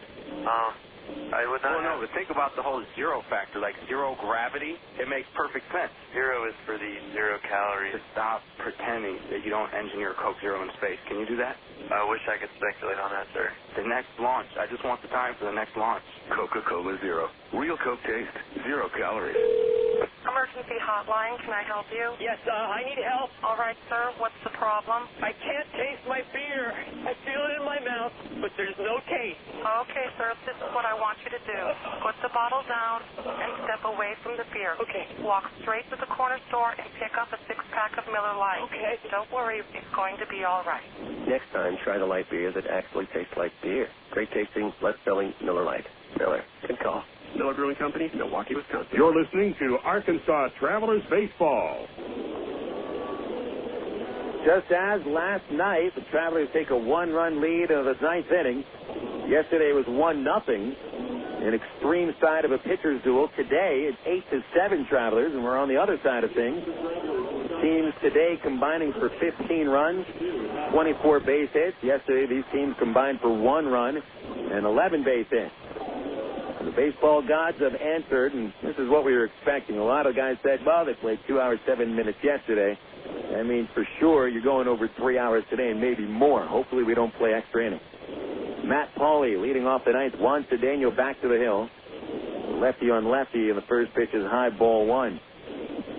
I would not. Well, no, but think about the whole zero factor, like zero gravity. It makes perfect sense. Zero is for the 0 calories. To stop pretending that you don't engineer Coke Zero in space. Can you do that? I wish I could speculate on that, sir. The next launch. I just want the time for the next launch. Coca-Cola Zero. Real Coke taste, 0 calories. Emergency hotline, can I help you? Yes, I need help. All right, sir, what's the problem? I can't taste my beer. I feel it in my mouth, but there's no taste. Okay, sir, this is what I want you to do. Put the bottle down and step away from the beer. Okay. Walk straight to the corner store and pick up a 6-pack of Miller Lite. Okay. Don't worry, it's going to be all right. Next time, try the light beer that actually tastes like beer. Great tasting, less filling Miller Lite. Miller, good call. Miller Brewing Company, Milwaukee, Wisconsin. You're listening to Arkansas Travelers Baseball. Just as last night, the Travelers take a 1-run lead in the 9th inning. Yesterday was 1-0. An extreme side of a pitcher's duel. Today, it's 8-7 Travelers, and we're on the other side of things. Teams today combining for 15 runs, 24 base hits. Yesterday, these teams combined for 1 run and 11 base hits. The baseball gods have answered, and this is what we were expecting. A lot of guys said, well, they played 2 hours, 7 minutes yesterday. That means for sure you're going over 3 hours today and maybe more. Hopefully we don't play extra innings. Matt Pauley leading off the 9th. Juan Cedeno back to the hill. Lefty on lefty, and the first pitch is high, ball 1.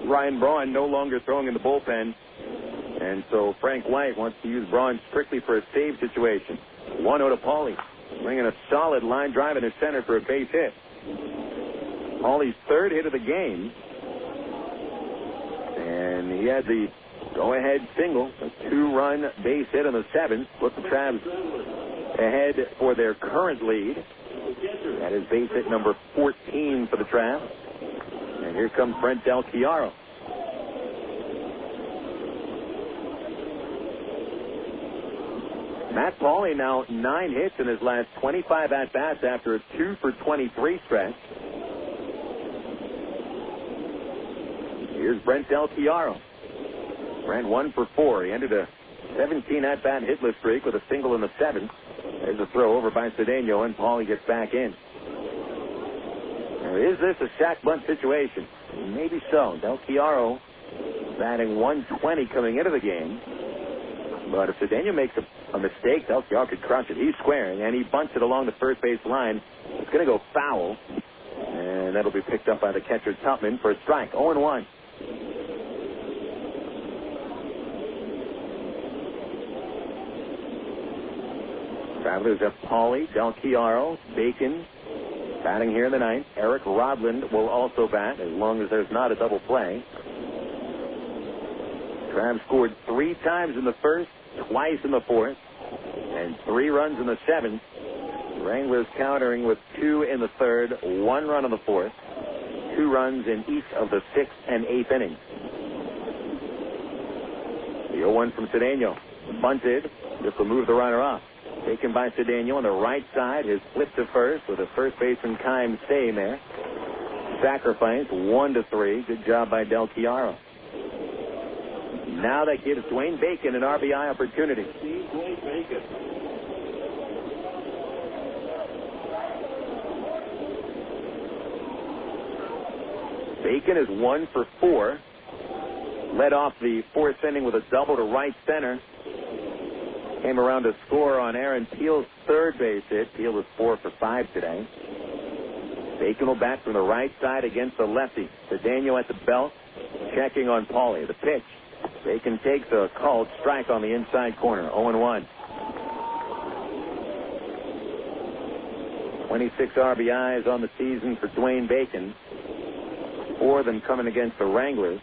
Ryan Braun no longer throwing in the bullpen, and so Frank White wants to use Braun strictly for a save situation. 1-0 to Pauley. Bringing a solid line drive into center for a base hit. Pauley's 3rd hit of the game. And he had the go-ahead single, a 2-run base hit in the 7th. Put the Travs ahead for their current lead. That is base hit number 14 for the Travs. And here comes Brent Del Chiaro. Matt Pauley now 9 hits in his last 25 at-bats after a 2-for-23 stretch. Here's Brent Del Chiaro. Ran 1 for 4. He ended a 17 at-bat hitless streak with a single in the 7th. There's a throw over by Cedeno, and Pauley gets back in. Now, is this a sack bunt situation? Maybe so. Del Chiaro batting 120 coming into the game. But if Cedeno makes a mistake, Del Chiaro could crush it. He's squaring, and he bunts it along the first base line. It's going to go foul, and that'll be picked up by the catcher Tupman for a strike. 0-1. Travelers have Pauley, Del Chiaro, Bacon, Batting here in the ninth, Eric Rodland will also bat as long as there's not a double play. Travs scored 3 times in the first, twice in the fourth, and 3 runs in the seventh. Wranglers countering with 2 in the third, 1 run in the fourth, 2 runs in each of the 6th and 8th innings. The 0-1 from Cedeno. Bunted. This will move the runner up. Taken by Cedeno on the right side. His flip to first with a first baseman Kime staying there. Sacrifice 1-3. Good job by Del Chiaro. Now that gives Dwayne Bacon an RBI opportunity. Dwayne Bacon. Bacon is 1 for 4. Led off the 4th inning with a double to right center. Came around to score on Aaron Peel's third base hit. Peel was 4 for 5 today. Bacon will bat from the right side against the lefty. Cedeno at the belt, checking on Pauly. The pitch. Bacon takes a called strike on the inside corner. 0-1. 26 RBIs on the season for Dwayne Bacon. 4 of them coming against the Wranglers.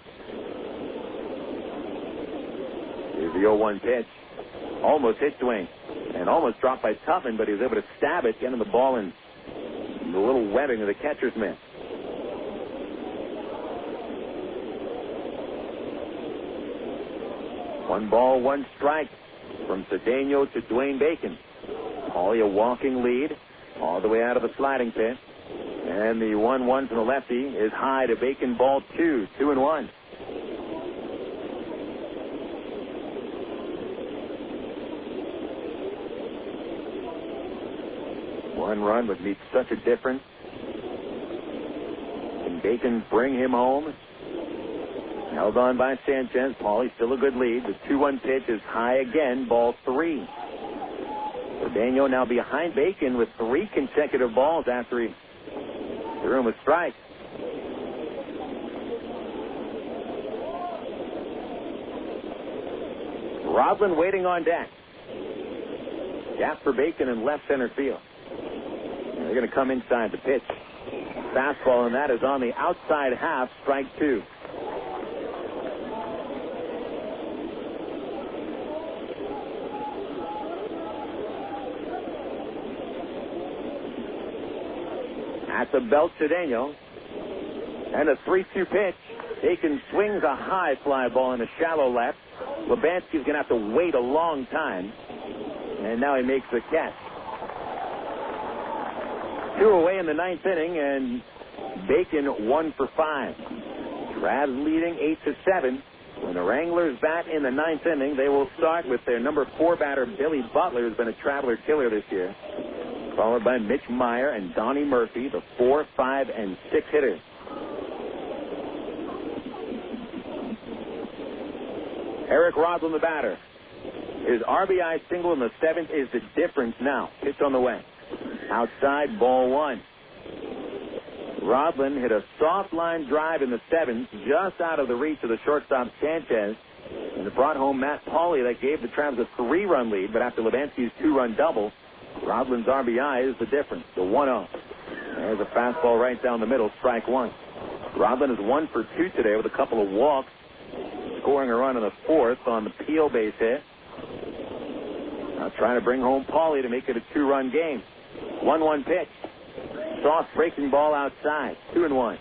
Here's the 0-1 pitch. Almost hit Dwayne. And almost dropped by Tupman, but he was able to stab it, getting the ball in the little webbing of the catcher's mitt. One ball, one strike from Cedeno to Dwayne Bacon. Pauly a walking lead all the way out of the sliding pit. And the 1-1 from the lefty is high to Bacon, ball 2, 2-1. One run would make such a difference. Can Bacon bring him home? Held on by Sanchez. Pauly still a good lead. The 2-1 pitch is high again, ball 3. Cedeno now behind Bacon with 3 consecutive balls after he threw him a strike. Rodland waiting on deck. Gap for Bacon in left center field. They're going to come inside the pitch. Fastball, and that is on the outside half, strike 2. At the belt, Cedeno. And a 3-2 pitch. Bacon swings a high fly ball in the shallow left. Lebanski's going to have to wait a long time. And now he makes the catch. 2 away in the 9th inning, and Bacon 1 for 5. Travs leading 8-7. When the Wranglers bat in the 9th inning, they will start with their number 4 batter, Billy Butler, who's been a traveler killer this year. Followed by Mitch Maier and Donnie Murphy, the 4, 5, and 6 hitters. Eric Rodland, the batter. His RBI single in the 7th is the difference now. Pitch on the way. Outside, ball 1. Rodland hit a soft line drive in the 7th, just out of the reach of the shortstop Sanchez. And it brought home Matt Pauly that gave the Travs a 3-run lead, but after Lebanski's 2-run double, Rodland's RBI is the difference, the 1-0. There's a fastball right down the middle, strike 1. Rodland is 1 for 2 today with a couple of walks, scoring a run in the 4th on the Peel base hit. Now trying to bring home Pauly to make it a 2-run game. 1-1 pitch. Soft breaking ball outside. 2-1.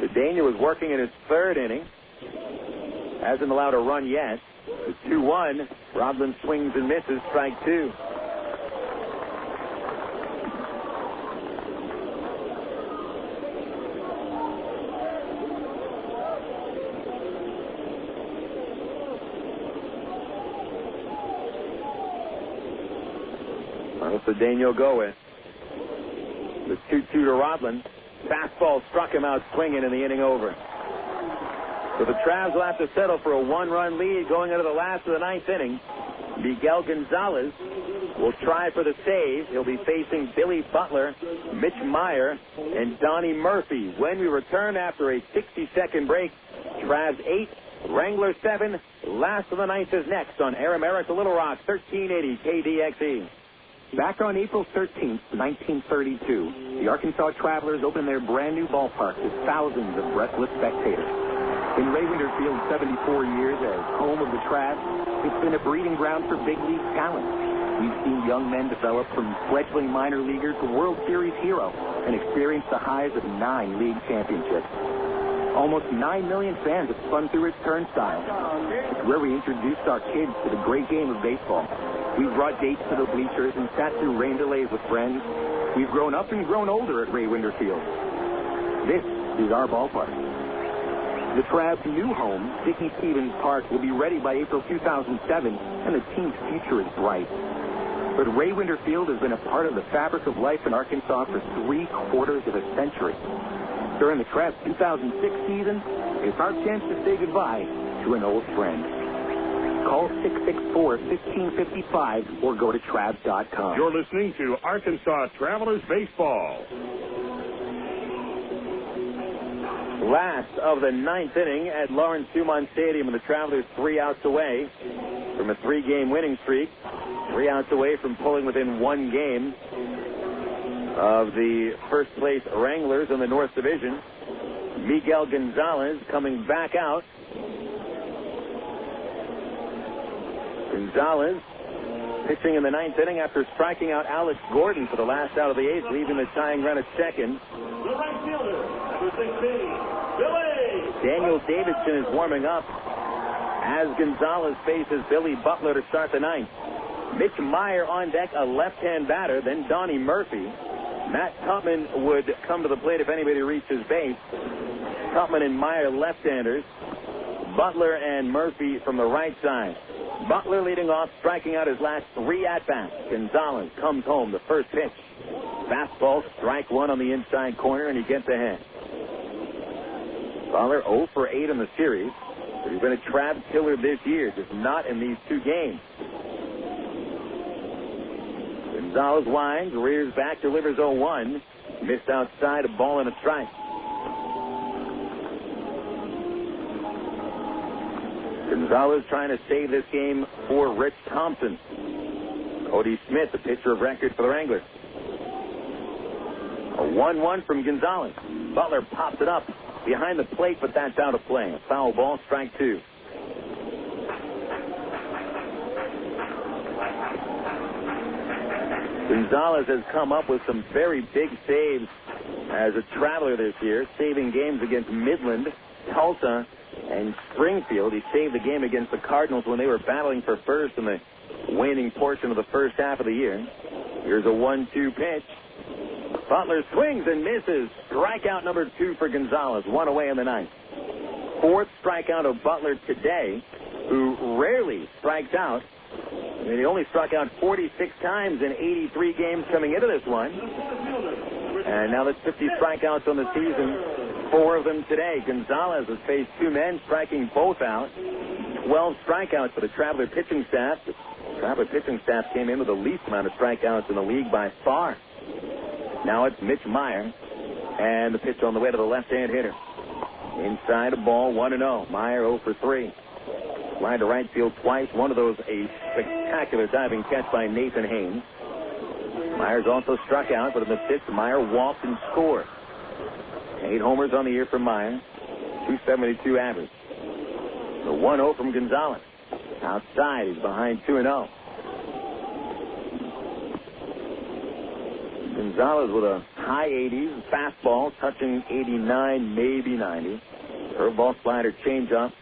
Cedeno is working in his 3rd inning. Hasn't allowed a run yet. The 2-1. Rodland swings and misses. Strike 2. Cedeno go with. The 2-2 to Rodland. Fastball struck him out swinging in the inning over. So the Travs will have to settle for a 1-run lead going into the last of the 9th inning. Miguel González will try for the save. He'll be facing Billy Butler, Mitch Maier, and Donnie Murphy. When we return after a 60-second break, Travs 8, Wranglers 7. Last of the ninth is next on Air America Little Rock, 1380 KDXE. Back on April 13th, 1932, the Arkansas Travelers opened their brand new ballpark to thousands of breathless spectators. In Ray Winter Field's 74 years as home of the Travs, it's been a breeding ground for big league talent. We've seen young men develop from fledgling minor leaguer to World Series hero and experience the highs of 9 league championships. Almost 9 million fans have spun through its turnstile. It's where we introduced our kids to the great game of baseball. We've brought dates to the bleachers and sat through rain delays with friends. We've grown up and grown older at Ray Winter Field. This is our ballpark. The Travs' new home, Dickey Stevens Park, will be ready by April 2007, and the team's future is bright. But Ray Winter Field has been a part of the fabric of life in Arkansas for 3/4 of a century. During the Travs' 2006 season, it's our chance to say goodbye to an old friend. Call 664-1555 or go to Travs.com. You're listening to Arkansas Travelers Baseball. Last of the ninth inning at Lawrence Dumont Stadium, and the Travelers 3 outs away from a 3-game winning streak. 3 outs away from pulling within 1 game of the first-place Wranglers in the North Division. Miguel González coming back out. González pitching in the ninth inning after striking out Alex Gordon for the last out of the 8th, leaving the tying run at second. The right fielder, number 16, Billy. Daniel Davidson is warming up as González faces Billy Butler to start the ninth. Mitch Maier on deck, a left-hand batter, then Donnie Murphy. Matt Tupman would come to the plate if anybody reaches base. Tupman and Maier left-handers. Butler and Murphy from the right side. Butler leading off, striking out his last 3 at-bats. González comes home, the first pitch. Fastball, strike 1 on the inside corner, and he gets ahead. Butler 0 for 8 in the series. But he's been a Travs killer this year, just not in these 2 games. González winds, rears back, delivers 0-1. Missed outside, a ball and a strike. González trying to save this game for Rich Thompson. Cody Smith, the pitcher of record for the Wranglers. A 1-1 from González. Butler pops it up behind the plate, but that's out of play. A foul ball, strike 2. González has come up with some very big saves as a Traveler this year, saving games against Midland, Tulsa, and Springfield. He saved the game against the Cardinals when they were battling for first in the waning portion of the first half of the year. Here's a 1-2 pitch. Butler swings and misses. Strikeout number 2 for González. 1 away in the ninth. 4th strikeout of Butler today, who rarely strikes out. I mean, he only struck out 46 times in 83 games coming into this one. And now that's 50 strikeouts on the season. 4 of them today. González has faced 2 men, striking both out. 12 strikeouts for the Traveler pitching staff. The Traveler pitching staff came in with the least amount of strikeouts in the league by far. Now it's Mitch Maier. And the pitch on the way to the left-hand hitter. Inside a ball, 1-0. Maier 0 for 3. Line to right field twice. One of those a spectacular diving catch by Nathan Haynes. Maier's also struck out, but in the 5th, Maier walked and scored. 8 homers on the year for Maier. 272 average. The 1-0 from González. Outside, he's behind 2-0. González with a high 80s, fastball touching 89, maybe 90. Curveball, slider, changeup.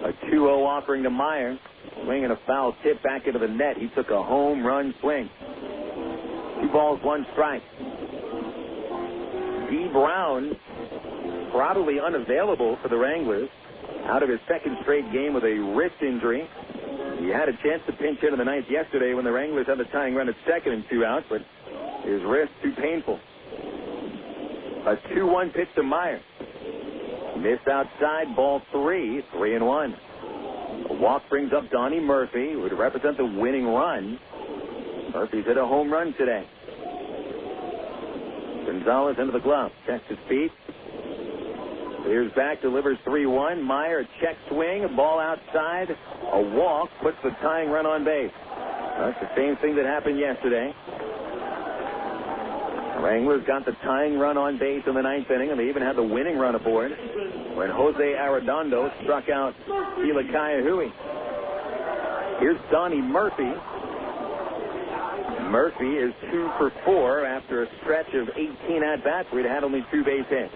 A 2-0 offering to Maier. Swinging a foul tip back into the net. He took a home run swing. 2 balls, 1 strike. D. Brown, probably unavailable for the Wranglers. Out of his 2nd straight game with a wrist injury. He had a chance to pinch hit in the ninth yesterday when the Wranglers had the tying run at 2nd and 2 outs, but his wrist too painful. A 2-1 pitch to Maier. Missed outside, ball 3, 3-1. A walk brings up Donnie Murphy, who would represent the winning run. Murphy's hit a home run today. González into the glove, checks his feet. Here's back, delivers 3-1. Maier, a check swing, a ball outside, a walk, puts the tying run on base. That's the same thing that happened yesterday. Wranglers got the tying run on base in the 9th inning, and they even had the winning run aboard when Jose Arredondo struck out Kila Ka'aihue. Here's Donnie Murphy. Murphy is 2 for 4 after a stretch of 18 at-bats where he'd had only 2 base hits.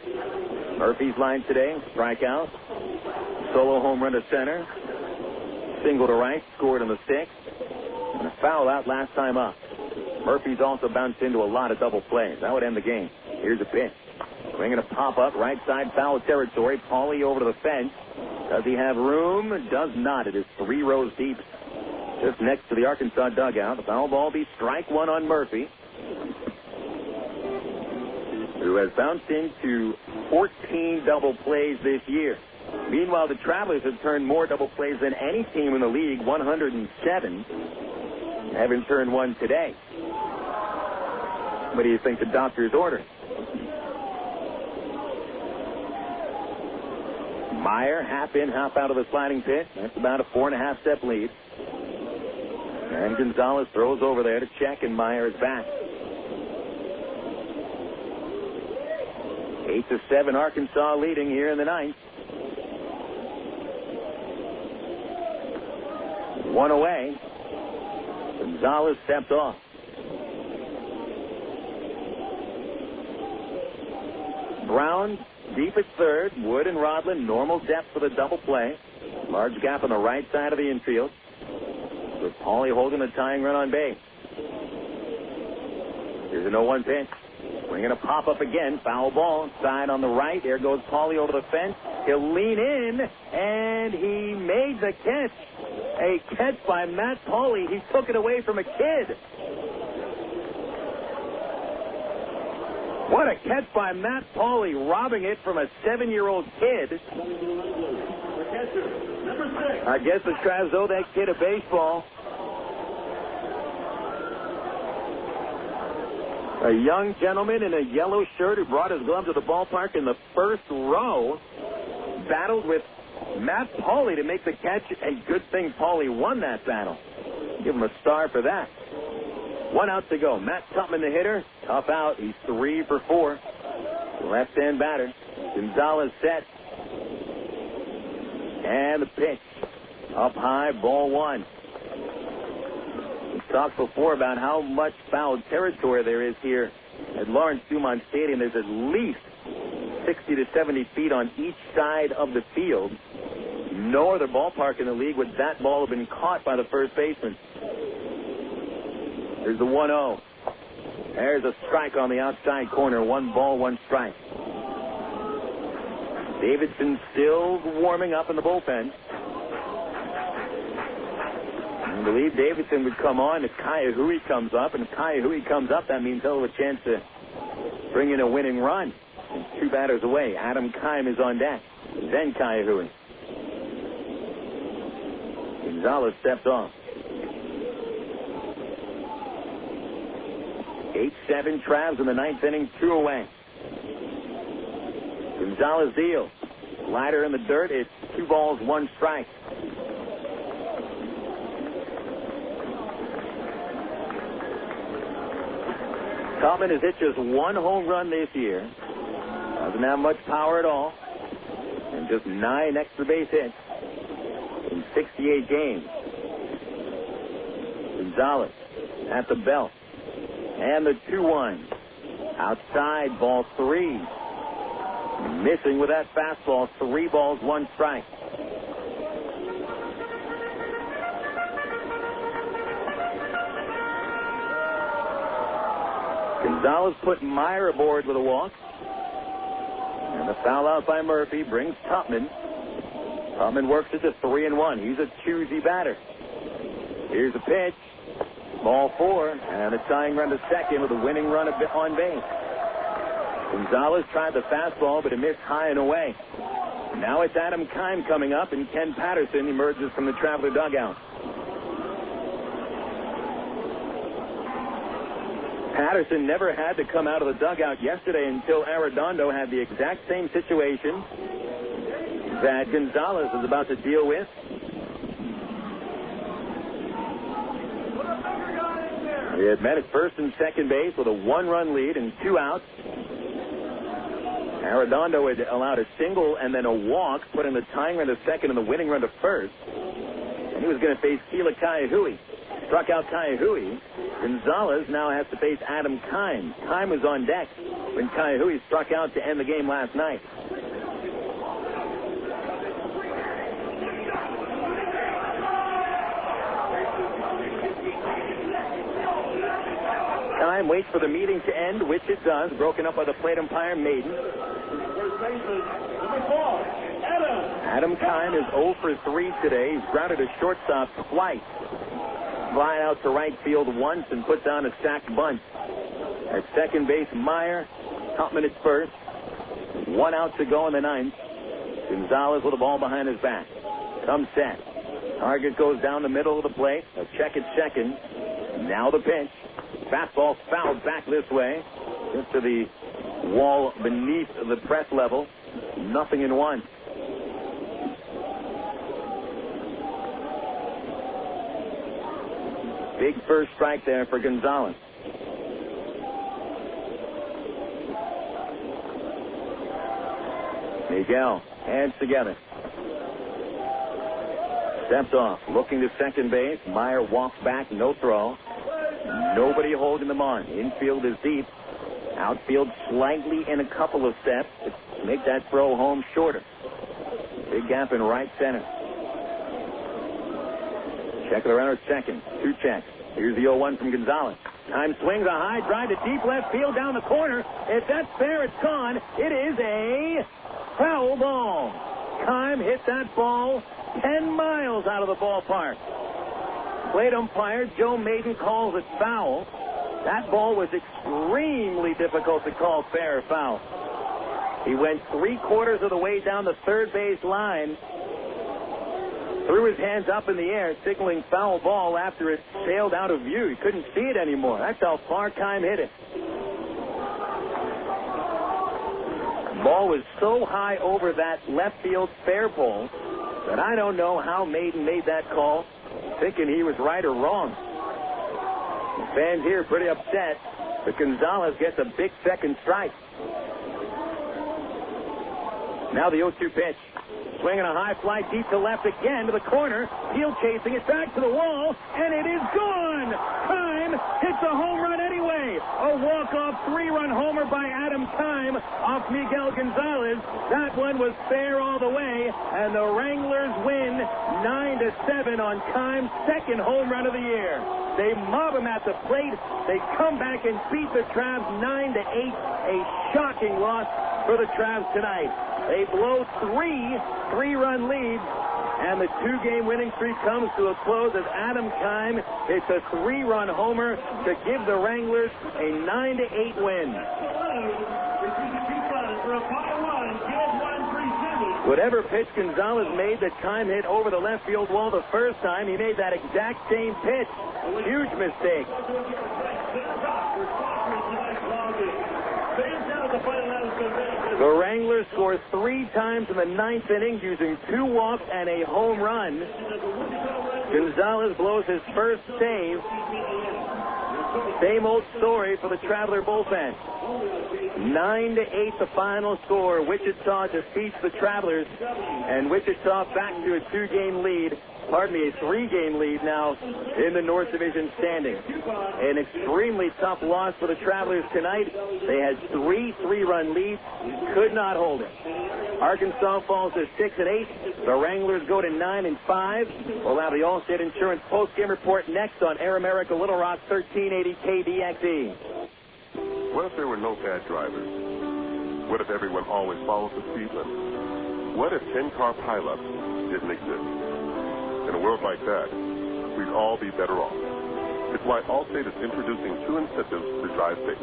Murphy's line today, strikeout, solo home run to center, single to right, scored in the 6th, and a foul out last time up. Murphy's also bounced into a lot of double plays. That would end the game. Here's a pitch. Swinging a pop-up, right side foul territory. Paulie over to the fence. Does he have room? Does not. It is 3 rows deep, just next to the Arkansas dugout. The foul ball be strike 1 on Murphy, who has bounced into 14 double plays this year. Meanwhile, the Travelers have turned more double plays than any team in the league, 107. Haven't turned one today. What do you think the doctor's ordering? Maier, half in, half out of the sliding pitch. That's about a 4.5 step lead. And González throws over there to check, and Maier is back. 8-7 Arkansas leading here in the 9th. 1 away. González stepped off. Brown deep at third. Wood and Rodland normal depth for the double play. Large gap on the right side of the infield, with Paulie holding the tying run on base. Here's a 0-1 pitch. Swinging a pop-up again. Foul ball. Side on the right. There goes Paulie over the fence. He'll lean in, and he made the catch. A catch by Matt Paulie. He took it away from a kid. What a catch by Matt Paulie, robbing it from a 7-year-old kid. I guess the Travs owe that kid a baseball. A young gentleman in a yellow shirt who brought his glove to the ballpark in the first row battled with Matt Paulie to make the catch, and good thing Paulie won that battle. Give him a star for that. 1 out to go. Matt Tupman, the hitter. Tough out. He's 3 for 4. Left-hand batter. González set. And the pitch. Up high, ball 1. We talked before about how much foul territory there is here at Lawrence Dumont Stadium. There's at least 60 to 70 feet on each side of the field. No other ballpark in the league would that ball have been caught by the first baseman. There's the 1-0. There's a strike on the outside corner. 1 ball, 1 strike. Davidson still warming up in the bullpen. I believe Davidson would come on if Ka'aihue comes up. And if Ka'aihue comes up, that means he'll have a chance to bring in a winning run. And 2 batters away. Adam Keim is on deck. Then Ka'aihue. González stepped off. 8-7 Travs in the 9th inning, 2 away. González deals. Slider in the dirt. It's 2 balls, 1 strike. Tupman has hit just 1 home run this year. Doesn't have much power at all. And just 9 extra base hits in 68 games. González at the belt. And the 2-1. Outside, ball 3. Missing with that fastball. 3 balls, 1 strike. González put Maier aboard with a walk. And the foul out by Murphy brings Tupman. Tupman works it to 3-1. He's a choosy batter. Here's a pitch. Ball 4, and a tying run to second with a winning run on base. González tried the fastball, but it missed high and away. Now it's Adam Keim coming up, and Ken Patterson emerges from the Traveler dugout. Patterson never had to come out of the dugout yesterday until Arredondo had the exact same situation that González is about to deal with. He had met at first and second base with a 1-run lead and 2 outs. Arredondo had allowed a single and then a walk, putting the tying run to second and the winning run to first. And he was going to face Kila Ka'aihue. Struck out Ka'aihue. González now has to face Adam Kime. Kime was on deck when Ka'aihue struck out to end the game last night. Kime waits for the meeting to end, which it does, broken up by the plate umpire, Maiden. Adam Kime is 0 for 3 today. He's grounded a shortstop twice. Flying out to right field once and put down a sack bunt. At second base, Maier. Tupman at first. 1 out to go in the 9th. González with the ball behind his back. Comes set. Target goes down the middle of the plate. A check at second. Now the pitch. Fastball fouled back this way. Just to the wall beneath the press level. 0-1. Big first strike there for González. Miguel, hands together. Steps off, looking to second base. Maier walks back, no throw. Nobody holding them on. Infield is deep. Outfield slightly in a couple of steps to make that throw home shorter. Big gap in right center. Check it around at second. 2 checks. Here's the 0-1 from González. Time swings a high drive to deep left field down the corner. If that's fair, it's gone. It is a foul ball. Kime hit that ball 10 miles out of the ballpark. Plate umpire Joe Maiden calls it foul. That ball was extremely difficult to call fair or foul. He went 3/4 of the way down the third base line. Threw his hands up in the air, signaling foul ball after it sailed out of view. He couldn't see it anymore. That's how far Kime hit it. The ball was so high over that left field fair pole that I don't know how Maiden made that call, thinking he was right or wrong. The fans here pretty upset, but González gets a big second strike. Now the 0-2 pitch. Swinging a high fly deep to left again to the corner. Field chasing it back to the wall, and it is gone. Kime hits a home run anyway. A walk-off 3-run homer by Adam Kime off Miguel González. That one was fair all the way, and the Wranglers win 9-7 on Kime's second home run of the year. They mob him at the plate. They come back and beat the Travs 9-8. A shocking loss for the Travs tonight. They blow 3-run leads, and the 2-game winning streak comes to a close as Adam Kime hits a 3-run homer to give the Wranglers a 9-8 win. Whatever pitch González made that Kime hit over the left field wall the first time, he made that exact same pitch. Huge mistake. The Wranglers score 3 times in the 9th inning using 2 walks and a home run. González blows his first save. Same old story for the Traveler bullpen. 9-8 the final score. Wichita defeats the Travelers, and Wichita back to a 2-game lead. Pardon me, a 3-game lead now in the North Division standings. An extremely tough loss for the Travelers tonight. They had 3 3-run leads, could not hold it. Arkansas falls to 6-8. The Wranglers go to 9-5. We'll have the Allstate Insurance post-game report next on Air America Little Rock 1380 KDXE. What if there were no bad drivers? What if everyone always follows the speed limit? What if 10-car pileups didn't exist? In a world like that, we'd all be better off. It's why Allstate is introducing 2 incentives to drive safe.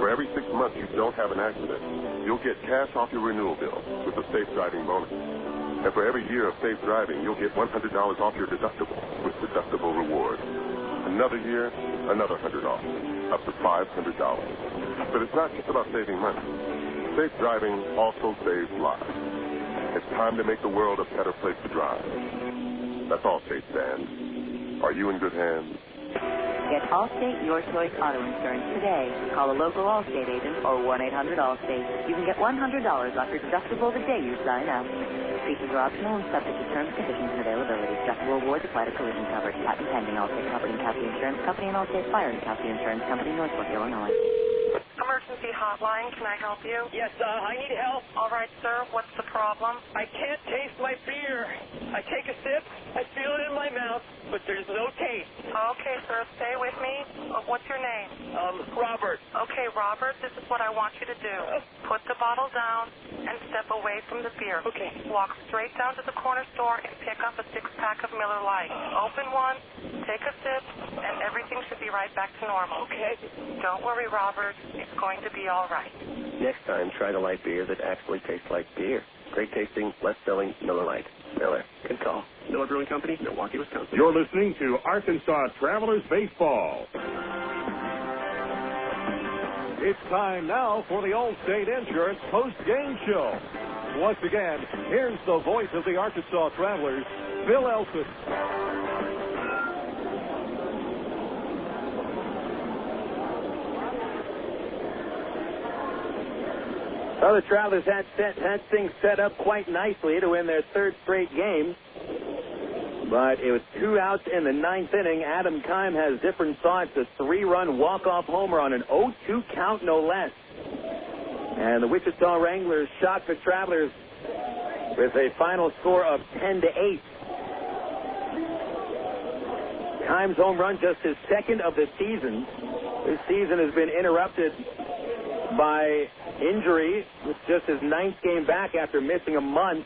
For every 6 months you don't have an accident, you'll get cash off your renewal bill with a safe driving bonus. And for every year of safe driving, you'll get $100 off your deductible with deductible rewards. Another year, another $100 off, up to $500. But it's not just about saving money. Safe driving also saves lives. It's time to make the world a better place to drive. That's Allstate stands. Are you in good hands? Get Allstate Your Choice Auto Insurance today. Call a local Allstate agent or 1-800-ALLSTATE. You can get $100 off your deductible the day you sign up. Features are optional and subject to terms, conditions, and availability. Deductible awards apply to collision coverage. Patent pending. Allstate Property and Casualty Insurance Company and Allstate Fire and Casualty Insurance Company, Northbrook, Illinois. Emergency hotline, can I help you? Yes, I need help. All right, sir, what's the problem? I can't taste my beer. I take a sip, I feel it in my mouth, but there's no taste. Okay, sir, stay with me. What's your name? Robert. Okay, Robert, this is what I want you to do. Put the bottle down and step away from the beer. Okay. Walk straight down to the corner store and pick up a 6-pack of Miller Lite. Open one, take a sip, and everything should be right back to normal. Okay. Don't worry, Robert. It's going to be all right. Next time, try the light beer that actually tastes like beer. Great tasting, less selling Miller Lite. Miller, good call. Miller Brewing Company, Milwaukee, Wisconsin. You're listening to Arkansas Travelers Baseball. It's time now for the Allstate Insurance post-game show. Once again, here's the voice of the Arkansas Travelers, Bill Elson. Well, the Travelers had things set up quite nicely to win their third straight game. But it was 2 outs in the 9th inning. Adam Keim has different thoughts. A 3-run walk-off homer on an 0-2 count, no less. And the Wichita Wranglers shot the Travelers with a final score of 10-8. Keim's home run, just his second of the season. This season has been interrupted by injury. It's just his 9th game back after missing a month.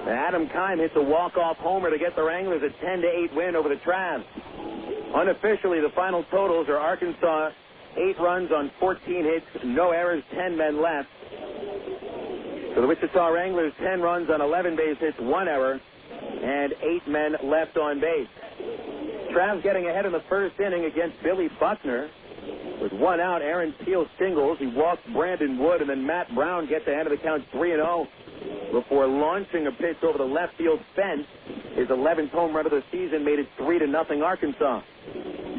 Adam Keim hits a walk-off homer to get the Wranglers a 10-8 win over the Travs. Unofficially, the final totals are Arkansas 8 runs on 14 hits, no errors, 10 men left. For the Wichita Wranglers, 10 runs on 11 base hits, 1 error, and 8 men left on base. Travs getting ahead in the first inning against Billy Buckner. With 1 out, Aaron Peel singles. He walks Brandon Wood, and then Matt Brown gets ahead of the count 3-0 before launching a pitch over the left field fence. His 11th home run of the season made it 3-0 Arkansas.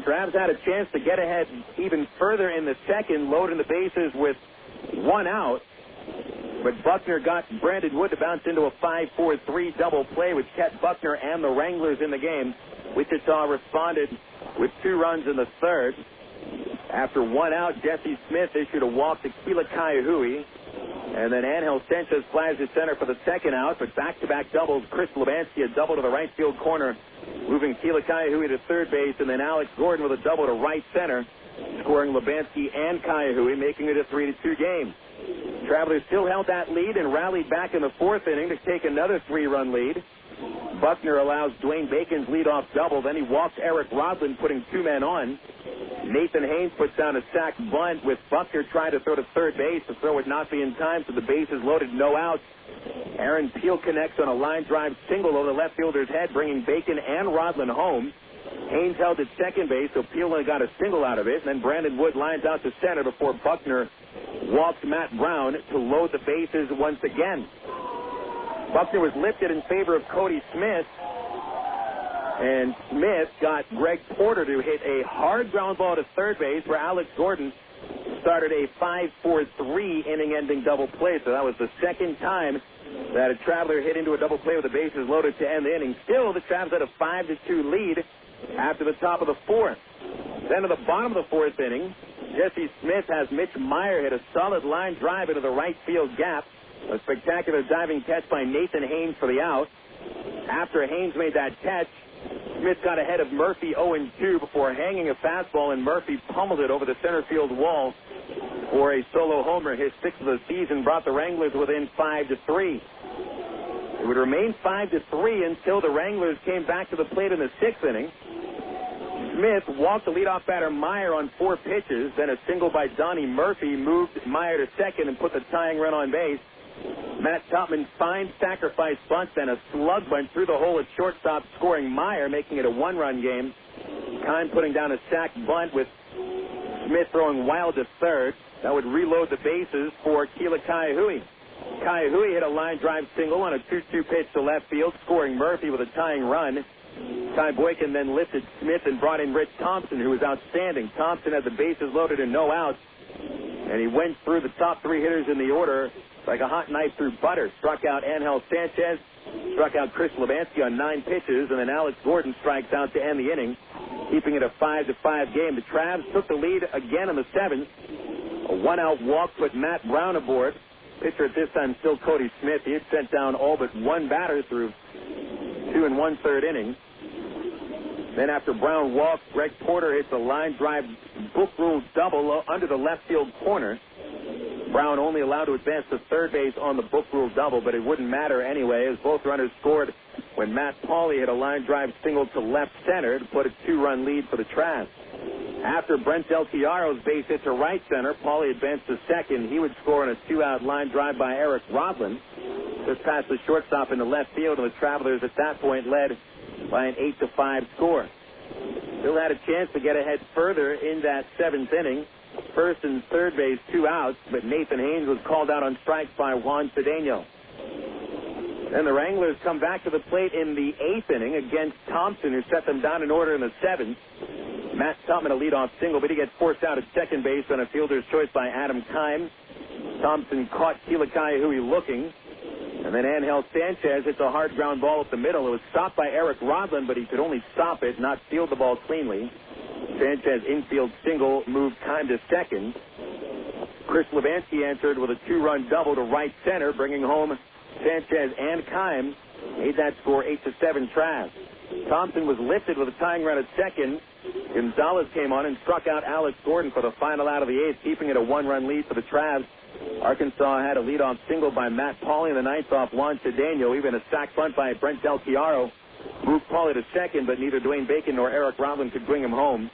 Travs had a chance to get ahead even further in the second, loading the bases with 1 out. But Buckner got Brandon Wood to bounce into a 5-4-3 double play, which kept Buckner and the Wranglers in the game. Wichita responded with 2 runs in the third. After 1 out, Jesse Smith issued a walk to Kila Ka'aihue. And then Ángel Sánchez flies to center for the second out, but back-to-back doubles. Chris Lebansky a double to the right field corner, moving Kila Ka'aihue to third base, and then Alex Gordon with a double to right center, scoring Lebansky and Ka'aihue, making it a 3-2 game. Travelers still held that lead and rallied back in the 4th inning to take another 3-run lead. Buckner allows Dwayne Bacon's leadoff double. Then he walks Eric Rodland, putting 2 men on. Nathan Haynes puts down a sac bunt with Buckner trying to throw to third base. The throw would not be in time, so the base is loaded, no outs. Aaron Peel connects on a line drive single over the left fielder's head, bringing Bacon and Rodland home. Haynes held at second base, so Peel only got a single out of it. And then Brandon Wood lines out to center before Buckner walks Matt Brown to load the bases once again. Buckner was lifted in favor of Cody Smith, and Smith got Greg Porter to hit a hard ground ball to third base where Alex Gordon started a 5-4-3 inning-ending double play. So that was the second time that a Traveler hit into a double play with the bases loaded to end the inning. Still, the Travs had a 5-2 lead after the top of the 4th. Then at the bottom of the 4th inning, Jesse Smith has Mitch Maier hit a solid line drive into the right field gap. A spectacular diving catch by Nathan Haynes for the out. After Haynes made that catch, Smith got ahead of Murphy 0-2 before hanging a fastball, and Murphy pummeled it over the center field wall for a solo homer. His 6th of the season brought the Wranglers within 5-3. It would remain 5-3 until the Wranglers came back to the plate in the 6th inning. Smith walked the leadoff batter Maier on 4 pitches. Then a single by Donnie Murphy moved Maier to second and put the tying run on base. Matt Tupman fine sacrifice bunt, then a slug bunt through the hole at shortstop, scoring Maier, making it a 1-run game. Kime putting down a sack bunt with Smith throwing wild to third. That would reload the bases for Kila Ka'aihue. Ka'aihue hit a line drive single on a 2-2 pitch to left field, scoring Murphy with a tying run. Ty Boykin then lifted Smith and brought in Rich Thompson, who was outstanding. Thompson had the bases loaded and no outs, and he went through the top three hitters in the order like a hot knife through butter. Struck out Ángel Sánchez, struck out Chris Levansky on 9 pitches, and then Alex Gordon strikes out to end the inning, keeping it a 5-5 game. The Travs took the lead again in the 7th. A one-out walk put Matt Brown aboard. Pitcher at this time still Cody Smith. He had sent down all but one batter through 2 1/3 innings. Then after Brown walks, Greg Porter hits a line drive book rule double under the left field corner. Brown only allowed to advance to third base on the book rule double, but it wouldn't matter anyway, as both runners scored when Matt Pauley hit a line drive single to left center to put a 2-run lead for the Travs. After Brent Del Chiaro's base hit to right center, Pauley advanced to second. He would score on a 2-out line drive by Eric Rodland, just past the shortstop in the left field, and the Travelers at that point led by an 8-5 score. Still had a chance to get ahead further in that 7th inning. First and third base, 2 outs, but Nathan Haynes was called out on strikes by Juan Cedeno. Then the Wranglers come back to the plate in the 8th inning against Thompson, who set them down in order in the 7th. Matt Tupman a leadoff single, but he gets forced out at second base on a fielder's choice by Adam Kime. Thompson caught Kila Ka'aihue looking. And then Ángel Sánchez hits a hard ground ball up the middle. It was stopped by Eric Rodland, but he could only stop it, not field the ball cleanly. Sanchez infield single moved Kime to second. Chris Levansky answered with a 2-run double to right center, bringing home Sanchez and Kime. Made that score 8-7 Travs. Thompson was lifted with a tying run at second. González came on and struck out Alex Gordon for the final out of the 8th, keeping it a 1-run lead for the Travs. Arkansas had a leadoff single by Matt Pauley in the 9th off Juan Cedeno. Even a sac bunt by Brent Del Chiaro moved Pauley to second, but neither Dwayne Bacon nor Eric Rodland could bring him home.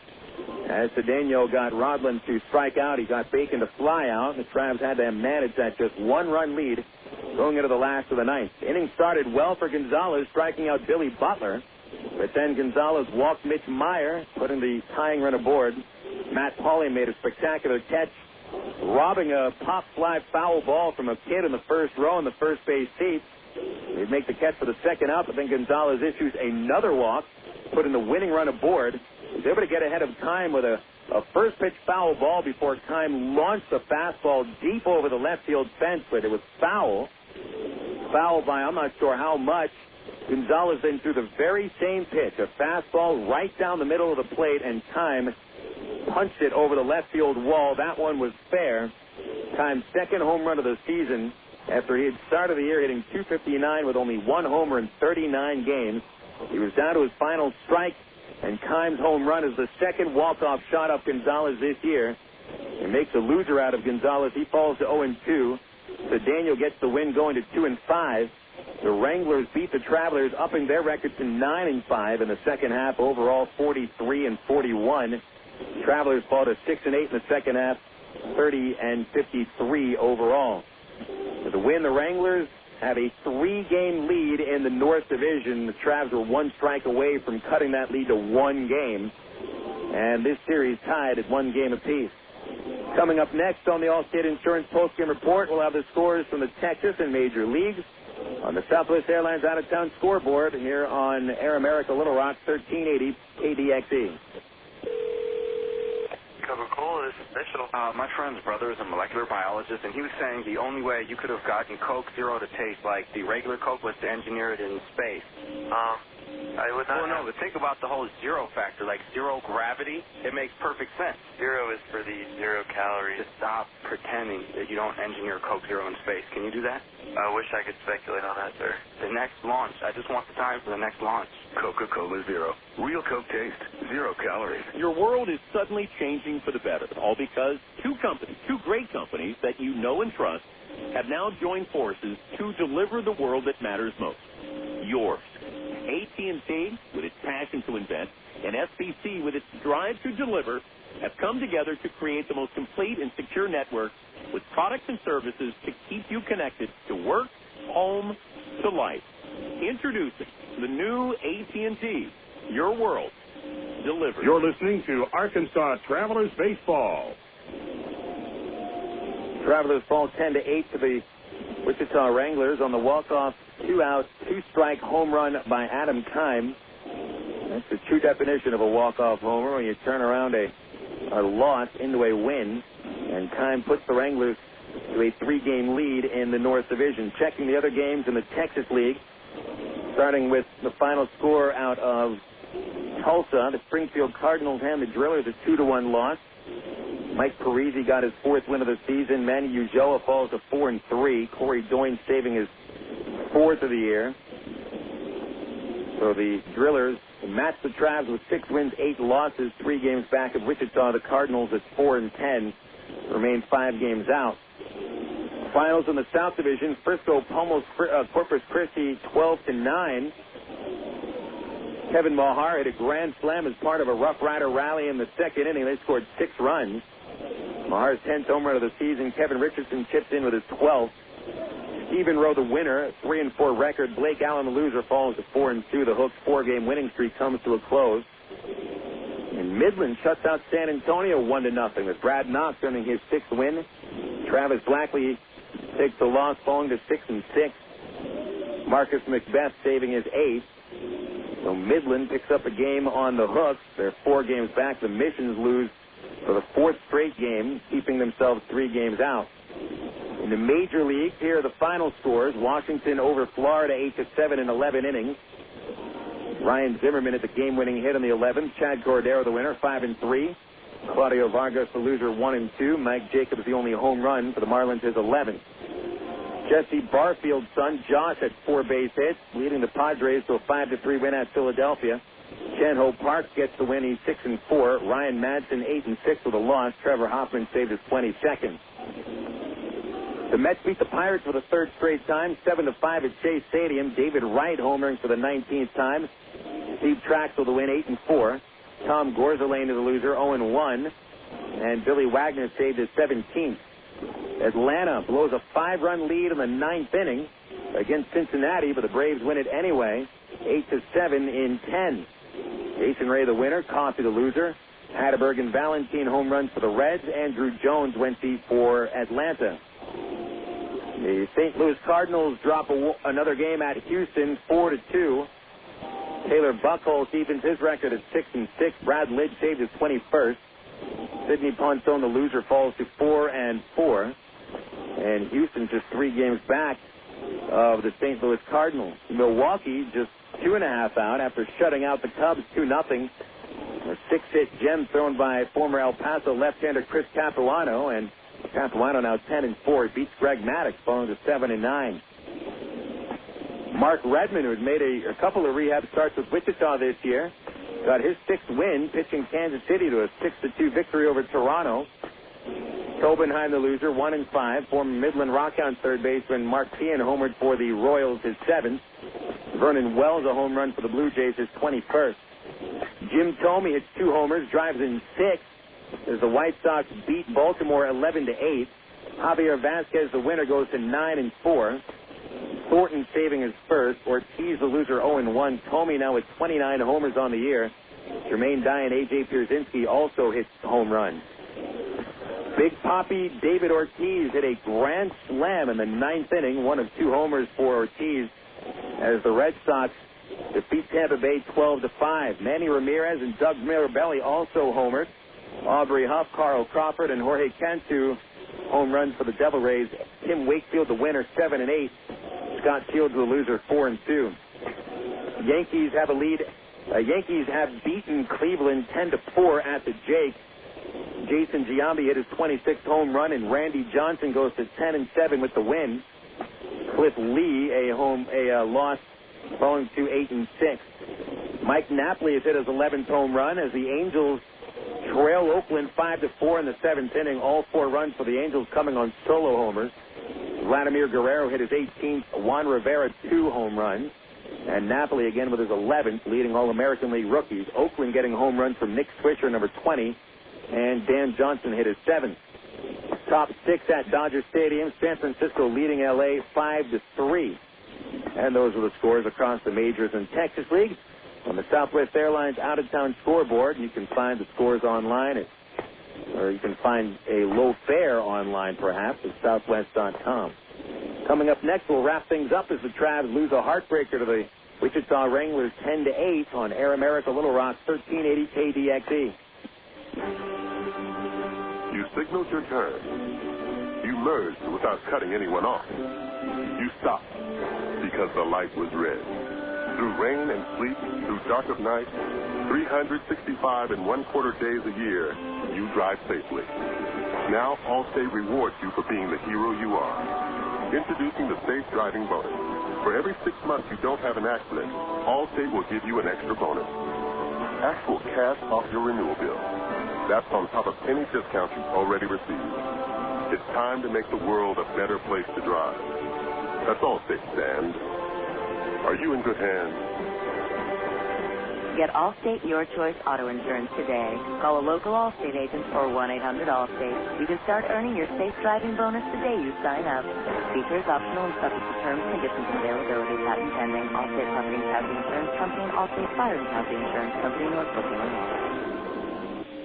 As Cedeno got Rodland to strike out, he got Bacon to fly out. The Travs had to manage that just 1-run lead going into the last of the 9th. The inning started well for González, striking out Billy Butler. But then González walked Mitch Maier, putting the tying run aboard. Matt Pauley made a spectacular catch, robbing a pop fly foul ball from a kid in the first row in the first base seat. He'd make the catch for the second out, but then González issues another walk, putting the winning run aboard. He was able to get ahead of Kime with a first pitch foul ball before Kime launched a fastball deep over the left field fence, but it was foul. Foul by I'm not sure how much. González then threw the very same pitch, a fastball right down the middle of the plate, and Kime punched it over the left field wall. That one was fair. Kime's second home run of the season after he had started the year hitting .259 with only 1 homer in 39 games. He was down to his final strike, and Kime's home run is the second walk-off shot of González this year. He makes a loser out of González. He falls to 0-2. So Daniel gets the win going to 2-5. The Wranglers beat the Travelers, upping their record to 9-5 in the second half. Overall, 43-41. Travelers fall to 6-8 in the second half, 30-53 overall. With the win, the Wranglers have a 3-game lead in the North Division. The Travs were 1 strike away from cutting that lead to 1 game. And this series tied at 1 game apiece. Coming up next on the Allstate Insurance Postgame Report, we'll have the scores from the Texas and Major Leagues on the Southwest Airlines out-of-town scoreboard here on Air America Little Rock, 1380 KDXE. Coca-Cola is special. My friend's brother is a molecular biologist, and he was saying the only way you could have gotten Coke Zero to taste like the regular Coke was to engineer it in space. I would not. Well, no, but think about the whole zero factor, like zero gravity. It makes perfect sense. Zero is for the 0 calories. Just stop pretending that you don't engineer Coke Zero in space. Can you do that? I wish I could speculate on that, sir. The next launch. I just want the time for the next launch. Coca-Cola Zero. Real Coke taste. 0 calories. Your world is suddenly changing for the better, all because 2 great companies that you know and trust, have now joined forces to deliver the world that matters most. Yours. AT&T, with its passion to invent, and SBC, with its drive to deliver, have come together to create the most complete and secure network with products and services to keep you connected to work, home, to life. Introducing the new AT&T, your world, delivered. You're listening to Arkansas Travelers Baseball. Travelers fall 10-8 to the Wichita Wranglers on the walk-off 2-out, 2-strike home run by Adam Keim. That's the true definition of a walk-off homer, when you turn around a loss into a win. And Keim puts the Wranglers to a 3-game lead in the North Division. Checking the other games in the Texas League, starting with the final score out of Tulsa. The Springfield Cardinals hand the Drillers a 2-1 loss. Mike Parisi got his 4th win of the season. Manny Ujoa falls to 4-3. Corey Doyne saving his 4th of the year. So the Drillers match the Travs with 6 wins, 8 losses, 3 games back of Wichita. The Cardinals at 4-10 remain 5 games out. Finals in the South Division: Frisco pummels Corpus Christi 12-9. Kevin Mahar hit a grand slam as part of a Rough Rider rally in the second inning. They scored 6 runs. Mahar's 10th home run of the season. Kevin Richardson chips in with his 12th. Stephen Rowe, the winner, 3-4 record. Blake Allen, the loser, falls to 4-2. The Hooks' 4-game winning streak comes to a close. And Midland shuts out San Antonio 1-0 with Brad Knox earning his 6th win. Travis Blackley takes the loss, falling to 6-6. Marcus Macbeth saving his 8th. So Midland picks up a game on the Hooks. They're 4 games back. The Missions lose for the 4th straight game, keeping themselves 3 games out. In the major leagues, here are the final scores. Washington over Florida 8-7 in 11 innings. Ryan Zimmerman at the game-winning hit in the 11th. Chad Cordero, the winner, 5-3. Claudio Vargas, the loser, 1-2. Mike Jacobs, the only home run for the Marlins, his 11th. Jesse Barfield's son, Josh, had 4 base hits, leading the Padres to a 5-3 win at Philadelphia. Chan-Ho Park gets the win. He's 6-4. Ryan Madsen, 8-6 with a loss. Trevor Hoffman saved his 22nd. The Mets beat the Pirates for the 3rd straight time, 7-5 at Chase Stadium. David Wright homering for the 19th time. Steve Traxel the win, 8-4. Tom Gorzalane is the loser, 0-1. And Billy Wagner saved his 17th. Atlanta blows a 5-run lead in the 9th inning against Cincinnati, but the Braves win it anyway, 8-7 in 10. Jason Ray the winner, Coffey the loser. Hatterberg and Valentine home runs for the Reds. Andrew Jones went for Atlanta. The St. Louis Cardinals drop another game at Houston, 4-2. Taylor Buchholz evens his record at 6-6. Brad Lidge saved his 21st. Sidney Ponson, the loser, falls to 4-4. And Houston just 3 games back of the St. Louis Cardinals. Milwaukee just 2.5 out after shutting out the Cubs 2-0. A 6-hit gem thrown by former El Paso left-hander Chris Capuano, and Capuano now 10-4. He beats Greg Maddux, falling to 7-9. Mark Redmond, who had made a couple of rehab starts with Wichita this year, got his 6th win, pitching Kansas City to a 6-2 victory over Toronto. Tobenheim, the loser, 1-5. Former Midland Rockhound third baseman Mark Pean homered for the Royals, his 7th. Vernon Wells, a home run for the Blue Jays, his 21st. Jim Thome hits 2 homers, drives in 6 as the White Sox beat Baltimore 11-8. Javier Vasquez, the winner, goes to 9-4. Thornton saving his 1st. Ortiz, the loser, 0-1. Thome now with 29 homers on the year. Jermaine Dye and A.J. Pierzynski also hit home runs. Big Papi David Ortiz hit a grand slam in the 9th inning, 1 of 2 homers for Ortiz, as the Red Sox defeat Tampa Bay 12-5. Manny Ramirez and Doug Mirabelli also homered. Aubrey Huff, Carl Crawford, and Jorge Cantu home runs for the Devil Rays. Tim Wakefield, the winner, 7-8. Scott Shields, the loser, 4-2. Yankees have a lead. Yankees have beaten Cleveland 10-4 at the Jake. Jason Giambi hit his 26th home run, and Randy Johnson goes to 10-7 with the win. Cliff Lee, a loss, falling to 8-6. Mike Napoli has hit his 11th home run as the Angels trail Oakland 5-4 in the 7th inning. All 4 runs for the Angels coming on solo homers. Vladimir Guerrero hit his 18th. Juan Rivera 2 home runs. And Napoli again with his 11th, leading All-American League rookies. Oakland getting home runs from Nick Swisher, number 20. And Dan Johnson hit his 7th. Top 6 at Dodger Stadium. San Francisco leading L.A. 5-3. And those were the scores across the majors and Texas League. On the Southwest Airlines out-of-town scoreboard, you can find the scores online, or you can find a low fare online, perhaps, at southwest.com. Coming up next, we'll wrap things up as the Travs lose a heartbreaker to the Wichita Wranglers 10-8 on Air America Little Rock 1380 KDXE. You signaled your turn. You merged without cutting anyone off. You stopped because the light was red. Through rain and sleet, through dark of night, 365 and 1/4 days a year, you drive safely. Now Allstate rewards you for being the hero you are. Introducing the Safe Driving Bonus. For every 6 months you don't have an accident, Allstate will give you an extra bonus. Actual cash off your renewal bill. That's on top of any discounts you've already received. It's time to make the world a better place to drive. That's Allstate, Stan. Are you in good hands? Get Allstate Your Choice Auto Insurance today. Call a local Allstate agent or 1-800-ALLSTATE. You can start earning your safe driving bonus the day you sign up. Features optional and subject to terms, conditions, and availability. Patent pending. Allstate Property and Casualty Insurance Company and Allstate Fire and Casualty Insurance Company, Northbrook, Illinois.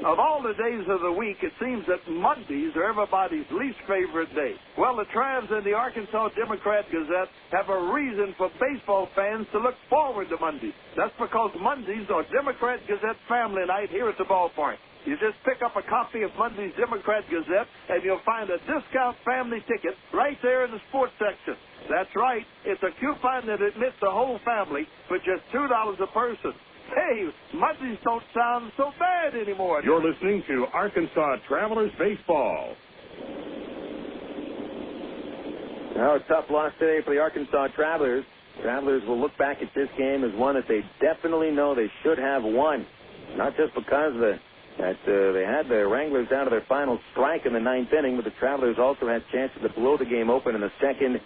Of all the days of the week, it seems that Mondays are everybody's least favorite day. Well, the Travs and the Arkansas Democrat-Gazette have a reason for baseball fans to look forward to Mondays. That's because Mondays are Democrat-Gazette family night here at the ballpark. You just pick up a copy of Monday's Democrat-Gazette, and you'll find a discount family ticket right there in the sports section. That's right. It's a coupon that admits the whole family for just $2 a person. Hey, Mondays don't sound so bad anymore. You're listening to Arkansas Travelers Baseball. Now, a tough loss today for the Arkansas Travelers. Travelers will look back at this game as one that they definitely know they should have won. Not just because they had the Wranglers out of their final strike in the 9th inning, but the Travelers also had chances to blow the game open in the 2nd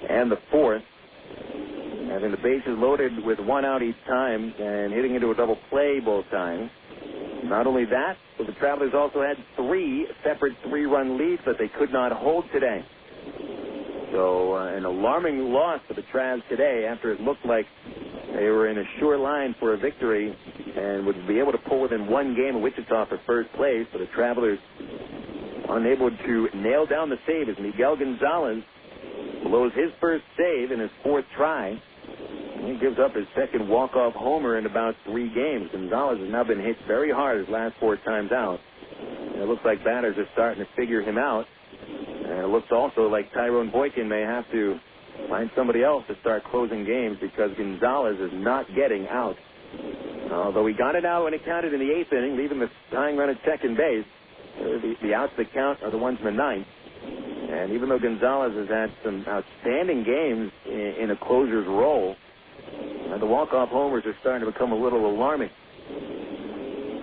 and the 4th. Having the bases loaded with 1 out each time and hitting into a double play both times. Not only that, but the Travelers also had 3 separate 3-run leads that they could not hold today. So an alarming loss for the Travs today after it looked like they were in a sure line for a victory and would be able to pull within 1 game of Wichita for first place. But the Travelers unable to nail down the save as Miguel González blows his first save in his 4th try. He gives up his 2nd walk-off homer in about 3 games. González has now been hit very hard his last 4 times out. And it looks like batters are starting to figure him out. And it looks also like Tyrone Boykin may have to find somebody else to start closing games because González is not getting out. Although he got it out when it counted in the 8th inning, leaving the tying run at second base, the outs that count are the ones in the 9th. And even though González has had some outstanding games in a closer's role, the walk-off homers are starting to become a little alarming.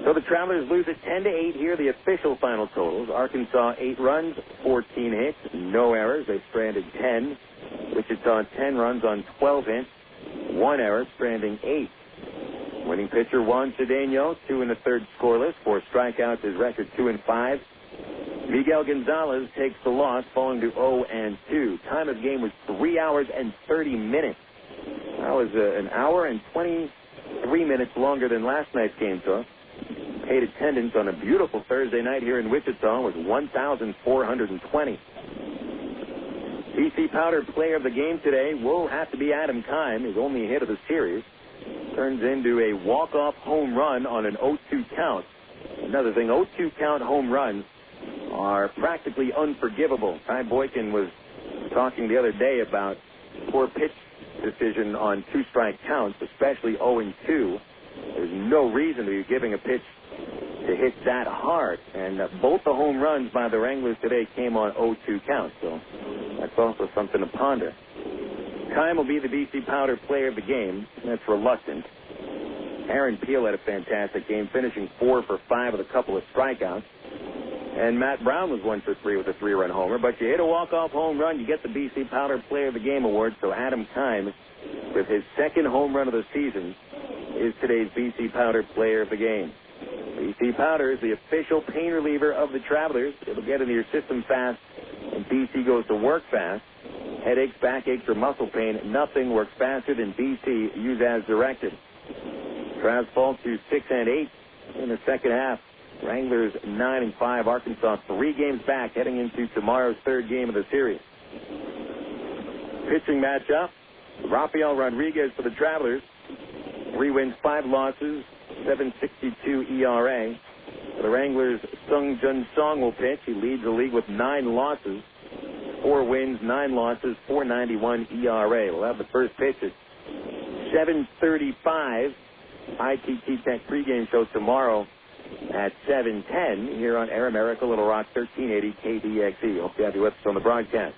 So the Travelers lose at 10-8 here, the official final totals. Arkansas 8 runs, 14 hits, no errors. They've stranded 10. Wichita 10 runs on 12 hits, 1 error, stranding 8. Winning pitcher Juan Cedeno, 2 1/3 scoreless, 4 strikeouts, his record 2-5. Miguel González takes the loss, falling to 0-2. Time of game was 3 hours and 30 minutes. That was an hour and 23 minutes longer than last night's game took. Paid attendance on a beautiful Thursday night here in Wichita was 1,420. BC Powder player of the game today will have to be Adam Keim, his only hit of the series. Turns into a walk-off home run on an 0-2 count. Another thing, 0-2 count home runs are practically unforgivable. Ty Boykin was talking the other day about poor pitch decision on 2-strike counts, especially 0-2. There's no reason to be giving a pitch to hit that hard. And both the home runs by the Wranglers today came on 0-2 counts, so that's also something to ponder. Keim will be the BC Powder player of the game. That's reluctant. Aaron Peel had a fantastic game, finishing 4 for 5 with a couple of strikeouts. And Matt Brown was 1 for 3 with a 3-run homer. But you hit a walk-off home run, you get the BC Powder Player of the Game award. So Adam Keim, with his 2nd home run of the season, is today's BC Powder Player of the Game. BC Powder is the official pain reliever of the Travelers. It'll get into your system fast, and BC goes to work fast. Headaches, backaches, or muscle pain, nothing works faster than BC. Use as directed. Travs fall to 6-8 in the second half. Wranglers 9-5. Arkansas 3 games back heading into tomorrow's third game of the series. Pitching matchup, Rafael Rodriguez for the Travelers. 3 wins, 5 losses, 7.62 ERA. For the Wranglers, Sung Jun Song will pitch. He leads the league with 9 losses, 4 wins, 9 losses, 4.91 ERA. We'll have the first pitch at 7:35. ITT Tech pregame show tomorrow at 7:10 here on Air America, Little Rock, 1380 KDXE. Hope you have you with us on the broadcast.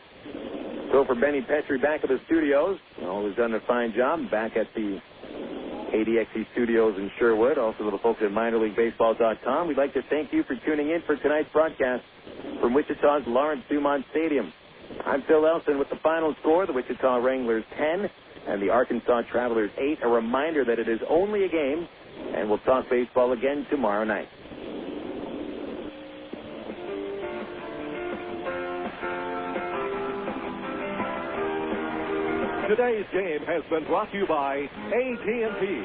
So for Benny Petrie back at the studios, always done a fine job back at the KDXE studios in Sherwood. Also to the folks at minorleaguebaseball.com. We'd like to thank you for tuning in for tonight's broadcast from Wichita's Lawrence Dumont Stadium. I'm Phil Elson with the final score, the Wichita Wranglers 10 and the Arkansas Travelers 8. A reminder that it is only a game, and we'll talk baseball again tomorrow night. Today's game has been brought to you by AT&T,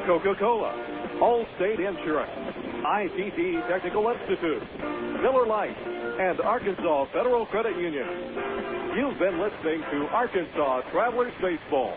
Coca-Cola, Allstate Insurance, ITT Technical Institute, Miller Lite, and Arkansas Federal Credit Union. You've been listening to Arkansas Travelers Baseball.